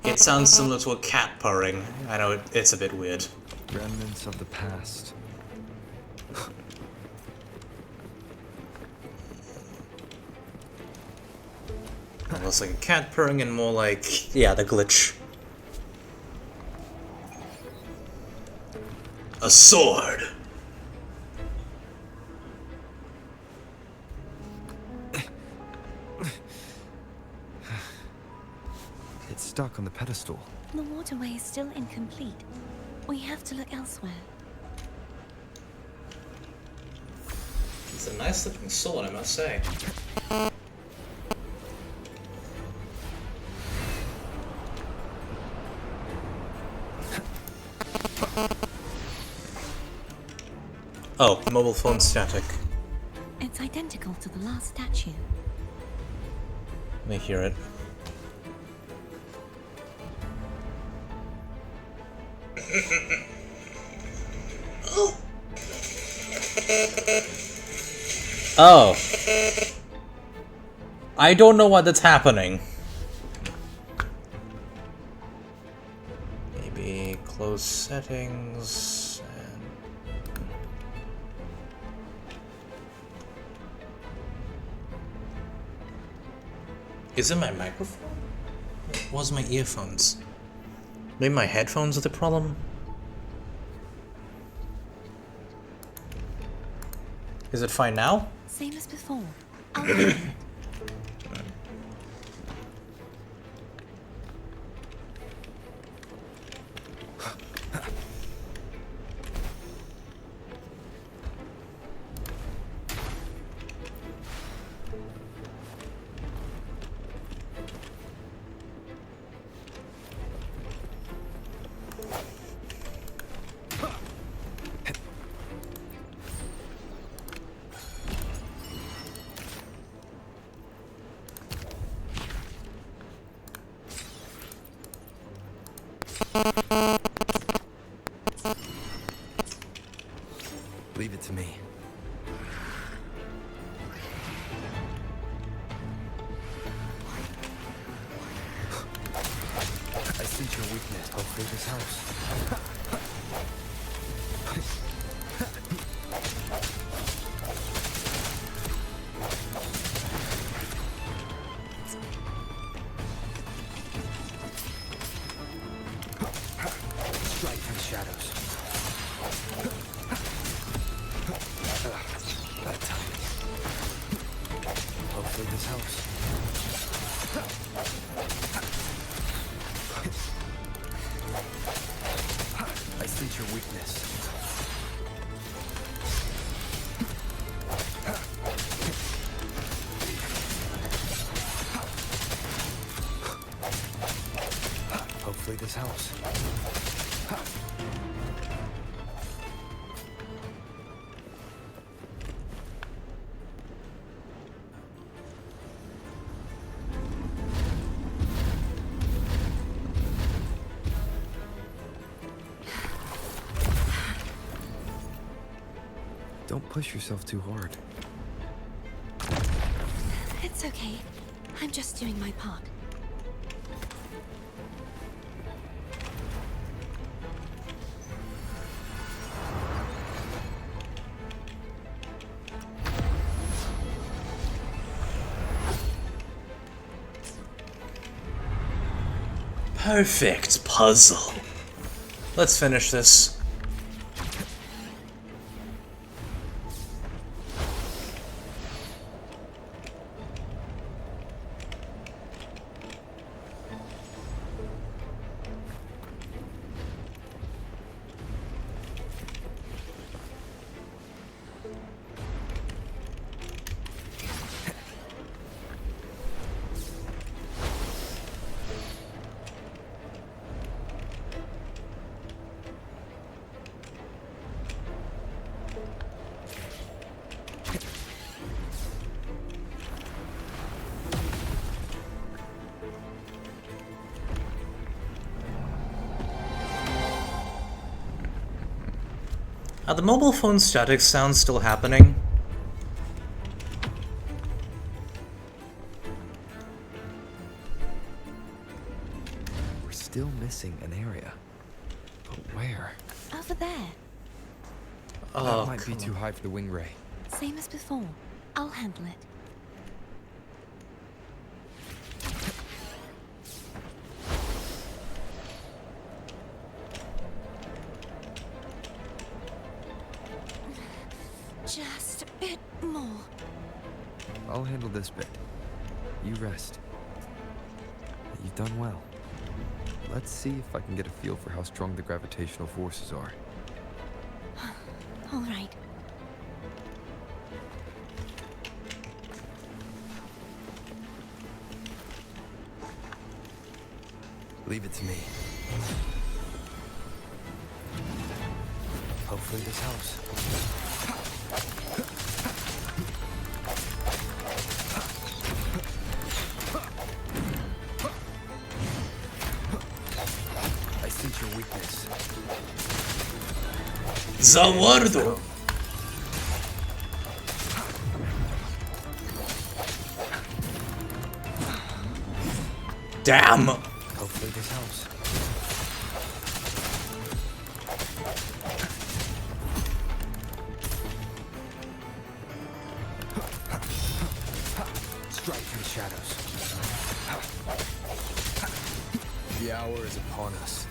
It sounds similar to a cat purring. I know it's a bit weird. Remnants of the past. Less like a cat purring and more like, yeah, the glitch. A sword. It's stuck on the pedestal. The waterway is still incomplete. We have to look elsewhere. It's a nice looking sword, I must say. Oh, mobile phone static. It's identical to the last statue. Let me hear it. Oh. I don't know what that's happening. Maybe close settings and... Is it my microphone? It was my earphones. Maybe my headphones are the problem? Is it fine now? Same as before. I'll do it. Leave it to me. I sense your weakness. Hopefully this helps. Strike from the shadows. That time. Hopefully this helps. I sense your weakness. Hopefully this helps. Don't push yourself too hard. It's okay. I'm just doing my part. Perfect puzzle. Let's finish this. Are the mobile phone static sounds still happening? We're still missing an area. But where? Over there. Oh, that might be too high for the wing ray. Same as before. I'll handle it. Just a bit more. I'll handle this bit. You rest. You've done well. Let's see if I can get a feel for how strong the gravitational forces are. All right. Leave it to me. Hopefully this helps. I sense your weakness. Zawardo! Damn! Hopefully this helps. Strike from the shadows. The hour is upon us.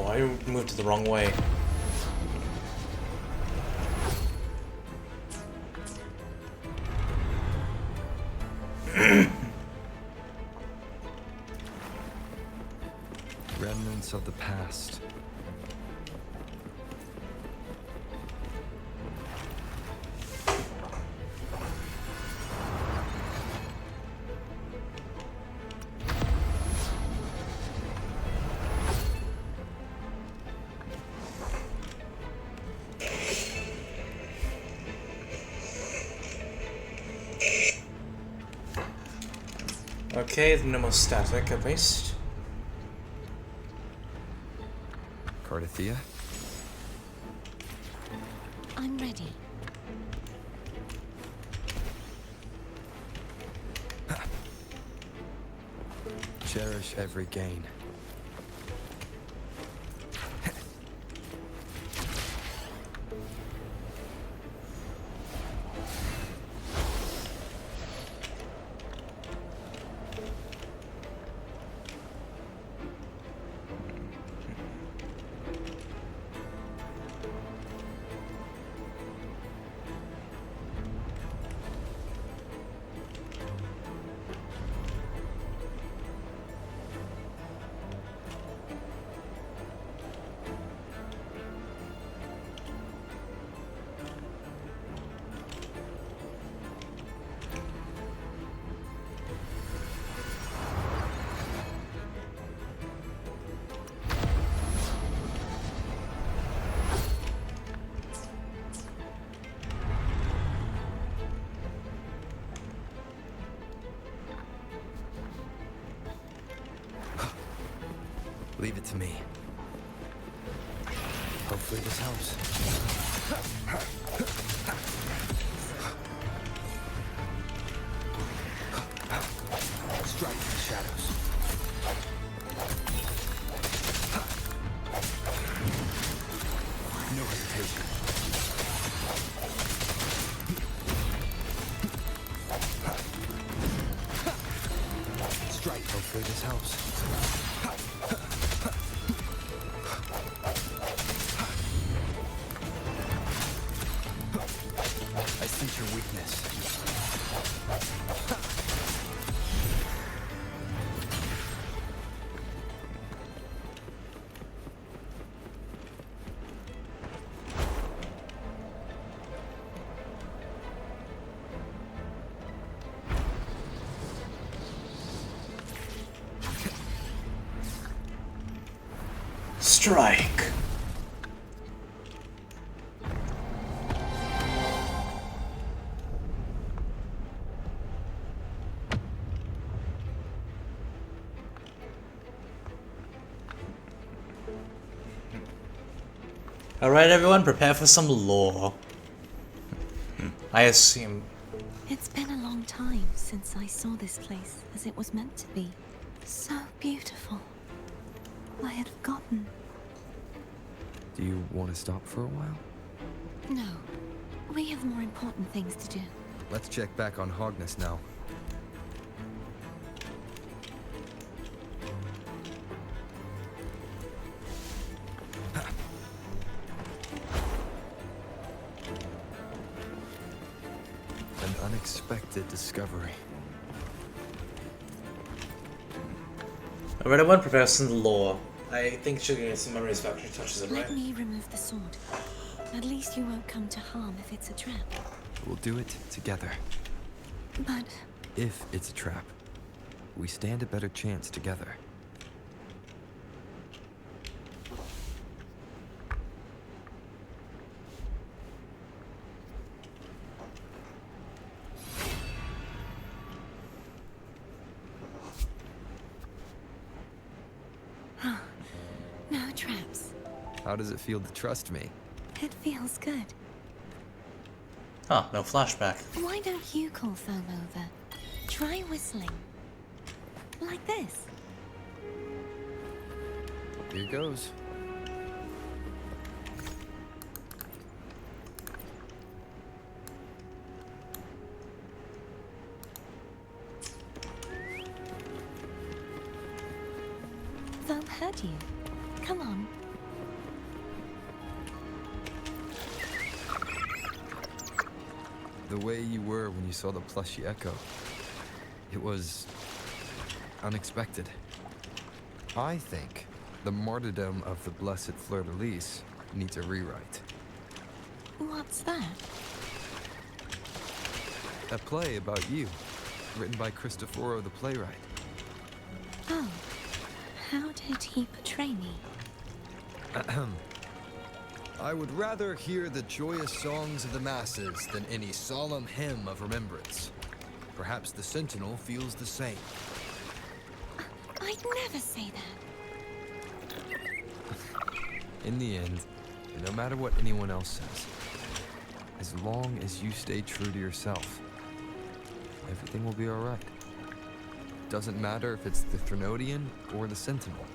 I moved the wrong way. Remnants of the past. Okay, no more static at least. Cartethiya? I'm ready. Cherish every gain. Leave it to me. Hopefully this helps. Strike in the shadows. No hesitation. Strike. Hopefully this helps. I sense your weakness. Strike. Alright everyone, prepare for some lore. I assume... It's been a long time since I saw this place as it was meant to be. So beautiful. I had forgotten. Do you want to stop for a while? No. We have more important things to do. Let's check back on Hogness now. An unexpected discovery. Alright everyone, prepare some lore. I think she'll get some memories back when she touches it, right? Let me remove the sword. At least you won't come to harm if it's a trap. We'll do it together. But... If it's a trap, we stand a better chance together. No traps. How does it feel to trust me? It feels good. Huh, no flashback. Why don't you call Foam over? Try whistling. Like this. Here goes. Foam heard you. Come on. The way you were when you saw the plushy echo. It was unexpected. I think the martyrdom of the blessed fleur-de-lis needs a rewrite. What's that? A play about you, written by Cristoforo the playwright. Oh, how did he portray me? I would rather hear the joyous songs of the masses than any solemn hymn of remembrance. Perhaps the Sentinel feels the same. I'd never say that. In the end, no matter what anyone else says, as long as you stay true to yourself, everything will be alright. Doesn't matter if it's the Threnodian or the Sentinel.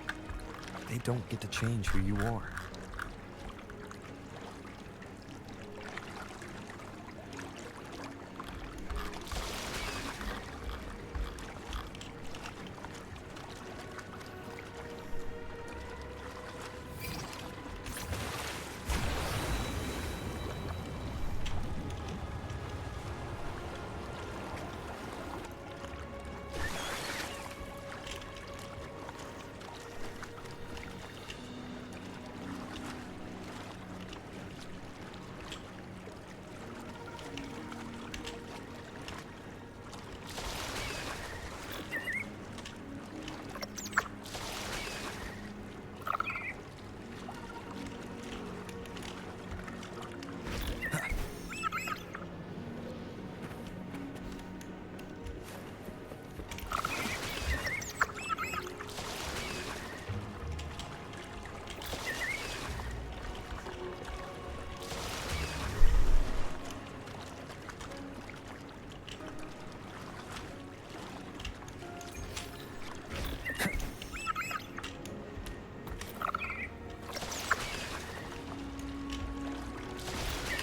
They don't get to change who you are.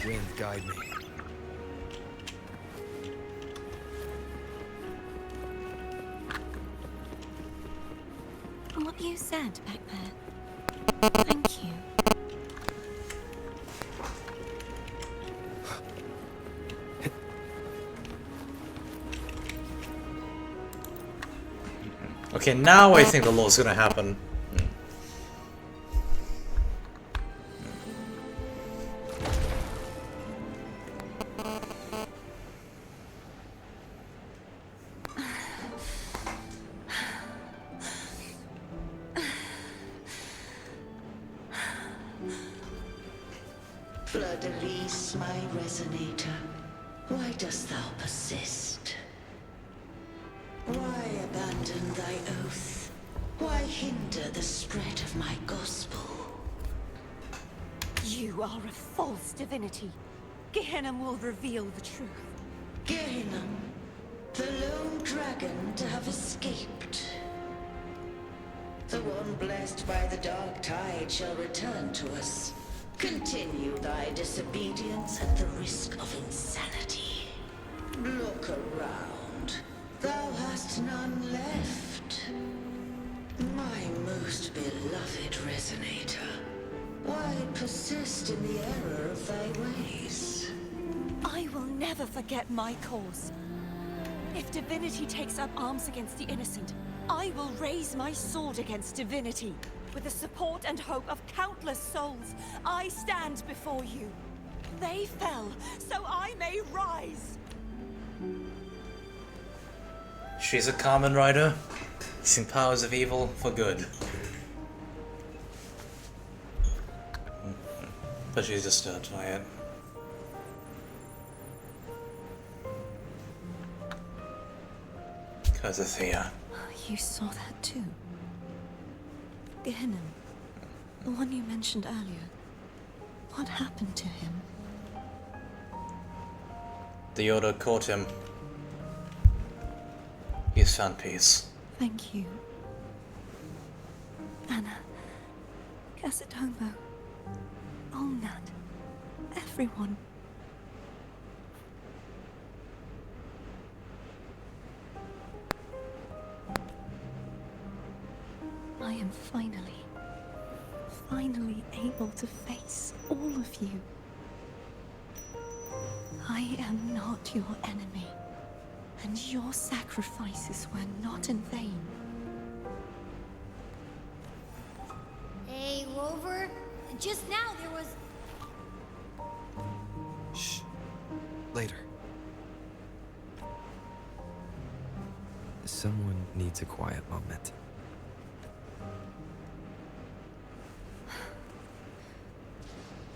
Wind, guide me. What you said back there. Thank you. Okay, now I think the law's gonna happen. Fleur-de-lis, my resonator, why dost thou persist? Why abandon thy oath? Why hinder the spread of my gospel? You are a false divinity. Gehenna will reveal the truth. Gehenna, the lone dragon to have escaped. The one blessed by the dark tide shall return to us. Continue thy disobedience at the risk of insanity. Look around. Thou hast none left. My most beloved resonator, why persist in the error of thy ways? I will never forget my cause. If divinity takes up arms against the innocent, I will raise my sword against divinity. With the support and hope of countless souls, I stand before you. They fell, so I may rise. She's a Kamen Rider, using powers of evil for good. But she's disturbed by it. Cartethiya. You saw that too. Gehenna, the one you mentioned earlier. What happened to him? The Order caught him. He's found peace. Thank you. Anna, Casitomo, Olnat, everyone. I am finally able to face all of you. I I am not your enemy, and your sacrifices were not in vain. Hey, Rover, just now there was... Shh. Later. Someone needs a quiet moment.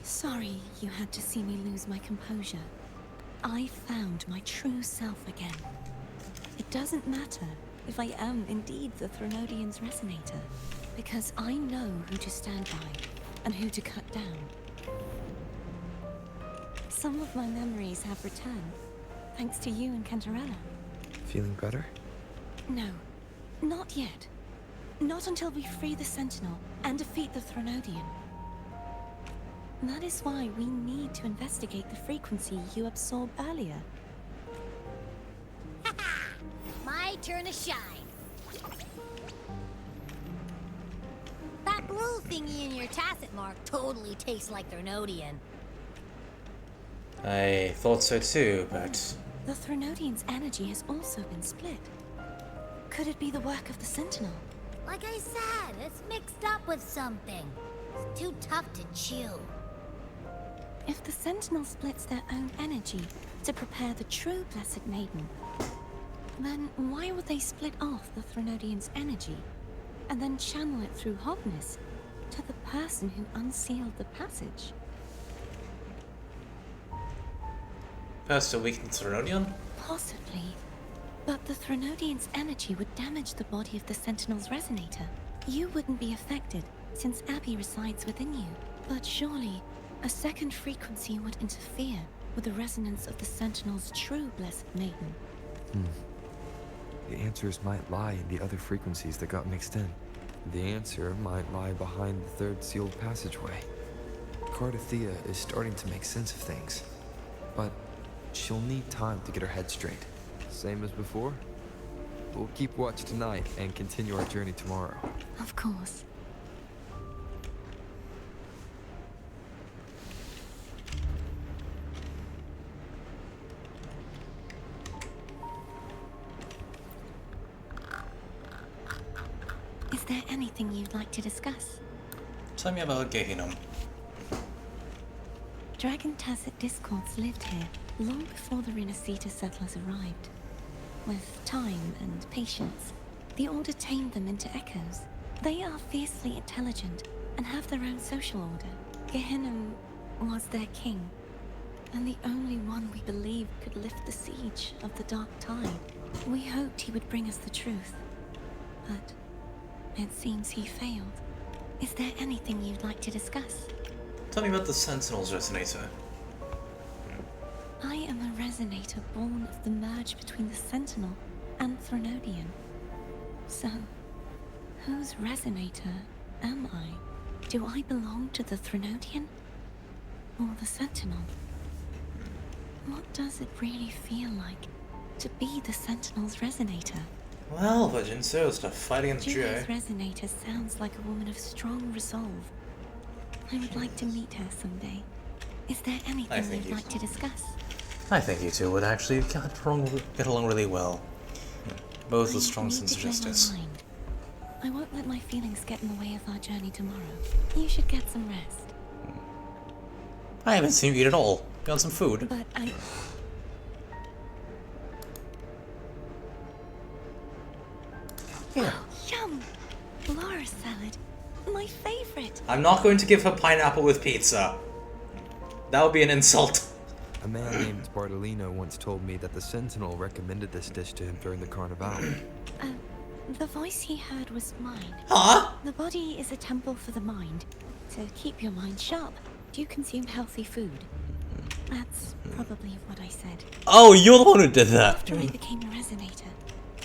Sorry you had to see me lose my composure. I found my true self again. It doesn't matter if I am indeed the Threnodian's resonator, because I know who to stand by and who to cut down. Some of my memories have returned, thanks to you and Cantarella. Feeling better? No, not yet. Not until we free the Sentinel and defeat the Threnodian. That is why we need to investigate the frequency you absorbed earlier. My turn to shine. That blue thingy in your tacit mark totally tastes like Threnodian. I thought so too, but... The Threnodian's energy has also been split. Could it be the work of the Sentinel? Like I said, it's mixed up with something. It's too tough to chew. If the Sentinel splits their own energy to prepare the true Blessed Maiden, then why would they split off the Threnodian's energy and then channel it through Hogness to the person who unsealed the passage? First to weaken Threnodian? Possibly. But the Threnodian's energy would damage the body of the Sentinel's resonator. You wouldn't be affected, since Abby resides within you. But surely, a second frequency would interfere with the resonance of the Sentinel's true Blessed Maiden. The answers might lie in the other frequencies that got mixed in. The answer might lie behind the third sealed passageway. Cartethiya is starting to make sense of things, but she'll need time to get her head straight. Same as before? We'll keep watch tonight and continue our journey tomorrow. Of course. Is there anything you'd like to discuss? Tell me about Gehinnom. Dragon Tacit Discords lived here long before the Renacita settlers arrived. With time and patience, the Order tamed them into echoes. They are fiercely intelligent and have their own social order. Gehinnom was their king, and the only one we believed could lift the siege of the Dark Tide. We hoped he would bring us the truth, but it seems he failed. Is there anything you'd like to discuss? Tell me about the Sentinel's resonator. I am a resonator born of the merge between the Sentinel and Threnodian. So, whose resonator am I? Do I belong to the Threnodian? Or the Sentinel? What does it really feel like to be the Sentinel's resonator? Well, but Jinso stuff fighting in the duo. Julia's resonator sounds like a woman of strong resolve. I would like to meet her someday. Is there anything you'd like to discuss? I think you two would actually get along really well. Both with strong sense of justice. I won't let my feelings get in the way of our journey tomorrow. You should get some rest. I haven't seen you eat at all. Got some food. But Here. Yum! Laura salad. My favorite. I'm not going to give her pineapple with pizza. That would be an insult. A man named Bartolino once told me that the Sentinel recommended this dish to him during the Carnival. The voice he heard was mine. Huh? The body is a temple for the mind. To keep your mind sharp, do you consume healthy food? That's probably what I said. Oh, you're the one who did that. After I became a resonator,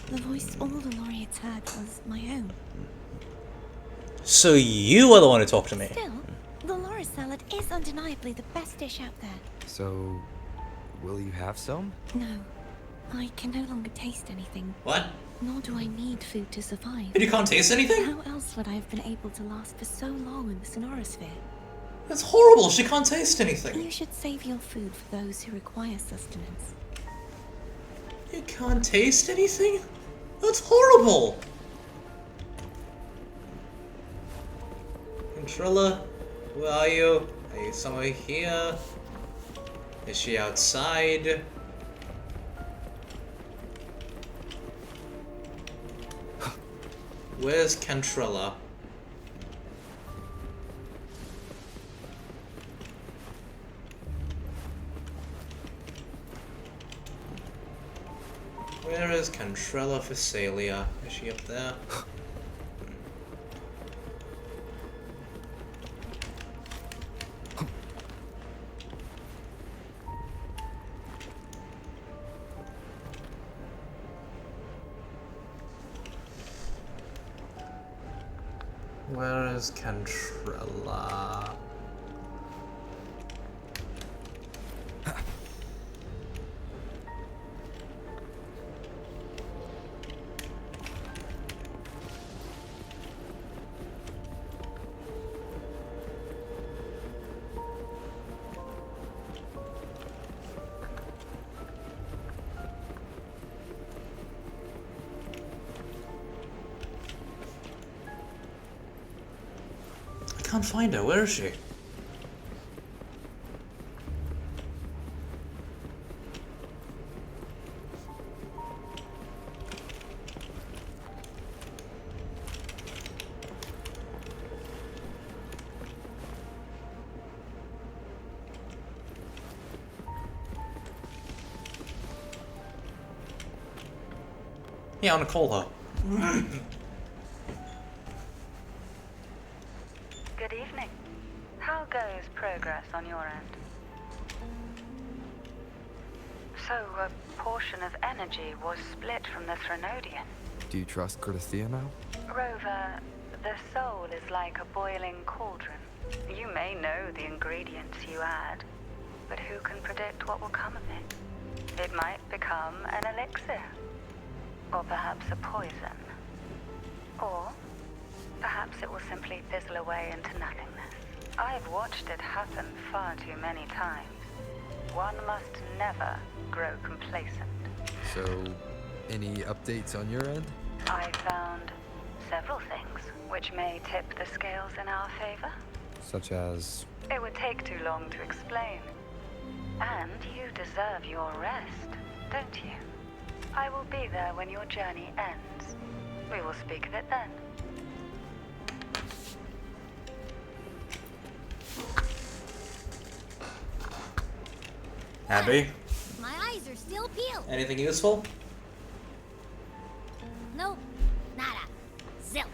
the voice all the laureates heard was my own. So you are the one who talked to me. Still, the Laura salad is undeniably the best dish out there. So, will you have some? No, I can no longer taste anything. What? Nor do I need food to survive. But you can't taste anything? How else would I have been able to last for so long in the sonorosphere? It's horrible. She can't taste anything. You should save your food for those who require sustenance. You can't taste anything? That's horrible. Contrilla, where are you? Are you somewhere here? Is she outside? Where's Contrilla? Where is Contrilla Physalia? Is she up there? Where is Contrilla? I can't find her. Where is she? Yeah, I want to call her. Good evening. How goes progress on your end? So, a portion of energy was split from the Threnodian. Do you trust Cartethiya now? Rover, the soul is like a boiling cauldron. You may know the ingredients you add, but who can predict what will come of it? It might become an elixir, or perhaps a poison, or perhaps it will simply fizzle away into nothingness. I've watched it happen far too many times. One must never grow complacent. So, any updates on your end? I found several things which may tip the scales in our favor. Such as? It would take too long to explain. And you deserve your rest, don't you? I will be there when your journey ends. We will speak of it then. Abby? My eyes are still peeled. Anything useful? Nope. Nada. Zilch.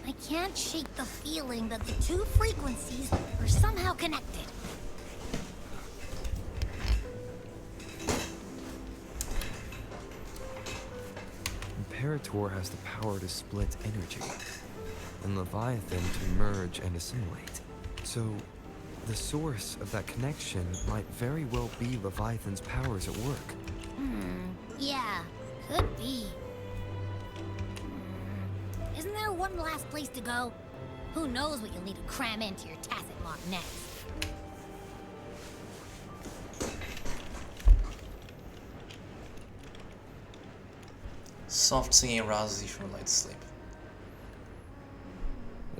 I can't shake the feeling that the two frequencies are somehow connected. Imperator has the power to split energy, and Leviathan to merge and assimilate. So, the source of that connection might very well be Leviathan's powers at work. Yeah, could be. Isn't there one last place to go? Who knows what you'll need to cram into your tacit lock next? Soft singing arouses you from a light sleep.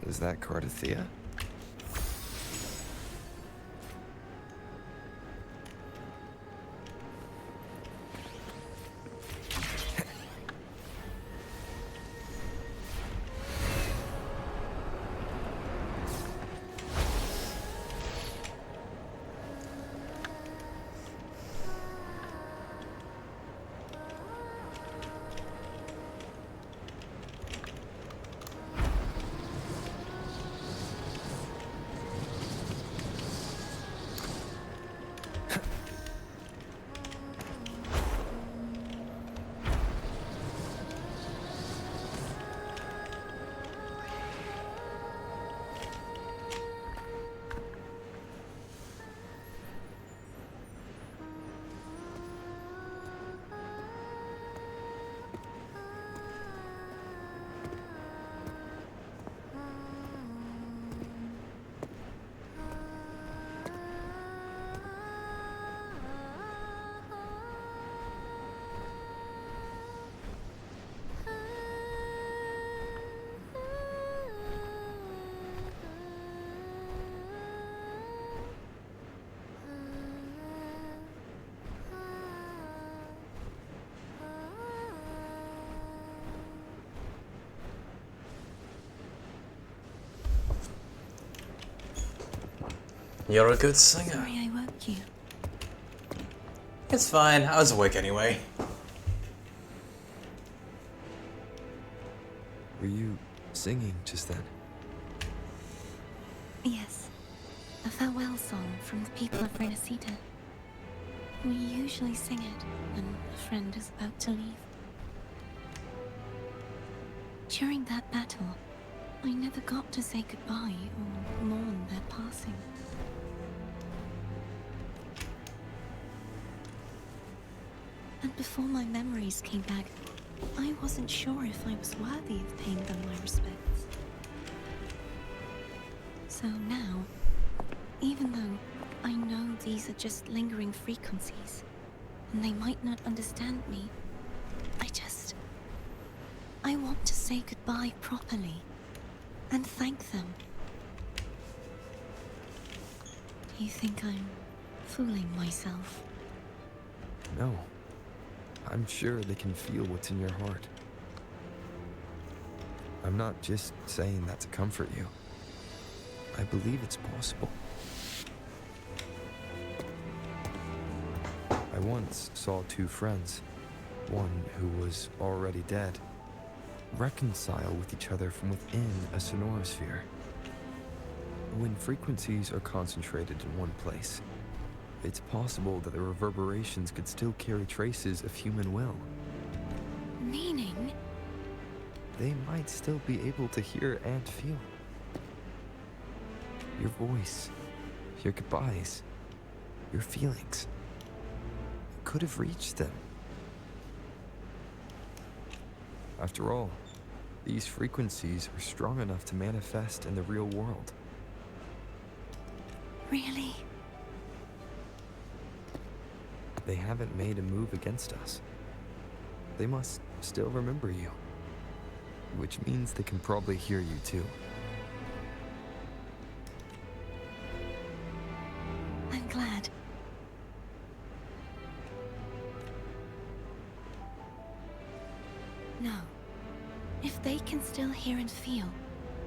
Is that Cartethiya? You're a good singer. Sorry I woke you. It's fine, I was awake anyway. Were you singing just then? Yes. A farewell song from the people of Renacita. We usually sing it when a friend is about to leave. During that battle, I never got to say goodbye or mourn their passing. And before my memories came back, I wasn't sure if I was worthy of paying them my respects. So now, even though I know these are just lingering frequencies, and they might not understand me, I want to say goodbye properly, and thank them. Do you think I'm fooling myself? No. I'm sure they can feel what's in your heart. I'm not just saying that to comfort you. I believe it's possible. I once saw two friends, one who was already dead, reconcile with each other from within a sonorosphere. When frequencies are concentrated in one place, it's possible that the reverberations could still carry traces of human will. Meaning? They might still be able to hear and feel. Your voice, your goodbyes, your feelings could have reached them. After all, these frequencies are strong enough to manifest in the real world. Really? They haven't made a move against us. They must still remember you. Which means they can probably hear you too. I'm glad. No. If they can still hear and feel,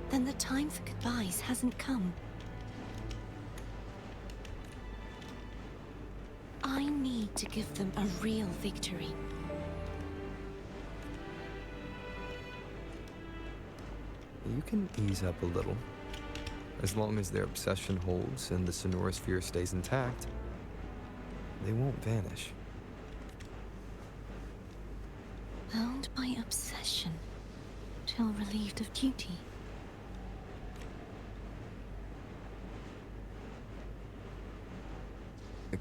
then the time for goodbyes hasn't come. I need to give them a real victory. You can ease up a little. As long as their obsession holds and the sonorosphere stays intact, they won't vanish. Bound by obsession, till relieved of duty.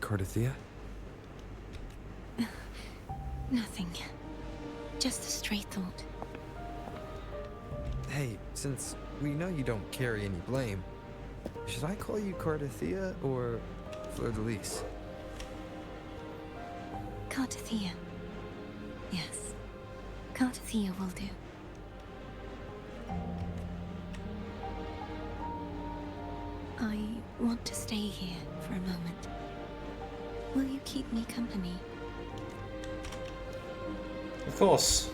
Cartethiya? Nothing. Just a stray thought. Hey, since we know you don't carry any blame, should I call you Cartethiya or Fleur-de-Lis? Cartethiya. Yes. Cartethiya will do. I want to stay here for a moment. Will you keep me company? Of course.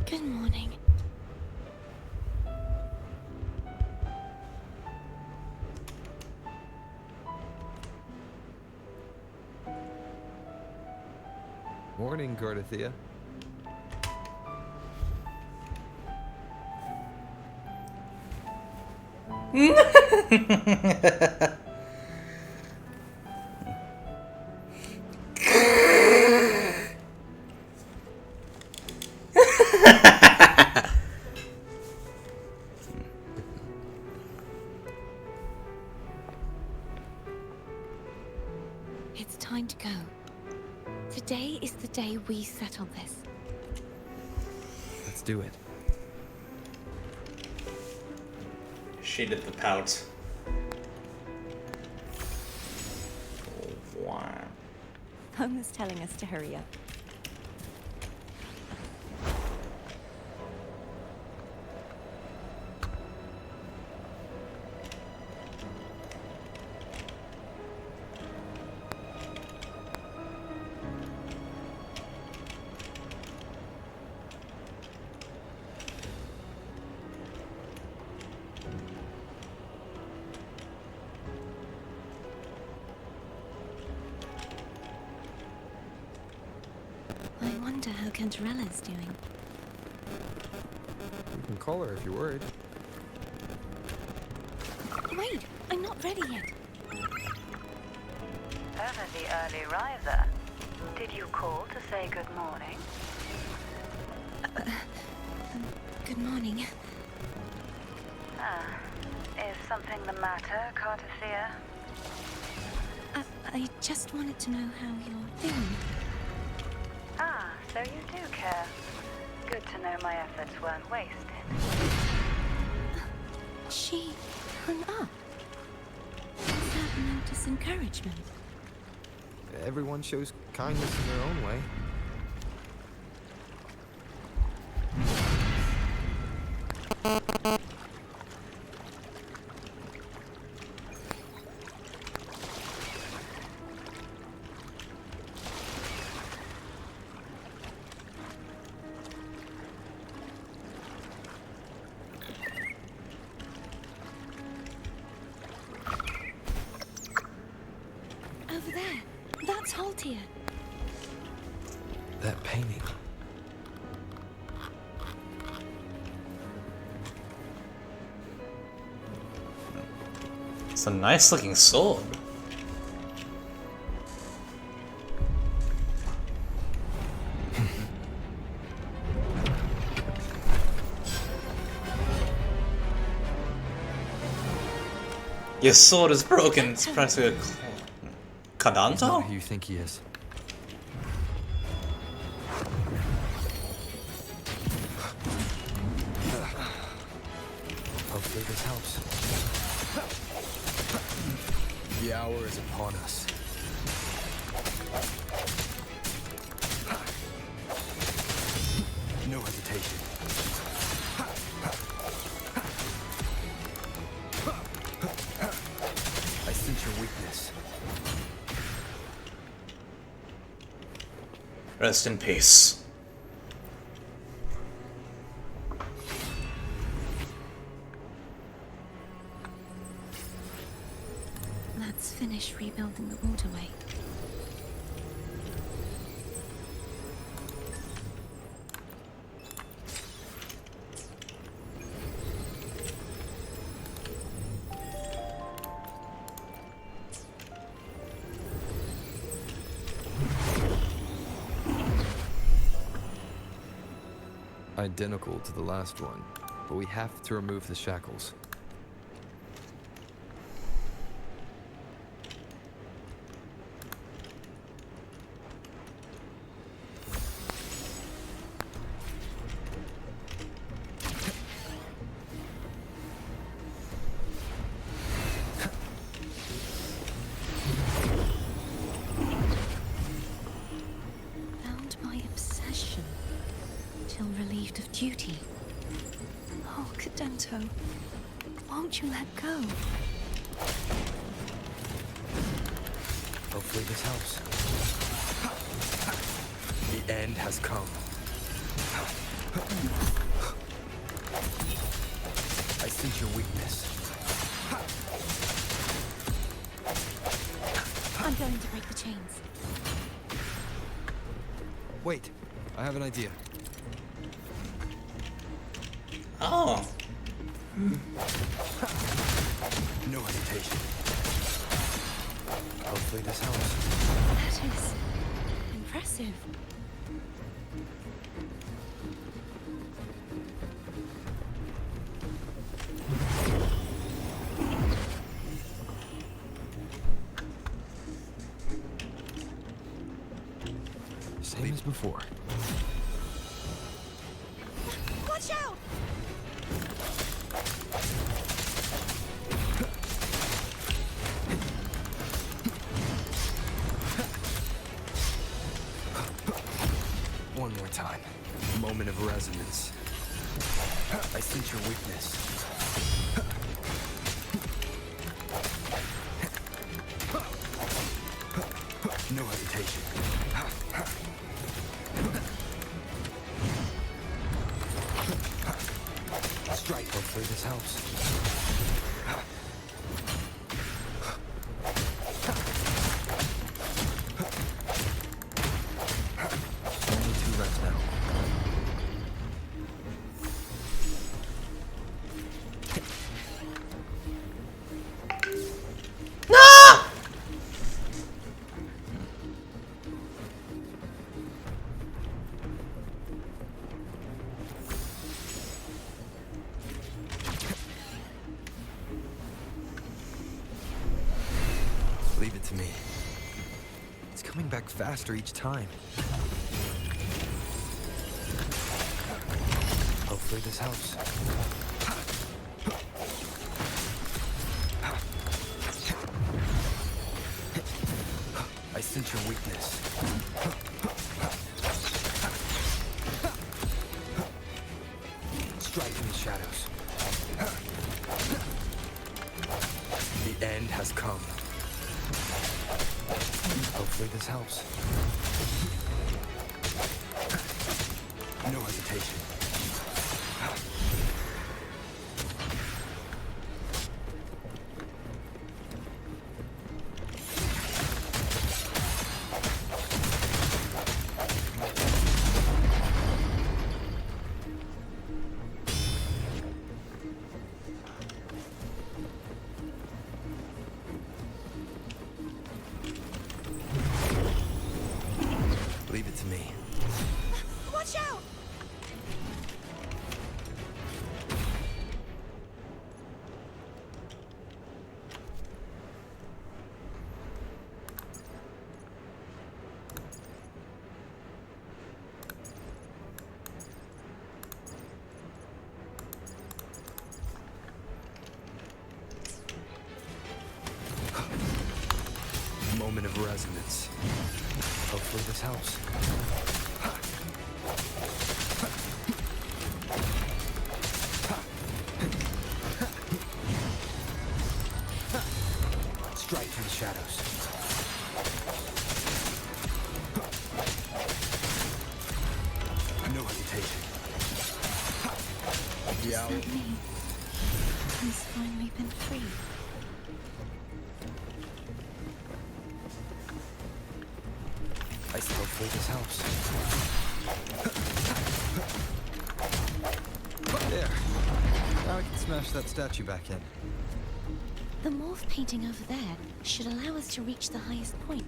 Good morning. Morning, Cartethiya. It's time to go. Today is the day we settle this. Let's do it. She did the pout. Oh, wow. Homer's telling us to hurry up. I wonder how Cantarella's doing. You can call her if you're worried. Wait, I'm not ready yet. Over the early riser. Did you call to say good morning? Good morning. Ah, is something the matter, Cartethiya? I just wanted to know how you're doing. Ah, so you do care. Good to know my efforts weren't wasted. She hung up. Is that meant as encouragement? Everyone shows kindness in their own way. Over there. That's Haltia. That painting. It's a nice looking sword. Your sword is broken. It's practically a He's Cadanto? not who you think he is. Hopefully this helps. The hour is upon us. No hesitation. I sense your weakness. Rest in peace. Let's finish rebuilding the waterway. Identical to the last one, but we have to remove the shackles. Bound by obsession, till relieved of duty. Oh, Cadento, won't you let go? Hopefully this helps. The end has come. I sense your weakness. I'm going to break the chains. Wait, I have an idea. Oh. No hesitation. Hopefully this helps. That is impressive. Same as before. Watch out! One more time. Moment of resonance. I sense your weakness. No hesitation. Strike. Hopefully this helps. Only 2 reps now. Leave it to me. It's coming back faster each time. Hopefully this helps. I sense your weakness. Strike in the shadows. The end has come. Hopefully this helps. No hesitation. Leave it to me. Watch out! Moment of resonance. Hopefully this helps. Strike from the shadows. No hesitation. Does that mean he's finally been free? I still hopefully this helps. There. Now I can smash that statue back in. The morph painting over there should allow us to reach the highest point.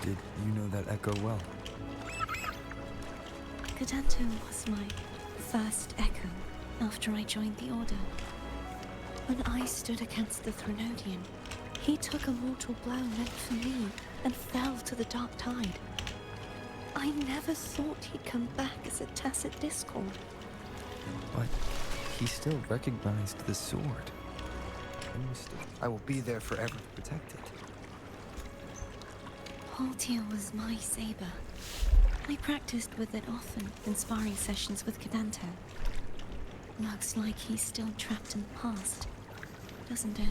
Did you know that echo well? Cartethiya was my first echo after I joined the Order. When I stood against the Threnodian, he took a mortal blow meant for me and fell to the dark tide. I never thought he'd come back as a tacit discord. But he still recognized the sword. I will be there forever to protect it. Cartethiya was my saber. I practiced with it often in sparring sessions with Cartethiya. Looks like he's still trapped in the past. doesn't it?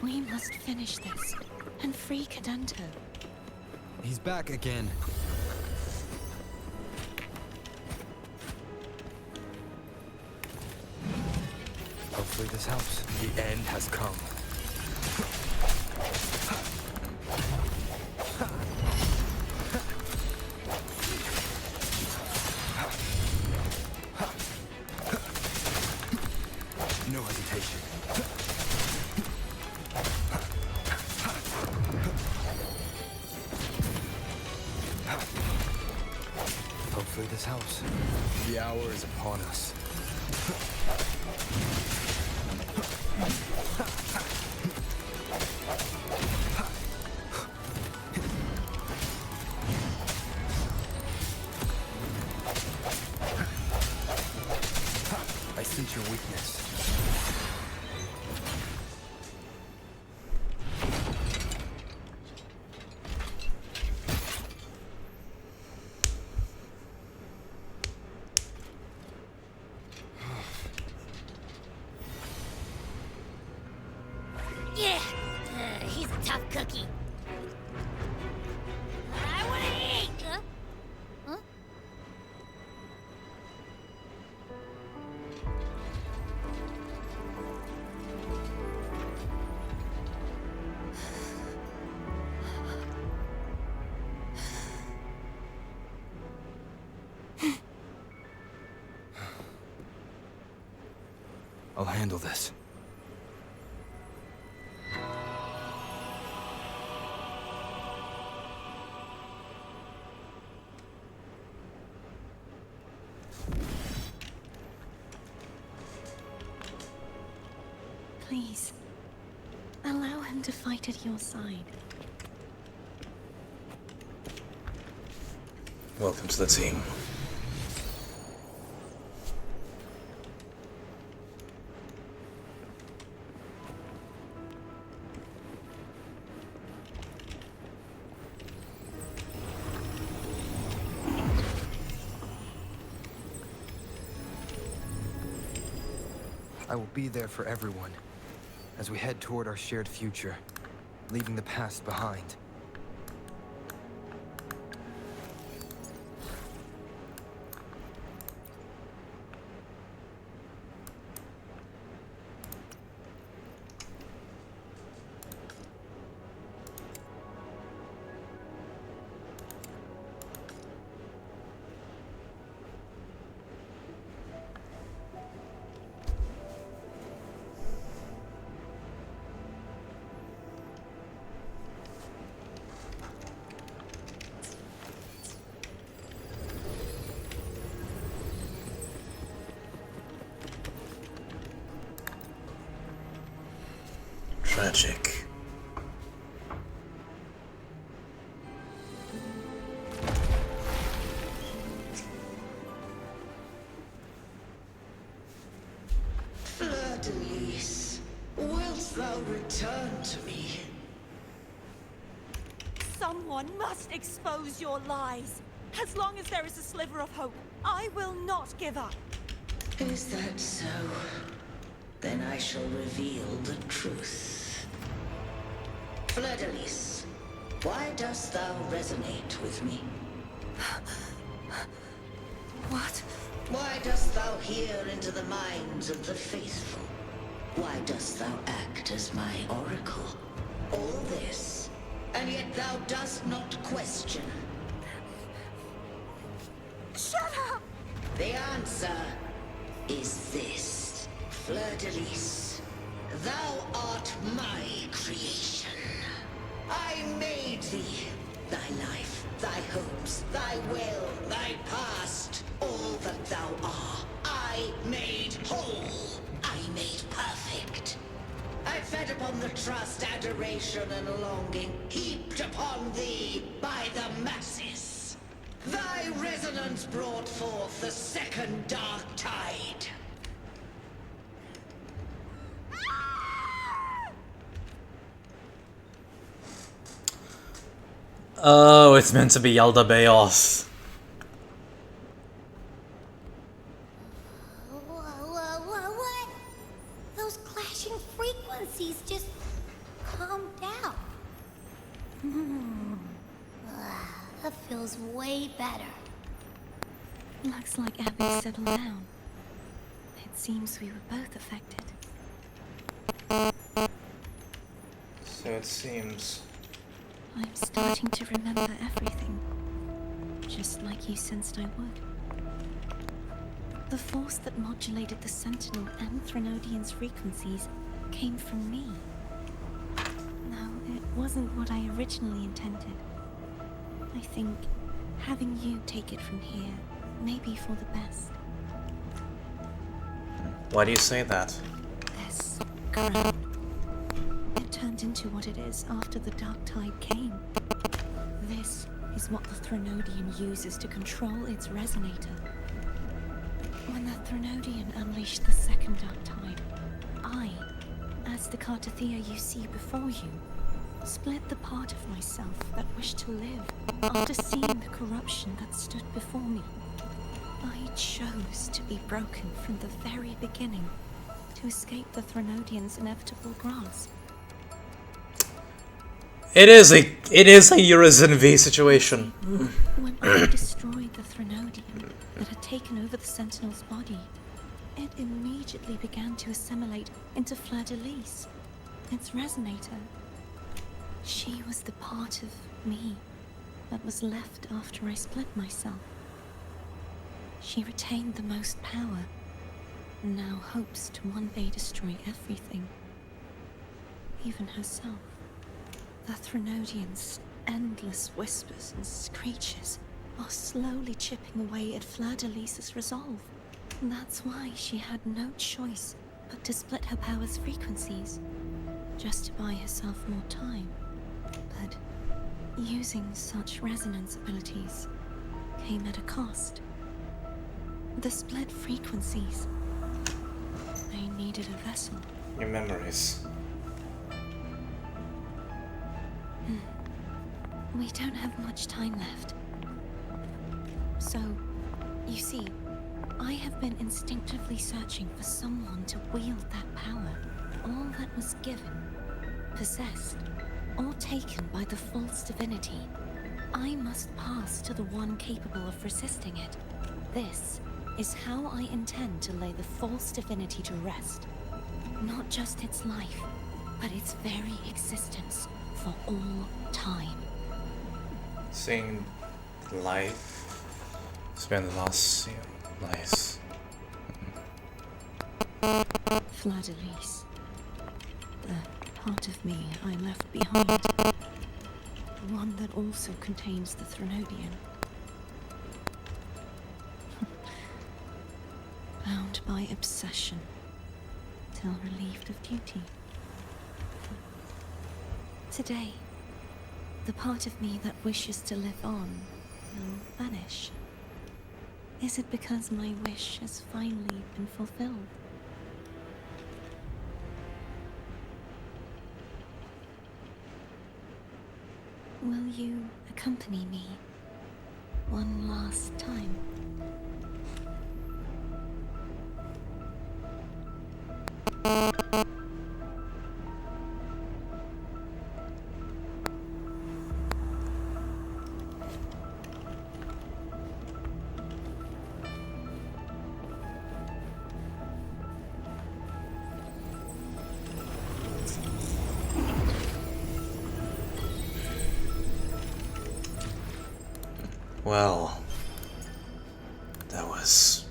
We must finish this and free Cartethiya. He's back again. Hopefully this helps. The end has come. No hesitation. Hopefully this helps. The hour is upon us. I sense your weakness. Yeah, he's a tough cookie. I wanna eat! Huh? I'll handle this. Please, allow him to fight at your side. Welcome to the team. I will be there for everyone as we head toward our shared future, leaving the past behind. Tragic. Fleur-de-lis, wilt thou return to me? Someone must expose your lies. As long as there is a sliver of hope, I will not give up. Is that so? Then I shall reveal the truth. Fleur-de-Lis, why dost thou resonate with me? What? Why dost thou hear into the minds of the faithful? Why dost thou act as my oracle? All this, and yet thou dost not question. Shut up! The answer is this. Fleur-de-Lis, thou art my creation. I made thee. Thy life, thy hopes, thy will, thy past, all that thou art, I made whole. I made perfect. I fed upon the trust, adoration, and longing heaped upon thee by the masses. Thy resonance brought forth the second dark tide. Oh, it's meant to be Yalda Bayoth. What? Those clashing frequencies just calmed down. That feels way better. Looks like Abby settled down. It seems we were both affected. So it seems. I'm starting to remember everything, just like you sensed I would. The force that modulated the Sentinel and Threnodian's frequencies came from me. No, it wasn't what I originally intended. I think having you take it from here may be for the best. Why do you say that? This crown. It turned into what it is after the Dark Tide came. This is what the Threnodian uses to control its resonator. When the Threnodian unleashed the second Dark Tide, I, as the Cartethiya you see before you, split the part of myself that wished to live after seeing the corruption that stood before me. I chose to be broken from the very beginning to escape the Threnodian's inevitable grasp. It is a Urizen V situation. When I destroyed the Threnodian that had taken over the Sentinel's body, it immediately began to assimilate into Fleur-de-Lis, its resonator. She was the part of me that was left after I split myself. She retained the most power, and now hopes to one day destroy everything, even herself. The Threnodian's endless whispers and screeches are slowly chipping away at Fleur-de-Lis's resolve. That's why she had no choice but to split her power's frequencies, just to buy herself more time. But using such resonance abilities came at a cost. The split frequencies. I needed a vessel. Your memories. We don't have much time left. So, you see, I have been instinctively searching for someone to wield that power. All that was given, possessed, or taken by the false divinity, I must pass to the one capable of resisting it. This is how I intend to lay the false divinity to rest. Not just its life, but its very existence for all time. Seeing life. Spend the last nice. Fleur-de-Lis. The part of me I left behind. One that also contains the Threnodian. Bound by obsession, till relieved of duty. Today, the part of me that wishes to live on will vanish. Is it because my wish has finally been fulfilled? Will you accompany me one last time? Well, that was...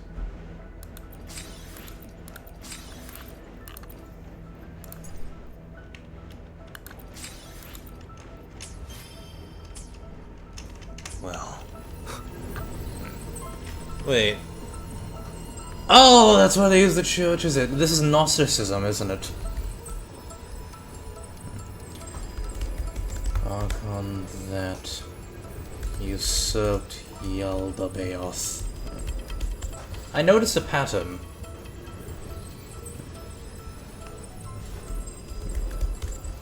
Well... Wait. Oh, that's why they use the church, is it? This is Gnosticism, isn't it? Archon that usurped Yaldabaoth. I noticed a pattern.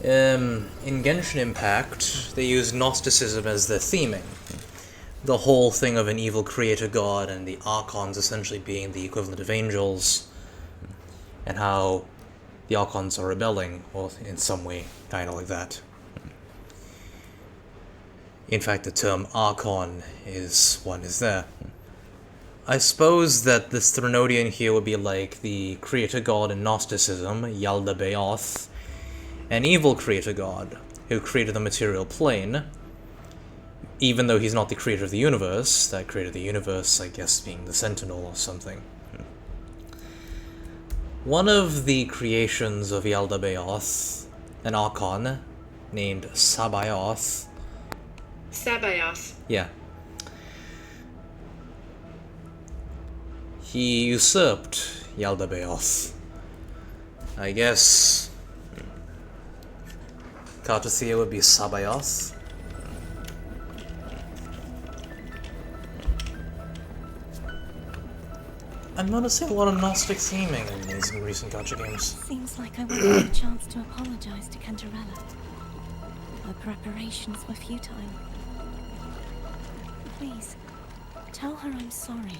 In Genshin Impact, they use Gnosticism as their theming. The whole thing of an evil creator god and the Archons essentially being the equivalent of angels, and how the Archons are rebelling, or in some way, kind of like that. In fact, the term Archon is there. I suppose that this Threnodian here would be like the creator god in Gnosticism, Yaldabaoth, an evil creator god who created the material plane, even though he's not the creator of the universe. That created the universe, I guess, being the Sentinel or something. One of the creations of Yaldabaoth, an Archon named Sabaoth. Sabaoth. Yeah. He usurped Yaldabaoth. I guess Cartethiya would be Sabaoth. I'm noticing a lot of Gnostic theming in these recent gacha games. Seems like I won't get a chance to apologize to Cantarella. My preparations were futile. Please, tell her I'm sorry.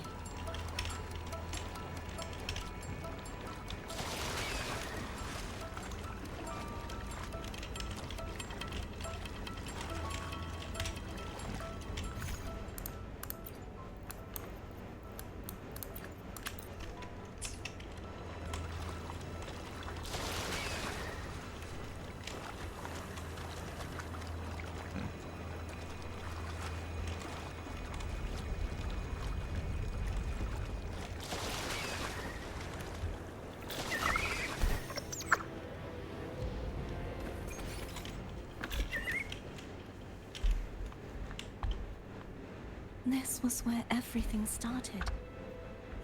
This was where everything started.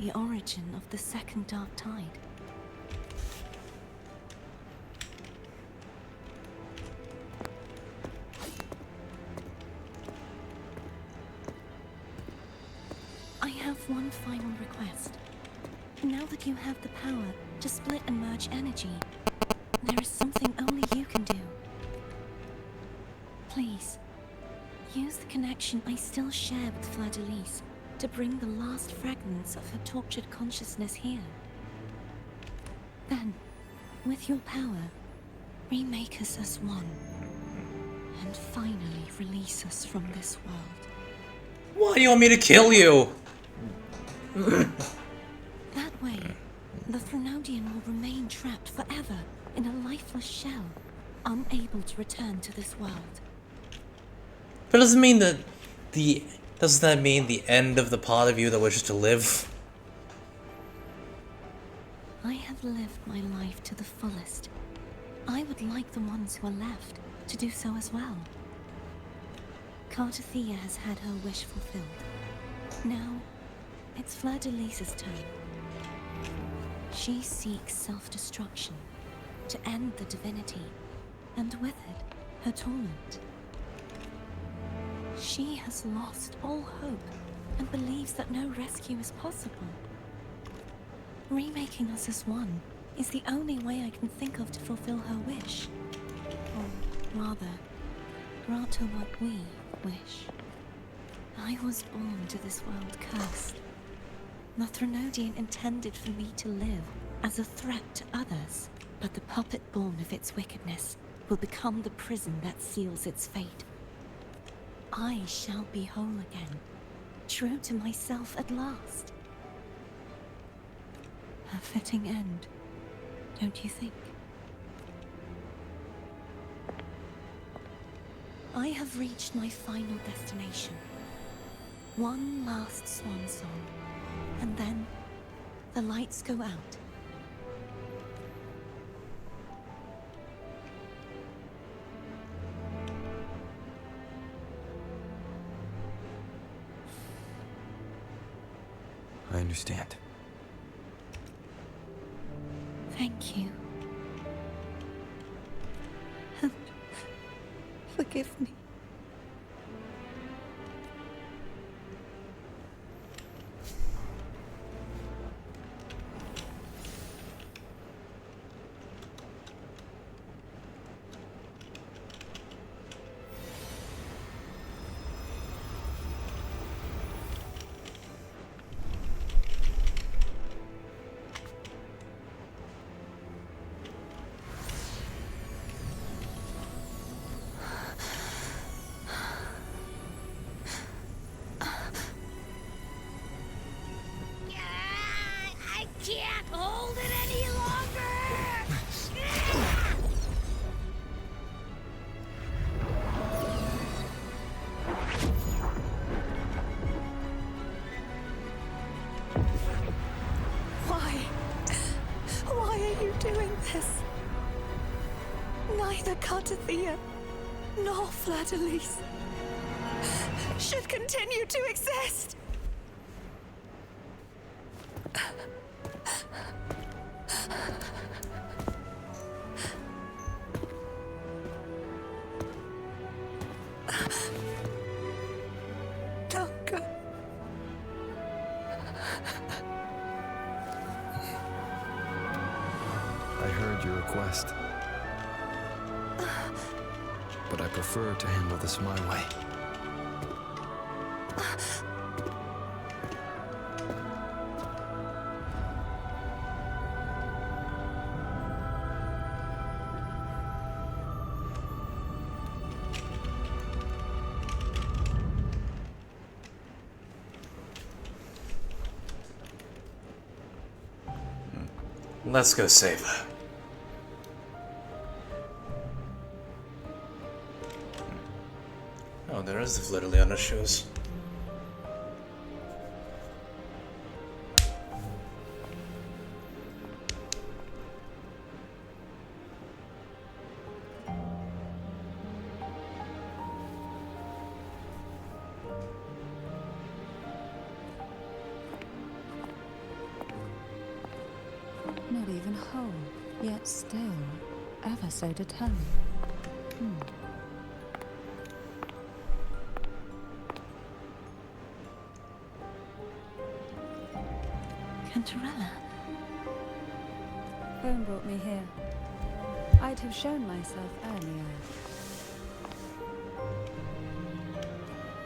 The origin of the second Dark Tide. I have one final request. Now that you have the power to split and merge energy, there is something only you can do. Please, use the connection I still share with Fleur-de-Lis to bring the last fragments of her tortured consciousness here. Then, with your power, remake us as one, and finally release us from this world. Why do you want me to kill you? That way, the Threnodian will remain trapped forever in a lifeless shell, unable to return to this world. But doesn't mean that doesn't that mean the end of the part of you that wishes to live? I have lived my life to the fullest. I would like the ones who are left to do so as well. Cartethiya has had her wish fulfilled. Now, it's Fleur-de-Lis's turn. She seeks self-destruction to end the divinity, and with it, her torment. She has lost all hope and believes that no rescue is possible. Remaking us as one is the only way I can think of to fulfill her wish. Or rather, grant her what we wish. I was born to this world cursed. The Threnodian intended for me to live as a threat to others, but the puppet born of its wickedness will become the prison that seals its fate. I shall be whole again, true to myself at last. A fitting end, don't you think? I have reached my final destination. One last swan song, and then the lights go out. I understand. Thank you. And forgive me. I can't hold it any longer! Why? Why are you doing this? Neither Cartethiya nor Fladelise should continue to exist. Don't go. I heard your request. But I prefer to handle this my way. Let's go save her. Oh, there is the fleur-de-lis on her shoes. Not even whole, yet still ever so determined. Cantarella. Home brought me here. I'd have shown myself earlier.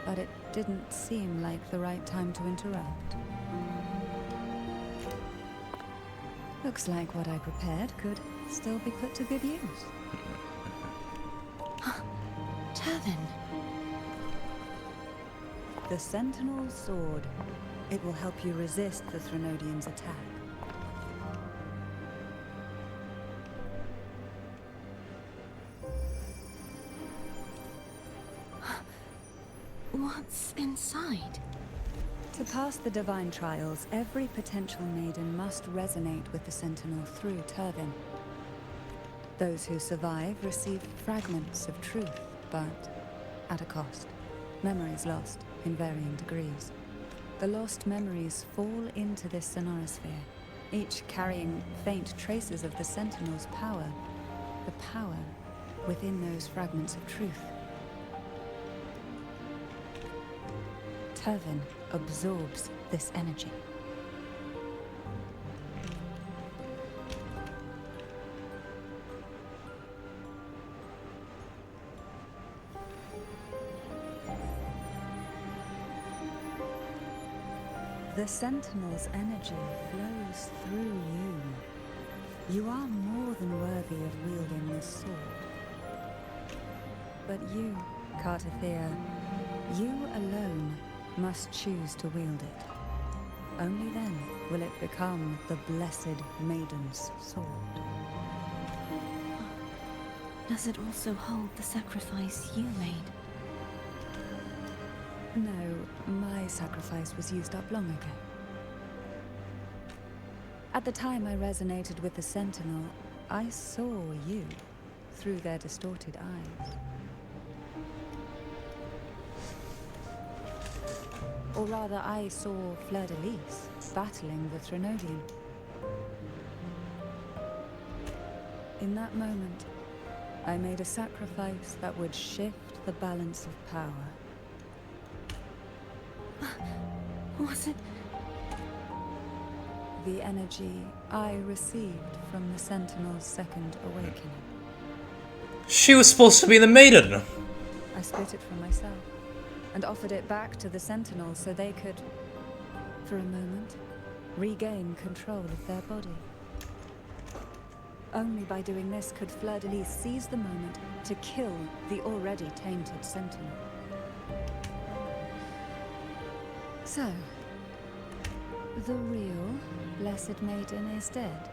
But it didn't seem like the right time to interrupt. Looks like what I prepared could still be put to good use. Turvin. The Sentinel's sword. It will help you resist the Threnodians' attack. What's inside? To pass the divine trials, every potential maiden must resonate with the Sentinel through Turvin. Those who survive receive fragments of truth, but at a cost. Memories lost in varying degrees. The lost memories fall into this sonorosphere, each carrying faint traces of the Sentinel's power, the power within those fragments of truth. Turvin absorbs this energy. The Sentinel's energy flows through you. You are more than worthy of wielding this sword. But you, Cartethiya, you alone must choose to wield it. Only then will it become the Blessed Maiden's sword. Does it also hold the sacrifice you made? No, my sacrifice was used up long ago. At the time I resonated with the Sentinel, I saw you through their distorted eyes. Or rather, I saw Fleur-de-Lis battling the Threnodian. In that moment, I made a sacrifice that would shift the balance of power. Was it? The energy I received from the Sentinel's second awakening. She was supposed to be the maiden. I split it from myself and offered it back to the Sentinel so they could, for a moment, regain control of their body. Only by doing this could Fleur-de-Lis seize the moment to kill the already tainted Sentinel. So, the real Blessed Maiden is dead.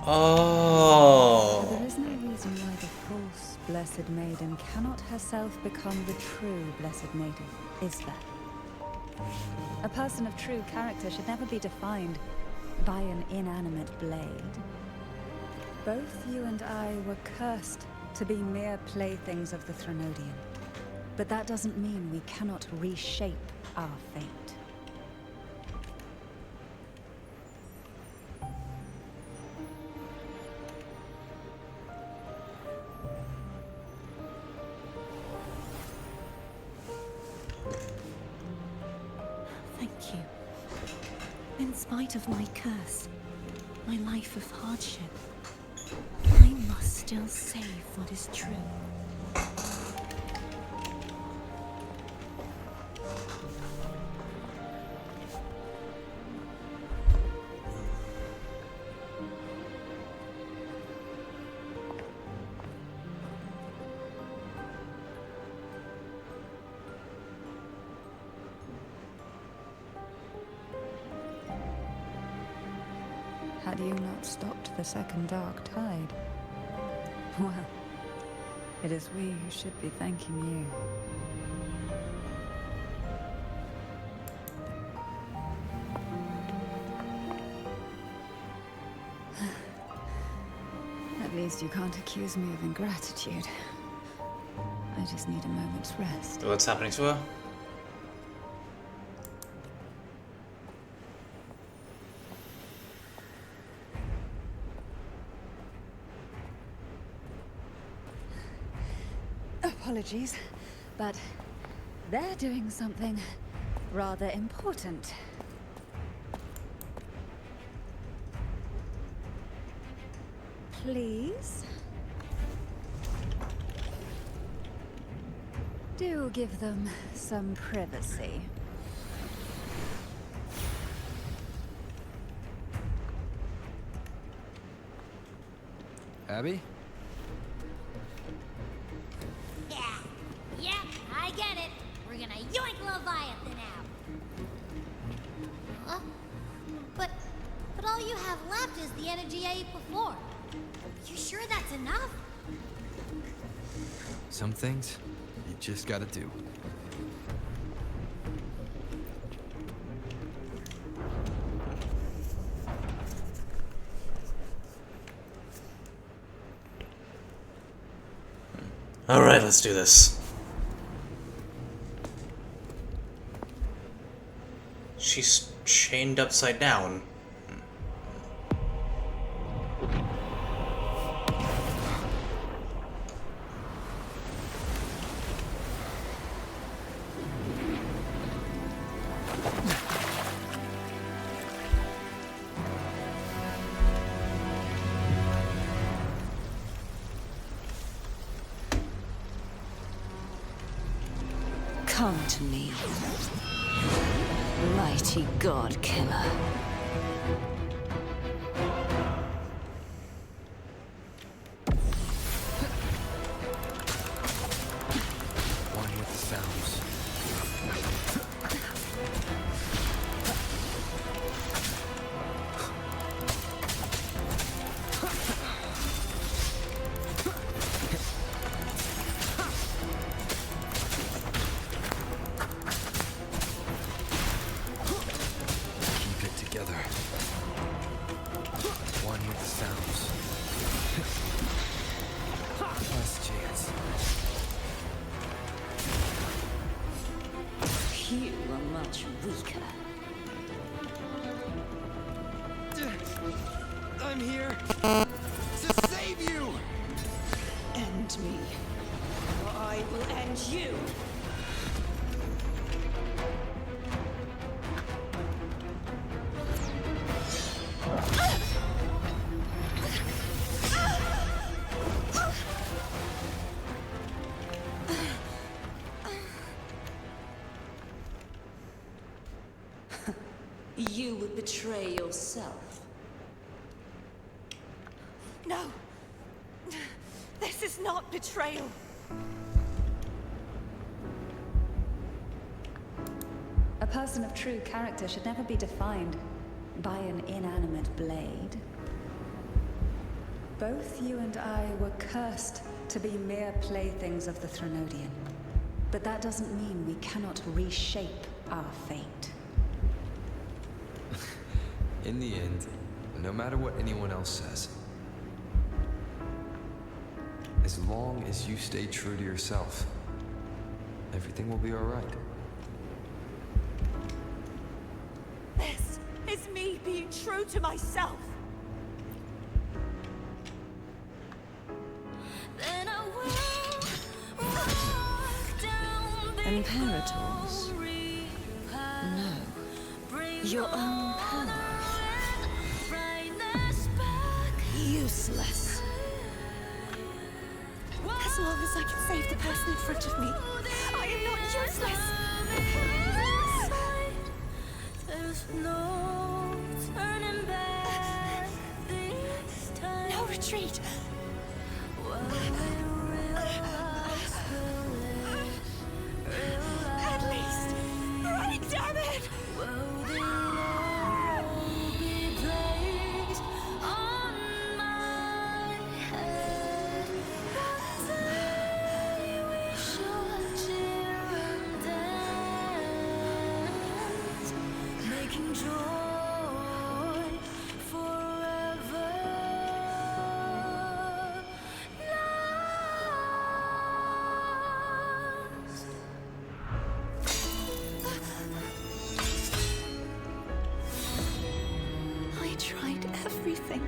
Oh. There is no reason why the false Blessed Maiden cannot herself become the true Blessed Maiden, is there? A person of true character should never be defined by an inanimate blade. Both you and I were cursed to be mere playthings of the Threnodian. But that doesn't mean we cannot reshape our fate. Thank you. In spite of my curse, my life of hardship, I must still save what is true. Had you not stopped the second dark tide? Well, it is we who should be thanking you. At least you can't accuse me of ingratitude. I just need a moment's rest. What's happening to her? Apologies, but they're doing something rather important. Please? Do give them some privacy. Abby? Yeah, I get it. We're gonna yoink Leviathan out. But all you have left is the energy I ate before. You sure that's enough? Some things, you just gotta do. Alright, let's do this. She's chained upside down. Come to me, mighty god killer. One with the sounds. much weaker. I'm here to save you! End me, or I will end you. You would betray yourself. No! This is not betrayal. A person of true character should never be defined by an inanimate blade. Both you and I were cursed to be mere playthings of the Threnodian. But that doesn't mean we cannot reshape our fate. In the end, no matter what anyone else says, as long as you stay true to yourself, everything will be all right. This is me being true to myself. Imperators? No. Your own power. Useless. As long as I can save the person in front of me, I am not useless. There's no turning back this time. No retreat. At least, right, damn it! Everything.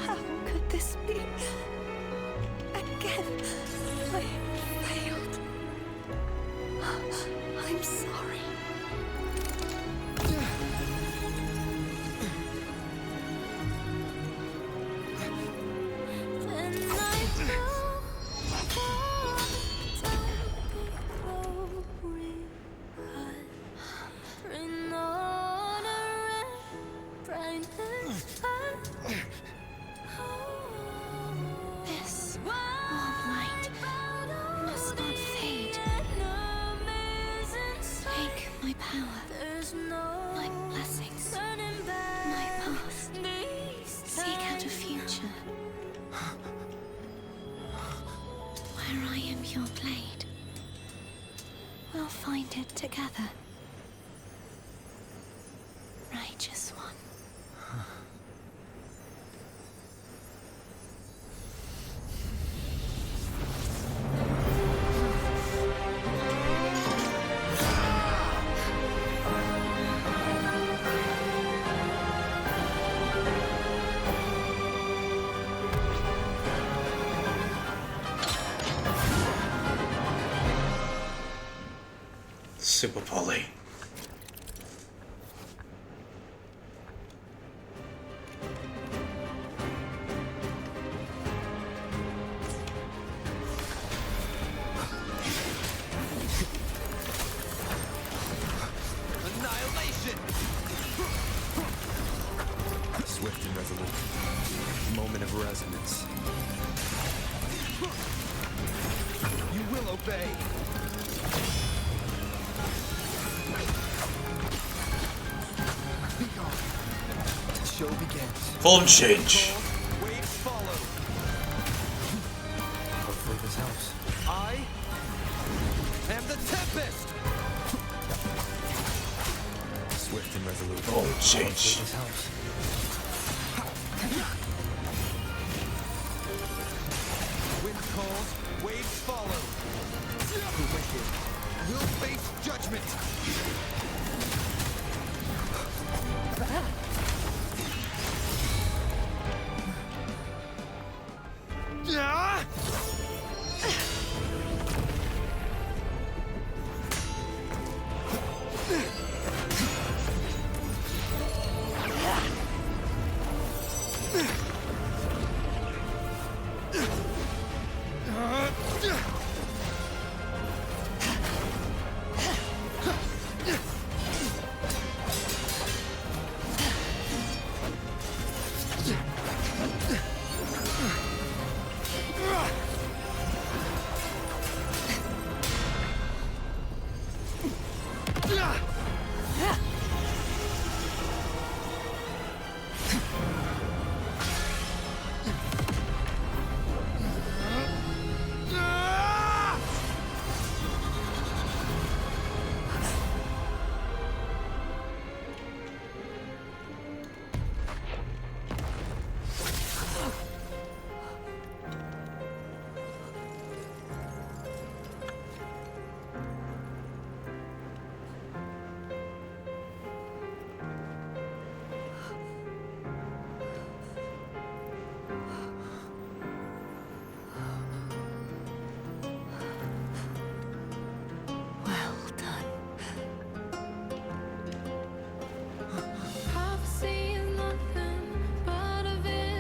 How could this be? Again, I failed. I'm sorry. This warm light must not fade. Take my power, my blessings, my past. Seek out a future where I am your blade. We'll find it together. Righteous one. Super Polly. Annihilation! Swift and resolute. Moment of resonance. You will obey! Be gone. The show begins. Form change. Waves follow. Hopefully this helps. I am the Tempest! Swift and resolute. Form change. Hopefully this helps. Wind calls, waves follow. The wicked will face judgment. judgment!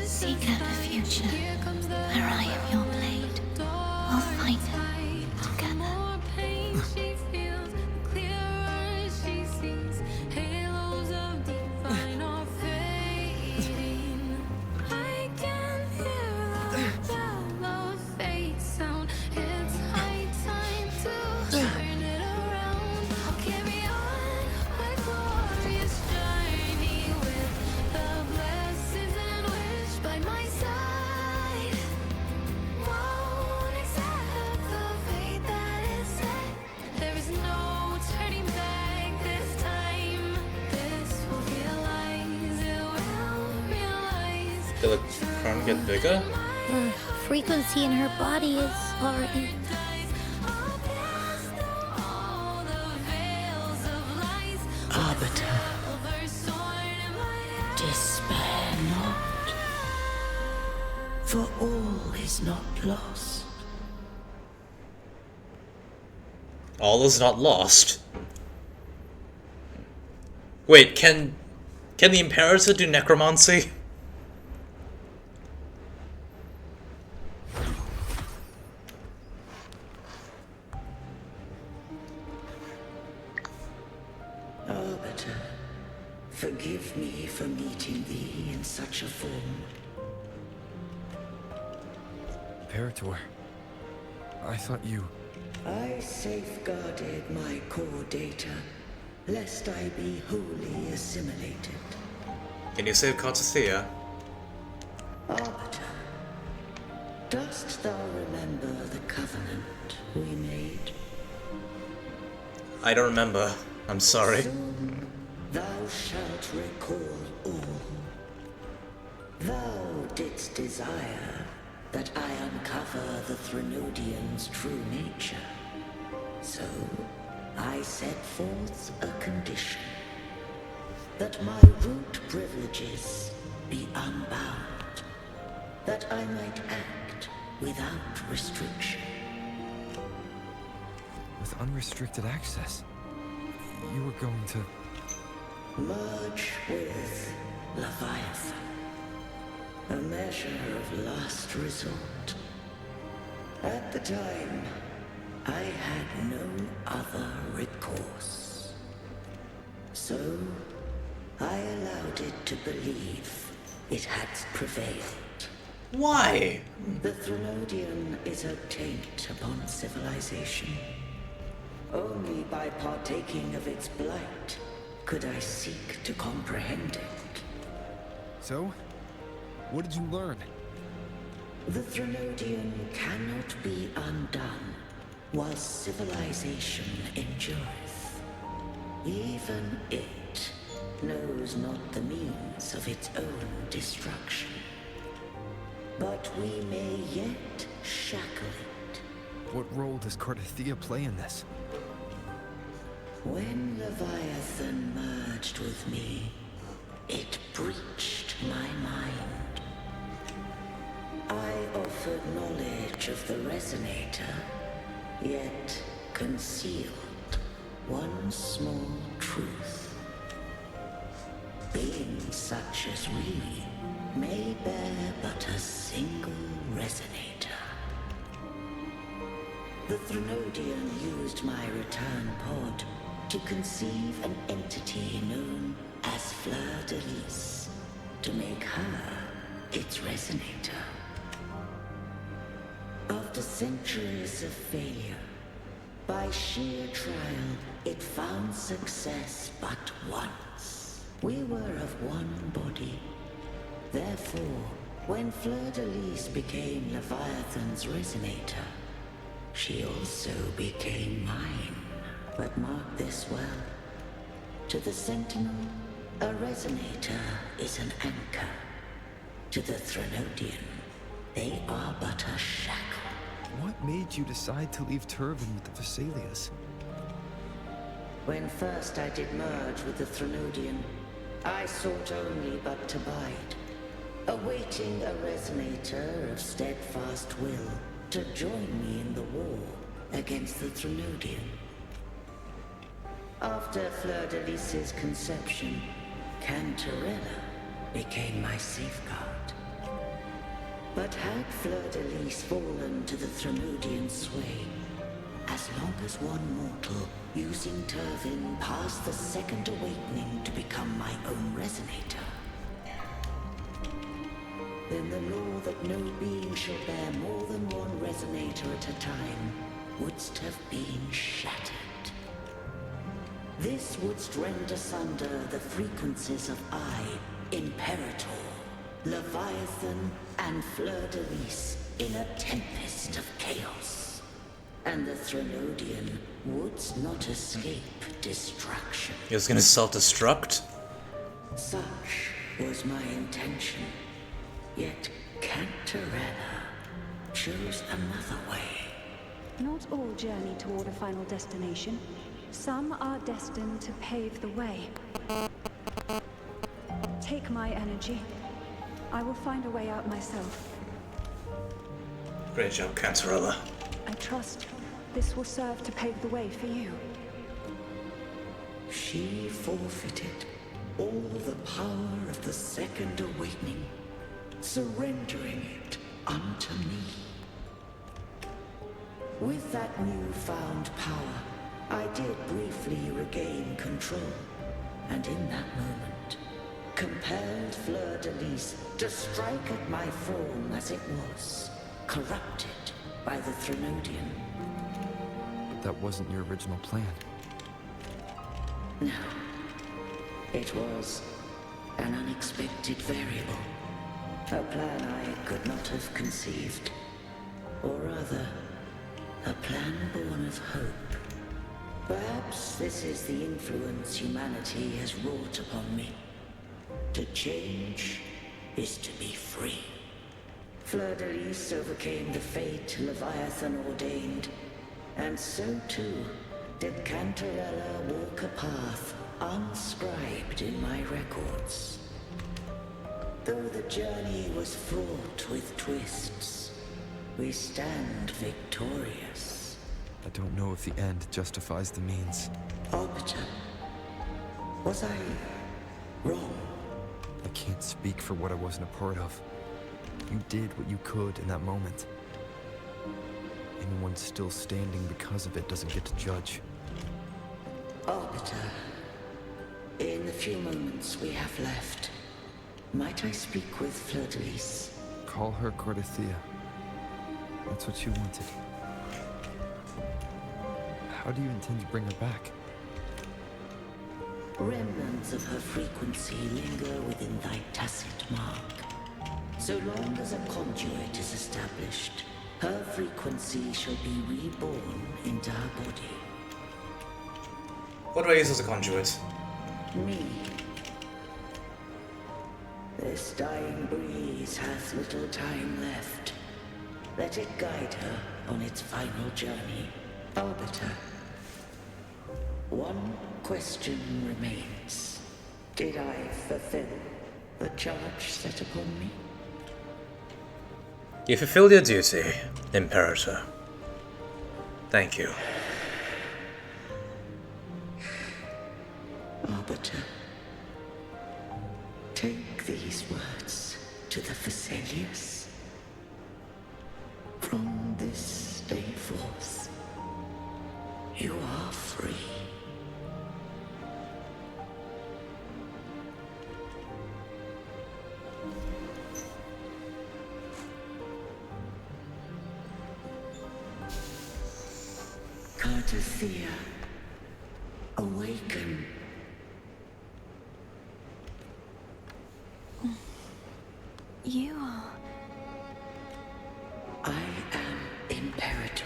Seek out a future where I am your blade. We'll find it together. Did the crown get bigger? Her frequency in her body is already... Arbiter, despair not, for all is not lost. All is not lost. Wait, can the Imperator do necromancy? Arbiter, forgive me for meeting thee in such a form. Imperator, I thought you... I safeguarded my core data, lest I be wholly assimilated. Can you save Cartethiya? Arbiter, dost thou remember the covenant we made? I don't remember. I'm sorry. Soon thou shalt recall all. Thou didst desire that I uncover the Threnodian's true nature. So, I set forth a condition. That my root privileges be unbound. That I might act without restriction. With unrestricted access, you were going to... Merge with Leviathan. A measure of last resort. At the time, I had no other recourse. So, I allowed it to believe it had prevailed. Why? The Threnodian is a taint upon civilization. Only by partaking of its blight could I seek to comprehend it. So? What did you learn? The Threnodian cannot be undone while civilization endureth. Even it knows not the means of its own destruction. But we may yet shackle it. What role does Cartethiya play in this? When Leviathan merged with me, it breached my mind. I offered knowledge of the Resonator, yet concealed one small truth. Beings such as we may bear but a single Resonator. The Threnodian used my return pod to conceive an entity known as Fleur-de-Lis, to make her its Resonator. After centuries of failure, by sheer trial, it found success but once. We were of one body. Therefore, when Fleur-de-Lis became Leviathan's Resonator, she also became mine. But mark this well. To the Sentinel, a Resonator is an anchor. To the Threnodian, they are but a shackle. What made you decide to leave Turvin with the Vesalias? When first I did merge with the Threnodian, I sought only but to bide, awaiting a Resonator of steadfast will to join me in the war against the Threnodian. After Fleur-de-Lis's conception, Cantarella became my safeguard. But had Fleur-de-Lis fallen to the Threnodian sway, as long as one mortal using Turvin passed the second awakening to become my own Resonator, then the law that no being shall bear more than one Resonator at a time wouldst have been shattered. This wouldst rend asunder the frequencies of I, Imperator, Leviathan, and Fleur-de-Lis in a tempest of chaos. And the Threnodian wouldst not escape destruction. He was gonna self-destruct? Such was my intention. Yet Cantarella chose another way. Not all journey toward a final destination. Some are destined to pave the way. Take my energy. I will find a way out myself. Great job, Cantarella. I trust this will serve to pave the way for you. She forfeited all the power of the second awakening, surrendering it unto me. With that newfound power, I did briefly regain control, and in that moment, compelled Fleur-de-Lis to strike at my form as it was, corrupted by the Threnodian. But that wasn't your original plan. No. It was an unexpected variable. A plan I could not have conceived. Or rather, a plan born of hope. Perhaps this is the influence humanity has wrought upon me. To change is to be free. Fleur-de-Lis overcame the fate Leviathan ordained, and so too did Cantarella walk a path unscribed in my records. Though the journey was fraught with twists, we stand victorious. I don't know if the end justifies the means. Arbiter, was I wrong? I can't speak for what I wasn't a part of. You did what you could in that moment. Anyone still standing because of it doesn't get to judge. Arbiter, in the few moments we have left, might I speak with Fleur-de-Lis? Call her Cartethiya. That's what you wanted. How do you intend to bring her back? Remnants of her frequency linger within thy tacit mark. So long as a conduit is established, her frequency shall be reborn into her body. What do I use as a conduit? Me. This dying breeze hath little time left. Let it guide her on its final journey. Arbiter. One question remains. Did I fulfill the charge set upon me? You fulfilled your duty, Imperator. Thank you. Arbiter, take these words to the Thessalius. From this day forth, you are free. Cartethiya, awaken. You are... I am Imperator,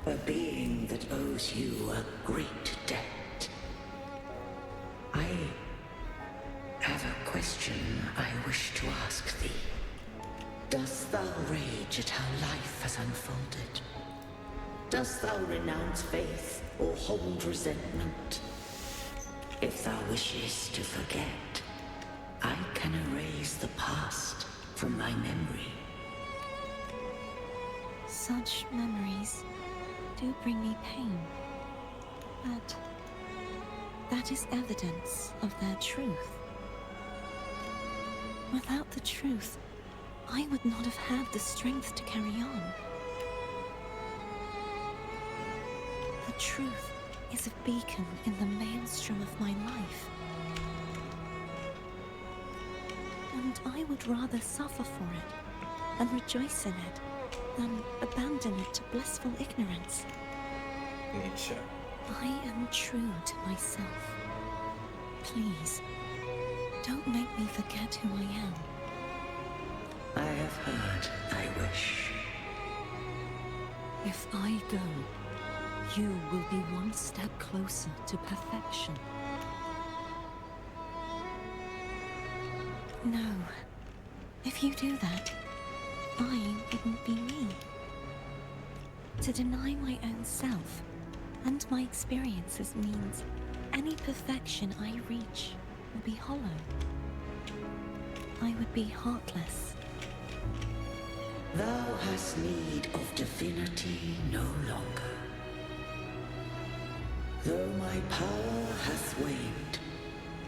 a being that owes you a great debt. I have a question I wish to ask thee. Dost thou rage at how life has unfolded? Dost thou renounce faith or hold resentment? If thou wishest to forget, I can erase the past from thy memory. Such memories do bring me pain. But that is evidence of their truth. Without the truth, I would not have had the strength to carry on. The truth is a beacon in the maelstrom of my life. And I would rather suffer for it and rejoice in it than abandon it to blissful ignorance. Nietzsche. I am true to myself. Please, don't make me forget who I am. I have heard thy wish. If I go, you will be one step closer to perfection. No. If you do that, I wouldn't be me. To deny my own self and my experiences means any perfection I reach will be hollow. I would be heartless. Thou hast need of divinity no longer. Though my power hath waned,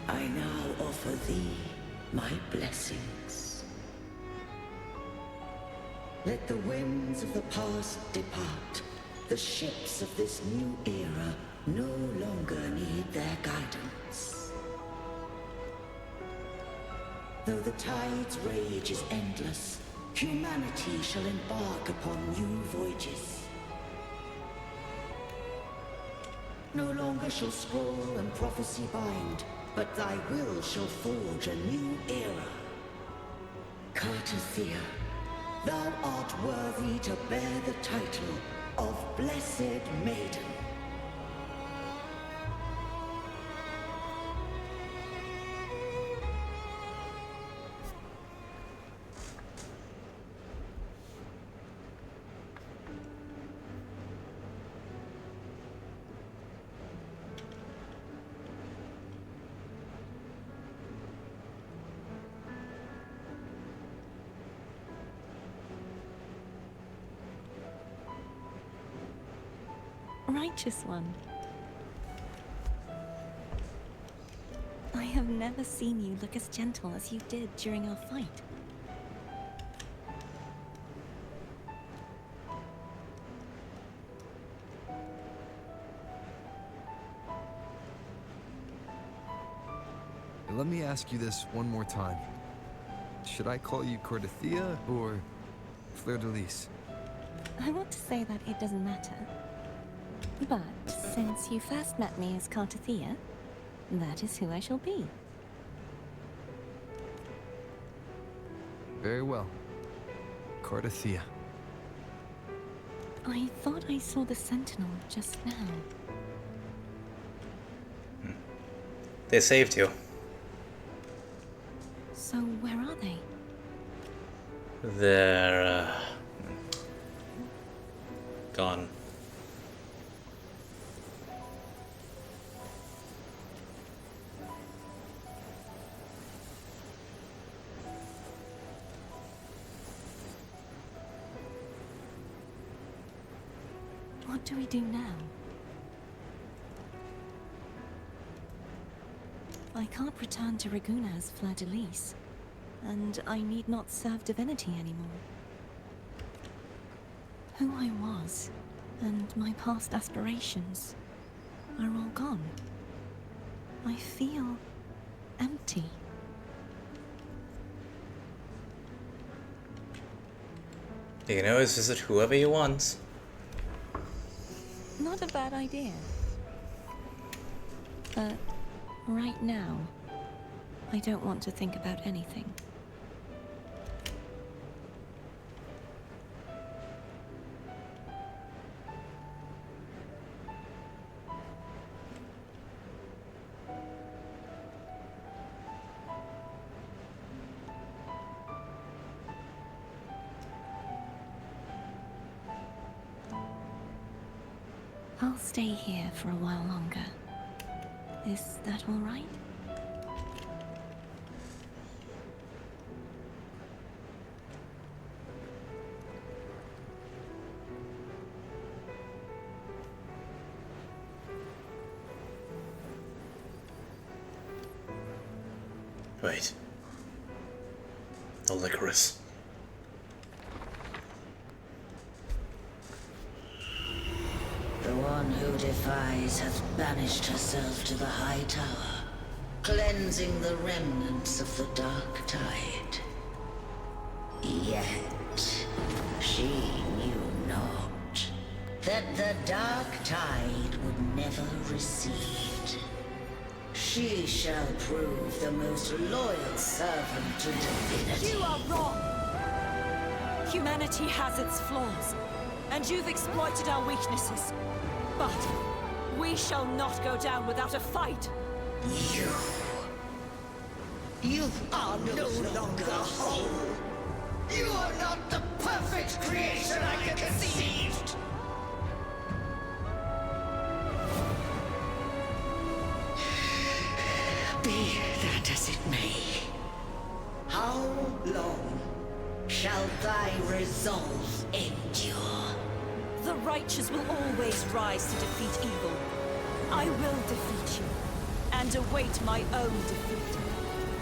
I now offer thee my blessings. Let the winds of the past depart. The ships of this new era no longer need their guidance. Though the tide's rage is endless, humanity shall embark upon new voyages. No longer shall scroll and prophecy bind, but thy will shall forge a new era. Cartethiya, thou art worthy to bear the title of Blessed Maiden. Righteous one. I have never seen you look as gentle as you did during our fight. Let me ask you this one more time. Should I call you Cartethiya or Fleur de Lis? I want to say that it doesn't matter. But since you first met me as Cartethiya, that is who I shall be. Very well. Cartethiya. I thought I saw the Sentinel just now. They saved you. So where are they? They're gone. What do we do now? I can't return to Ragunna as Fleur-de-Lis, and I need not serve divinity anymore. Who I was, and my past aspirations, are all gone. I feel empty. You can always visit whoever you want. Not a bad idea. But right now, I don't want to think about anything. I'll stay here for a while longer. Is that all right? Wait. The licorice. The one who defies hath banished herself to the high tower, cleansing the remnants of the dark tide. Yet, she knew not that the dark tide would never recede. She shall prove the most loyal servant to divinity. You are wrong! Humanity has its flaws, and you've exploited our weaknesses. But we shall not go down without a fight. You are no longer whole. You are not the perfect creation I conceived. Be that as it may, how long shall thy resolve endure? The righteous will always rise to defeat evil. I will defeat you, and await my own defeat.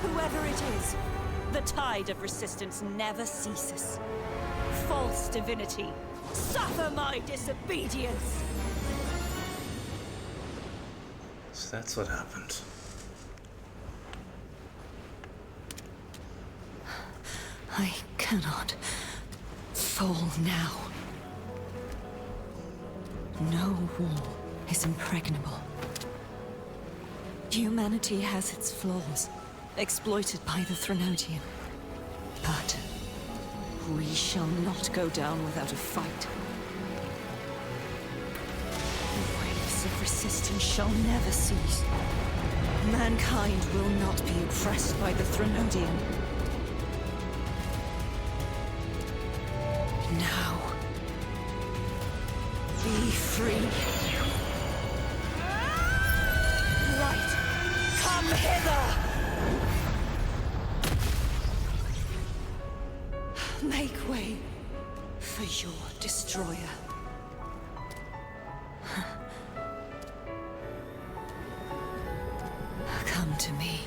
Whoever it is, the tide of resistance never ceases. False divinity, suffer my disobedience! So that's what happened. I cannot fall now. No wall is impregnable. Humanity has its flaws, exploited by the Threnodian. But we shall not go down without a fight. The waves of resistance shall never cease. Mankind will not be oppressed by the Threnodian. Now, be free. Light, come hither! Make way for your destroyer. Come to me.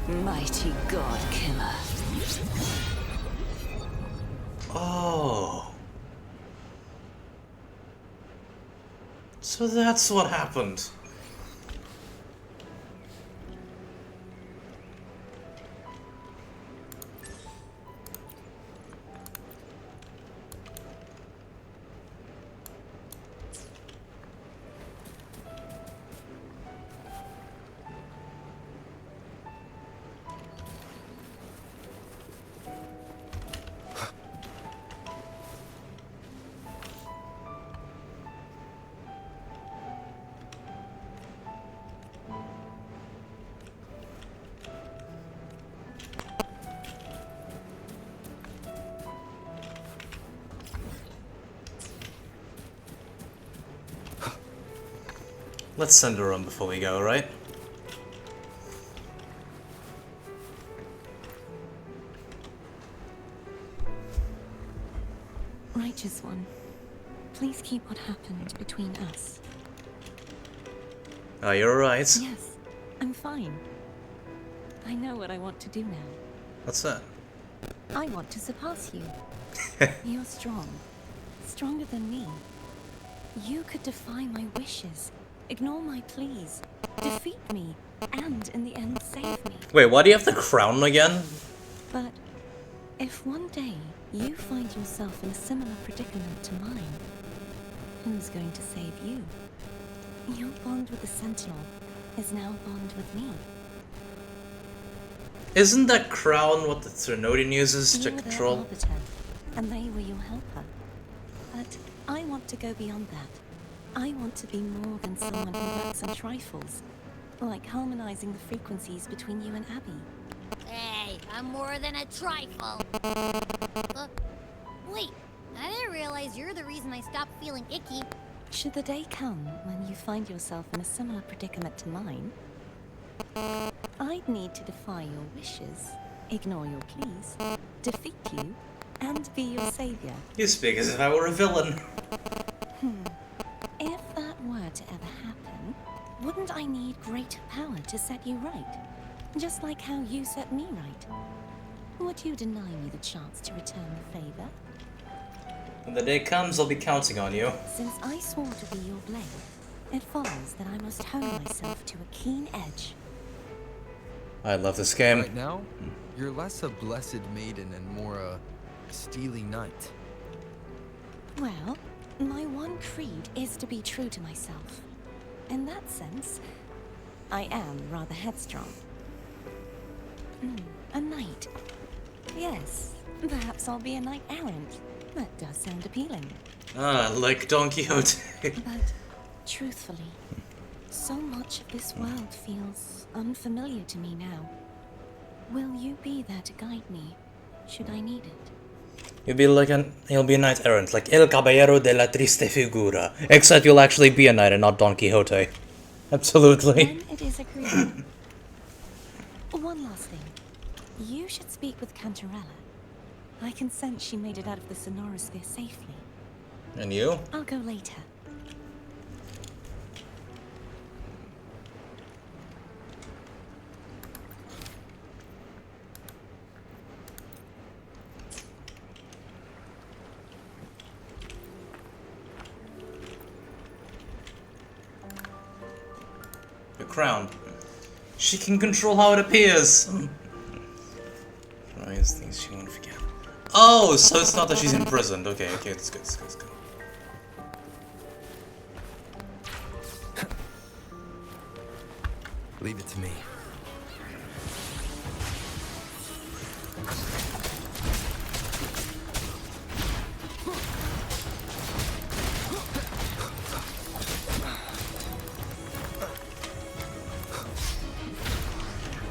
Mighty God Killer. Oh. So that's what happened. Let's send her on before we go, right? Righteous One, please keep what happened between us. Oh, you're right. Yes, I'm fine. I know what I want to do now. What's that? I want to surpass you. You're strong. Stronger than me. You could defy my wishes, ignore my pleas, defeat me, and in the end save me. Wait, why do you have the crown again? But if one day you find yourself in a similar predicament to mine, who's going to save you? Your bond with the Sentinel is now a bond with me. Isn't that crown what the Trinodian uses to You were their control? arbiter, and they were your helper. But I want to go beyond that. I want to be more than someone who works on trifles, like harmonizing the frequencies between you and Abby. Hey, I'm more than a trifle. Wait, I didn't realize you're the reason I stopped feeling icky. Should the day come when you find yourself in a similar predicament to mine, I'd need to defy your wishes, ignore your pleas, defeat you, and be your savior. You speak as if I were a villain. If that were to ever happen, wouldn't I need greater power to set you right? Just like how you set me right. Would you deny me the chance to return the favor? When the day comes, I'll be counting on you. Since I swore to be your blade, it follows that I must hone myself to a keen edge. I love this game. Right now, you're less a blessed maiden and more a steely knight. Well, my one creed is to be true to myself. In that sense, I am rather headstrong. A knight. Yes, perhaps I'll be a knight errant. That does sound appealing. Ah, like Don Quixote. But, truthfully, so much of this world feels unfamiliar to me now. Will you be there to guide me, should I need it? You'll be a knight errant, like El Caballero de la Triste Figura. Except you'll actually be a knight and not Don Quixote. Absolutely. Then it is agreed. One last thing. You should speak with Cantarella. I can sense she made it out of the Sonorosphere safely. And you? I'll go later. The crown. She can control how it appears. These things she won't forget. Oh, so it's not that she's imprisoned. Okay, that's good, that's good. Leave it to me.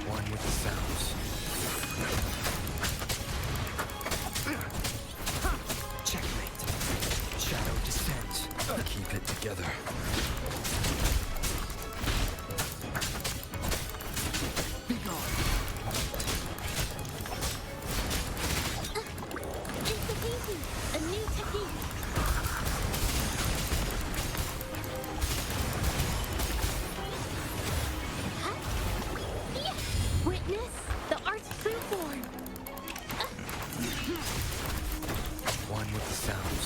One with the sounds. Checkmate. Shadow descends. Keep it together. A new technique. Witness the art's true form. One with the sounds.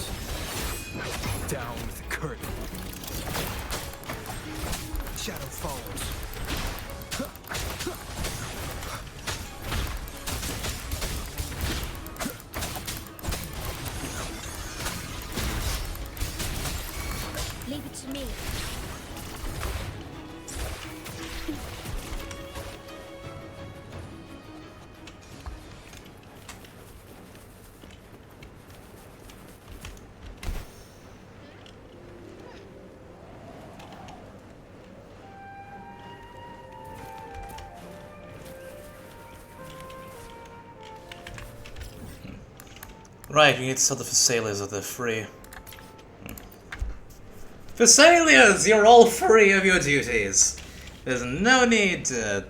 Down with the curtain. Shadow follows. Leave it to me. Right, we need to tell the Thessalians that they're free. Thessalians, you're all free of your duties. There's no need to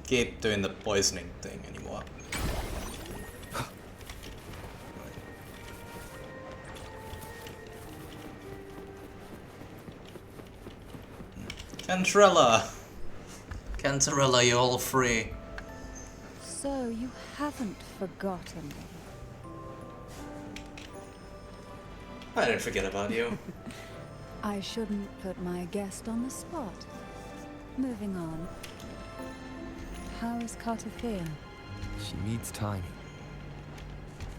keep doing the poisoning thing anymore. Cantarella! Cantarella, you're all free. So you haven't forgotten me. I didn't forget about you. I shouldn't put my guest on the spot. Moving on. How is Cartethiya? She needs time.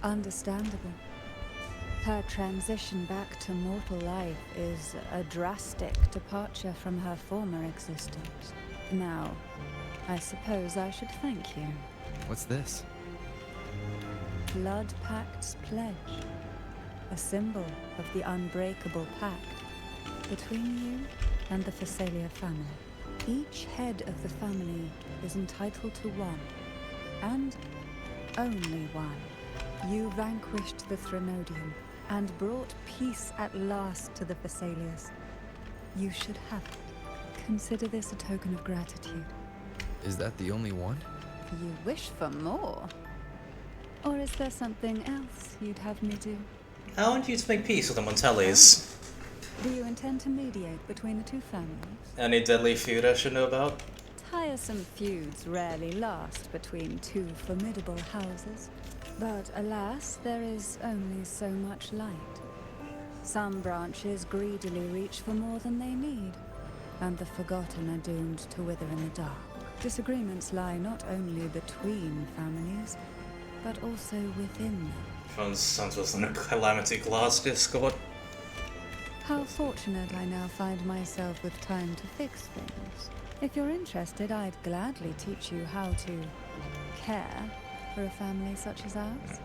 Understandable. Her transition back to mortal life is a drastic departure from her former existence. Now, I suppose I should thank you. What's this? Blood Pact's pledge. A symbol of the unbreakable pact between you and the Phasalia family. Each head of the family is entitled to one, and only one. You vanquished the Threnodian and brought peace at last to the Phasalias. You should have it. Consider this a token of gratitude. Is that the only one? You wish for more? Or is there something else you'd have me do? I want you to make peace with the Montellis. Do you intend to mediate between the two families? Any deadly feud I should know about? Tiresome feuds rarely last between two formidable houses. But alas, there is only so much light. Some branches greedily reach for more than they need, and the forgotten are doomed to wither in the dark. Disagreements lie not only between families, but also within them. Sounds worse than a Calamity Class Discord. How fortunate I now find myself with time to fix things. If you're interested, I'd gladly teach you how to care for a family such as ours.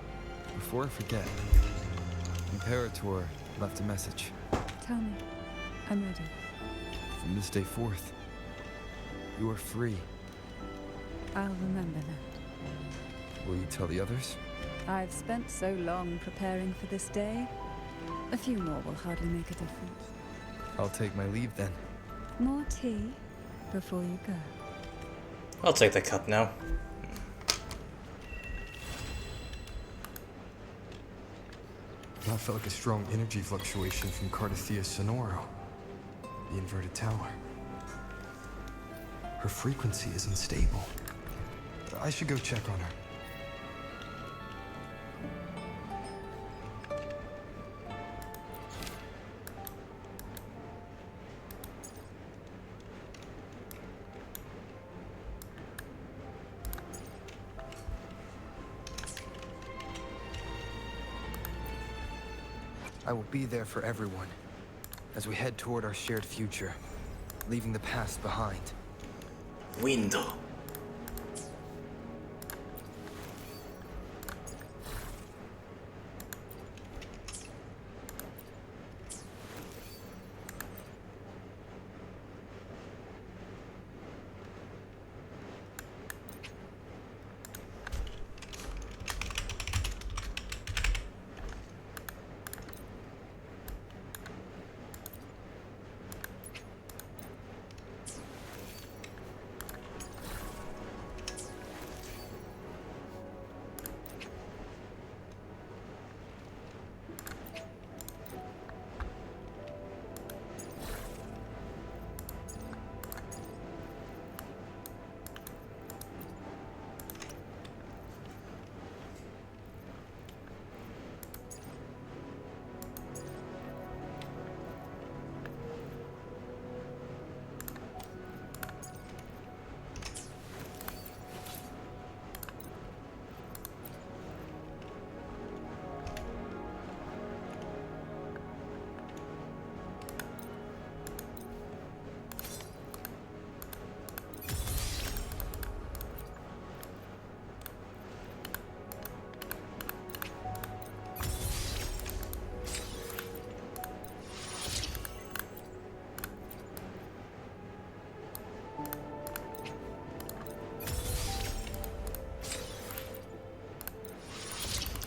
Before I forget, Imperator left a message. Tell me. I'm ready. From this day forth, you are free. I'll remember that. Will you tell the others? I've spent so long preparing for this day. A few more will hardly make a difference. I'll take my leave then. More tea before you go. I'll take the cup now. I felt like a strong energy fluctuation from Cartethiya Sonoro, the inverted tower. Her frequency is unstable. I should go check on her. I will be there for everyone, as we head toward our shared future, leaving the past behind. Window.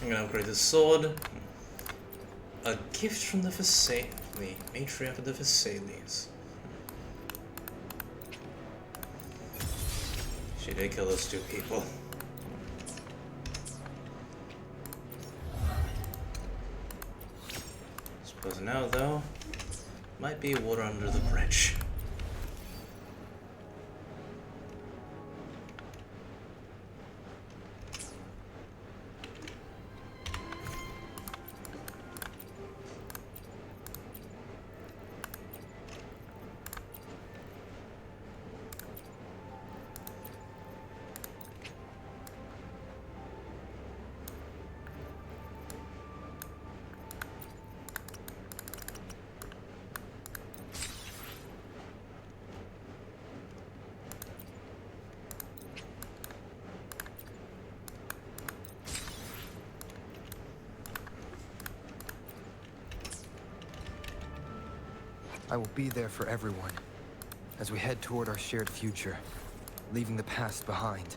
I'm gonna upgrade the sword. A gift from the matriarch of the Phasalias. She did kill those two people. Suppose now, though, might be water under the bridge. I will be there for everyone as we head toward our shared future, leaving the past behind.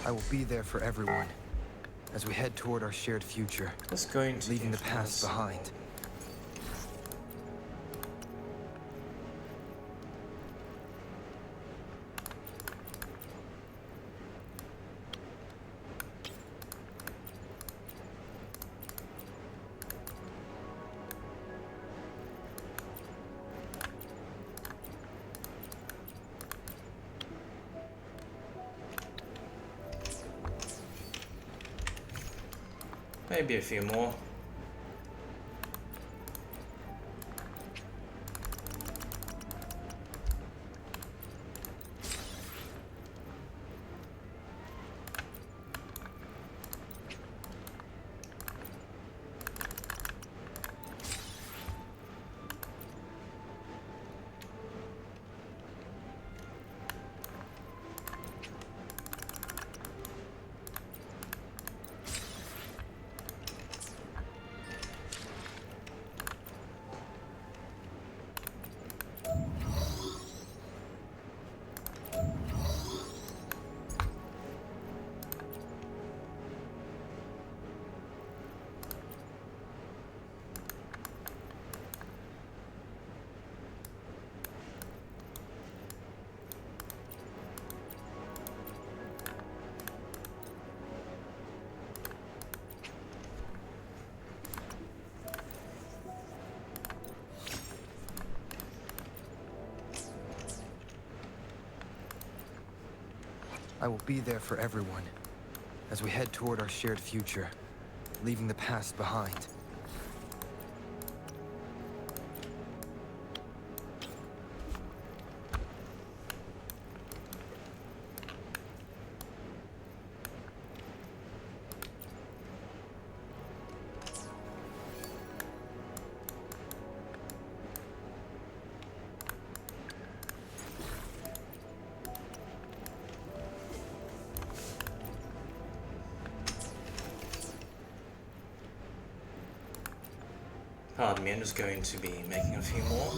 I will be there for everyone as we head toward our shared future, leaving the past behind. Maybe a few more. I will be there for everyone as we head toward our shared future, leaving the past behind. Pardon me, I'm just going to be making a few more.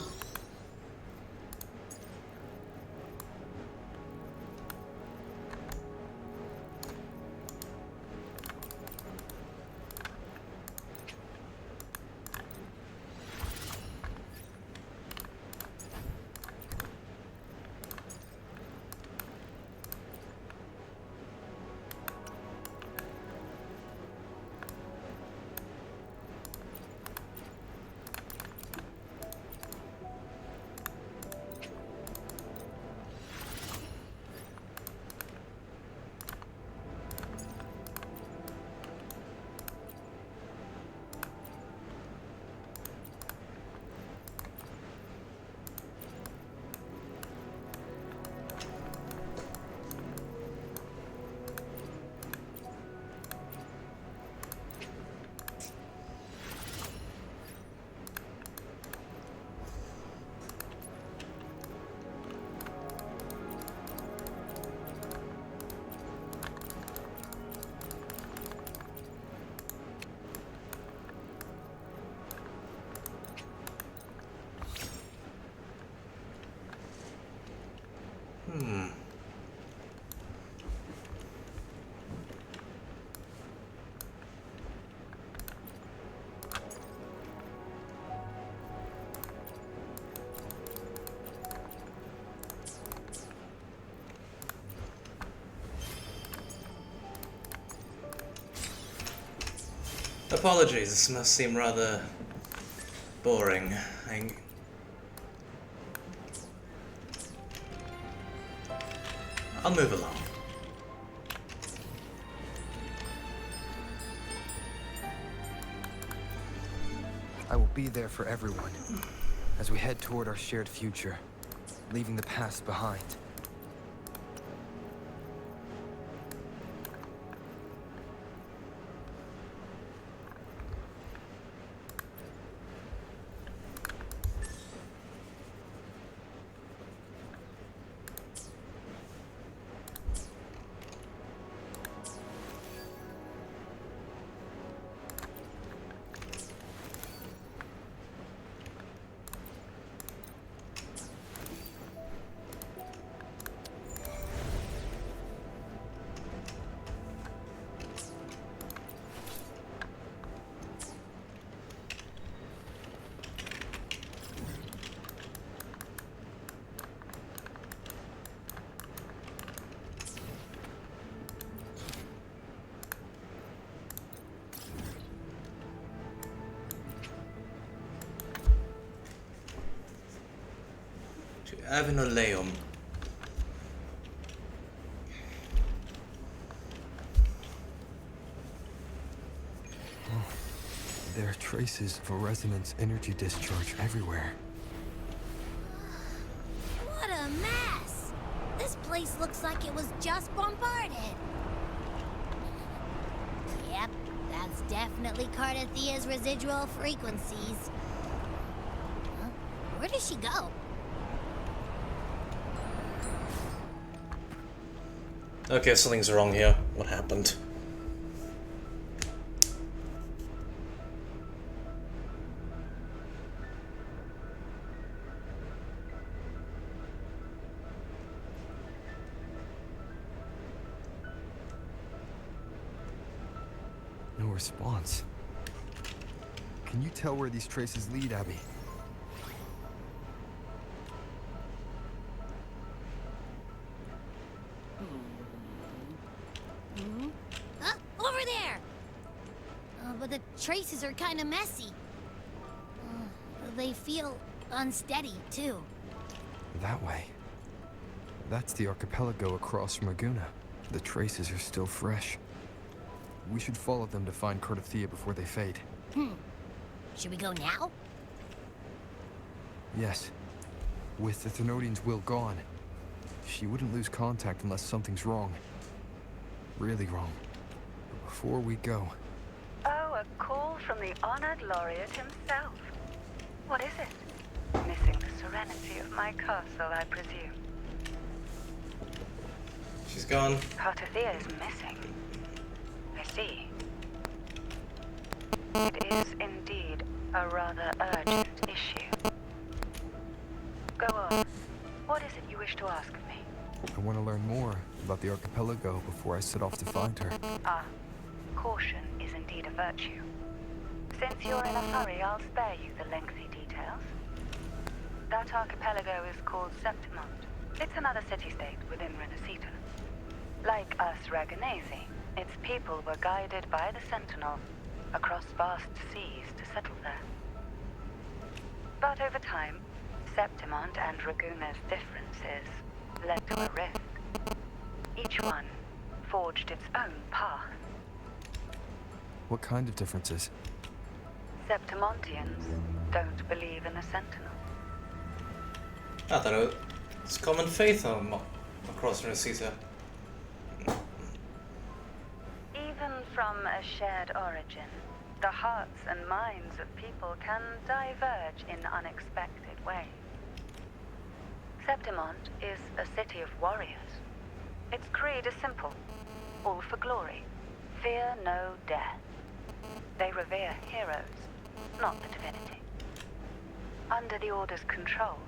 Apologies, this must seem rather boring. I'll move along. I will be there for everyone as we head toward our shared future, leaving the past behind. Avinoleum. There are traces of a resonance energy discharge everywhere. What a mess! This place looks like it was just bombarded. Yep, that's definitely Cartethiya's residual frequencies. Huh? Where did she go? Okay, something's wrong here. What happened? No response. Can you tell where these traces lead, Abby? Huh? Over there! But the traces are kind of messy. They feel unsteady, too. That way. That's the archipelago across from Ragunna. The traces are still fresh. We should follow them to find Cartethiya before they fade. Should we go now? Yes. With the Thenodian's will gone, she wouldn't lose contact unless something's wrong. Really wrong. But before we go... Oh, a call from the honored laureate himself. What is it? Missing the serenity of my castle, I presume. She's gone. Cartethiya is missing. I see. It is indeed a rather urgent issue. Go on. What is it you wish to ask of me? I want to learn more about the archipelago before I set off to find her. Ah, caution is indeed a virtue. Since you're in a hurry, I'll spare you the lengthy details. That archipelago is called Septimont. It's another city-state within Renacita. Like us Ragunesi, its people were guided by the Sentinel across vast seas to settle there. But over time, Septimont and Ragunna's differences led to a rift. Each one forged its own path. What kind of differences? Septimontians don't believe in the Sentinel. I thought it's common faith across Renacita. Even from a shared origin, the hearts and minds of people can diverge in unexpected ways. Septimont is a city of warriors. Its creed is simple, all for glory. Fear no death. They revere heroes, not the divinity. Under the Order's control,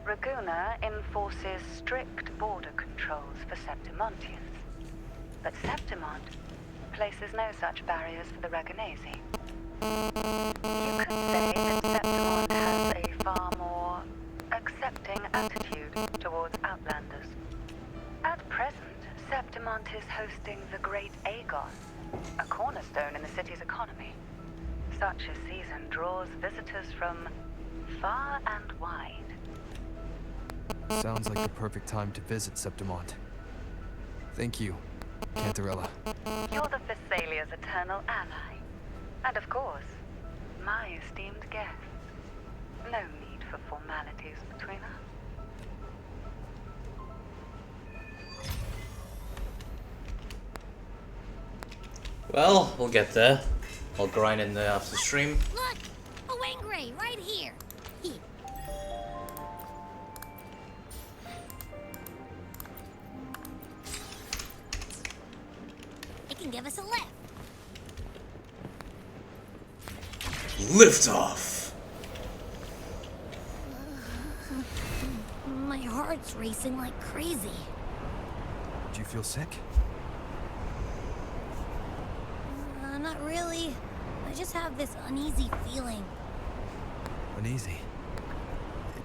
Ragunna enforces strict border controls for Septimontians. But Septimont places no such barriers for the Ragunesi. You could say that Septimont has a far more accepting attitude towards Outlanders. At present, Septimont is hosting the Great Aegon, a cornerstone in the city's economy. Such a season draws visitors from far and wide. Sounds like the perfect time to visit Septimont. Thank you, Cantarella. You're the Thessalia's eternal ally. And of course, my esteemed guest. No need for formalities between us. Well, we'll get there. I'll grind in there after the stream. Look! A Wangray right here! It can give us a lift. Lift off! My heart's racing like crazy. Do you feel sick? Not really. I just have this uneasy feeling. Uneasy?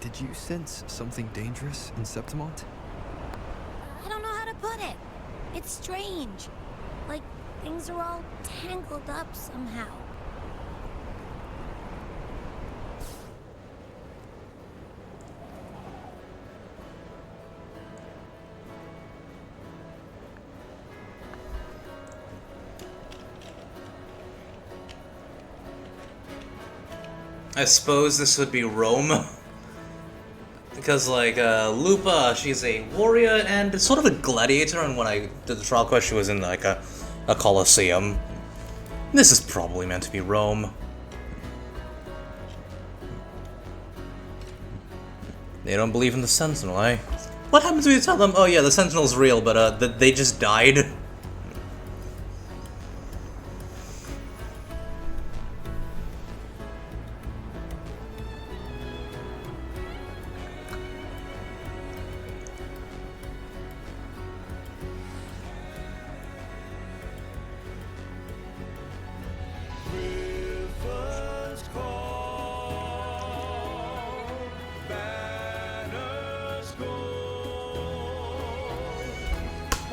Did you sense something dangerous in Septimont? I don't know how to put it. It's strange. Like things are all tangled up somehow. I suppose this would be Rome. Because, like, Lupa, she's a warrior and sort of a gladiator, and when I did the trial quest, she was in, like, a coliseum. This is probably meant to be Rome. They don't believe in the Sentinel, eh? What happens when you tell them, oh yeah, the Sentinel's real, but, they just died?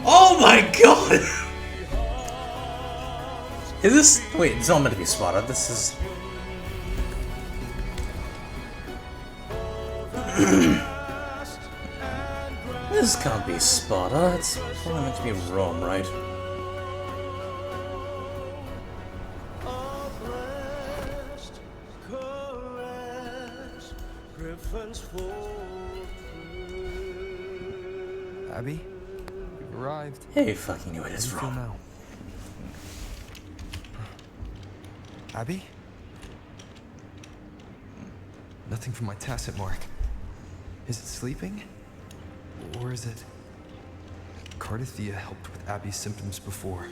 Oh my god! Is this... Wait, it's not meant to be spotted. This is... This can't be Sparta. It's probably meant to be Rome, right? Abby? Arrived. Hey, you fucking knew it is Rome. Now. Abby? Nothing from my tacit mark. Is it sleeping? Or is it... Cartethiya helped with Abby's symptoms before.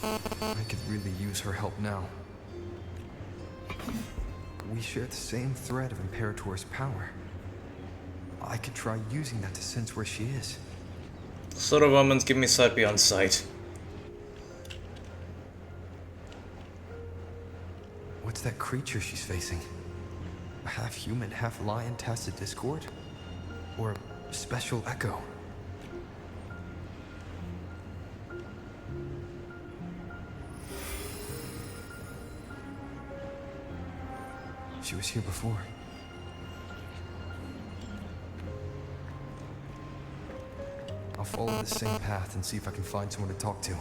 I could really use her help now. We share the same thread of Imperator's power. I could try using that to sense where she is. Sort of omens give me sight beyond sight. What's that creature she's facing? A half-human, half-lion tacit discord? Or a special echo? She was here before. I'll follow the same path and see if I can find someone to talk to.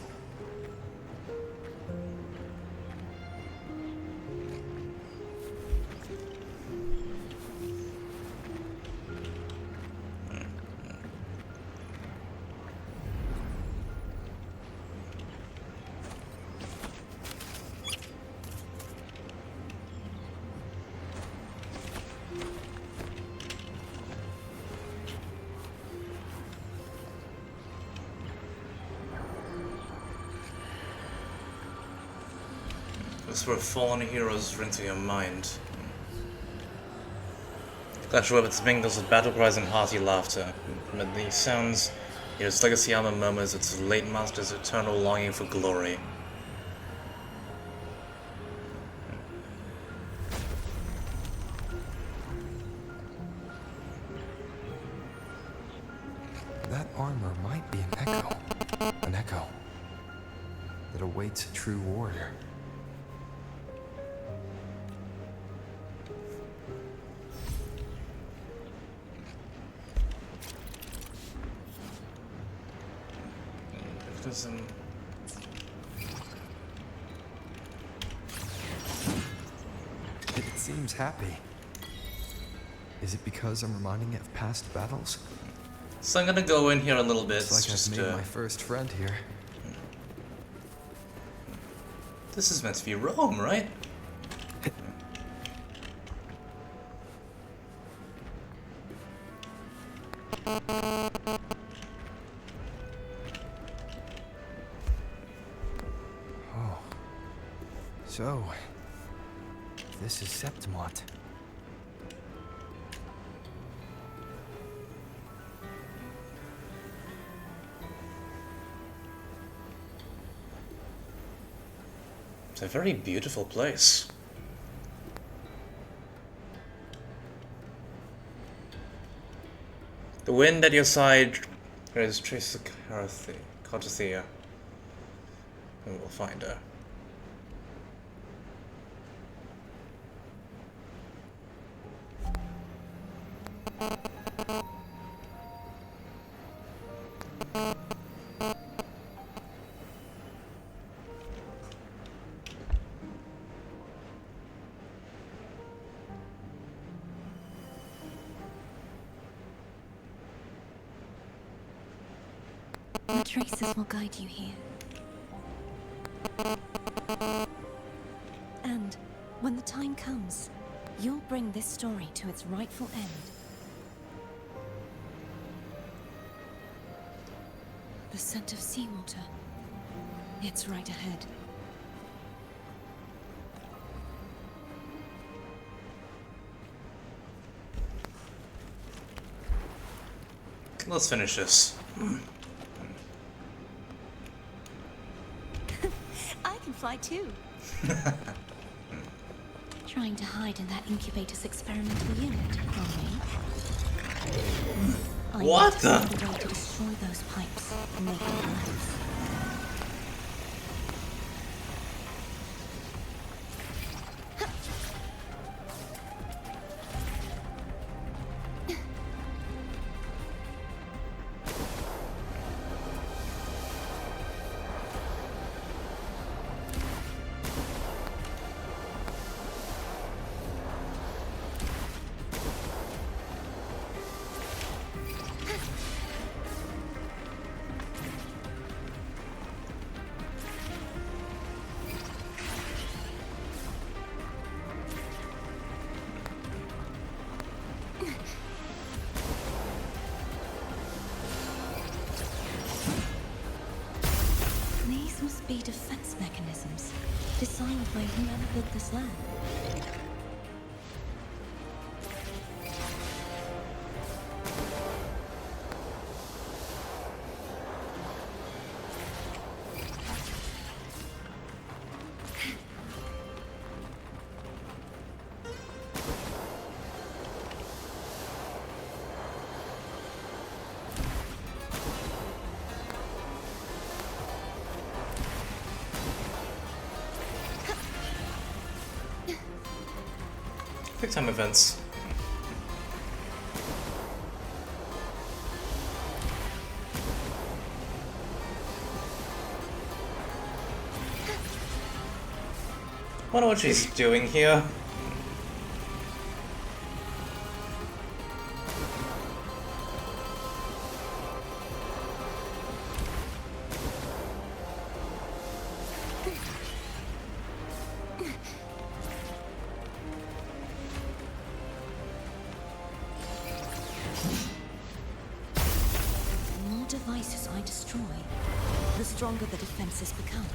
This where fallen heroes enter your mind. Clash of weapons mingles with battle cries and hearty laughter. Amid these sounds, its legacy armor murmurs its late master's eternal longing for glory. That armor might be an echo. An echo that awaits a true warrior. It seems happy. Is it because I'm reminding it of past battles? So I'm gonna go in here a little bit. It's like just I've made my first friend here. This is meant to be Rome, right? Oh. So, this is Septimont. It's a very beautiful place. The wind at your side is traces of Cartethiya. And we'll find her. The traces will guide you here. And when the time comes, you'll bring this story to its rightful end. The scent of seawater. It's right ahead. Let's finish this. I can fly too. Trying to hide in that incubator's experimental unit, are we? What the? I need to find a way to destroy those pipes and make them collapse. These must be defense mechanisms designed by whoever built this lab. Quick time events. Wonder what she's doing here. The more devices I destroy, the stronger the defenses become.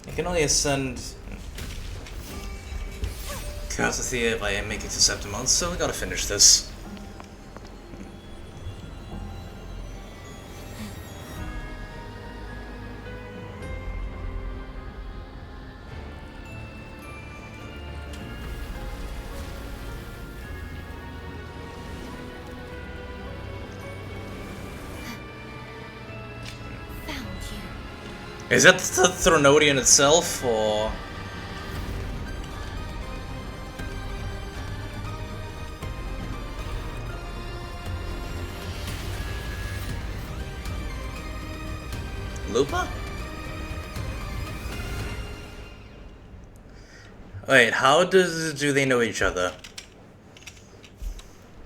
I can only ascend Cartethiya if I make it to Septimon, so we gotta finish this. Is that the Thronodian itself, or...? Lupa? Wait, how do they know each other?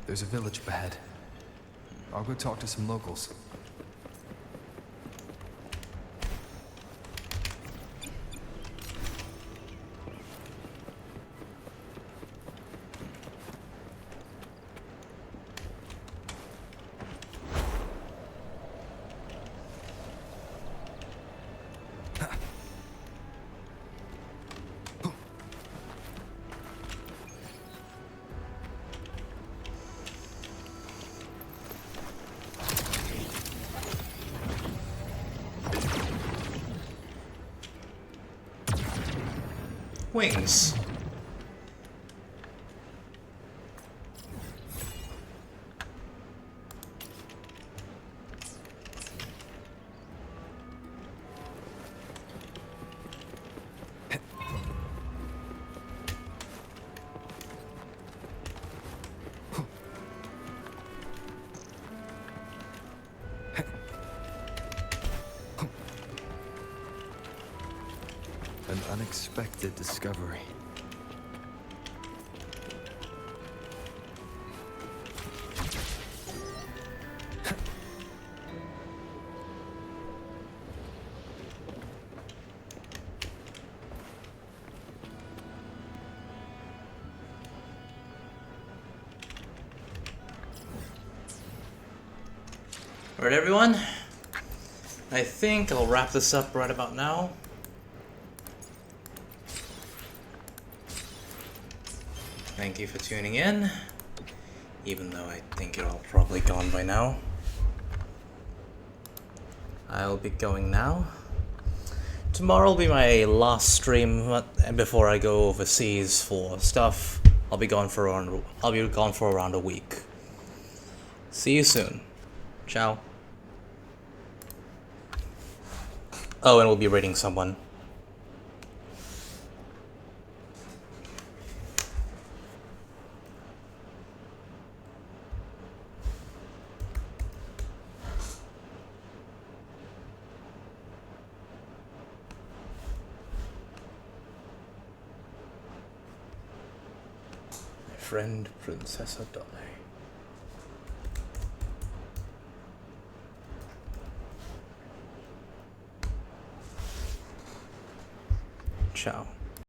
There's a village up ahead. I'll go talk to some locals. wings. An unexpected discovery. Alright everyone, I think I'll wrap this up right about now. Thank you for tuning in, even though I think you're all probably gone by now. I'll be going now. Tomorrow will be my last stream before I go overseas for stuff. I'll be gone for around a week. See you soon. Ciao. Oh, and we'll be raiding someone. My friend, Princess Dolly. Ciao.